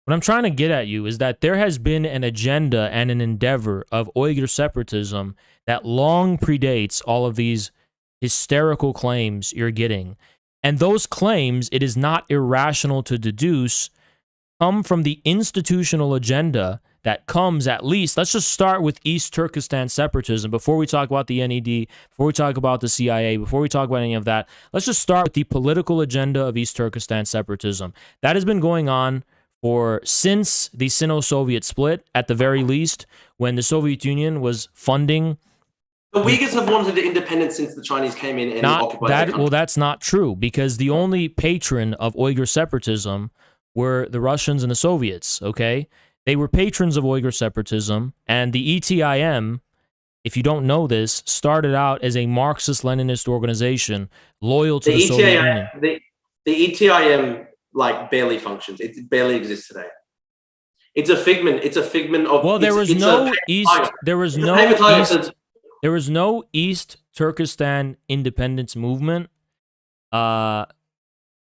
What I'm trying to get at you is that there has been an agenda and an endeavor of Uyghur separatism that long predates all of these hysterical claims you're getting. And those claims, it is not irrational to deduce, come from the institutional agenda that comes at least, let's just start with East Turkestan separatism before we talk about the NED, before we talk about the CIA, before we talk about any of that. Let's just start with the political agenda of East Turkestan separatism. That has been going on since the Sino-Soviet split, at the very least, when the Soviet Union was funding. The Uyghurs have wanted independence since the Chinese came in and occupied the country. Well, that's not true, because the only patron of Uyghur separatism were the Russians and the Soviets, okay? They were patrons of Uyghur separatism, and the ETIM, if you don't know this, started out as a Marxist-Leninist organization loyal to the Soviet Union. The ETIM barely functions. It barely exists today. It's a figment. It's a figment of. Well, there was no East Turkestan independence movement that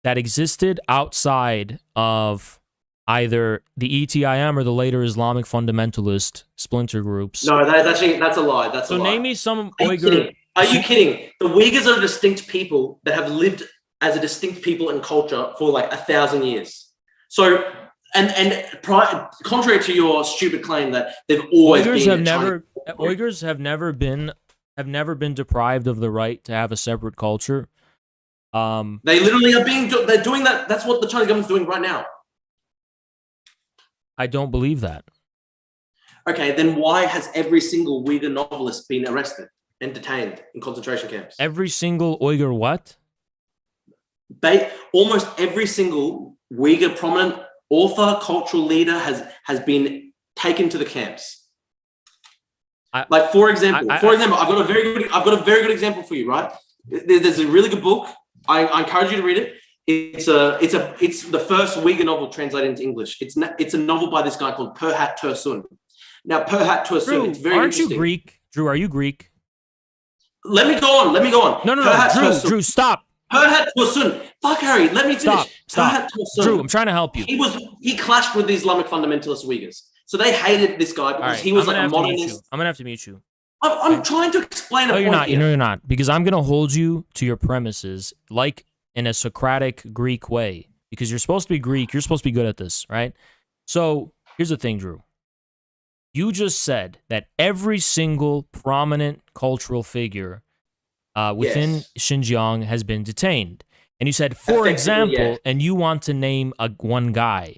existed outside of either the ETIM or the later Islamic fundamentalist splinter groups. No, that's a lie. That's a lie. Name me some Uyghur. Are you kidding? The Uyghurs are a distinct people that have lived as a distinct people and culture for 1,000 years. So, contrary to your stupid claim that they've always Uyghurs have never been deprived of the right to have a separate culture. They literally they're doing that. That's what the Chinese government's doing right now. I don't believe that. Okay, then why has every single Uyghur novelist been arrested and detained in concentration camps? Every single Uyghur what? Almost every single Uyghur prominent author, cultural leader has been taken to the camps. For example, I've got a very good example for you. Right? There's a really good book. I encourage you to read it. It's the first Uyghur novel translated into English. It's a novel by this guy called Perhat Tursun. Now, Perhat Tursun, it's very interesting. Aren't you Greek? Drew, are you Greek? Let me go on. No, Drew, stop. Perhat Tursun. Fuck, Harry, let me finish. Stop. Drew, I'm trying to help you. He clashed with the Islamic fundamentalist Uyghurs. So they hated this guy because he was a modernist. I'm going to have to mute you. I'm trying to explain a point. No, you're not. Because I'm going to hold you to your premises in a Socratic Greek way. Because you're supposed to be Greek. You're supposed to be good at this, right? So here's the thing, Drew. You just said that every single prominent cultural figure within Xinjiang has been detained. And you said, for example, and you want to name one guy.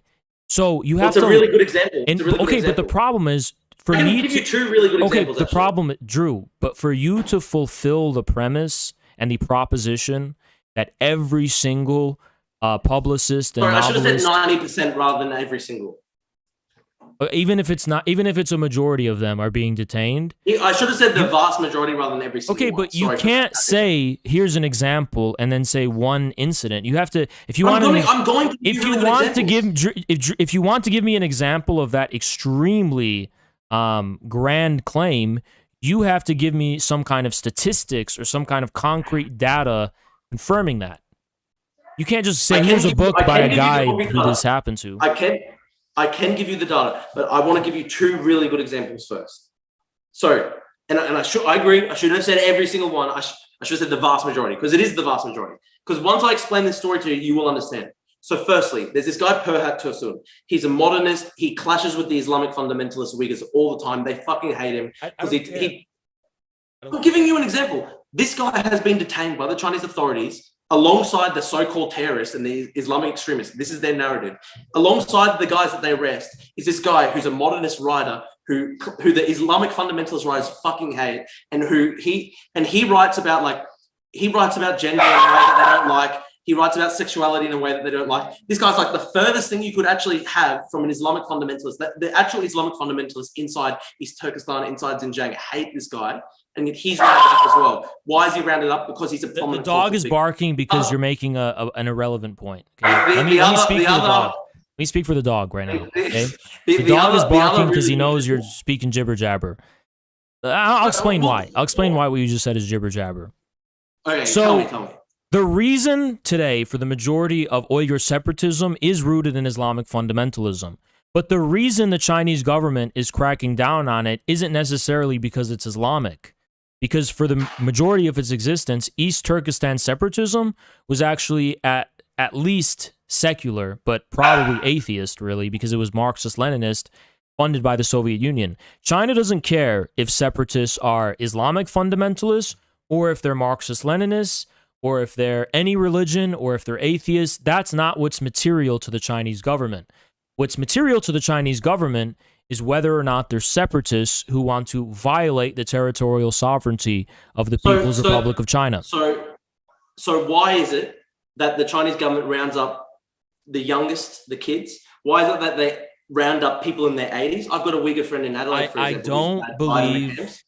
So you have to... It's a really good example. But the problem is, I can give you two really good examples. The problem, Drew, but for you to fulfill the premise and the proposition that every single publicist and novelist... I should have said 90% rather than every single. Even if it's a majority of them are being detained. I should have said the vast majority rather than every single one. Okay, but you can't say, here's an example, and then say one incident. You have to, if you want to give me an example of that extremely grand claim, you have to give me some kind of statistics or some kind of concrete data confirming that. You can't just say, here's a book by a guy who this happened to. I can give you the data, but I want to give you two really good examples first. So, I agree. I shouldn't have said every single one. I should have said the vast majority, because it is the vast majority. Because once I explain this story to you, you will understand. So firstly, there's this guy, Perhat Tursun. He's a modernist. He clashes with the Islamic fundamentalist Uyghurs all the time. They fucking hate him. I'm giving you an example. This guy has been detained by the Chinese authorities alongside the so-called terrorists and the Islamic extremists. This is their narrative. Alongside the guys that they arrest is this guy who's a modernist writer who the Islamic fundamentalist writers fucking hate, and he writes about gender in a way that they don't like. He writes about sexuality in a way that they don't like. This guy's like the furthest thing you could actually have from an Islamic fundamentalist. The actual Islamic fundamentalists inside East Turkestan, inside Xinjiang, hate this guy, and yet he's rounded up as well. Why is he rounded up? Because he's a prominent. The dog is barking because you're making an irrelevant point. Okay? Let me speak for the dog. Let me speak for the dog right now. Okay? The dog is barking because he knows you're speaking jibber jabber. I'll explain why. I'll explain why what you just said is jibber jabber. Okay, so, tell me. The reason today for the majority of Uyghur separatism is rooted in Islamic fundamentalism. But the reason the Chinese government is cracking down on it isn't necessarily because it's Islamic. Because for the majority of its existence, East Turkestan separatism was actually at least secular, but probably atheist, really, because it was Marxist-Leninist, funded by the Soviet Union. China doesn't care if separatists are Islamic fundamentalists, or if they're Marxist-Leninists, or if they're any religion, or if they're atheists. That's not what's material to the Chinese government. What's material to the Chinese government is whether or not they're separatists who want to violate the territorial sovereignty of the People's Republic of China. So why is it that the Chinese government rounds up the youngest, the kids? Why is it that they round up people in their 80s? I've got a Uyghur friend in Adelaide, for example.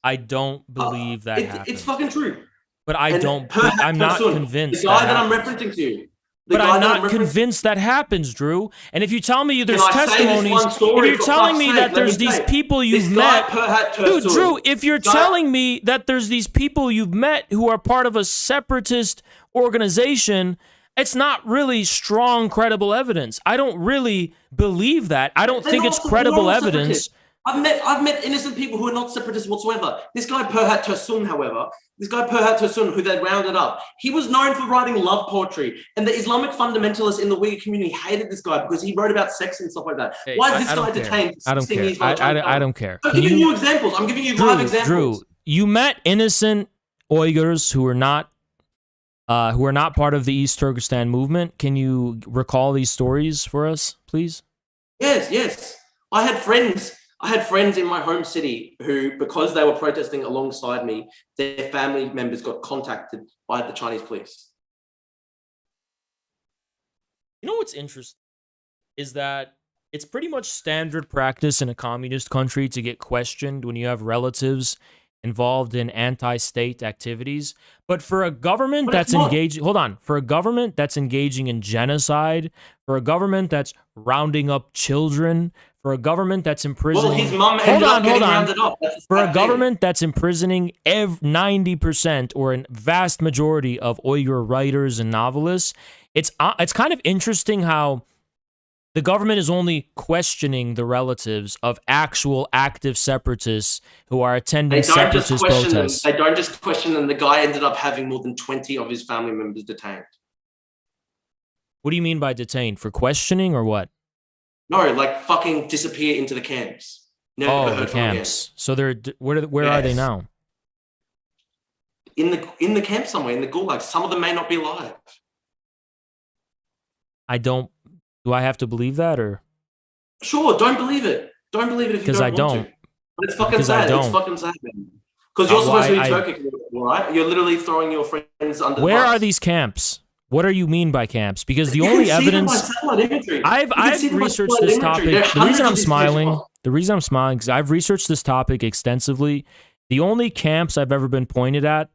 I don't believe that happens. It's fucking true. But I'm not convinced. The guy that I'm referencing to you. But I'm not convinced that happens, Drew. And if you tell me there's testimonies, if you're telling me that there's these people you've met, dude, Drew, if you're telling me that there's these people you've met who are part of a separatist organization, it's not really strong, credible evidence. I don't really believe that. I don't think it's credible evidence. I've met innocent people who are not separatists whatsoever. This guy Perhat Tursun, however, who they rounded up, he was known for writing love poetry, and the Islamic fundamentalists in the Uyghur community hated this guy because he wrote about sex and stuff like that. Hey, why is this guy detained? I don't care. I don't care. I'm giving you examples. I'm giving you live examples. Drew, you met innocent Uyghurs who are not part of the East Turkestan movement. Can you recall these stories for us, please? Yes. I had friends in my home city who, because they were protesting alongside me, their family members got contacted by the Chinese police. You know what's interesting is that it's pretty much standard practice in a communist country to get questioned when you have relatives involved in anti-state activities. But for a government that's engaging, for a government that's engaging in genocide, for a government that's rounding up children, for a government that's imprisoning... Well, his mum ended up getting rounded up. For a government that's imprisoning 90% or a vast majority of Uyghur writers and novelists, it's kind of interesting how the government is only questioning the relatives of actual active separatists who are attending separatist protests. They don't just question them. The guy ended up having more than 20 of his family members detained. What do you mean by detained? For questioning or what? No, like fucking disappear into the camps. Never heard the camps. So they're where are they now? In the camp somewhere, in the gulag. Some of them may not be alive. Do I have to believe that or? Sure, don't believe it. Don't believe it if you don't want to. But it's fucking sad. It's fucking sad, man. Because you're supposed to be Turkic, right? You're literally throwing your friends under. Where are these camps? What do you mean by camps? Because the only evidence I've researched this topic. The reason I'm smiling is I've researched this topic extensively. The only camps I've ever been pointed at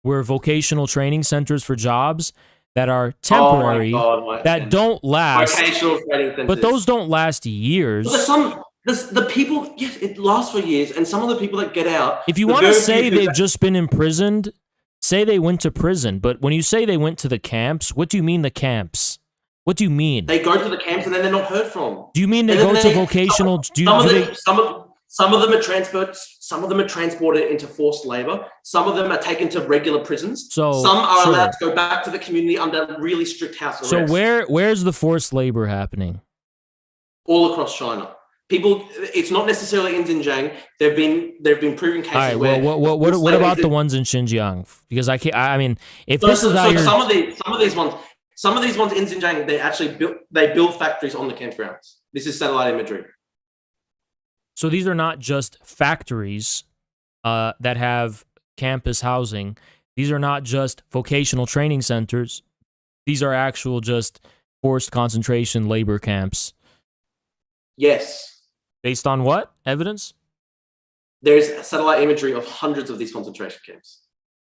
were vocational training centers for jobs that are temporary, that don't last. But those don't last years. The people, yes, it lasts for years, and some of the people that get out. If you want to say they've just been imprisoned, say they went to prison. But when you say they went to the camps, what do you mean the camps? What do you mean? They go to the camps and then they're not heard from. Do you mean they go to vocational? Some of them are transported. Some of them are transported into forced labor. Some of them are taken to regular prisons. So some are allowed to go back to the community under really strict house arrest. So where's the forced labor happening? All across China. People, it's not necessarily in Xinjiang. There've been proven cases. All right. Well, what about the ones in Xinjiang? Because I can't. I mean, if this is how you're... some of these ones in Xinjiang, they actually build factories on the campgrounds. This is satellite imagery. So these are not just factories that have campus housing. These are not just vocational training centers. These are actual just forced concentration labor camps. Yes. Based on what evidence? There's satellite imagery of hundreds of these concentration camps.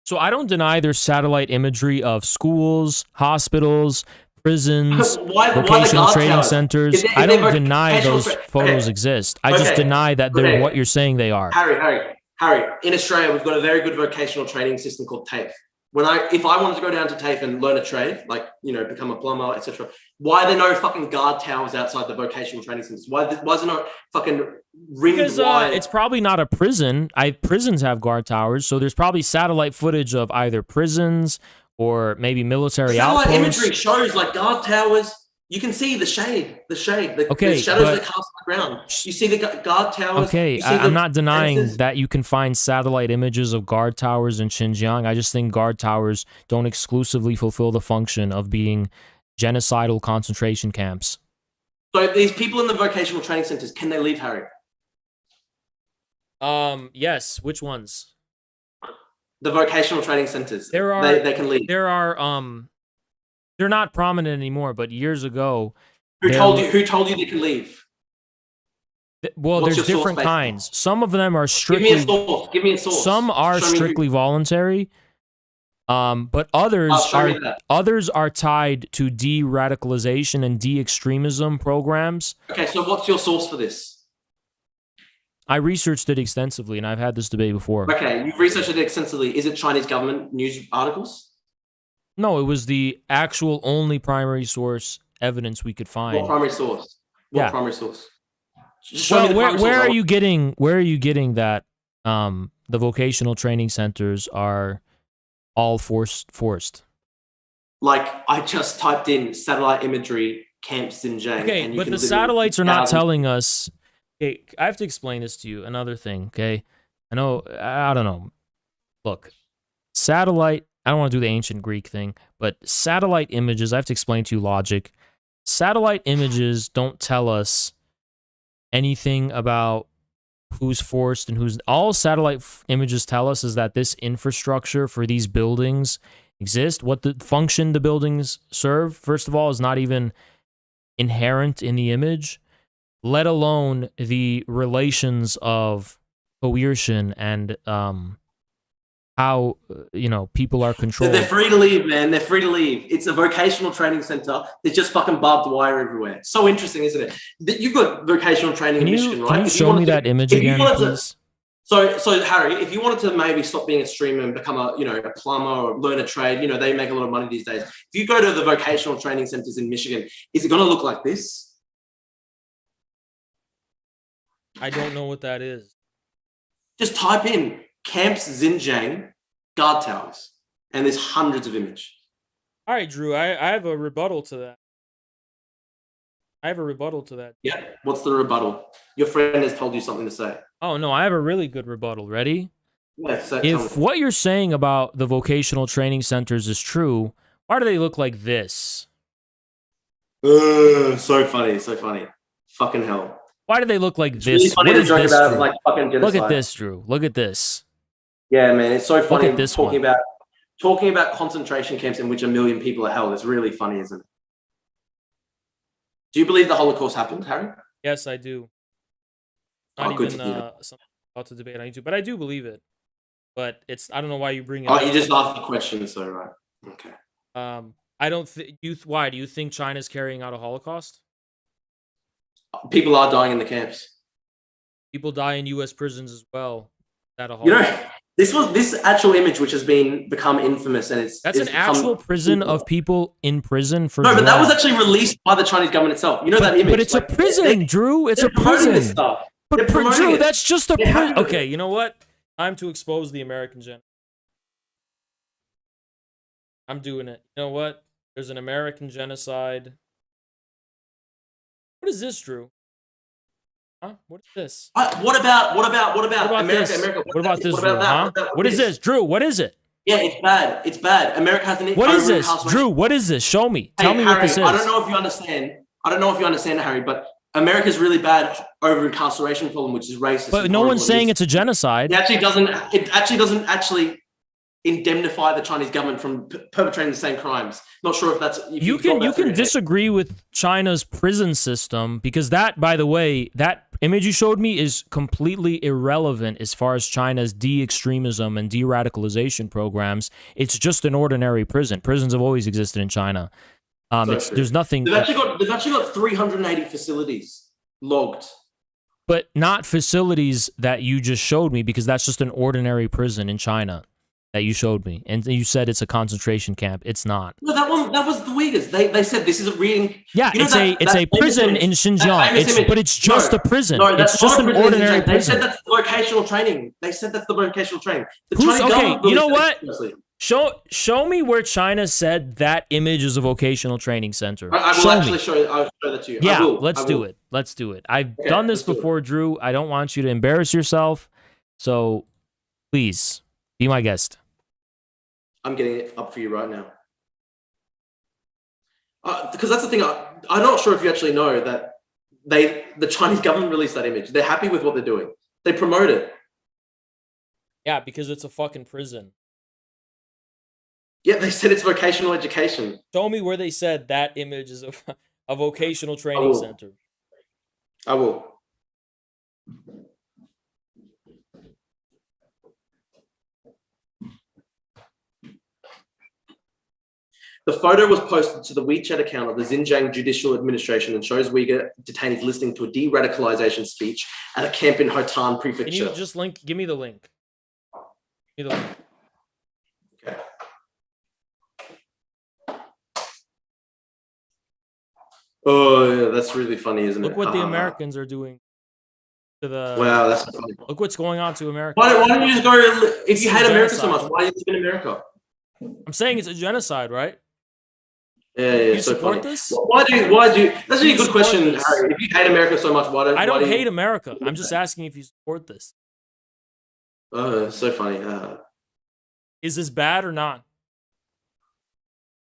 So I don't deny there's satellite imagery of schools, hospitals, prisons, vocational training centers. I don't deny those photos exist. I just deny that they're what you're saying they are. Harry, in Australia, we've got a very good vocational training system called TAFE. If I wanted to go down to TAFE and learn a trade, like, become a plumber, etc., why are there no fucking guard towers outside the vocational training centers? Why is there no fucking ring? Because it's probably not a prison. Prisons have guard towers, so there's probably satellite footage of either prisons or maybe military outposts. Satellite imagery shows like guard towers. You can see the shade, the shadows that cast on the ground. You see the guard towers. Okay, I'm not denying that you can find satellite images of guard towers in Xinjiang. I just think guard towers don't exclusively fulfill the function of being genocidal concentration camps. So these people in the vocational training centers, can they leave, Harry? Yes. Which ones? The vocational training centers. They can leave. There are they're not prominent anymore, but years ago, who told you they can leave? Well, there's different kinds. Some of them are strictly. Give me a source. Some are strictly voluntary, but others are tied to de-radicalization and de-extremism programs. Okay, so what's your source for this? I researched it extensively, and I've had this debate before. Okay, you've researched it extensively. Is it Chinese government news articles? No, it was the actual only primary source evidence we could find. What primary source? Primary source? Well, where are you getting that the vocational training centers are all forced? Like, I just typed in satellite imagery camps in Xinjiang. Okay, but the satellites are not telling us. Okay, I have to explain this to you. Another thing, okay? I don't know. Look, satellite. I don't want to do the ancient Greek thing, but satellite images, I have to explain to you logic. Satellite images don't tell us anything about who's forced and who's... All satellite images tell us is that this infrastructure for these buildings exist. What the function the buildings serve, first of all, is not even inherent in the image, let alone the relations of coercion and... how people are controlled. They're free to leave, man. They're free to leave. It's a vocational training center. There's just fucking barbed wire everywhere. So interesting, isn't it? You've got vocational training in Michigan, right? Can you show me that image again, please? So Harry, if you wanted to maybe stop being a streamer and become a plumber or learn a trade, they make a lot of money these days. If you go to the vocational training centers in Michigan, is it going to look like this? I don't know what that is. Just type in Camps Xinjiang guard towers, and there's hundreds of images. All right, Drew, I have a rebuttal to that. Yeah, what's the rebuttal? Your friend has told you something to say. Oh, no, I have a really good rebuttal. Ready? Yes. If what you're saying about the vocational training centers is true, why do they look like this? So funny. Fucking hell. Why do they look like it's this? Really funny to joke about like fucking genocide. Look at this, Drew. Look at this. Yeah, man, it's so funny. Look at this talking about concentration camps in which 1 million people are held. It's really funny, isn't it? Do you believe the Holocaust happened, Harry? Yes, I do. Not even something about to debate on YouTube, but I do believe it. But I don't know why you bring it up. You just asked the question, so right. Okay. I don't think why do you think China's carrying out a Holocaust? People are dying in the camps. People die in U.S. prisons as well. That a Holocaust? This actual image, which has become infamous, and that's an actual prison of people in prison for. No, but that was actually released by the Chinese government itself. That image. But it's a prison, Drew. It's a prison. But Drew, that's just a okay. You know what? Time to expose the American genocide. I'm doing it. You know what? There's an American genocide. What is this, Drew? Huh? What is this? What about America? This? America. What about this, Drew? Huh? What is this, Drew? What is it? Yeah, it's bad. It's bad. America has an. What is this, Drew? What is this? Show me. Tell me Harry, what this is. I don't know if you understand, Harry, but America's really bad over incarceration problem, which is racist. But no one's saying it's a genocide. It actually doesn't indemnify the Chinese government from perpetrating the same crimes. Not sure if that's you can disagree with China's prison system, because that, by the way, that image you showed me is completely irrelevant as far as China's de-extremism and de-radicalization programs. It's just an ordinary prison. Prisons have always existed in China. There's nothing. They've actually got 380 facilities logged. But not facilities that you just showed me, because that's just an ordinary prison in China that you showed me, and you said it's a concentration camp. It's not. No, that was the Uyghurs. They said this is a reading. Yeah, it's a prison in Xinjiang. But it's just a prison. No, it's just an ordinary prison. They said that's the vocational training. Okay, you know what? Show me where China said that image is a vocational training center. I will actually show you. I'll show that to you. Yeah, let's do it. Let's do it. I've done this before, Drew. I don't want you to embarrass yourself. So please be my guest. I'm getting it up for you right now. Because that's the thing. I'm not sure if you actually know that the Chinese government released that image. They're happy with what they're doing. They promote it. Yeah, because it's a fucking prison. Yeah, they said it's vocational education. Show me where they said that image is a vocational training center. I will. The photo was posted to the WeChat account of the Xinjiang Judicial Administration and shows Uyghur detainees listening to a de-radicalization speech at a camp in Hotan Prefecture. Can you just give me the link? Give me the link. Okay. Oh, yeah, that's really funny, isn't it? Look what the Americans are doing to the. Wow, that's funny. Look what's going on to America. Why don't you just go? If you hate America so much, why do you live in America? I'm saying it's a genocide, right? Yeah, you so support funny. this? Why do you? That's a good question, Harry. If you hate America so much, why don't? I don't hate America. I'm just asking if you support this. So funny. Is this bad or not?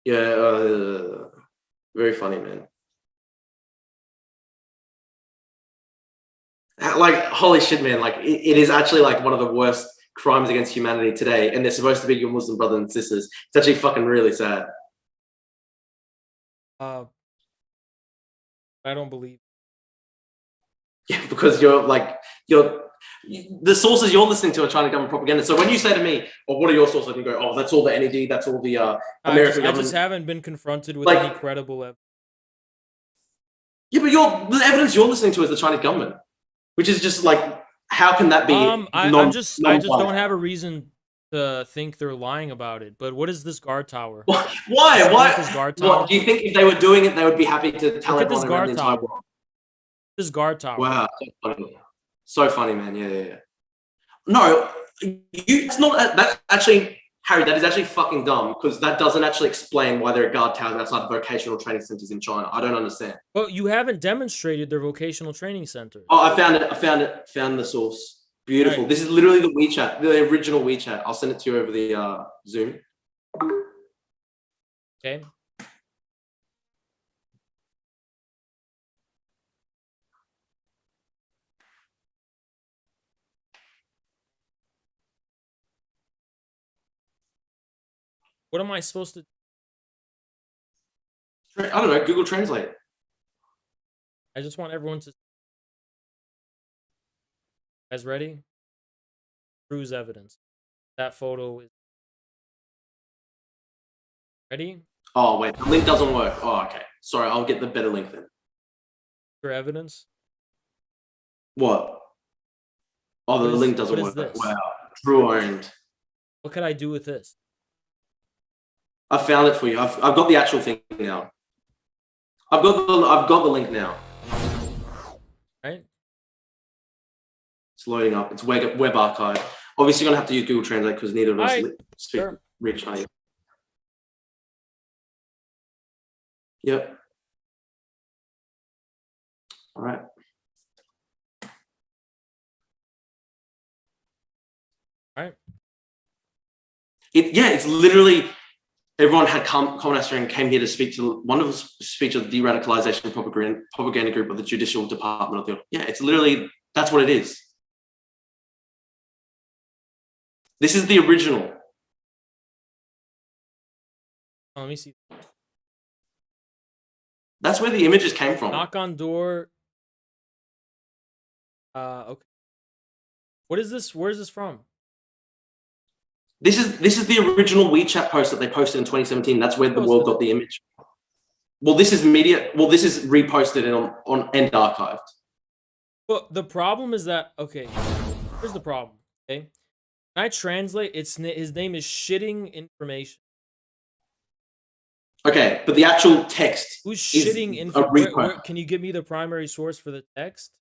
Yeah, very funny, man. Like, holy shit, man! Like, it is actually like one of the worst crimes against humanity today, and they're supposed to be your Muslim brothers and sisters. It's actually fucking really sad. I don't believe. Yeah, because the sources you're listening to are China government propaganda. So when you say to me, "Oh, what are your sources?" I can go, "Oh, that's all the NED. That's all the American government." I just haven't been confronted with any credible evidence. Yeah, but the evidence you're listening to is the Chinese government, which is just like, how can that be? I just don't have a reason to think they're lying about it. But what is this guard tower? Why? This guard tower? What, do you think if they were doing it, they would be happy to tell everyone around the entire world? This guard tower. Wow, so funny, man. Yeah. No, it's not. That's actually, Harry. That is actually fucking dumb, because that doesn't actually explain why there are guard towers outside vocational training centers in China. I don't understand. Well, you haven't demonstrated their vocational training center. Oh, I found it. Found the source. Beautiful. Right. This is literally the WeChat, the original WeChat. I'll send it to you over the Zoom. Okay. What am I supposed to? I don't know. Google Translate. I just want everyone to. Guys, ready? Proves evidence. That photo is. Ready? Oh wait, the link doesn't work. Oh, okay. Sorry, I'll get the better link then. For evidence. What? Oh, the link doesn't work. This? Wow, Drew owned. What could I do with this? I found it for you. I've got the actual thing now. I've got the link now. Right. It's loading up. It's web archive. Obviously, you're gonna have to use Google Translate because neither of us speak real Chinese. Yep. All right. All right. It's literally everyone had come and came here to speak to wonderful speech of the de-radicalization propaganda group of the Judicial Department of the. Yeah, it's literally that's what it is. This is the original. Oh, let me see. That's where the images came from. Knock on door. Okay. What is this? Where is this from? This is the original WeChat post that they posted in 2017. That's where the world got the image. Well, this is media. Well, this is reposted on and archived. Well, the problem is that okay. Here's the problem. Okay, when I translate, his name is shitting information. Okay, but the actual text. Who's shitting information? Can you give me the primary source for the text?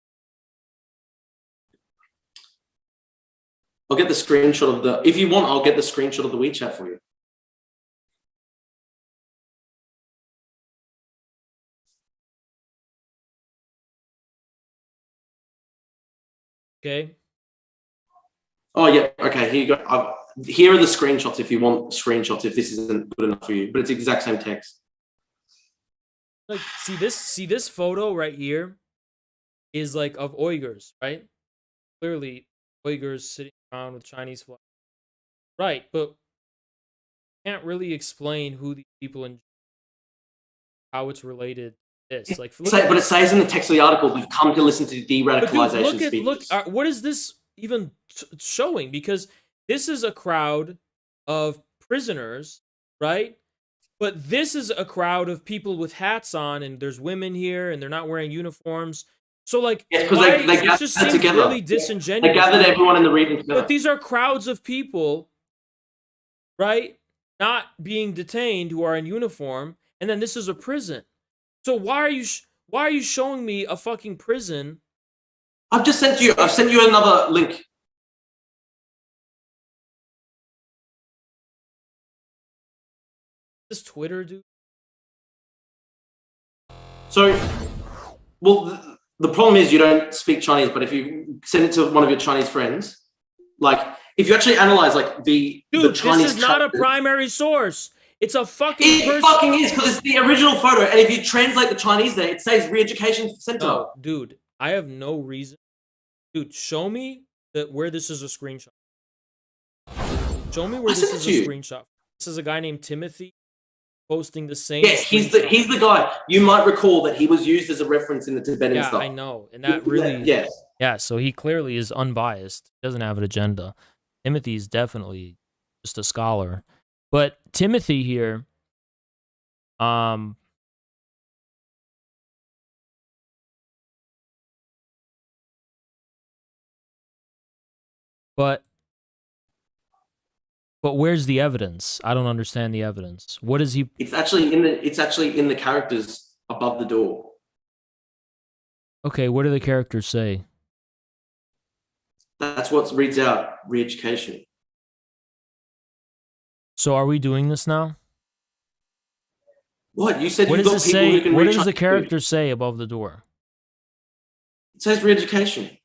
I'll get the screenshot of the. If you want, I'll get the screenshot of the WeChat for you. Okay. Oh yeah. Okay. Here you go. Here are the screenshots. If you want screenshots, if this isn't good enough for you, but it's the exact same text. Like, see this photo right here is like of Uyghurs, right? Clearly, Uyghurs sitting around with Chinese flags. Right, but can't really explain who these people and how it's related to this. Like, but it says in the text of the article, we've come to listen to de-radicalization speeches. Look, what is this even showing? Because this is a crowd of prisoners, right? But this is a crowd of people with hats on, and there's women here, and they're not wearing uniforms. So, like, because they just seems together. really disingenuous. They gathered everyone in the region together. But these are crowds of people, right? Not being detained who are in uniform, and then this is a prison. So why are you showing me a fucking prison? I've sent you another link. This Twitter, dude. So, well, the problem is you don't speak Chinese, but if you send it to one of your Chinese friends, like if you actually analyze like the Chinese, this is not a primary source. It's a fucking. It fucking is because it's the original photo, and if you translate the Chinese there, it says Re-Education Center. No, dude, I have no reason. Dude, show me where this is a screenshot. Show me where this is a screenshot. This is a guy named Timothy posting the same. Yeah, he's the guy. You might recall that he was used as a reference in the Tibetan stuff. Yeah, I know, and that really. Yeah. So he clearly is unbiased. He doesn't have an agenda. Timothy is definitely just a scholar, but Timothy here, But where's the evidence? I don't understand the evidence. What is he? It's actually in the characters above the door. Okay, what do the characters say? That's what reads out Re-Education. So are we doing this now? What you said? What does it say? What does the character say above the door? It says Re-Education.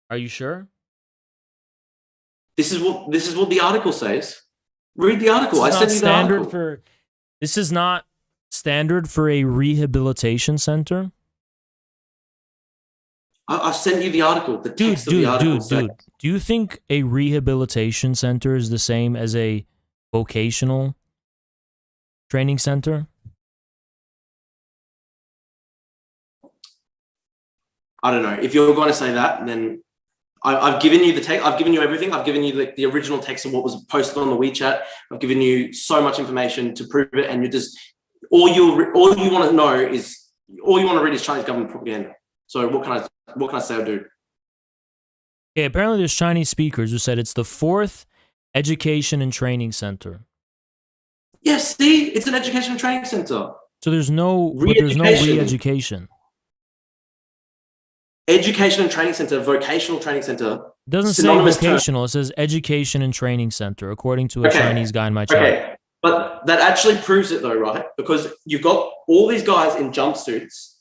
Are you sure? This is what the article says. Read the article. I sent you the article. This is not standard for a rehabilitation center. I've sent you the article. The text of the article. Dude. Do you think a rehabilitation center is the same as a vocational training center? I don't know. If you're going to say that, then I've given you the text. I've given you everything. I've given you the original text of what was posted on the WeChat. I've given you so much information to prove it, and you're just all you want to know is all you want to read is Chinese government propaganda. So what can I say or do? Okay, apparently there's Chinese speakers who said it's the 4th education and training center. Yes, see, it's an education and training center. So there's no re-education. education and training center, vocational training center. It doesn't say synonymous term. vocational. It says education and training center, according to a Chinese guy in my chat. Okay, but that actually proves it though, right? Because you've got all these guys in jumpsuits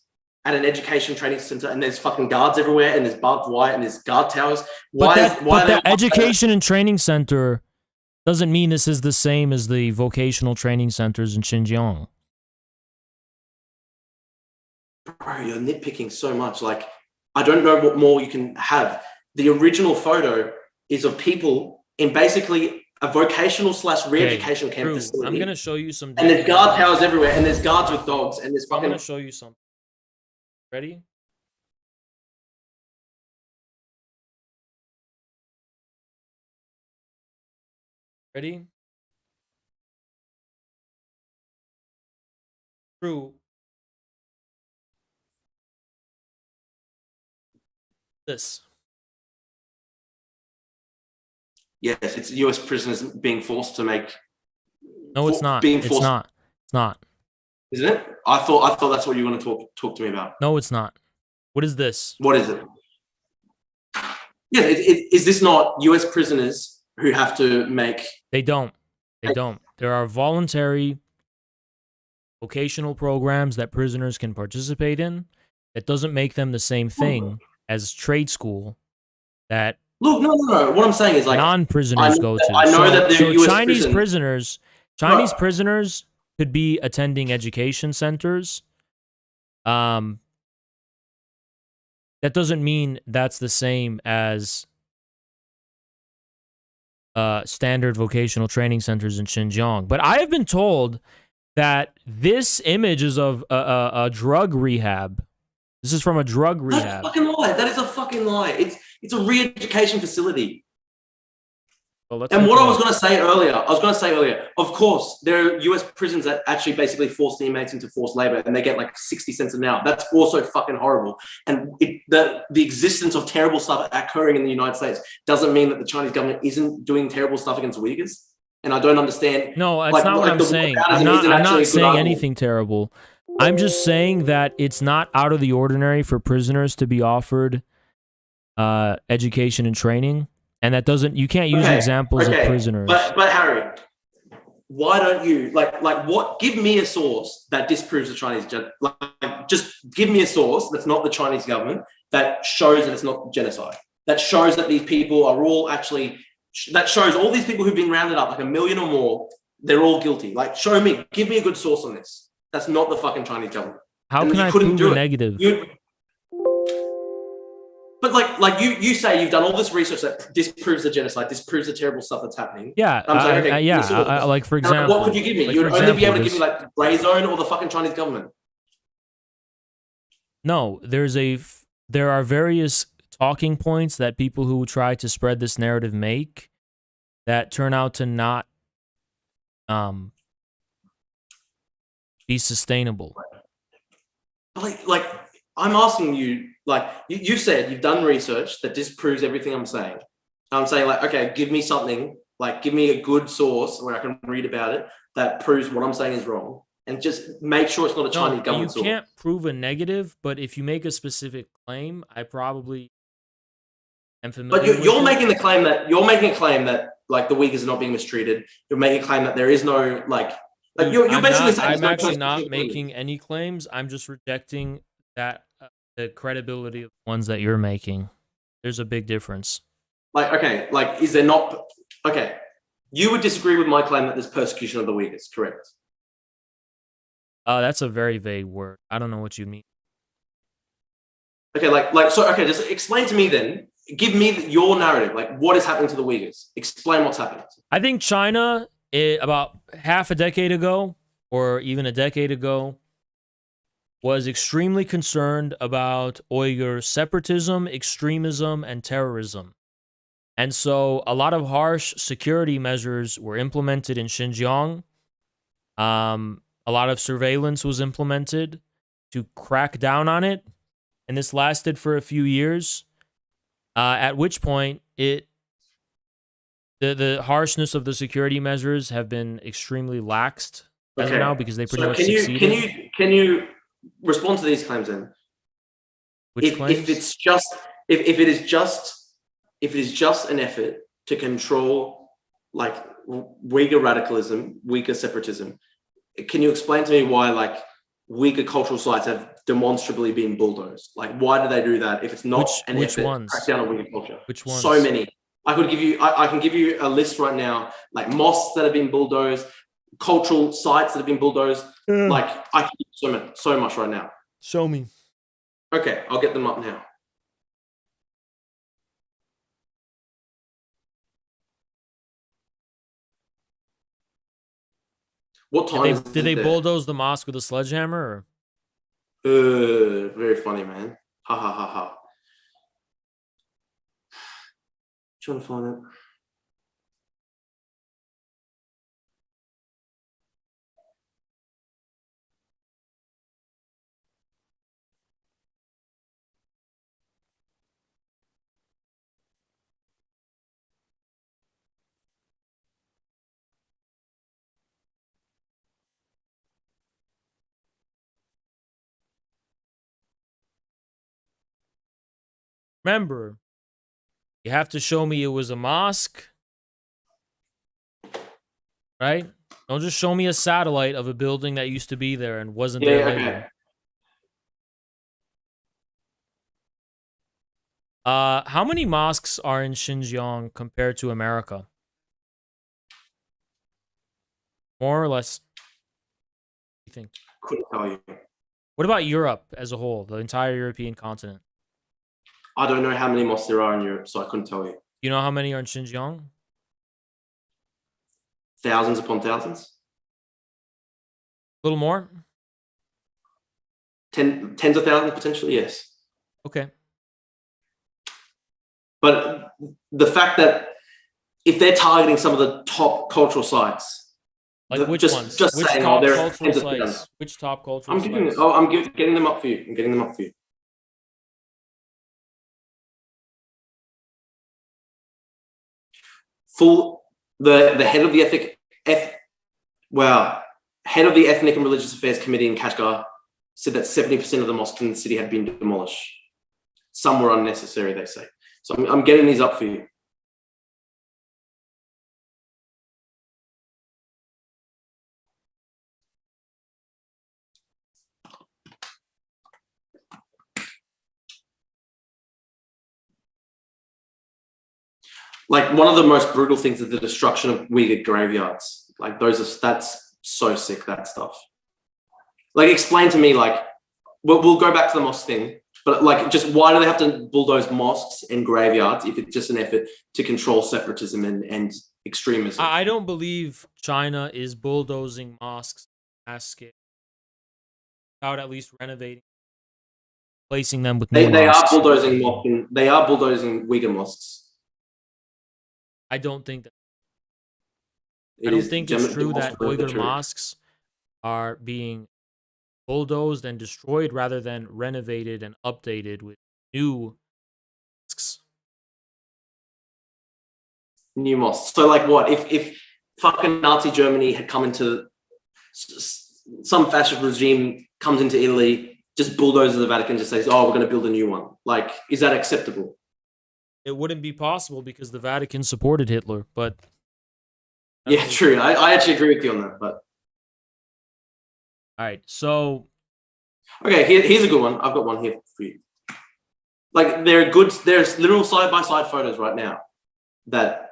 at an education training center, and there's fucking guards everywhere, and there's barbed wire, and there's guard towers. But the education and training center doesn't mean this is the same as the vocational training centers in Xinjiang. Bro, you're nitpicking so much. Like, I don't know what more you can have. The original photo is of people in basically a vocational / re-education camp facility. I'm gonna show you some. And there's guard towers everywhere, and there's guards with dogs, and there's fucking. I'm gonna show you something. Ready? Ready? True. This. Yes, it's U.S. prisoners being forced to make. No, it's not. Being It's forced, not. It's not. Isn't it? I thought that's what you want to talk to me about. No, it's not. What is this? What is it? Yeah, is this not U.S. prisoners who have to make? They don't. They don't. There are voluntary vocational programs that prisoners can participate in. That doesn't make them the same thing as trade school that Look, no. What I'm saying is, like, non-prisoners go to. I know that they're US Chinese prisoners. prisoners could be attending education centers. That doesn't mean that's the same as standard vocational training centers in Xinjiang. But I have been told that this image is of a drug rehab. This is from a drug rehab. That's a fucking lie. That is a fucking lie. It's a re-education facility. Well, and what I was going to say earlier, of course, there are US prisons that actually basically force the inmates into forced labor, and they get like 60 cents an hour. That's also fucking horrible. And the existence of terrible stuff occurring in the United States doesn't mean that the Chinese government isn't doing terrible stuff against Uyghurs. And I don't understand. No, that's not what I'm saying. I'm not saying anything terrible. I'm just saying that it's not out of the ordinary for prisoners to be offered education and training, and that doesn't. You can't use examples of prisoners. But Harry, why don't you like what? Give me a source that disproves the Chinese. Just give me a source that's not the Chinese government that shows that it's not genocide. That shows that these people are all actually. That shows all these people who've been rounded up, like 1 million or more. They're all guilty. Like, show me. Give me a good source on this. That's not the fucking Chinese government. How can I prove a negative? But like you say, you've done all this research that disproves the genocide, disproves the terrible stuff that's happening. Yeah, I'm saying, like for example, what could you give me? You'd only be able to give me like the gray zone or the fucking Chinese government. No, there are various talking points that people who try to spread this narrative make that turn out to not be sustainable. Like I'm asking you, like you said, you've done research that disproves everything I'm saying. I'm saying, like, okay, give me something, like give me a good source where I can read about it that proves what I'm saying is wrong, and just make sure it's not a Chinese government source. You can't prove a negative, but if you make a specific claim, I probably am familiar. But you're making a claim that like the Uyghurs are not being mistreated. You're making a claim that there is no like you're basically saying I'm actually not making any claims. I'm just rejecting that the credibility of the ones that you're making. There's a big difference. Like, okay, like is there not? Okay, you would disagree with my claim that there's persecution of the Uyghurs, correct? That's a very vague word. I don't know what you mean. Okay, okay, just explain to me then. Give me your narrative. Like, what is happening to the Uyghurs? Explain what's happening. I think China, about half a decade ago, or even a decade ago, was extremely concerned about Uyghur separatism, extremism, and terrorism. And so a lot of harsh security measures were implemented in Xinjiang. A lot of surveillance was implemented to crack down on it. And this lasted for a few years, at which point the harshness of the security measures have been extremely laxed as of now, because they pretty much succeeded. Can you respond to these claims then? Which if claims? if it is just an effort to control like Uyghur radicalism, Uyghur separatism, can you explain to me why like Uyghur cultural sites have demonstrably been bulldozed? Like, why do they do that if it's not an which effort ones? to crack down on Uyghur culture? Which ones? So many. I can give you a list right now, like mosques that have been bulldozed, cultural sites that have been bulldozed. Like, I can give you so much right now. Show me. Okay, I'll get them up now. What time Did they bulldoze the mosque with a sledgehammer? Very funny, man. Ha ha ha ha. Trying to find it. Remember, you have to show me it was a mosque, right? Don't just show me a satellite of a building that used to be there and wasn't there later. How many mosques are in Xinjiang compared to America? More or less? What do you think? Couldn't tell you. What about Europe as a whole, the entire European continent? I don't know how many mosques there are in Europe, so I couldn't tell you. You know how many are in Xinjiang? Thousands upon thousands. A little more? Tens of thousands potentially, yes. Okay. But the fact that if they're targeting some of the top cultural sites, like which ones? Just which saying, top there cultural sites? Which top cultural sites? I'm getting them up for you. I'm getting them up for you. The head of the head of the Ethnic and Religious Affairs Committee in Kashgar said that 70% of the mosques in the city had been demolished. Some were unnecessary, they say. So I'm getting these up for you. Like, one of the most brutal things is the destruction of Uyghur graveyards. Like, that's so sick, that stuff. Like, explain to me, like, we'll go back to the mosque thing, but like, just why do they have to bulldoze mosques and graveyards if it's just an effort to control separatism and extremism? I don't believe China is bulldozing mosques mass scale without at least renovating, placing them with new mosques. They are bulldozing Uyghur mosques. I don't think that. I don't think it's true that Uyghur mosques are being bulldozed and destroyed rather than renovated and updated with new mosques. New mosques. So, like, what if fucking Nazi Germany had come into some fascist regime comes into Italy, just bulldozes the Vatican, just says, "Oh, we're going to build a new one." Like, is that acceptable? It wouldn't be possible because the Vatican supported Hitler, but yeah, true. I actually agree with you on that. But all right, so okay, here's a good one. I've got one here for you. Like, there's literal side-by-side photos right now that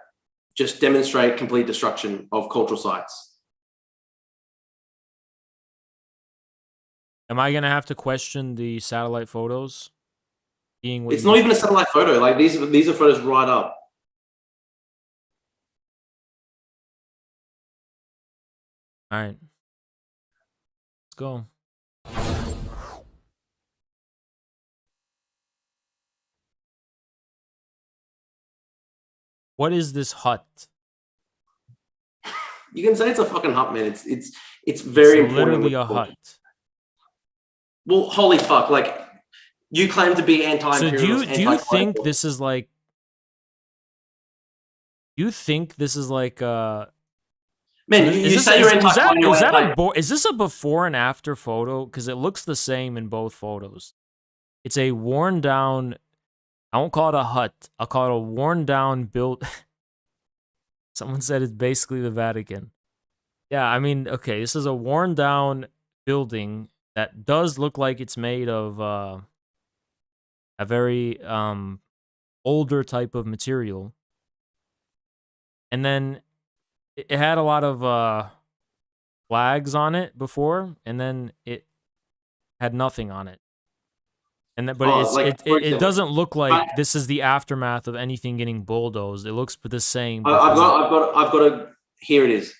just demonstrate complete destruction of cultural sites. Am I gonna have to question the satellite photos? It's not even a satellite photo. Like, these are photos right up. All right, let's go. What is this hut? You can say it's a fucking hut, man. It's very important. Literally a hut. Well, holy fuck! Like, you claim to be anti-imperialist. So do you think this is like? You think this is like Man, you say you're anti-colonial. Is this a before and after photo? Because it looks the same in both photos. It's a worn down. I won't call it a hut. I'll call it a worn down build. Someone said it's basically the Vatican. Yeah, I mean, okay, this is a worn down building that does look like it's made of a very older type of material. And then it had a lot of flags on it before, and then it had nothing on it. And that, but it doesn't look like this is the aftermath of anything getting bulldozed. It looks the same. I've got a. Here it is.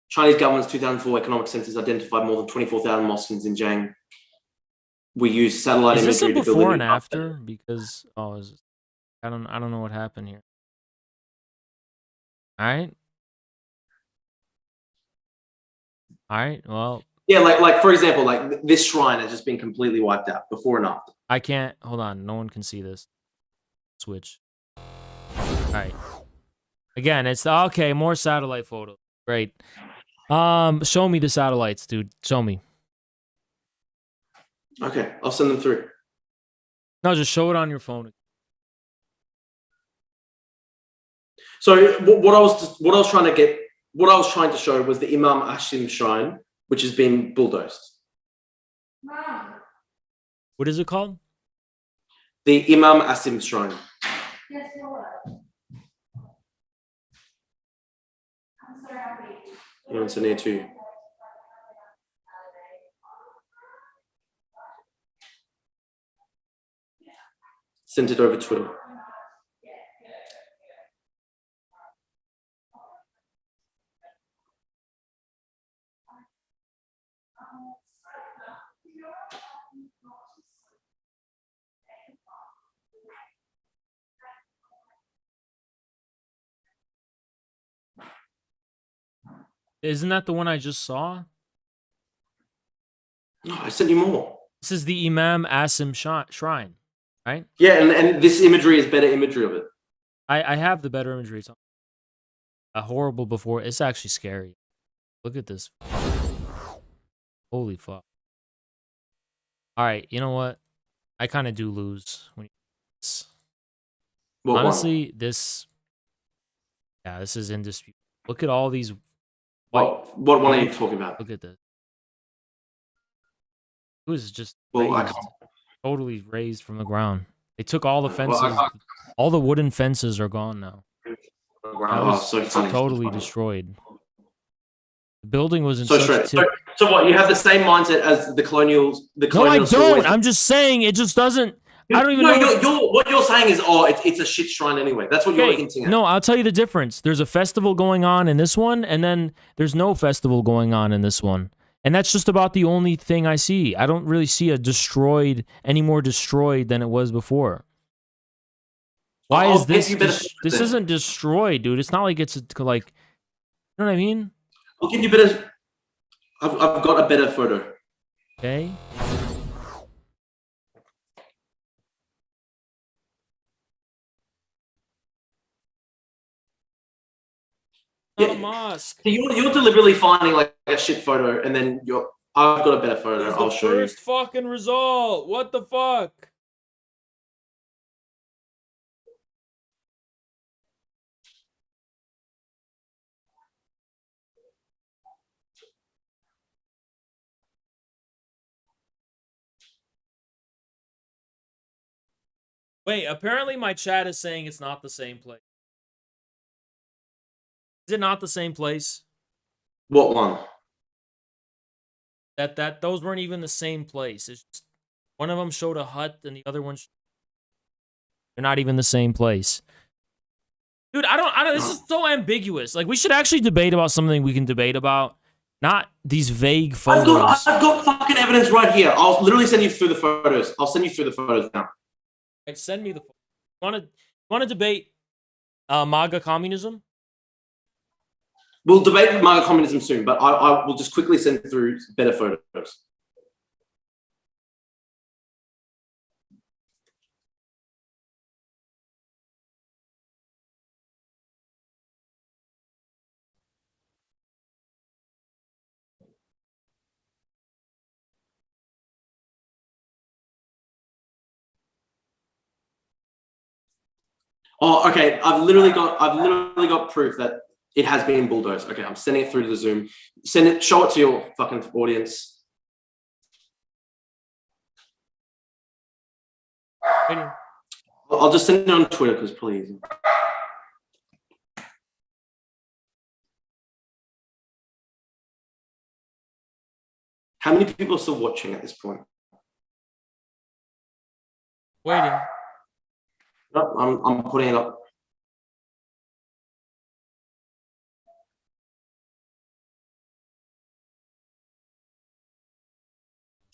Chinese government's 2004 economic census identified more than 24,000 mosques in Xinjiang. We use satellite imagery. Is this a to build before a and after? Because I don't know what happened here. All right. Well. Yeah, like for example, like this shrine has just been completely wiped out before and after. I can't. Hold on. No one can see this. Switch. All right. Again, it's okay. More satellite photos. Great. Show me the satellites, dude. Show me. Okay, I'll send them through. No, just show it on your phone. So what I was trying to show was the Imam Ashim shrine, which has been bulldozed. What is it called? The Imam Asim shrine. Yes, I'm so happy. Yeah, it's near too. Sent it over Twitter. Isn't that the one I just saw? No, I sent you more. This is the Imam Asim shrine, right? Yeah, and this imagery is better imagery of it. I have the better imagery. It's a horrible before. It's actually scary. Look at this. Holy fuck. All right, you know what? I kind of do lose when honestly, this is in dispute. Look at all these What one are you talking about? Look at this. It was just totally raised from the ground. They took all the fences. All the wooden fences are gone now. That was so funny. Totally destroyed. The building was in so such so what? You have the same mindset as the colonials. No, I don't. I'm just saying it just doesn't. I don't even know. What you're saying is, it's a shit shrine anyway. That's what you're hinting at. No, I'll tell you the difference. There's a festival going on in this one, and then there's no festival going on in this one. And that's just about the only thing I see. I don't really see any more destroyed than it was before. Why is this? This isn't destroyed, dude. It's not like it's like, you know what I mean? I'll give you better. I've got a better photo. Okay. Yeah. Mosque. So you're deliberately finding like a shit photo, and then I've got a better photo. I'll show you. First fucking result. What the fuck? Wait, apparently my chat is saying it's not the same place. Is it not the same place? What one? Those weren't even the same place. It's just, one of them showed a hut and the other one they're not even the same place. Dude, I don't this is so ambiguous. Like, we should actually debate about something we can debate about, not these vague photos. I've got fucking evidence right here. I'll literally send you through the photos. I'll send you through the photos now. Right, send me the want to debate MAGA communism? We'll debate MAGA communism soon, but I will just quickly send through better photos. Oh, okay. I've literally got proof that it has been bulldozed. Okay, I'm sending it through to the Zoom. Show it to your fucking audience. Waiting. I'll just send it on Twitter because please. How many people are still watching at this point? Waiting. Nope, I'm putting it up.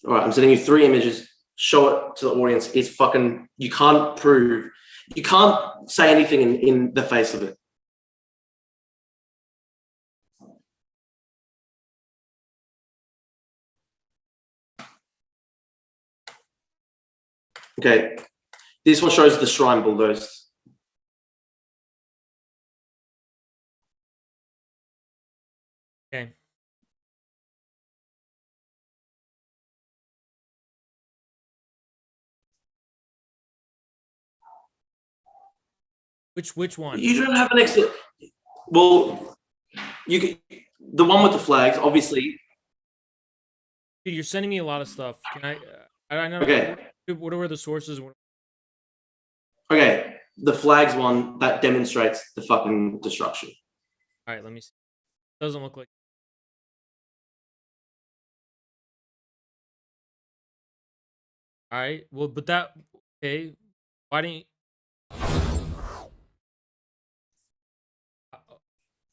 All right, I'm sending you 3 images. Show it to the audience. It's fucking, you can't say anything in the face of it. Okay, this one shows the shrine bulldozed. Okay. Which one? You don't have an exit. Well, the one with the flags, obviously. Dude, you're sending me a lot of stuff. Can I know. Okay. What are the sources? Okay, the flags one that demonstrates the fucking destruction. All right, let me see. Doesn't look like. All right. Well, but that. Okay. Why didn't you?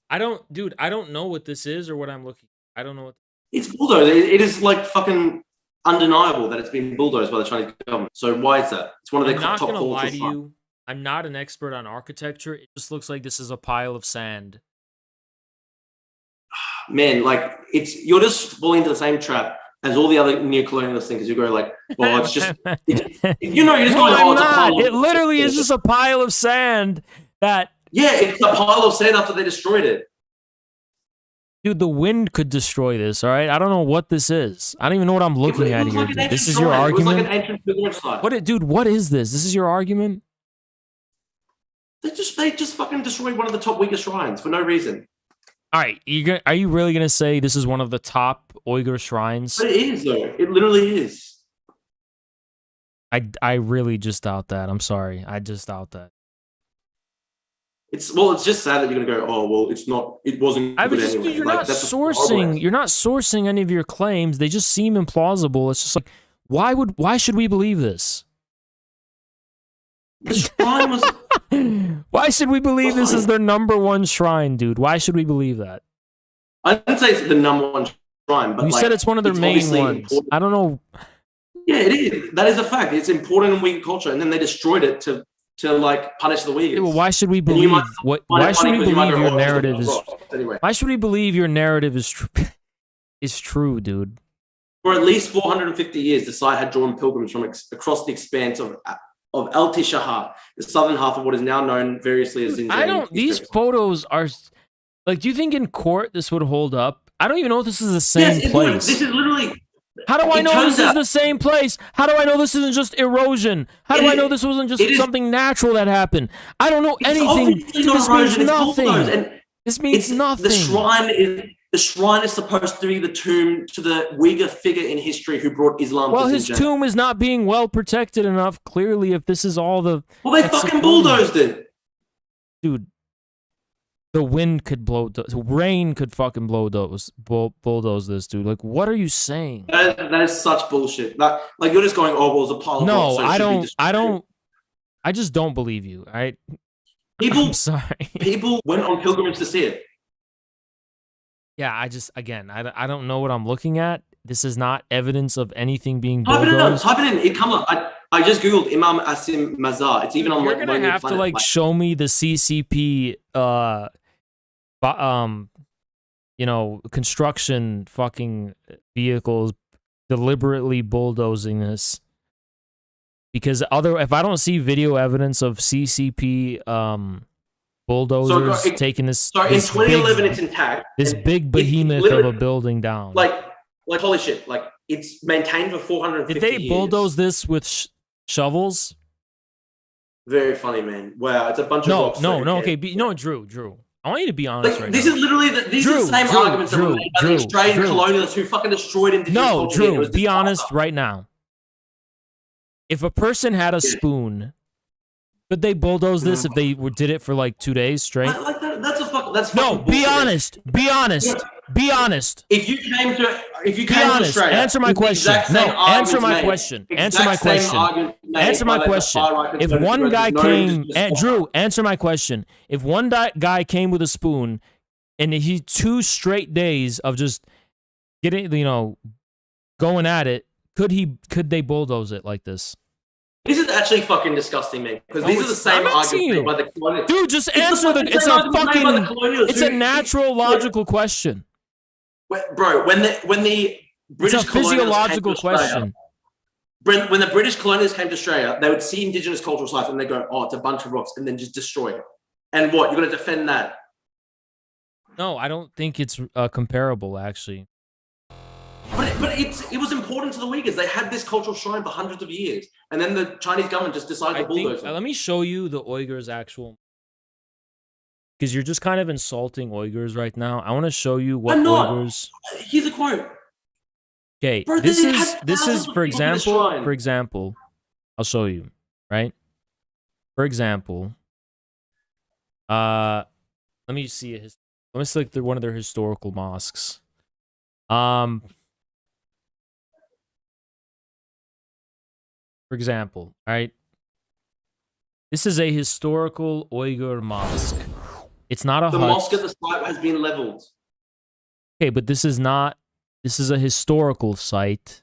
I don't know what this is or what I'm looking. I don't know what. It's bulldozed. It is like fucking undeniable that it's been bulldozed by the Chinese government. So why is that? It's one of their top I'm not gonna lie to cultural you. I'm not an expert on architecture. It just looks like this is a pile of sand. Man, like you're just falling into the same trap as all the other neo-colonialist thinkers. You go like, well, it's just, you're just going, No, oh, it's a I'm pile. not. It literally is just a pile of sand that. Yeah, it's a pile of sand after they destroyed it. Dude, the wind could destroy this, all right? I don't know what this is. I don't even know what I'm looking at here. Like this is your argument? It was like an ancient pilgrimage site. Dude, what is this? This is your argument? They just fucking destroyed one of the top Uyghur shrines for no reason. All right, are you really going to say this is one of the top Uyghur shrines? But it is, though. It literally is. I really just doubt that. I'm sorry. I just doubt that. It's just sad that you're gonna go, oh well, it wasn't good anyway. Dude, you're not sourcing any of your claims. They just seem implausible. It's just like, why should we believe this? The shrine was. Why should we believe this is their #1 shrine, dude? Why should we believe that? I didn't say it's the #1 shrine, but you said it's one of their main ones. Important. I don't know. Yeah, it is. That is a fact. It's important in Uyghur culture, and then they destroyed it to like punish the Uyghurs. Yeah, well, why should we believe why should we believe your narrative is anyway? Why should we believe your narrative is true, dude? For at least 450 years, the site had drawn pilgrims from across the expanse of Al-Tishahar, the southern half of what is now known variously as Xinjiang. These photos are like. Do you think in court this would hold up? I don't even know if this is the same place. This is literally. How do I know this is the same place? How do I know this isn't just erosion? How do I know this wasn't just something natural that happened? I don't know anything. This means nothing. This means nothing. The shrine is supposed to be the tomb to the Uyghur figure in history who brought Islam to Xinjiang. Well, his tomb is not being well protected enough, clearly, if this is all the... Well, they fucking bulldozed it. Dude, the wind could blow... rain could fucking bulldoze this, dude. Like, what are you saying? That is such bullshit. Like, you're just going, oh, well, it's a pile of rocks, so I just don't believe you, all right? I'm sorry. People went on pilgrimage to see it. Yeah, I don't know what I'm looking at. This is not evidence of anything being bulldozed. Type it in. It come up. I just googled Imam Asim Mazar. It's even on. You're gonna have to like show me the CCP, construction fucking vehicles deliberately bulldozing this. Because if I don't see video evidence of CCP, bulldozers taking this. So in 2011, it's intact. This big behemoth of a building down. Like holy shit! Like it's maintained for 450 years. Did they bulldoze this with shovels? Very funny, man. Wow, it's a bunch of No, rocks. no, so no. who Okay, cares? no, Drew. I want you to be honest right This now. is literally these are the same arguments that were made by the Australian colonialists who fucking destroyed indigenous No, culture. It Drew, was be honest disaster. right now. If a person had a spoon, could they bulldoze this if they did it for like 2 days straight? Like that, that's No, fucking be bullshit. honest. Be honest. Be honest. If you came to Be honest. Australia, Answer my with the question. exact No, same answer arguments my made, question. exact Answer my same question. arguments made Answer my by the question. far-right If conservative one guy no reason came, to respond. Drew, answer my question. If one guy came with a spoon, and he 2 straight days of just getting, going at it, could they bulldoze it like this? This is actually fucking disgusting, man. Because No, these are the same I'm asking arguments you. made by the colonialists. Dude, just answer the it's same a arguments made by the fucking, colonialists it's a who- natural, logical question. Bro, when the It's British a physiological colonialists came to question. Australia, when the British colonialists came to Australia, they would see indigenous cultural sites and they go, "Oh, it's a bunch of rocks," and then just destroy it. And what? You're going to defend that? No, I don't think it's comparable, actually. But it was important to the Uyghurs. They had this cultural shrine for hundreds of years, and then the Chinese government just decided to bulldoze it. Let me show you the Uyghurs' actual... Because you're just kind of insulting Uyghurs right now. I want to show you what I'm not. Uyghurs... Here's a quote. Okay, Bro, this they is had this is thousands of for people in the example, shrine. I'll show you, right? For example, let me see let me select one of their historical mosques. For example, right? This is a historical Uyghur mosque. It's not a The hut. mosque at the site has been leveled. Okay, but this is not. This is a historical site,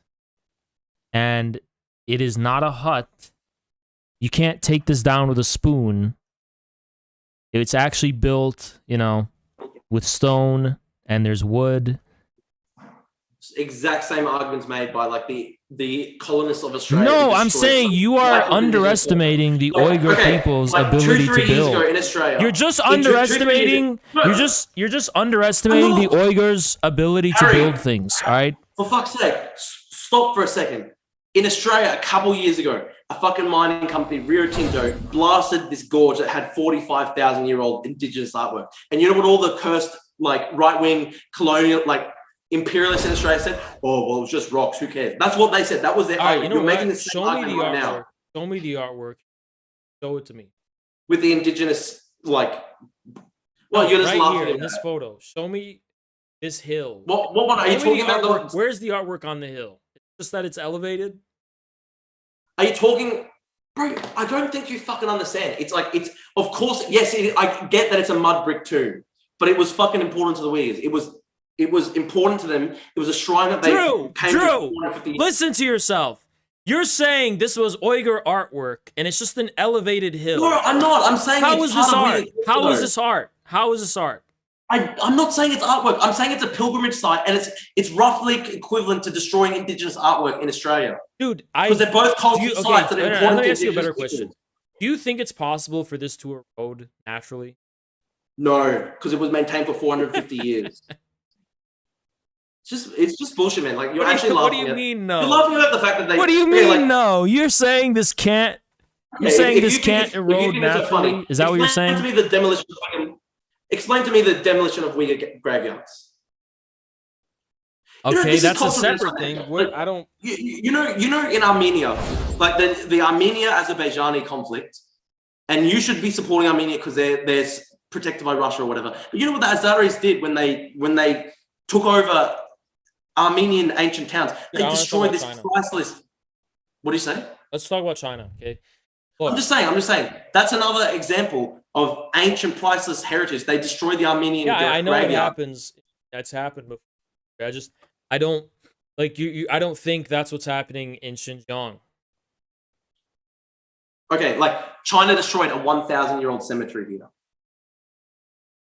and it is not a hut. You can't take this down with a spoon. It's actually built, with stone, and there's wood. Exact same arguments made by like the colonists of Australia. No, I'm saying you are underestimating the Uyghur people's ability to build. In Australia, You're just underestimating. You're just underestimating the Uyghurs' ability to build things. All right. For fuck's sake, stop for a second. In Australia, a couple years ago, a fucking mining company, Rio Tinto, blasted this gorge that had 45,000-year-old indigenous artwork. And you know what all the cursed, right-wing colonial, imperialists in Australia said? Oh, well, it was just rocks. Who cares? That's what they said. That was their argument. You're making the same argument right now. Show me the artwork. Show it to me. With the indigenous, you're just right laughing here at in this photo. Show me this hill. What one are you talking about? Where's the artwork on the hill? It's just that it's elevated? Are you talking... Bro, I don't think you fucking understand. It's of course, yes, I get that it's a mud brick tomb, but it was fucking important to the Uyghurs. It was important to them. It was a shrine that they came to 450 years. Listen to yourself. You're saying this was Uyghur artwork, and it's just an elevated hill. No, I'm not. I'm saying How is this art? How is this? this art? How is this art? I'm not saying it's artwork. I'm saying it's a pilgrimage site, and it's roughly equivalent to destroying indigenous artwork in Australia. Dude, because they're both cultural sites that are important. Let me ask you a better question. Do you think it's possible for this to erode naturally? No, because it was maintained for 450 years. It's just bullshit, man. You're actually laughing. What do you mean no? You're laughing at the fact that they. What do you mean no? You're saying this can't. You're saying this can't erode naturally. Is that what you're saying? Explain to me the demolition of Uyghur graveyards. Okay, that's a separate thing. I don't. You know, in Armenia, the Armenia-Azerbaijani conflict, and you should be supporting Armenia because they're protected by Russia or whatever. But you know what the Azeris did when they took over Armenian ancient towns? They destroyed this priceless. What do you say? Let's talk about China, okay? Look. I'm just saying. That's another example of ancient priceless heritage. They destroyed the Armenian. Yeah, I know it happens. That's happened before. I don't I don't think that's what's happening in Xinjiang. Okay, China destroyed a 1,000-year-old cemetery here.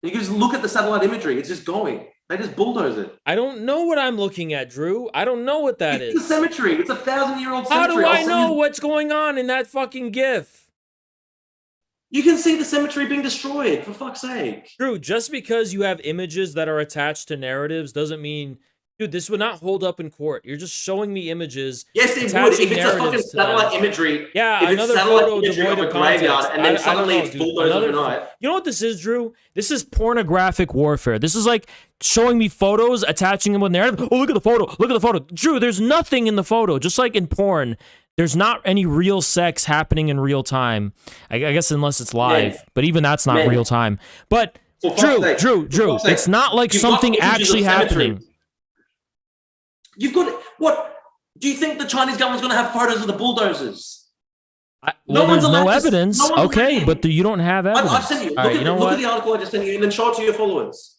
You can just look at the satellite imagery. It's just going. They just bulldoze it. I don't know what I'm looking at, Drew. I don't know what that is. It's a cemetery. It's a 1,000-year-old cemetery. How do I know what's going on in that fucking GIF? You can see the cemetery being destroyed, for fuck's sake. Drew, just because you have images that are attached to narratives doesn't mean Dude, this would not hold up in court. You're just showing me images. Yes, it would. If it's a fucking satellite imagery. Yeah, if another it's satellite photo imagery devoid of of a graveyard, context. and then I suddenly don't know, it's dude. bulldozed Another, overnight. you know what this is, Drew? This is pornographic warfare. This is like showing me photos, attaching them with narrative. Oh, look at the photo. Look at the photo. Drew, there's nothing in the photo. Just like in porn, there's not any real sex happening in real time. I guess unless it's live, but even that's not real time. But Drew, it's not like something actually happening. You've got what? Do you think the Chinese government's going to have photos of the bulldozers? Well, there's no evidence. Okay, but you don't have evidence. I've sent you. All right, you know look what? at the article I just sent you, and then show it to your followers.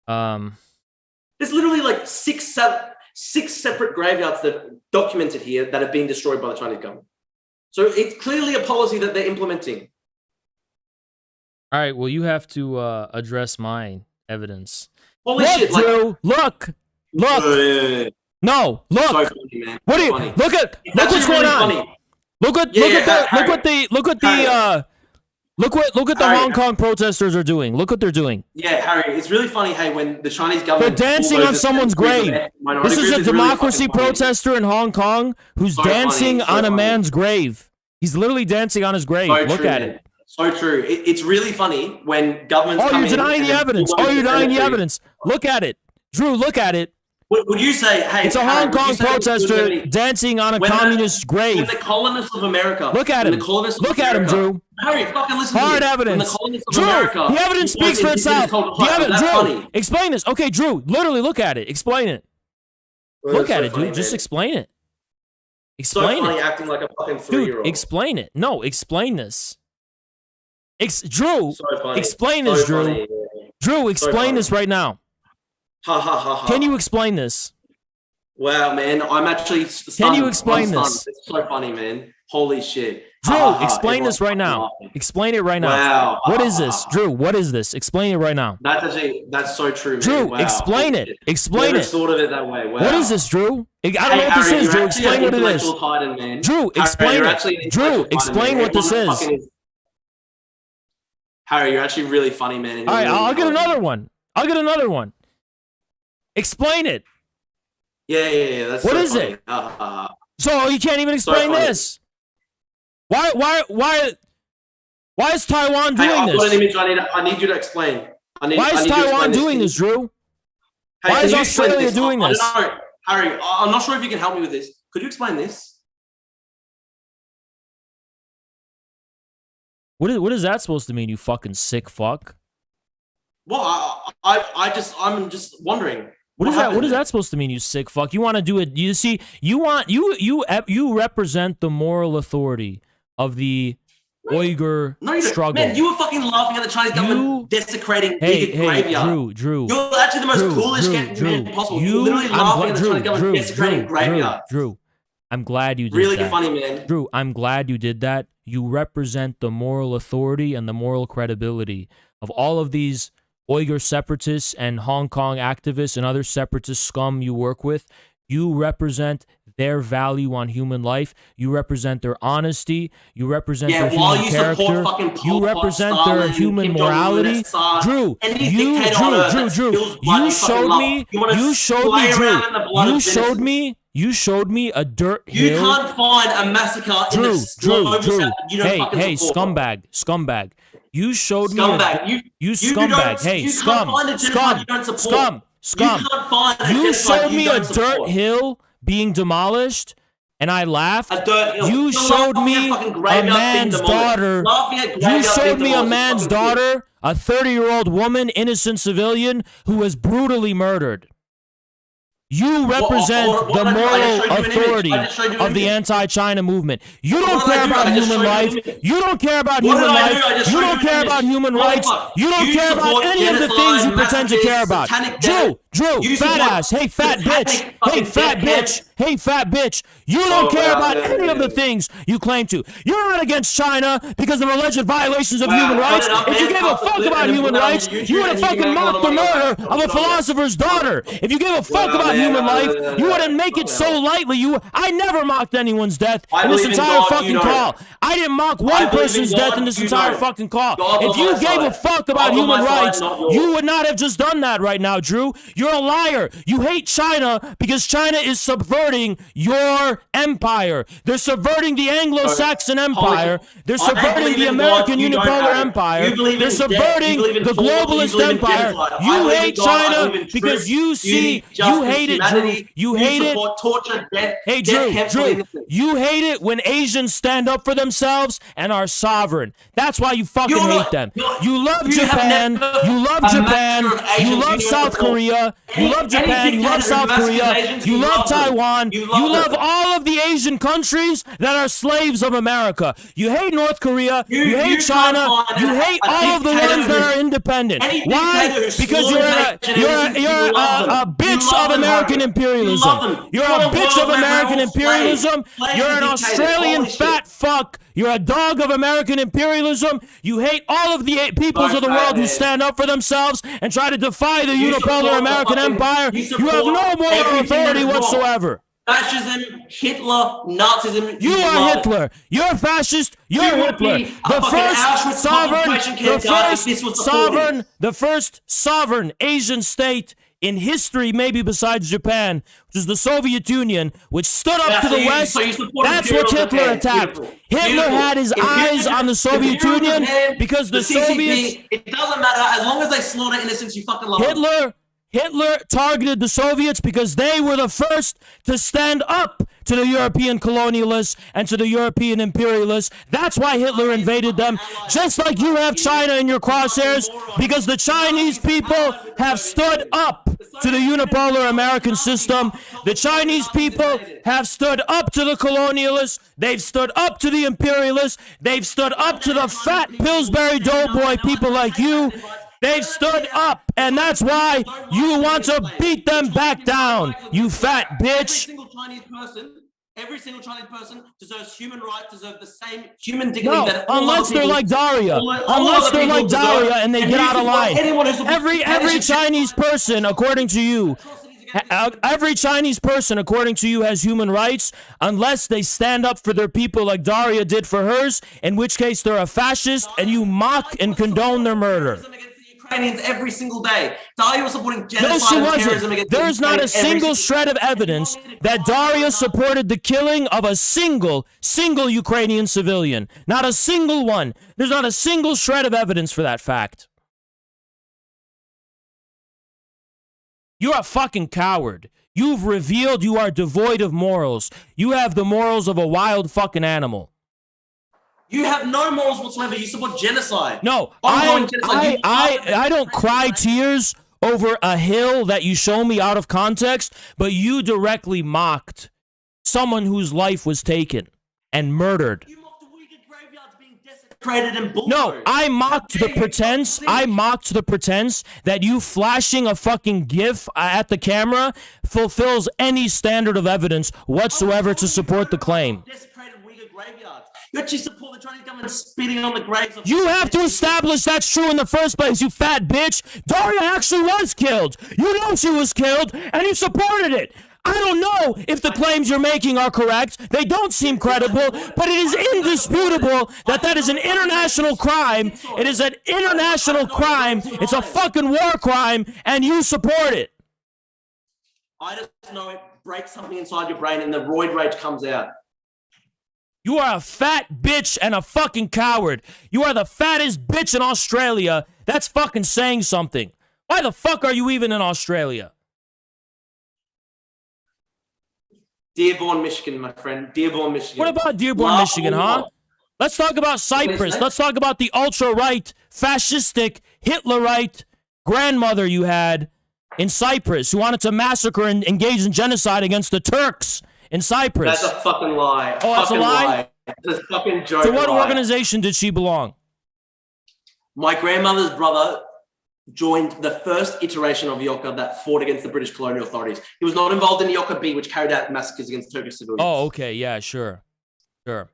There's literally like six separate graveyards that are documented here that have been destroyed by the Chinese government. So it's clearly a policy that they're implementing. All right, well, you have to address my evidence. Holy shit! Drew, look. No, look. So funny, man. What are you? Funny. Look what's going on. Funny. Look at the Hong Kong protesters are doing. Look what they're doing. Yeah, Harry, it's really funny. Hey, when the Chinese government they're dancing on someone's grave. This is a democracy protester in Hong Kong who's dancing on a man's grave. He's literally dancing on his grave. Look at it. So true. It's really funny when governments. Oh, you're denying the evidence. Oh, you're denying the evidence. Look at it, Drew. Lolook at it. Would you say, hey, it's a Hong Kong protester dancing on a communist grave? When the colonists of America. Look at him. Look at him, Drew. Harry, fucking listen Hard to me. evidence. Drew, the evidence speaks for itself. Drew, explain this. Okay, Drew, literally look at it. Explain it. Look at it, dude. Just explain it. Explain it. Acting like a fucking 3-year-old. Dude, explain it. No, explain this. Drew, explain this, Drew. Drew, explain this right now. Ha ha ha ha. Can you explain this? Wow, man, I'm actually stunned. Can you explain this? It's so funny, man. Holy shit. Drew, explain this right now. Explain it right now. Wow. What is this? Drew, what is this? Explain it right now. That's so true, man. Drew, wow. explain it. Explain Never it. thought of it that way. Wow. What is this, Drew? I don't know what this is, Drew. Explain what it is. Drew, explain it. Drew, explain what this is. Harry, you're actually really funny, man. All right, I'll get another one. Explain it. Yeah. That's what so is funny. it? So you can't even explain this. Why is Taiwan doing I've this? got an image I need you to explain. Why is Taiwan doing this, Drew? Why is Australia doing this? Harry, I'm not sure if you can help me with this. Could you explain this? What is that supposed to mean, you fucking sick fuck? Well, I'm just wondering. What is that supposed to mean, you sick fuck? You want to do it? You see, you represent the moral authority of the Uyghur struggle. Man, you were fucking laughing at the Chinese government desecrating Uyghur graveyard. Drew. You're actually the most coolest man possible. You're literally laughing at the Chinese government desecrating graveyard. Drew, I'm glad you did really that. Funny, man. Drew, I'm glad you did that. You represent the moral authority and the moral credibility of all of these Uyghur separatists and Hong Kong activists and other separatist scum you work with. You represent their value on human life. You represent their honesty. You represent their human character. You represent their human morality. Drew, you showed me a dirt hill. You can't find a massacre in the globe that you don't fucking support. Scumbag. You showed me you scumbag. Hey, scum. You showed me a dirt hill being demolished, and I laughed. You showed me a man's daughter. You showed me a man's daughter, a 30-year-old woman, innocent civilian, who was brutally murdered. You represent the moral authority of the anti-China movement. You don't care about human life. You don't care about human life. You don't care about human rights. You don't care about any of the things you pretend to care about. Drew, fat ass. Hey, fat bitch. Hey, fat bitch. Hey, fat bitch. You don't care about any of the things you claim to. You're not against China because of alleged violations of human rights. If you gave a fuck about human rights, you would have fucking mocked the murder of a philosopher's daughter. If you gave a fuck about human life, you wouldn't make it so lightly. I never mocked anyone's death in this entire fucking call. I didn't mock one person's death in this entire fucking call. If you gave a fuck about human rights, you would not have just done that right now, Drew. You're You're a liar. You hate China because China is subverting your empire. They're subverting the Anglo-Saxon Empire. They're subverting the American unipolar empire. They're subverting the globalist empire. You hate China because you see, you hate it, Drew. You hate it. Hey, Drew, you hate it when Asians stand up for themselves and are sovereign. That's why you fucking hate them. You love Japan. You love Japan. You love South Korea. You love Japan. You love South Korea. You love Taiwan. You love all of the Asian countries that are slaves of America. You hate North Korea. You hate China. You hate all of the ones that are independent. Why? Because you're a bitch of American imperialism. You're a bitch of American imperialism. You're an Australian fat fuck. You're a dog of American imperialism. You hate all of the peoples of the world who stand up for themselves and try to defy the unipolar American empire. You have no moral authority whatsoever. Fascism, Hitler, Nazism. You are Hitler. You're a fascist. You're Hitler. The first sovereign Asian state in history, maybe besides Japan, which is the Soviet Union, which stood up to the West. That's what Hitler attacked. Hitler had his eyes on the Soviet Union because the Soviets. It doesn't matter as long as they slaughter innocents. You fucking love them. Hitler targeted the Soviets because they were the first to stand up to the European colonialists and to the European imperialists. That's why Hitler invaded them, just like you have China in your crosshairs, because the Chinese people have stood up to the unipolar American system. The Chinese people have stood up to the colonialists. They've stood up to the imperialists. They've stood up to the fat Pillsbury Doughboy people like you. They've stood up, and that's why you want to beat them back down, you fat bitch. Every single Chinese person deserves human rights, deserves the same human dignity. No, unless they're like Daria. Unless they're like Daria and they get out of line. Every Chinese person, according to you, every Chinese person, according to you, has human rights unless they stand up for their people like Daria did for hers, in which case they're a fascist and you mock and condone their murder. Ukrainians every single day. Daria was supporting genocide. No, she wasn't. There is not a single shred of evidence that Daria supported the killing of a single Ukrainian civilian. Not a single one. There's not a single shred of evidence for that fact. You're a fucking coward. You've revealed you are devoid of morals. You have the morals of a wild fucking animal. You have no morals whatsoever. You support genocide. No, I don't cry tears over a hill that you show me out of context, but you directly mocked someone whose life was taken and murdered. You mocked the Uyghur graveyards being desecrated and bulldozed. No, I mocked the pretense. I mocked the pretense that you flashing a fucking GIF at the camera fulfills any standard of evidence whatsoever to support the claim. Desecrated Uyghur graveyards. You actually support the Chinese government spitting on the graves of... You have to establish that's true in the first place, you fat bitch. Daria actually was killed. You know she was killed, and you supported it. I don't know if the claims you're making are correct. They don't seem credible, but it is indisputable that that is an international crime. It is an international crime. It's a fucking war crime, and you support it. I just know it breaks something inside your brain, and the roid rage comes out. You are a fat bitch and a fucking coward. You are the fattest bitch in Australia. That's fucking saying something. Why the fuck are you even in Australia? Dearborn, Michigan, my friend. Dearborn, Michigan. What about Dearborn, Michigan, huh? Let's talk about Cyprus. Let's talk about the ultra-right, fascistic, Hitlerite grandmother you had in Cyprus who wanted to massacre and engage in genocide against the Turks in Cyprus. That's a fucking lie. Oh, that's a lie? That's a fucking joke. To what organization did she belong? My grandmother's brother joined the first iteration of Yoka that fought against the British colonial authorities. He was not involved in Yoka B, which carried out massacres against Turkish civilians. Oh, okay. Yeah, sure. Sure.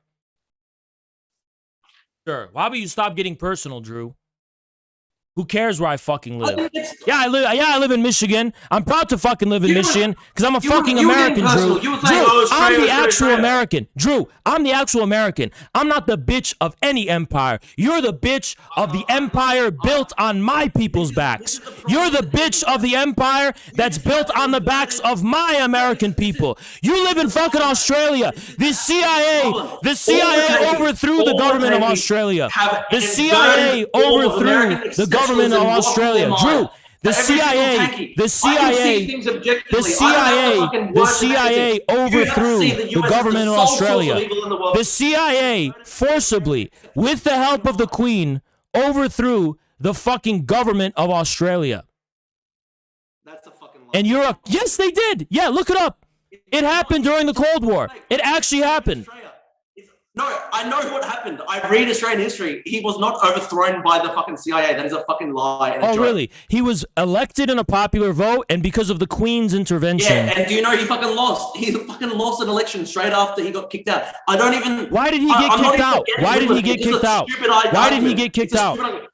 Why about you stop getting personal, Drew? Who cares where I fucking live? Yeah, I live in Michigan. I'm proud to fucking live in Michigan because I'm a fucking American, Drew. Drew, I'm the actual American. Drew, I'm the actual American. I'm not the bitch of any empire. You're the bitch of the empire built on my people's backs. You're the bitch of the empire that's built on the backs of my American people. You live in fucking Australia. The CIA overthrew the government of Australia. The CIA overthrew the government of Australia. Drew, the CIA overthrew the government of Australia. The CIA forcibly, with the help of the Queen, overthrew the fucking government of Australia. That's a fucking lie. And you're a, yes, they did. Yeah, look it up. It happened during the Cold War. It actually happened. No, I know what happened. I read Australian history. He was not overthrown by the fucking CIA. That is a fucking lie. And oh, really? He was elected in a popular vote, and because of the Queen's intervention. Yeah, and do you know he fucking lost? He fucking lost an election straight after he got kicked out. I don't even. Why did he get kicked out? Why did he get kicked out? Why did he get kicked out?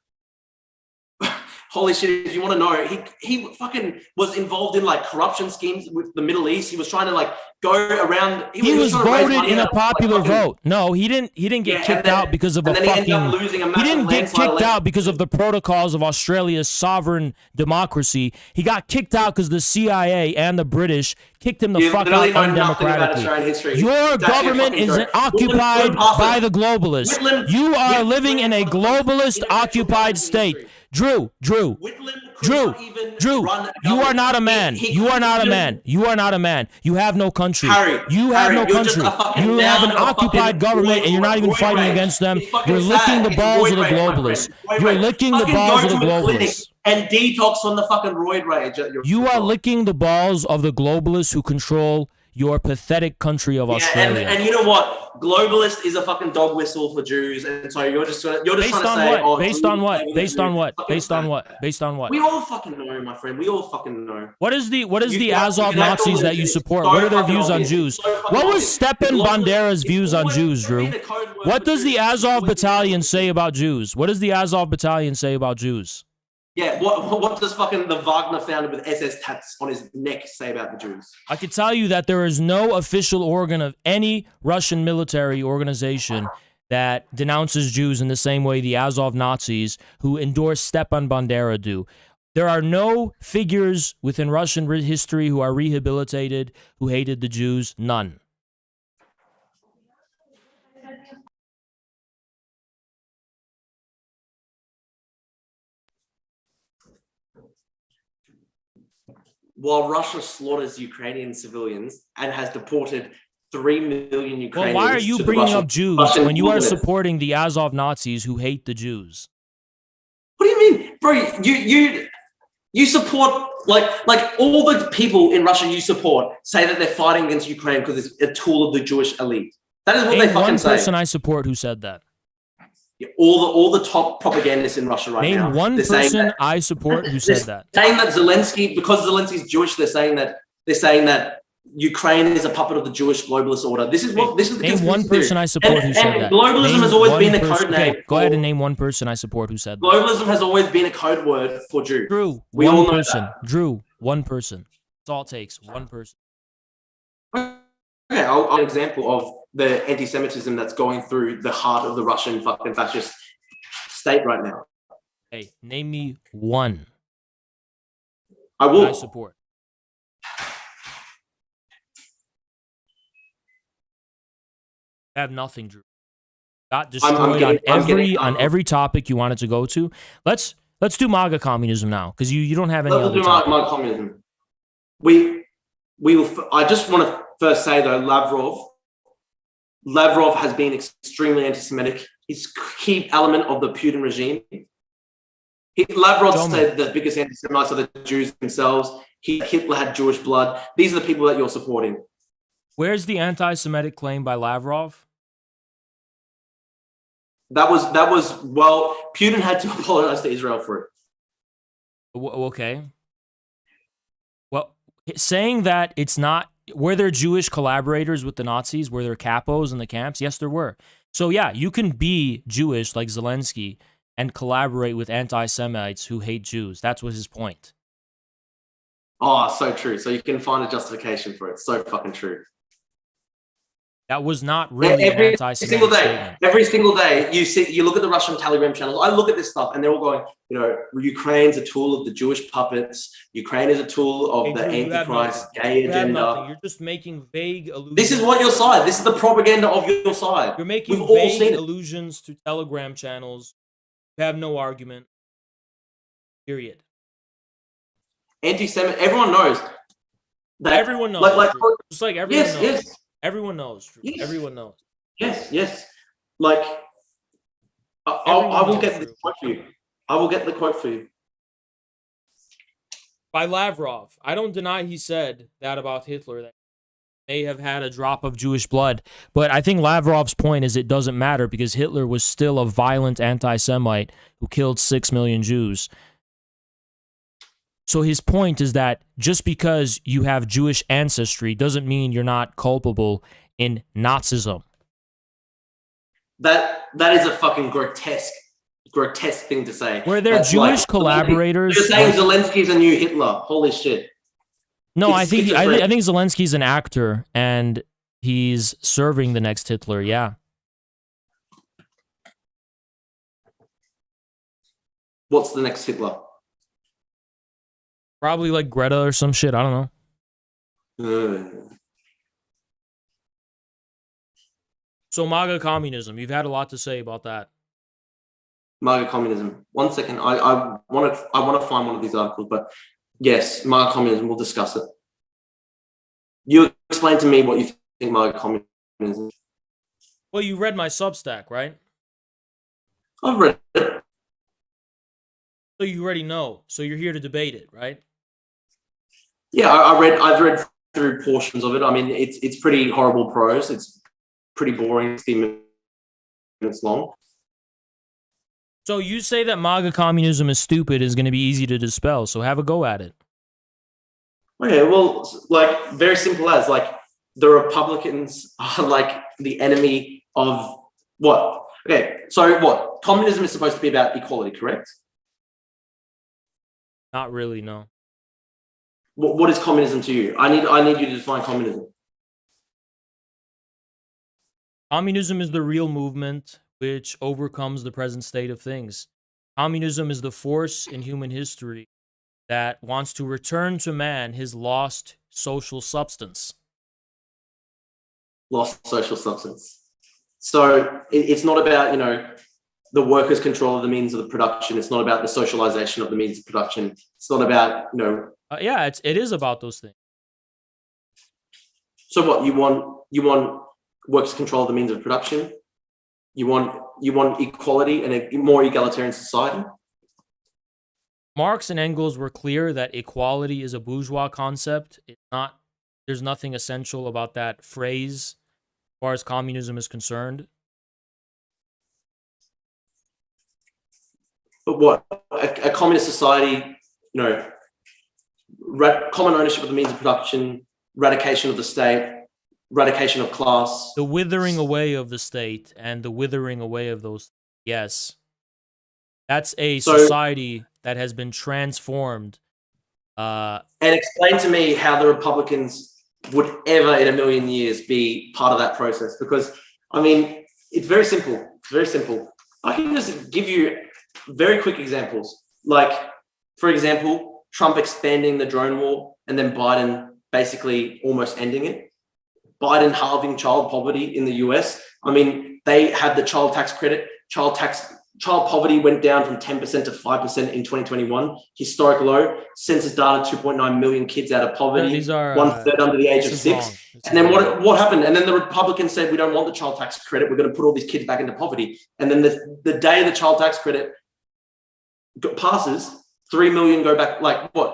Holy shit, if you want to know, he fucking was involved in like corruption schemes with the Middle East. He was trying to like go around. He was voted in a popular vote. No, he didn't get kicked out because of a fucking. He didn't get kicked out because of the protocols of Australia's sovereign democracy. He got kicked out because the CIA and the British kicked him the fuck out undemocratically. Your government is occupied by the globalists. You are living in a globalist occupied state. Drew, you are not a man. You are not a man. You are not a man. You have no country. You have no country. You have an occupied government and you're not even fighting against them. You're licking the balls of the globalists. You're licking the balls of the globalists. And detox from the fucking roid rage. You are licking the balls of the globalists who control your pathetic country of Australia. And you know what? Globalist is a fucking dog whistle for Jews, and so you're just trying to say, oh, based on what? Based on what? Based on what? Based on what? We all fucking know, my friend. We all fucking know. What is the Azov Nazis that you support? What are their views on Jews? What was Stepan Bandera's views on Jews, Drew? What does the Azov Battalion say about Jews? What does the Azov Battalion say about Jews? Yeah, what does fucking the Wagner founder with SS tats on his neck say about the Jews? I can tell you that there is no official organ of any Russian military organization that denounces Jews in the same way the Azov Nazis who endorse Stepan Bandera do. There are no figures within Russian history who are rehabilitated, who hated the Jews. None. While Russia slaughters Ukrainian civilians and has deported 3 million Ukrainians. Well, why are you bringing up Jews when you are supporting the Azov Nazis who hate the Jews? What do you mean, bro? You support like all the people in Russia you support say that they're fighting against Ukraine because it's a tool of the Jewish elite. That is what they fucking say. Name one person I support who said that. All the top propagandists in Russia right now. Name one person I support who said that. Saying that Zelensky, because Zelensky's Jewish, they're saying that Ukraine is a puppet of the Jewish globalist order. This is the name one person I support who said that. Globalism has always been a code name. Go ahead and name one person I support who said that. Globalism has always been a code word for Jew. Drew, one person. Drew, one person. That's all it takes. One person. Okay, I'll an example of the anti-Semitism that's going through the heart of the Russian fucking fascist state right now. Hey, name me one. I will. I support. I have nothing, Drew. Got destroyed on every topic you wanted to go to. Let's do MAGA communism now, because you don't have any other. Let's do MAGA communism. We will. I just want to first say though, Lavrov has been extremely anti-Semitic. He's a key element of the Putin regime. Lavrov said the biggest anti-Semites are the Jews themselves. Hitler had Jewish blood. These are the people that you're supporting. Where's the anti-Semitic claim by Lavrov? That was Putin had to apologize to Israel for it. Okay. Well, saying that it's not, were there Jewish collaborators with the Nazis? Were there capos in the camps? Yes, there were. So yeah, you can be Jewish like Zelensky and collaborate with anti-Semites who hate Jews. That's what his point. Oh, so true. So you can find a justification for it. So fucking true. That was not really an anti-Semitic single day. statement. Every single day, you look at the Russian Telegram channels. I look at this stuff, and they're all going, Ukraine's a tool of the Jewish puppets. Ukraine is a tool of the Antichrist gay agenda. You're just making vague allusions. This is what your side. This is the propaganda of your side. You're making We've all vague seen allusions to Telegram channels. You have no argument. Period. Anti-Semitic. Everyone knows. Everyone knows. Just like everyone knows. Yes. Everyone knows. Yes. Everyone knows. Yes. Like, I will get the quote for you. I will get the quote for you. By Lavrov. I don't deny he said that about Hitler, that may have had a drop of Jewish blood. But I think Lavrov's point is it doesn't matter because Hitler was still a violent anti-Semite who killed 6 million Jews. So his point is that just because you have Jewish ancestry doesn't mean you're not culpable in Nazism. That is a fucking grotesque thing to say. Were there Jewish collaborators? You're saying Zelensky's a new Hitler. Holy shit. No, I think Zelensky's an actor and he's serving the next Hitler, yeah. What's the next Hitler? Probably like Greta or some shit. I don't know. So MAGA communism. You've had a lot to say about that. MAGA communism. 1 second. I want to find one of these articles, but yes, MAGA communism. We'll discuss it. You explain to me what you think MAGA communism is. Well, you read my Substack, right? I've read it. So you already know. So you're here to debate it, right? Yeah, I've read through portions of it. I mean, it's pretty horrible prose. It's pretty boring. 60 minutes long. So you say that MAGA communism is stupid is going to be easy to dispel. So have a go at it. Okay, well, like very simple as like the Republicans are like the enemy of what? Okay, so what? Communism is supposed to be about equality, correct? Not really, no. What is communism to you? I need you to define communism. Communism is the real movement which overcomes the present state of things. Communism is the force in human history that wants to return to man his lost social substance. Lost social substance. So it's not about, the workers' control of the means of the production. It's not about the socialization of the means of production. It's not about, yeah, it is about those things. So what you want workers' control of the means of production. You want equality and a more egalitarian society. Marx and Engels were clear that equality is a bourgeois concept. There's nothing essential about that phrase as far as communism is concerned. But what a communist society, common ownership of the means of production, eradication of the state, eradication of class. The withering away of the state and the withering away of those. Yes. That's a society that has been transformed. And explain to me how the Republicans would ever in a million years be part of that process. Because, I mean, it's very simple. It's very simple. I can just give you very quick examples. Like, for example, Trump expanding the drone war and then Biden basically almost ending it. Biden halving child poverty in the US. I mean, they had the child tax credit. Child poverty went down from 10% to 5% in 2021. Historic low. Census data, 2.9 million kids out of poverty. These are, 1/3 under the age of 6. And then what happened? And then the Republicans said, we don't want the child tax credit. We're going to put all these kids back into poverty. And then the day the child tax credit passes, 3 million go back,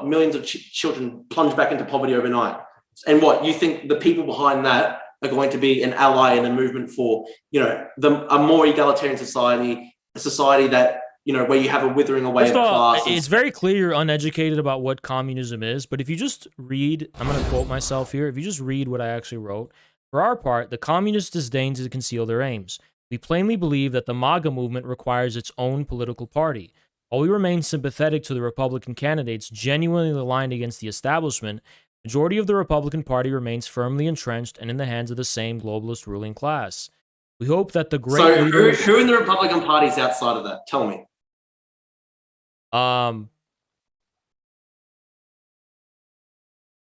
millions of children plunge back into poverty overnight. And what, you think the people behind that are going to be an ally in a movement for, a more egalitarian society, a society that, where you have a withering away of class. It's very clear you're uneducated about what communism is, but if you just read, I'm going to quote myself here, if you just read what I actually wrote, for our part, the communists disdain to conceal their aims. We plainly believe that the MAGA movement requires its own political party. While we remain sympathetic to the Republican candidates genuinely aligned against the establishment, the majority of the Republican Party remains firmly entrenched and in the hands of the same globalist ruling class. We hope that the great So leaders... who in the Republican Party is outside of that? Tell me.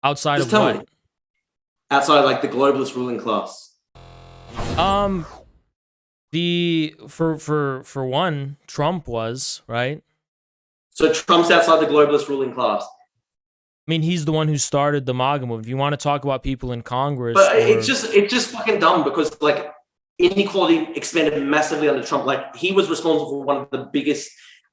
Outside Just of tell what? me. Outside, like the globalist ruling class. For one, Trump was, right? So Trump's outside the globalist ruling class. I mean, he's the one who started the MAGA movement. If you want to talk about people in Congress, But it's just fucking dumb because like inequality expanded massively under Trump. Like he was responsible for one of the biggest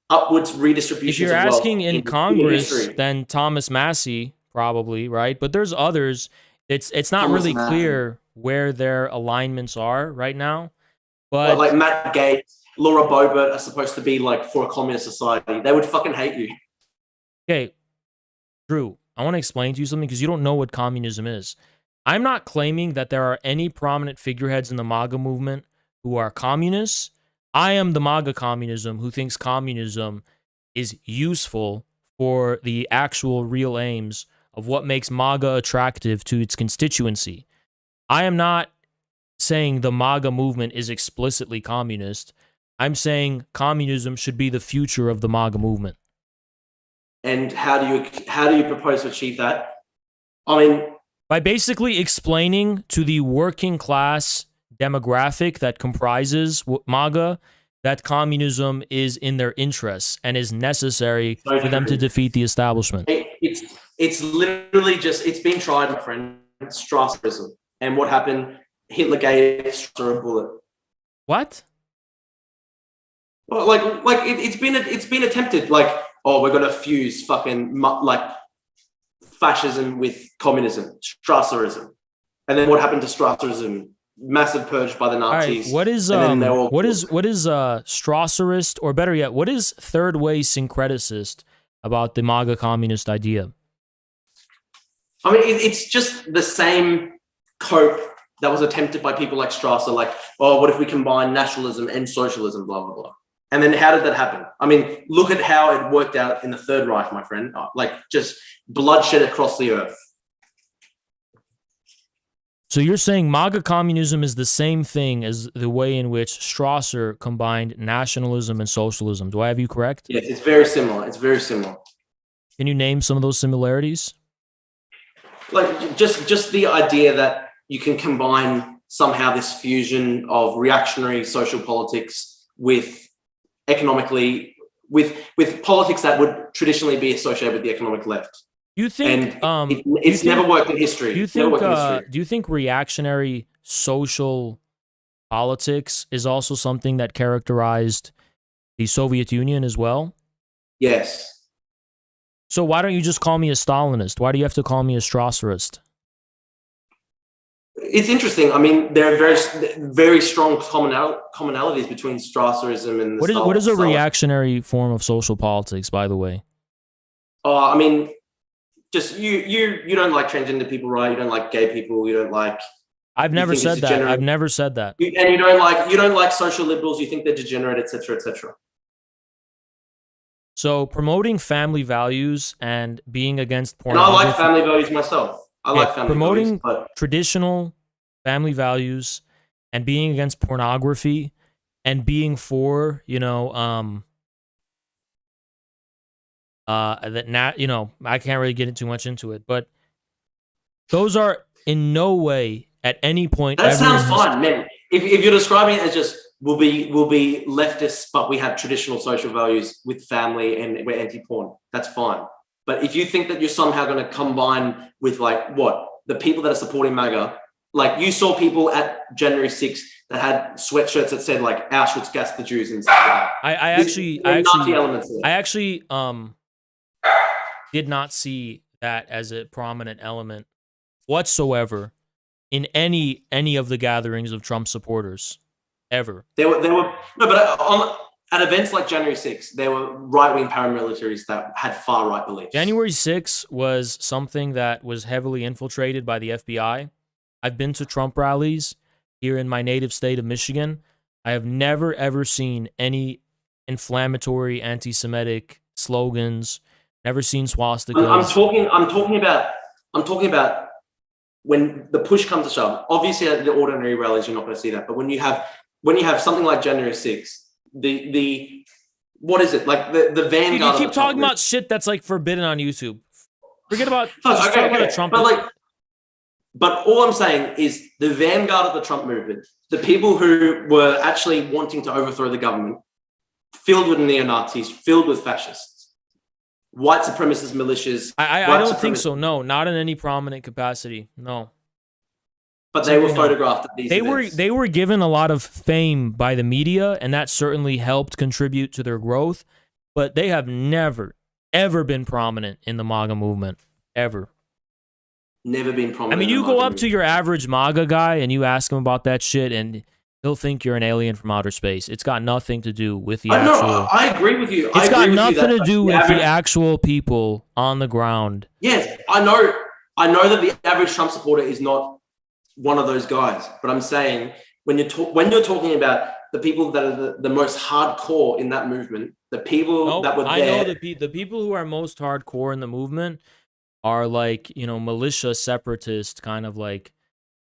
upwards redistributions. If you're of wealth asking in Congress, history. then Thomas Massey probably, right? But there's others. It's not Thomas really Massey. clear where their alignments are right now. Well, But like Matt Gaetz, Laura Boebert are supposed to be like for a communist society. They would fucking hate you. okay, Drew, I want to explain to you something because you don't know what communism is. I'm not claiming that there are any prominent figureheads in the MAGA movement who are communists. I am the MAGA communism who thinks communism is useful for the actual real aims of what makes MAGA attractive to its constituency. I am not saying the MAGA movement is explicitly communist. I'm saying communism should be the future of the MAGA movement. And how do you propose to achieve that? I mean, By basically explaining to the working class demographic that comprises MAGA that communism is in their interests and is necessary for them to defeat the establishment. it's literally just, it's been tried, my friend. Strasserism. And what happened? Hitler gave Strasser a bullet. What? Well, it's been attempted. Like, oh, we're gonna fuse fucking like fascism with communism, Strasserism, and then what happened to Strasserism? Massive purge by the Nazis. All right, what is Strasserist, or better yet, what is third way syncreticist about the MAGA communist idea? I mean, it's just the same cope that was attempted by people like Strasser, like, oh, what if we combine nationalism and socialism, blah, blah, blah. And then how did that happen? I mean, look at how it worked out in the Third Reich, my friend. Like, just bloodshed across the earth. So you're saying MAGA communism is the same thing as the way in which Strasser combined nationalism and socialism. Do I have you correct? Yes, it's very similar. It's very similar. Can you name some of those similarities? Like, just the idea that you can combine somehow this fusion of reactionary social politics with economically, with politics that would traditionally be associated with the economic left. You think it's never worked in history. Do you think reactionary social politics is also something that characterized the Soviet Union as well? Yes. So why don't you just call me a Stalinist? Why do you have to call me a Strasserist? It's interesting. I mean, there are very strong commonalities between Strasserism and what is a reactionary form of social politics, by the way? I mean, just you don't like transgender people, right? You don't like gay people. You don't like. I've never said that. I've never said that. And you don't like social liberals. You think they're degenerate, etc., etc. So promoting family values and being against porn. And I like family values myself. I like family promoting values, traditional family values and being against pornography and being for, I can't really get too much into it, but those are in no way at any point. That sounds fine, man. If you're describing it as just we'll be leftists, but we have traditional social values with family and we're anti-porn, that's fine. But if you think that you're somehow going to combine with the people that are supporting MAGA, like you saw people at January 6th that had sweatshirts that said like Auschwitz gassed the Jews and stuff like that. I actually did not see that as a prominent element whatsoever in any of the gatherings of Trump supporters ever. At events like January 6th, there were right-wing paramilitaries that had far-right beliefs. January 6th was something that was heavily infiltrated by the FBI. I've been to Trump rallies here in my native state of Michigan. I have never ever seen any inflammatory anti-Semitic slogans. Never seen swastikas. I'm talking about when the push comes to shove. Obviously, at the ordinary rallies, you're not going to see that. But when you have something like January 6th, the what is it like the vanguard? You keep talking about shit that's like forbidden on YouTube. Forget about talk about a Trump. But all I'm saying is the vanguard of the Trump movement, the people who were actually wanting to overthrow the government, filled with neo-Nazis, filled with fascists, white supremacist militias. I don't think so. No, not in any prominent capacity. No. But they were photographed at these events. They were given a lot of fame by the media, and that certainly helped contribute to their growth. But they have never, ever been prominent in the MAGA movement. Ever. Never been prominent. I mean, you go up to your average MAGA guy and you ask him about that shit, and he'll think you're an alien from outer space. It's got nothing to do with the actual... No, I agree with you. It's got nothing to do with the actual people on the ground. Yes, I know that the average Trump supporter is not one of those guys, but I'm saying when you're talking about the people that are the most hardcore in that movement, the people that were there... I know the people who are most hardcore in the movement are like, militia separatist, kind of like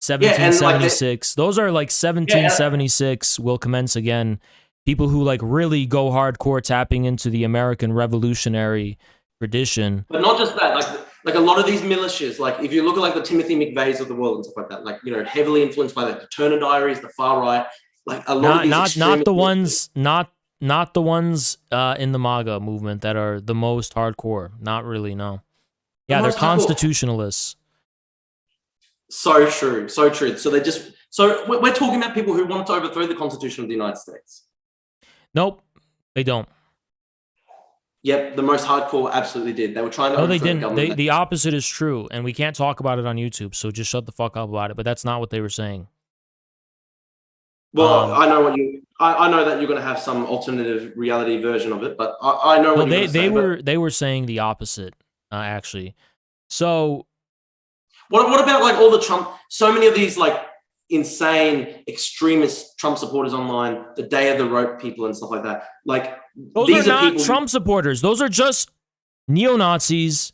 1776. Those are like 1776 will commence again. People who like really go hardcore, tapping into the American revolutionary tradition. But not just that, like a lot of these militias, like if you look at like the Timothy McVeighs of the world and stuff like that, like heavily influenced by the Turner Diaries, the far right, like a lot of these not the ones in the MAGA movement that are the most hardcore. Not really, no. Yeah, they're constitutionalists. So true. So we're talking about people who want to overthrow the Constitution of the United States. Nope, they don't. Yep, the most hardcore absolutely did. They were trying to. No, they didn't. The opposite is true, and we can't talk about it on YouTube. So just shut the fuck up about it. But that's not what they were saying. Well, I know I know that you're going to have some alternative reality version of it, but I know what they were saying the opposite. Actually, so what about like all the Trump? So many of these like insane extremist Trump supporters online, the day of the rope people and stuff like that. Like those are not Trump supporters. Those are just neo-Nazis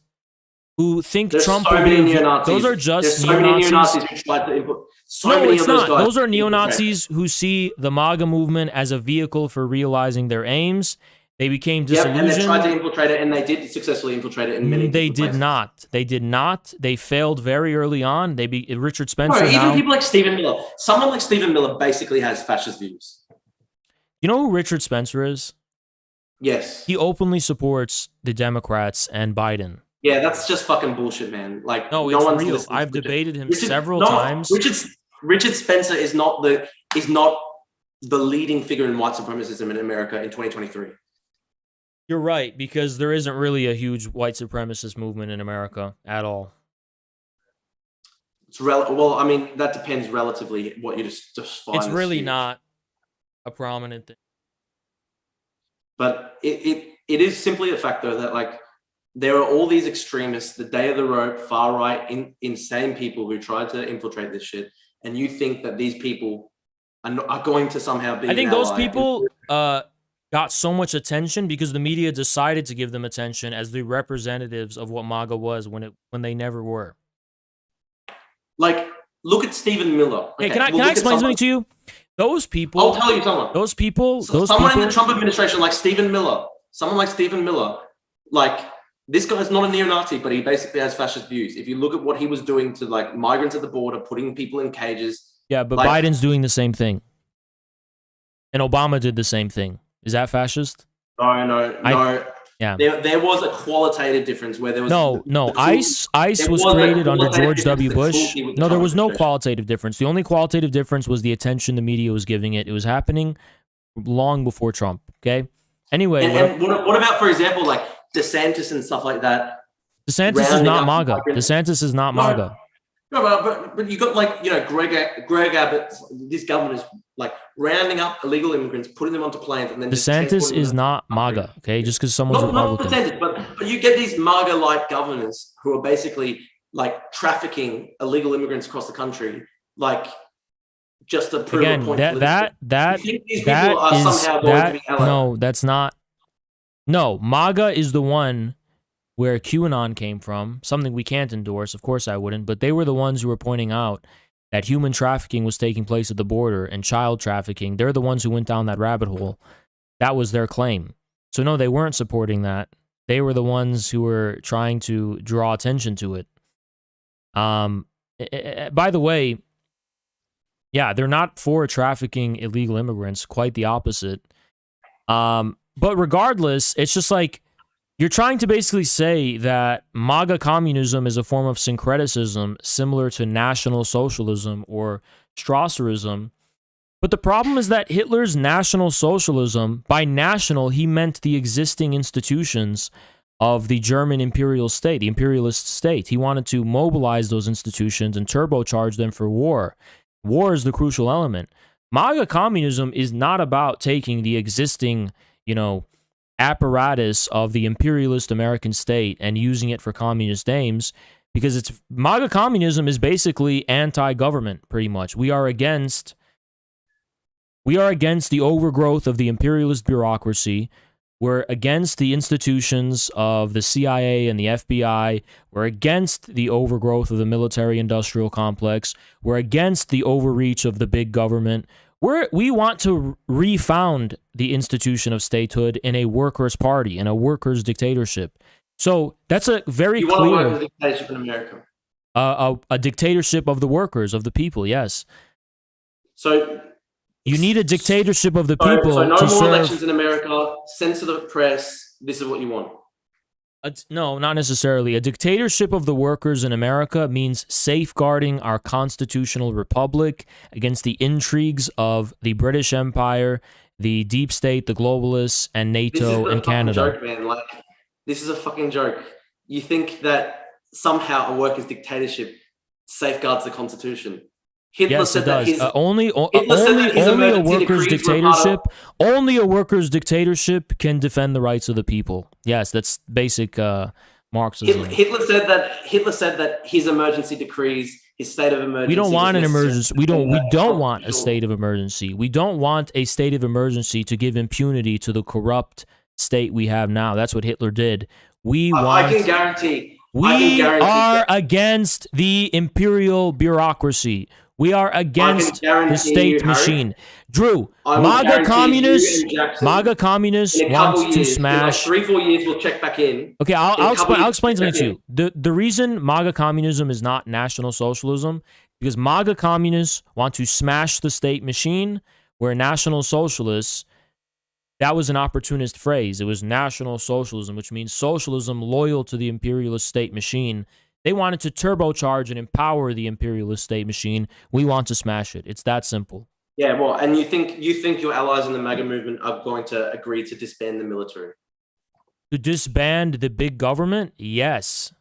who think Trump will be. Those are just neo-Nazis who tried to input. No, it's not. Those are neo-Nazis who see the MAGA movement as a vehicle for realizing their aims. They became disillusioned. And they tried to infiltrate it, and they did successfully infiltrate it in many places. They did not. They failed very early on. Richard Spencer. No, even people like Stephen Miller. Someone like Stephen Miller basically has fascist views. You know who Richard Spencer is? Yes. He openly supports the Democrats and Biden. Yeah, that's just fucking bullshit, man. Like, no, it's real. I've debated him several times. Richard Spencer is not the leading figure in white supremacism in America in 2023. You're right, because there isn't really a huge white supremacist movement in America at all. Well, I mean, that depends relatively what you just define. It's really not a prominent thing. But it is simply a fact, though, that like there are all these extremists, the day of the rope, far right, insane people who try to infiltrate this shit, and you think that these people are going to somehow be. I think those people got so much attention because the media decided to give them attention as the representatives of what MAGA was when they never were. Like, look at Stephen Miller. Okay, can I explain something to you? Those people. I'll tell you someone. Those people. Someone in the Trump administration, like Stephen Miller. Someone like Stephen Miller. Like, this guy's not a neo-Nazi, but he basically has fascist views. If you look at what he was doing to like migrants at the border, putting people in cages. Yeah, but Biden's doing the same thing, and Obama did the same thing. Is that fascist? No. Yeah. There was a qualitative difference where there was no. ICE was created under George W. Bush. No, there was no qualitative difference. The only qualitative difference was the attention the media was giving it. It was happening long before Trump. Okay. Anyway, and what about, for example, like DeSantis and stuff like that? DeSantis is not MAGA. DeSantis is not MAGA. No, but you got like Greg Abbott, these governors like rounding up illegal immigrants, putting them onto planes, and then DeSantis is not MAGA. Okay, just because someone's Republican. Not DeSantis, but you get these MAGA-like governors who are basically like trafficking illegal immigrants across the country. Like just to prove Again, a point. that you think these people are somehow going to be allied? No, that's not. No, MAGA is the one where QAnon came from, something we can't endorse. Of course I wouldn't, but they were the ones who were pointing out that human trafficking was taking place at the border and child trafficking. They're the ones who went down that rabbit hole. That was their claim. So no, they weren't supporting that. They were the ones who were trying to draw attention to it. By the way, yeah, they're not for trafficking illegal immigrants, quite the opposite. But regardless, it's just like, you're trying to basically say that MAGA communism is a form of syncretism similar to National Socialism or Strasserism. But the problem is that Hitler's National Socialism, by national, he meant the existing institutions of the German imperial state, the imperialist state. He wanted to mobilize those institutions and turbocharge them for war. War is the crucial element. MAGA communism is not about taking the existing, apparatus of the imperialist American state and using it for communist aims, because MAGA communism is basically anti-government, pretty much. We are against the overgrowth of the imperialist bureaucracy. We're against the institutions of the CIA and the FBI. We're against the overgrowth of the military-industrial complex. We're against the overreach of the big government. We want to refound the institution of statehood in a workers' party, in a workers' dictatorship. So that's a very clear... You want a workers' dictatorship in America? A dictatorship of the workers, of the people, yes. So... You need a dictatorship of the people So no to more serve... elections in America, censor the press, this is what you want. No, not necessarily. A dictatorship of the workers in America means safeguarding our constitutional republic against the intrigues of the British Empire, the deep state, the globalists, and NATO and Canada. Joke, man. This is a fucking joke. You think that somehow a workers' dictatorship safeguards the Constitution? Hitler said it does. That only a workers' dictatorship. Only a workers' dictatorship can defend the rights of the people. Yes, that's basic Marxism. Hitler said that his emergency decrees, his state of emergency. We don't want an emergency. We don't want a state of emergency. We don't want a state of emergency to give impunity to the corrupt state we have now. That's what Hitler did. I can guarantee. We are against the imperial bureaucry. We are against the state machine. Drew, MAGA communists want to smash... In like 3-4 years, we'll check back in. Okay, I'll explain something to you. The reason MAGA communism is not National Socialism, because MAGA communists want to smash the state machine, where National Socialists, that was an opportunist phrase. It was National Socialism, which means socialism loyal to the imperialist state machine. They wanted to turbocharge and empower the imperialist state machine. We want to smash it. It's that simple. Yeah, well, and you think your allies in the MAGA movement are going to agree to disband the military? To disband the big government? Yes.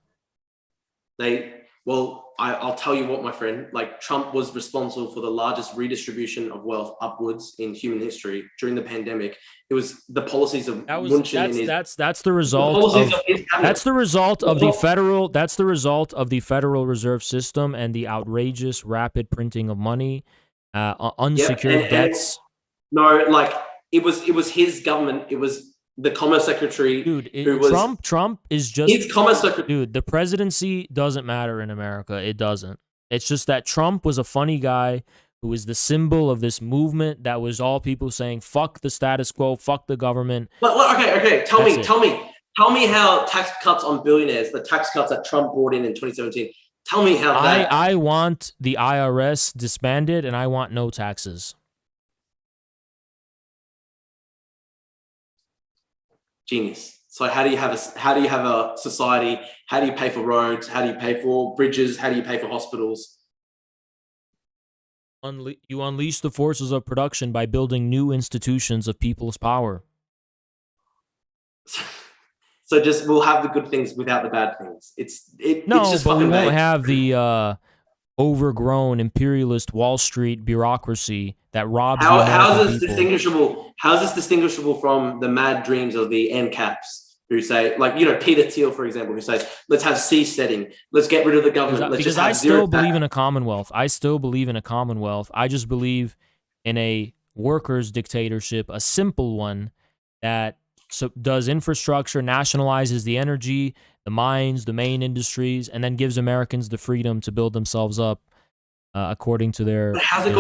I'll tell you what, my friend. Trump was responsible for the largest redistribution of wealth upwards in human history during the pandemic. It was the policies of that's the result of the Federal Reserve System and the outrageous rapid printing of money, unsecured debts. It was his government. It was the Commerce Secretary, Trump is just his Commerce Secretary. Dude, the presidency doesn't matter in America. It doesn't. It's just that Trump was a funny guy who was the symbol of this movement that was all people saying, fuck the status quo, fuck the government. Okay. Tell me how tax cuts on billionaires, the tax cuts that Trump brought in 2017. Tell me how I want the IRS disbanded, and I want no taxes. Genius. So how do you have a society? How do you pay for roads? How do you pay for bridges? How do you pay for hospitals? You unleash the forces of production by building new institutions of people's power. So we'll have the good things without the bad things. It's just but we won't vague. have the overgrown imperialist Wall Street bureaucracy that robs. How is this distinguishable? How is this distinguishable from the mad dreams of the ANCAPs who say, like, you know, Peter Thiel, for example, who says, let's have seasteading, let's get rid of the government. Because I still believe in a commonwealth. I still believe in a commonwealth. I just believe in a workers' dictatorship, a simple one that does infrastructure, nationalizes the energy, the mines, the main industries, and then gives Americans the freedom to build themselves up according to their. But how's it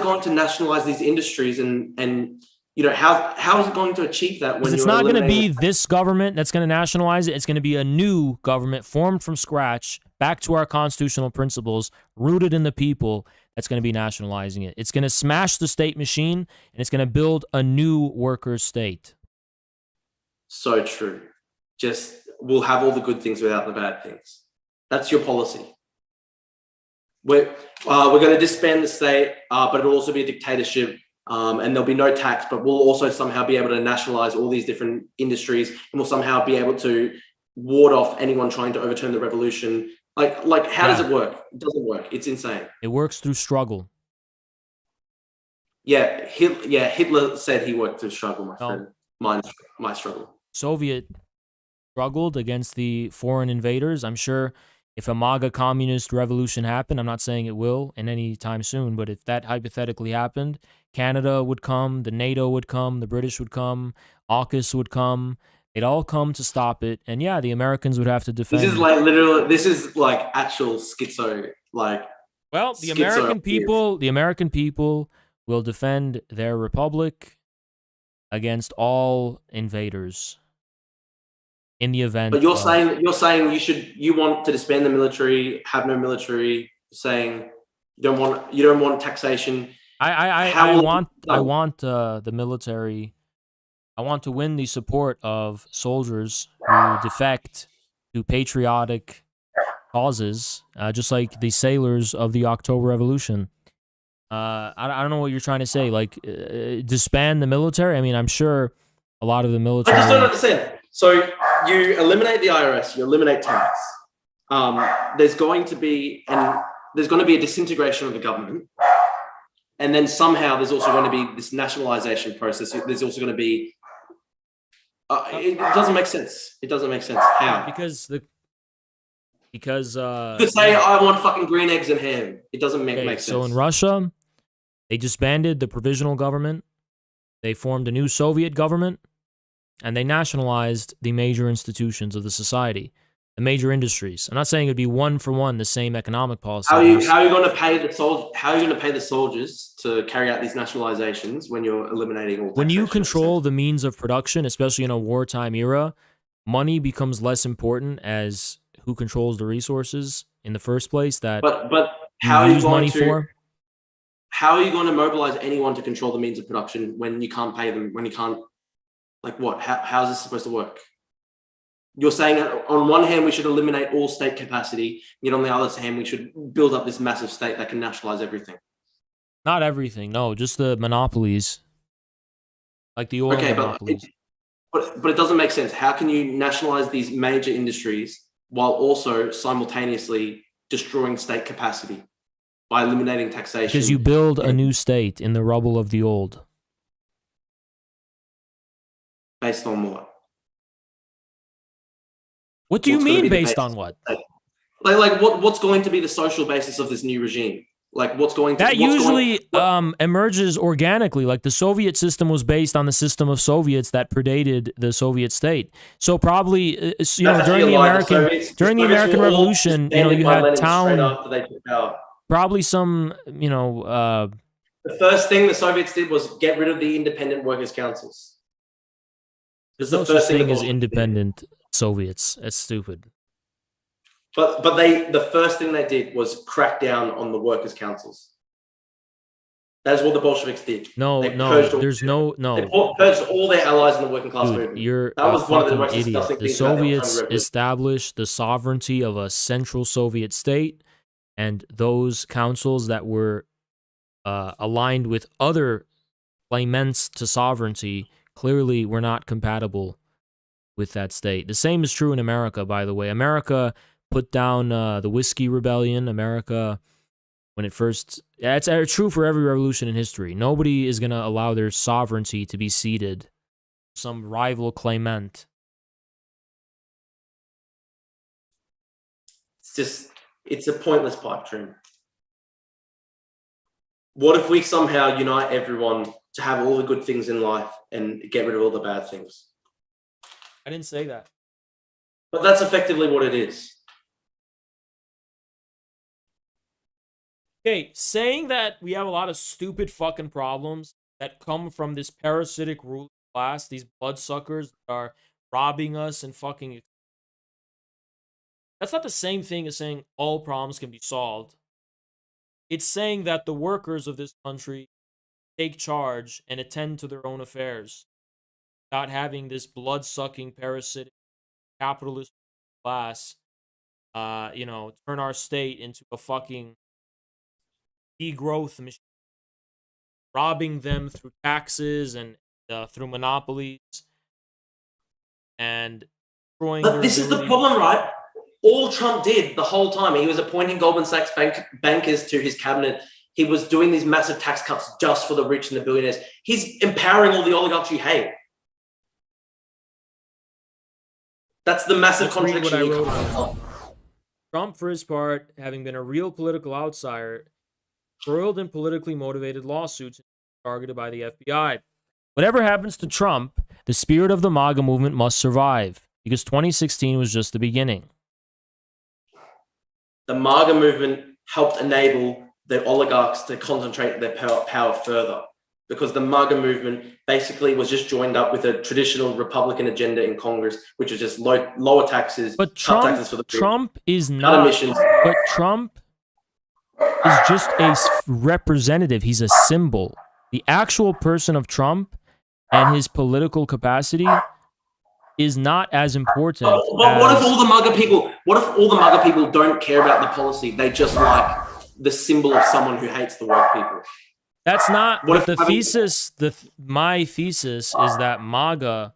going to nationalize these industries and you know, how is it going to achieve that when it's not going to be this government that's going to nationalize it. It's going to be a new government formed from scratch, back to our constitutional principles, rooted in the people, that's going to be nationalizing it. It's going to smash the state machine, and it's going to build a new workers' state. So true. Just, we'll have all the good things without the bad things. That's your policy. We're going to disband the state, but it'll also be a dictatorship. And there'll be no tax, but we'll also somehow be able to nationalize all these different industries, and we'll somehow be able to ward off anyone trying to overturn the revolution. Like how does it work? It doesn't work. It's insane. It works through struggle. Yeah, Hitler said he worked through struggle, my friend. My struggle. Soviet struggled against the foreign invaders. I'm sure if a MAGA communist revolution happened, I'm not saying it will in any time soon, but if that hypothetically happened, Canada would come, the NATO would come, the British would come, AUKUS would come. They'd all come to stop it. And yeah, the Americans would have to defend. This is like actual schizo, like. Well, the American people will defend their republic against all invaders in the event. But you're saying you want to disband the military, have no military, saying you don't want taxation. I want the military. I want to win the support of soldiers who defect to patriotic causes, just like the sailors of the October Revolution. I don't know what you're trying to say. Like, disband the military? I mean, I'm sure a lot of the military. I just don't understand. So you eliminate the IRS, you eliminate tax. There's going to be a disintegration of the government. And then somehow there's also going to be this nationalization process. There's also going to be. It doesn't make sense. It doesn't make sense. How? Because you could say I want fucking green eggs and ham. It doesn't make sense. So in Russia, they disbanded the provisional government. They formed a new Soviet government, and they nationalized the major institutions of the society. The major industries. I'm not saying it'd be one for one the same economic policy. How are you going to pay the soldiers to carry out these nationalizations when you're eliminating all? When you control the means of production, especially in a wartime era, money becomes less important as who controls the resources in the first place. But how are you going to? How are you going to mobilize anyone to control the means of production when you can't pay them? When you can't, like what? How is this supposed to work? You're saying on one hand we should eliminate all state capacity, yet on the other hand we should build up this massive state that can nationalize everything. Not everything, no, just the monopolies, like the oil monopolies. But it doesn't make sense. How can you nationalize these major industries while also simultaneously destroying state capacity by eliminating taxation? Because you build a new state in the rubble of the old. Based on what? What do you mean based on what? Like what's going to be the social basis of this new regime? Like that usually emerges organically. Like the Soviet system was based on the system of Soviets that predated the Soviet state. So probably during the American Revolution, you had probably some the first thing the Soviets did was get rid of the independent workers' councils. There's no such thing as independent Soviets. That's stupid. But the first thing they did was crack down on the workers' councils. That's what the Bolsheviks did. They purged all their allies in the working class movement. You're a fucking idiot. The Soviets established the sovereignty of a central Soviet state, and those councils that were aligned with other claimants to sovereignty clearly were not compatible with that state. The same is true in America, by the way. America put down the Whiskey Rebellion. America, when it first... It's true for every revolution in history. Nobody is going to allow their sovereignty to be ceded. Some rival claimant. it's a pointless pipe dream. What if we somehow unite everyone to have all the good things in life and get rid of all the bad things? I didn't say that. But that's effectively what it is. Okay, saying that we have a lot of stupid fucking problems that come from this parasitic ruling class, these bloodsuckers that are robbing us and fucking... That's not the same thing as saying all problems can be solved. It's saying that the workers of this country take charge and attend to their own affairs without having this blood-sucking parasitic capitalist class, turn our state into a fucking degrowth machine, robbing them through taxes and through monopolies and destroying. But this is the problem, right? All Trump did the whole time, he was appointing Goldman Sachs bankers to his cabinet. He was doing these massive tax cuts just for the rich and the billionaires. He's empowering all the oligarchs you hate. That's the massive contradiction. Trump, for his part, having been a real political outsider, embroiled in politically motivated lawsuits targeted by the FBI. Whatever happens to Trump, the spirit of the MAGA movement must survive, because 2016 was just the beginning. The MAGA movement helped enable the oligarchs to concentrate their power further, because the MAGA movement basically was just joined up with a traditional Republican agenda in Congress, which was just lower taxes, but cut taxes for the people, Trump is not emissions. But Trump is just a representative. He's a symbol. The actual person of Trump and his political capacity is not as important. But what if all the MAGA people? What if all the MAGA people don't care about the policy? They just like the symbol of someone who hates the work people. That's not what the thesis. My thesis is that MAGA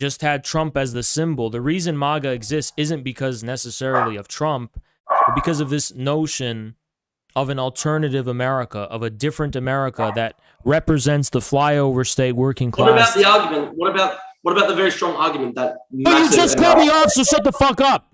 just had Trump as the symbol. The reason MAGA exists isn't because necessarily of Trump, but because of this notion of an alternative America, of a different America that represents the flyover state working class. What about the argument? What about the very strong argument that... But you just cut me off, so shut the fuck up.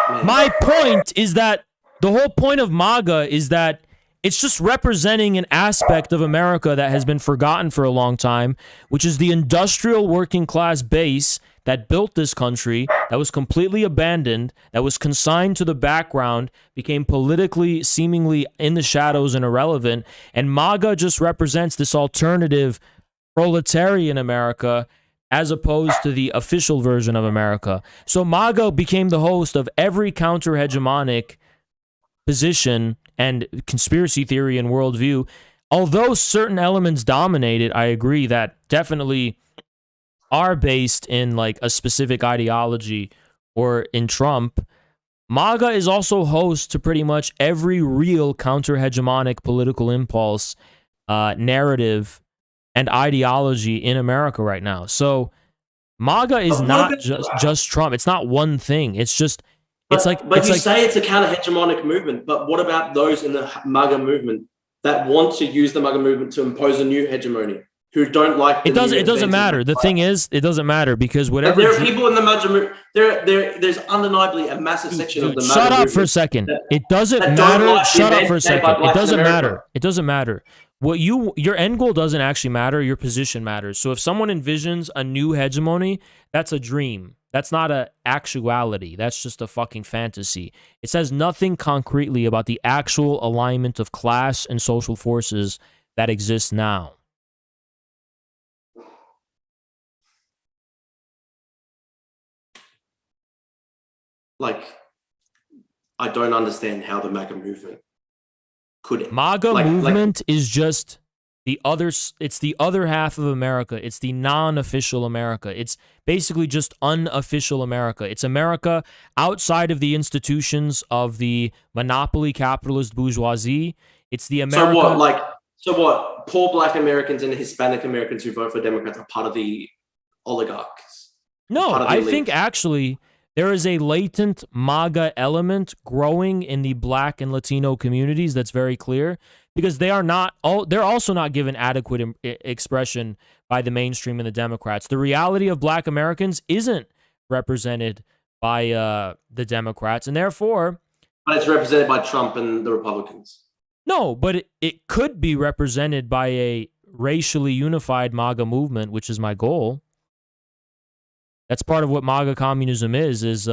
Man. My point is that the whole point of MAGA is that it's just representing an aspect of America that has been forgotten for a long time, which is the industrial working class base that built this country, that was completely abandoned, that was consigned to the background, became politically seemingly in the shadows and irrelevant, and MAGA just represents this alternative proletarian America as opposed to the official version of America. So MAGA became the host of every counter-hegemonic position and conspiracy theory and worldview. Although certain elements dominated, I agree that definitely are based in like a specific ideology or in Trump. MAGA is also host to pretty much every real counter-hegemonic political impulse, narrative, and ideology in America right now. So MAGA is not just Trump. It's not one thing. It's just... But you say it's a counter-hegemonic movement, but what about those in the MAGA movement that want to use the MAGA movement to impose a new hegemony, who don't like the It doesn't matter. The thing is, it doesn't matter, because whatever... There are people in the MAGA movement... There's undeniably a massive section of the MAGA movement... Shut up for a second. It doesn't matter. Shut up for a second. It doesn't matter. It doesn't matter. Your end goal doesn't actually matter. Your position matters. So if someone envisions a new hegemony, that's a dream. That's not an actuality. That's just a fucking fantasy. It says nothing concretely about the actual alignment of class and social forces that exist now. Like, I don't understand how the MAGA movement could... MAGA movement is just... It's the other half of America. It's the non-official America. It's basically just unofficial America. It's America outside of the institutions of the monopoly capitalist bourgeoisie. It's the America... So what? Poor black Americans and Hispanic Americans who vote for Democrats are part of the oligarchs? No, I think actually there is a latent MAGA element growing in the black and Latino communities that's very clear. Because they're also not given adequate expression by the mainstream and the Democrats. The reality of black Americans isn't represented by the Democrats, and therefore, But it's represented by Trump and the Republicans. no, but it could be represented by a racially unified MAGA movement, which is my goal. That's part of what MAGA communism is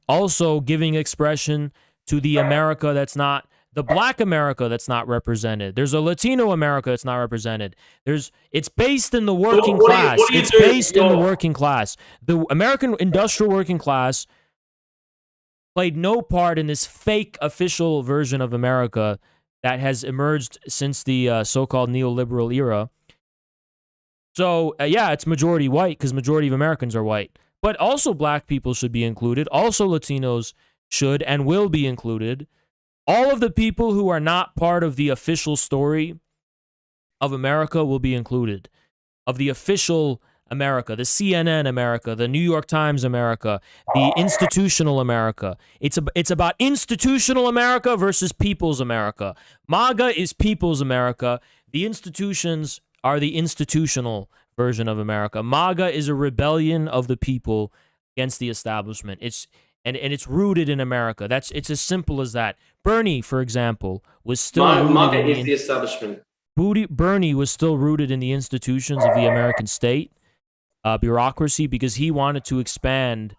also giving expression to the America that's not the Black America that's not represented. There's a Latino America that's not represented. It's based in the working class. It's based in the working class. The American industrial working class played no part in this fake official version of America that has emerged since the so-called neoliberal era. So, it's majority white because majority of Americans are white. But also Black people should be included. Also Latinos should and will be included. All of the people who are not part of the official story of America will be included. Of the official America, the CNN America, the New York Times America, the institutional America. It's about institutional America versus people's America. MAGA is people's America. The institutions are the institutional version of America. MAGA is a rebellion of the people against the establishment. It's rooted in America. It's as simple as that. Bernie, for example, was still MAGA is the establishment. Bernie was still rooted in the institutions of the American state bureaucracy because he wanted to expand,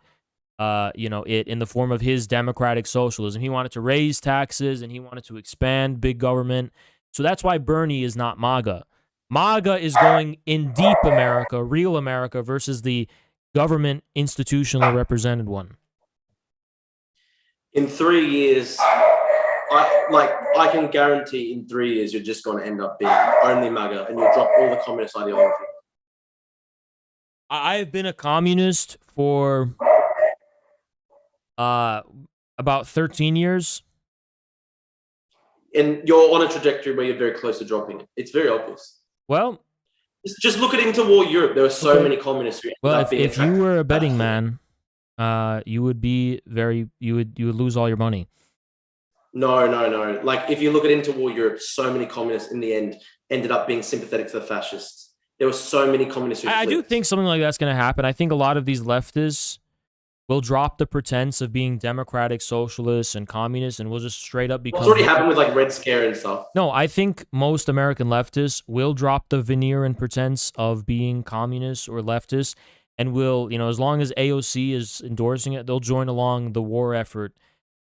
it in the form of his democratic socialism. He wanted to raise taxes and he wanted to expand big government. So that's why Bernie is not MAGA. MAGA is going in deep America, real America, versus the government institutional represented one. In 3 years, I can guarantee in 3 years you're just going to end up being only MAGA and you'll drop all the communist ideology. I've been a communist for about 13 years. And you're on a trajectory where you're very close to dropping it. It's very obvious. Well, just look at interwar Europe. There were so many communists who ended up being if you were a betting man, you would lose all your money. No. Like if you look at interwar Europe, so many communists in the end ended up being sympathetic to the fascists. There were so many communists who I do think something like that's going to happen. I think a lot of these leftists will drop the pretense of being democratic socialists and communists and will just straight up become... It's already happened with like Red Scare and stuff. No, I think most American leftists will drop the veneer and pretense of being communists or leftists and will, as long as AOC is endorsing it, they'll join along the war effort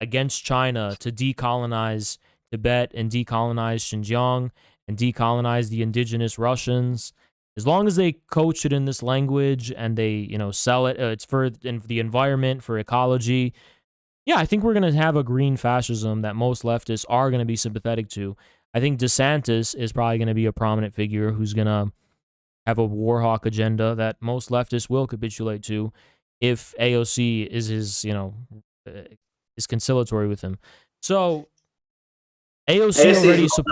against China to decolonize Tibet and decolonize Xinjiang and decolonize the indigenous Russians. As long as they coach it in this language and they, sell it, it's for the environment, for ecology. Yeah, I think we're going to have a green fascism that most leftists are going to be sympathetic to. I think DeSantis is probably going to be a prominent figure who's going to have a war hawk agenda that most leftists will capitulate to if AOC is his, is conciliatory with him. So AOC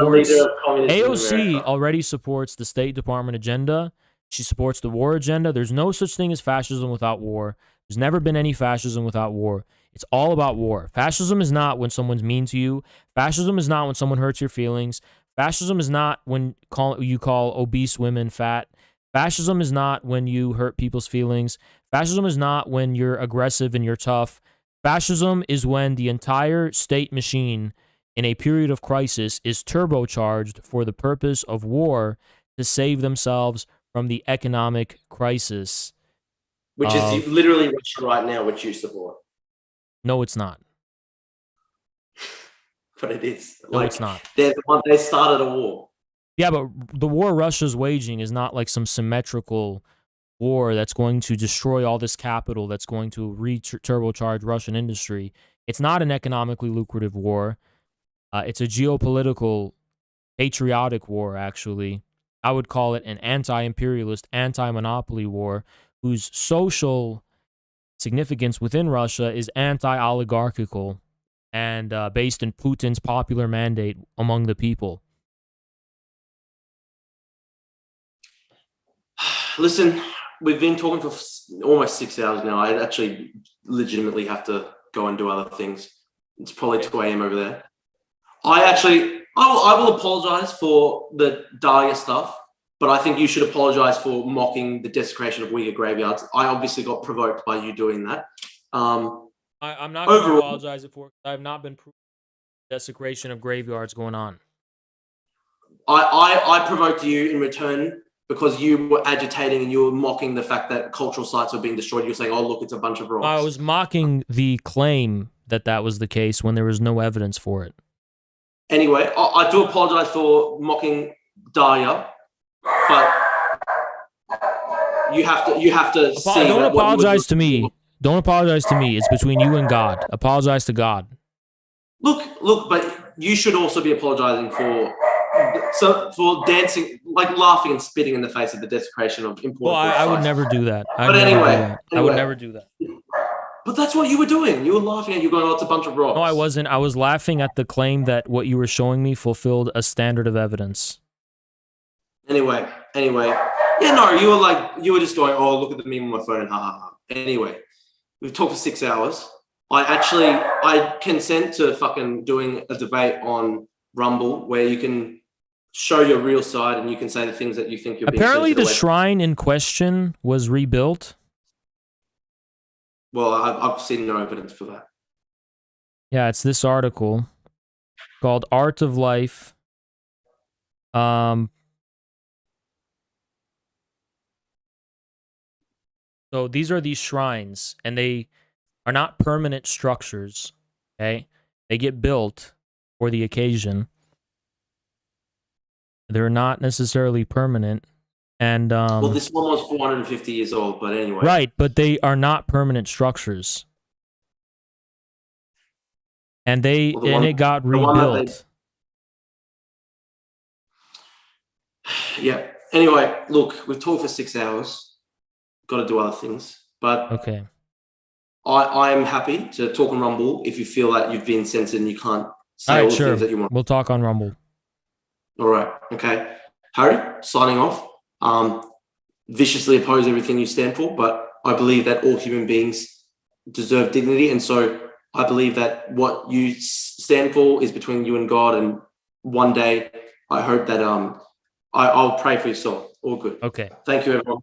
already supports the State Department agenda. She supports the war agenda. There's no such thing as fascism without war. There's never been any fascism without war. It's all about war. Fascism is not when someone's mean to you. Fascism is not when someone hurts your feelings. Fascism is not when you call obese women fat. Fascism is not when you hurt people's feelings. Fascism is not when you're aggressive and you're tough. Fascism is when the entire state machine in a period of crisis is turbocharged for the purpose of war to save themselves from the economic crisis. Which is literally Russia right now, which you support. No, it's not. But it is. No, it's not. They started a war. Yeah, but the war Russia's waging is not like some symmetrical war that's going to destroy all this capital, that's going to turbocharge Russian industry. It's not an economically lucrative war. It's a geopolitical, patriotic war, actually. I would call it an anti-imperialist, anti-monopoly war, whose social significance within Russia is anti-oligarchical and based in Putin's popular mandate among the people. Listen, we've been talking for almost 6 hours now. I actually legitimately have to go and do other things. It's probably 2 a.m. over there. I will apologize for the Daria stuff. but I think you should apologize for mocking the desecration of Uyghur graveyards. I obviously got provoked by you doing that. I'm not going to apologize for it. I have not been desecration of graveyards going on. I provoked you in return because you were agitating and you were mocking the fact that cultural sites were being destroyed. You're saying, oh, look, it's a bunch of rocks. I was mocking the claim that that was the case when there was no evidence for it. Anyway, I do apologize for mocking Daria, but you have to see. Don't apologize to me. Don't apologize to me. It's between you and God. Apologize to God. Look, but you should also be apologizing for dancing, like laughing and spitting in the face of the desecration of important. Well, I would never do that. But anyway, I would never do that. But that's what you were doing. You were laughing and you were going, oh, it's a bunch of rocks. No, I wasn't. I was laughing at the claim that what you were showing me fulfilled a standard of evidence. Anyway. Yeah, no, you were just going, oh, look at the meme on my phone and ha ha ha. Anyway, we've talked for 6 hours. I consent to fucking doing a debate on Rumble where you can show your real side and you can say the things that you think you're being. Apparently the shrine in question was rebuilt. Well, I've seen no evidence for that. Yeah, it's this article called Art of Life. So these are these shrines, and they are not permanent structures, okay? They get built for the occasion. They're not necessarily permanent. And well, this one was 450 years old, but anyway. Right, but they are not permanent structures. And it got rebuilt. Yeah. Anyway, look, we've talked for 6 hours. Got to do other things, but okay. I am happy to talk on Rumble if you feel that you've been censored and you can't say all the things that you want. We'll talk on Rumble. All right. Okay. Harry, signing off. Viciously oppose everything you stand for, but I believe that all human beings deserve dignity, and so I believe that what you stand for is between you and God, and one day I hope that I'll pray for your soul. All good. Okay. Thank you, everyone.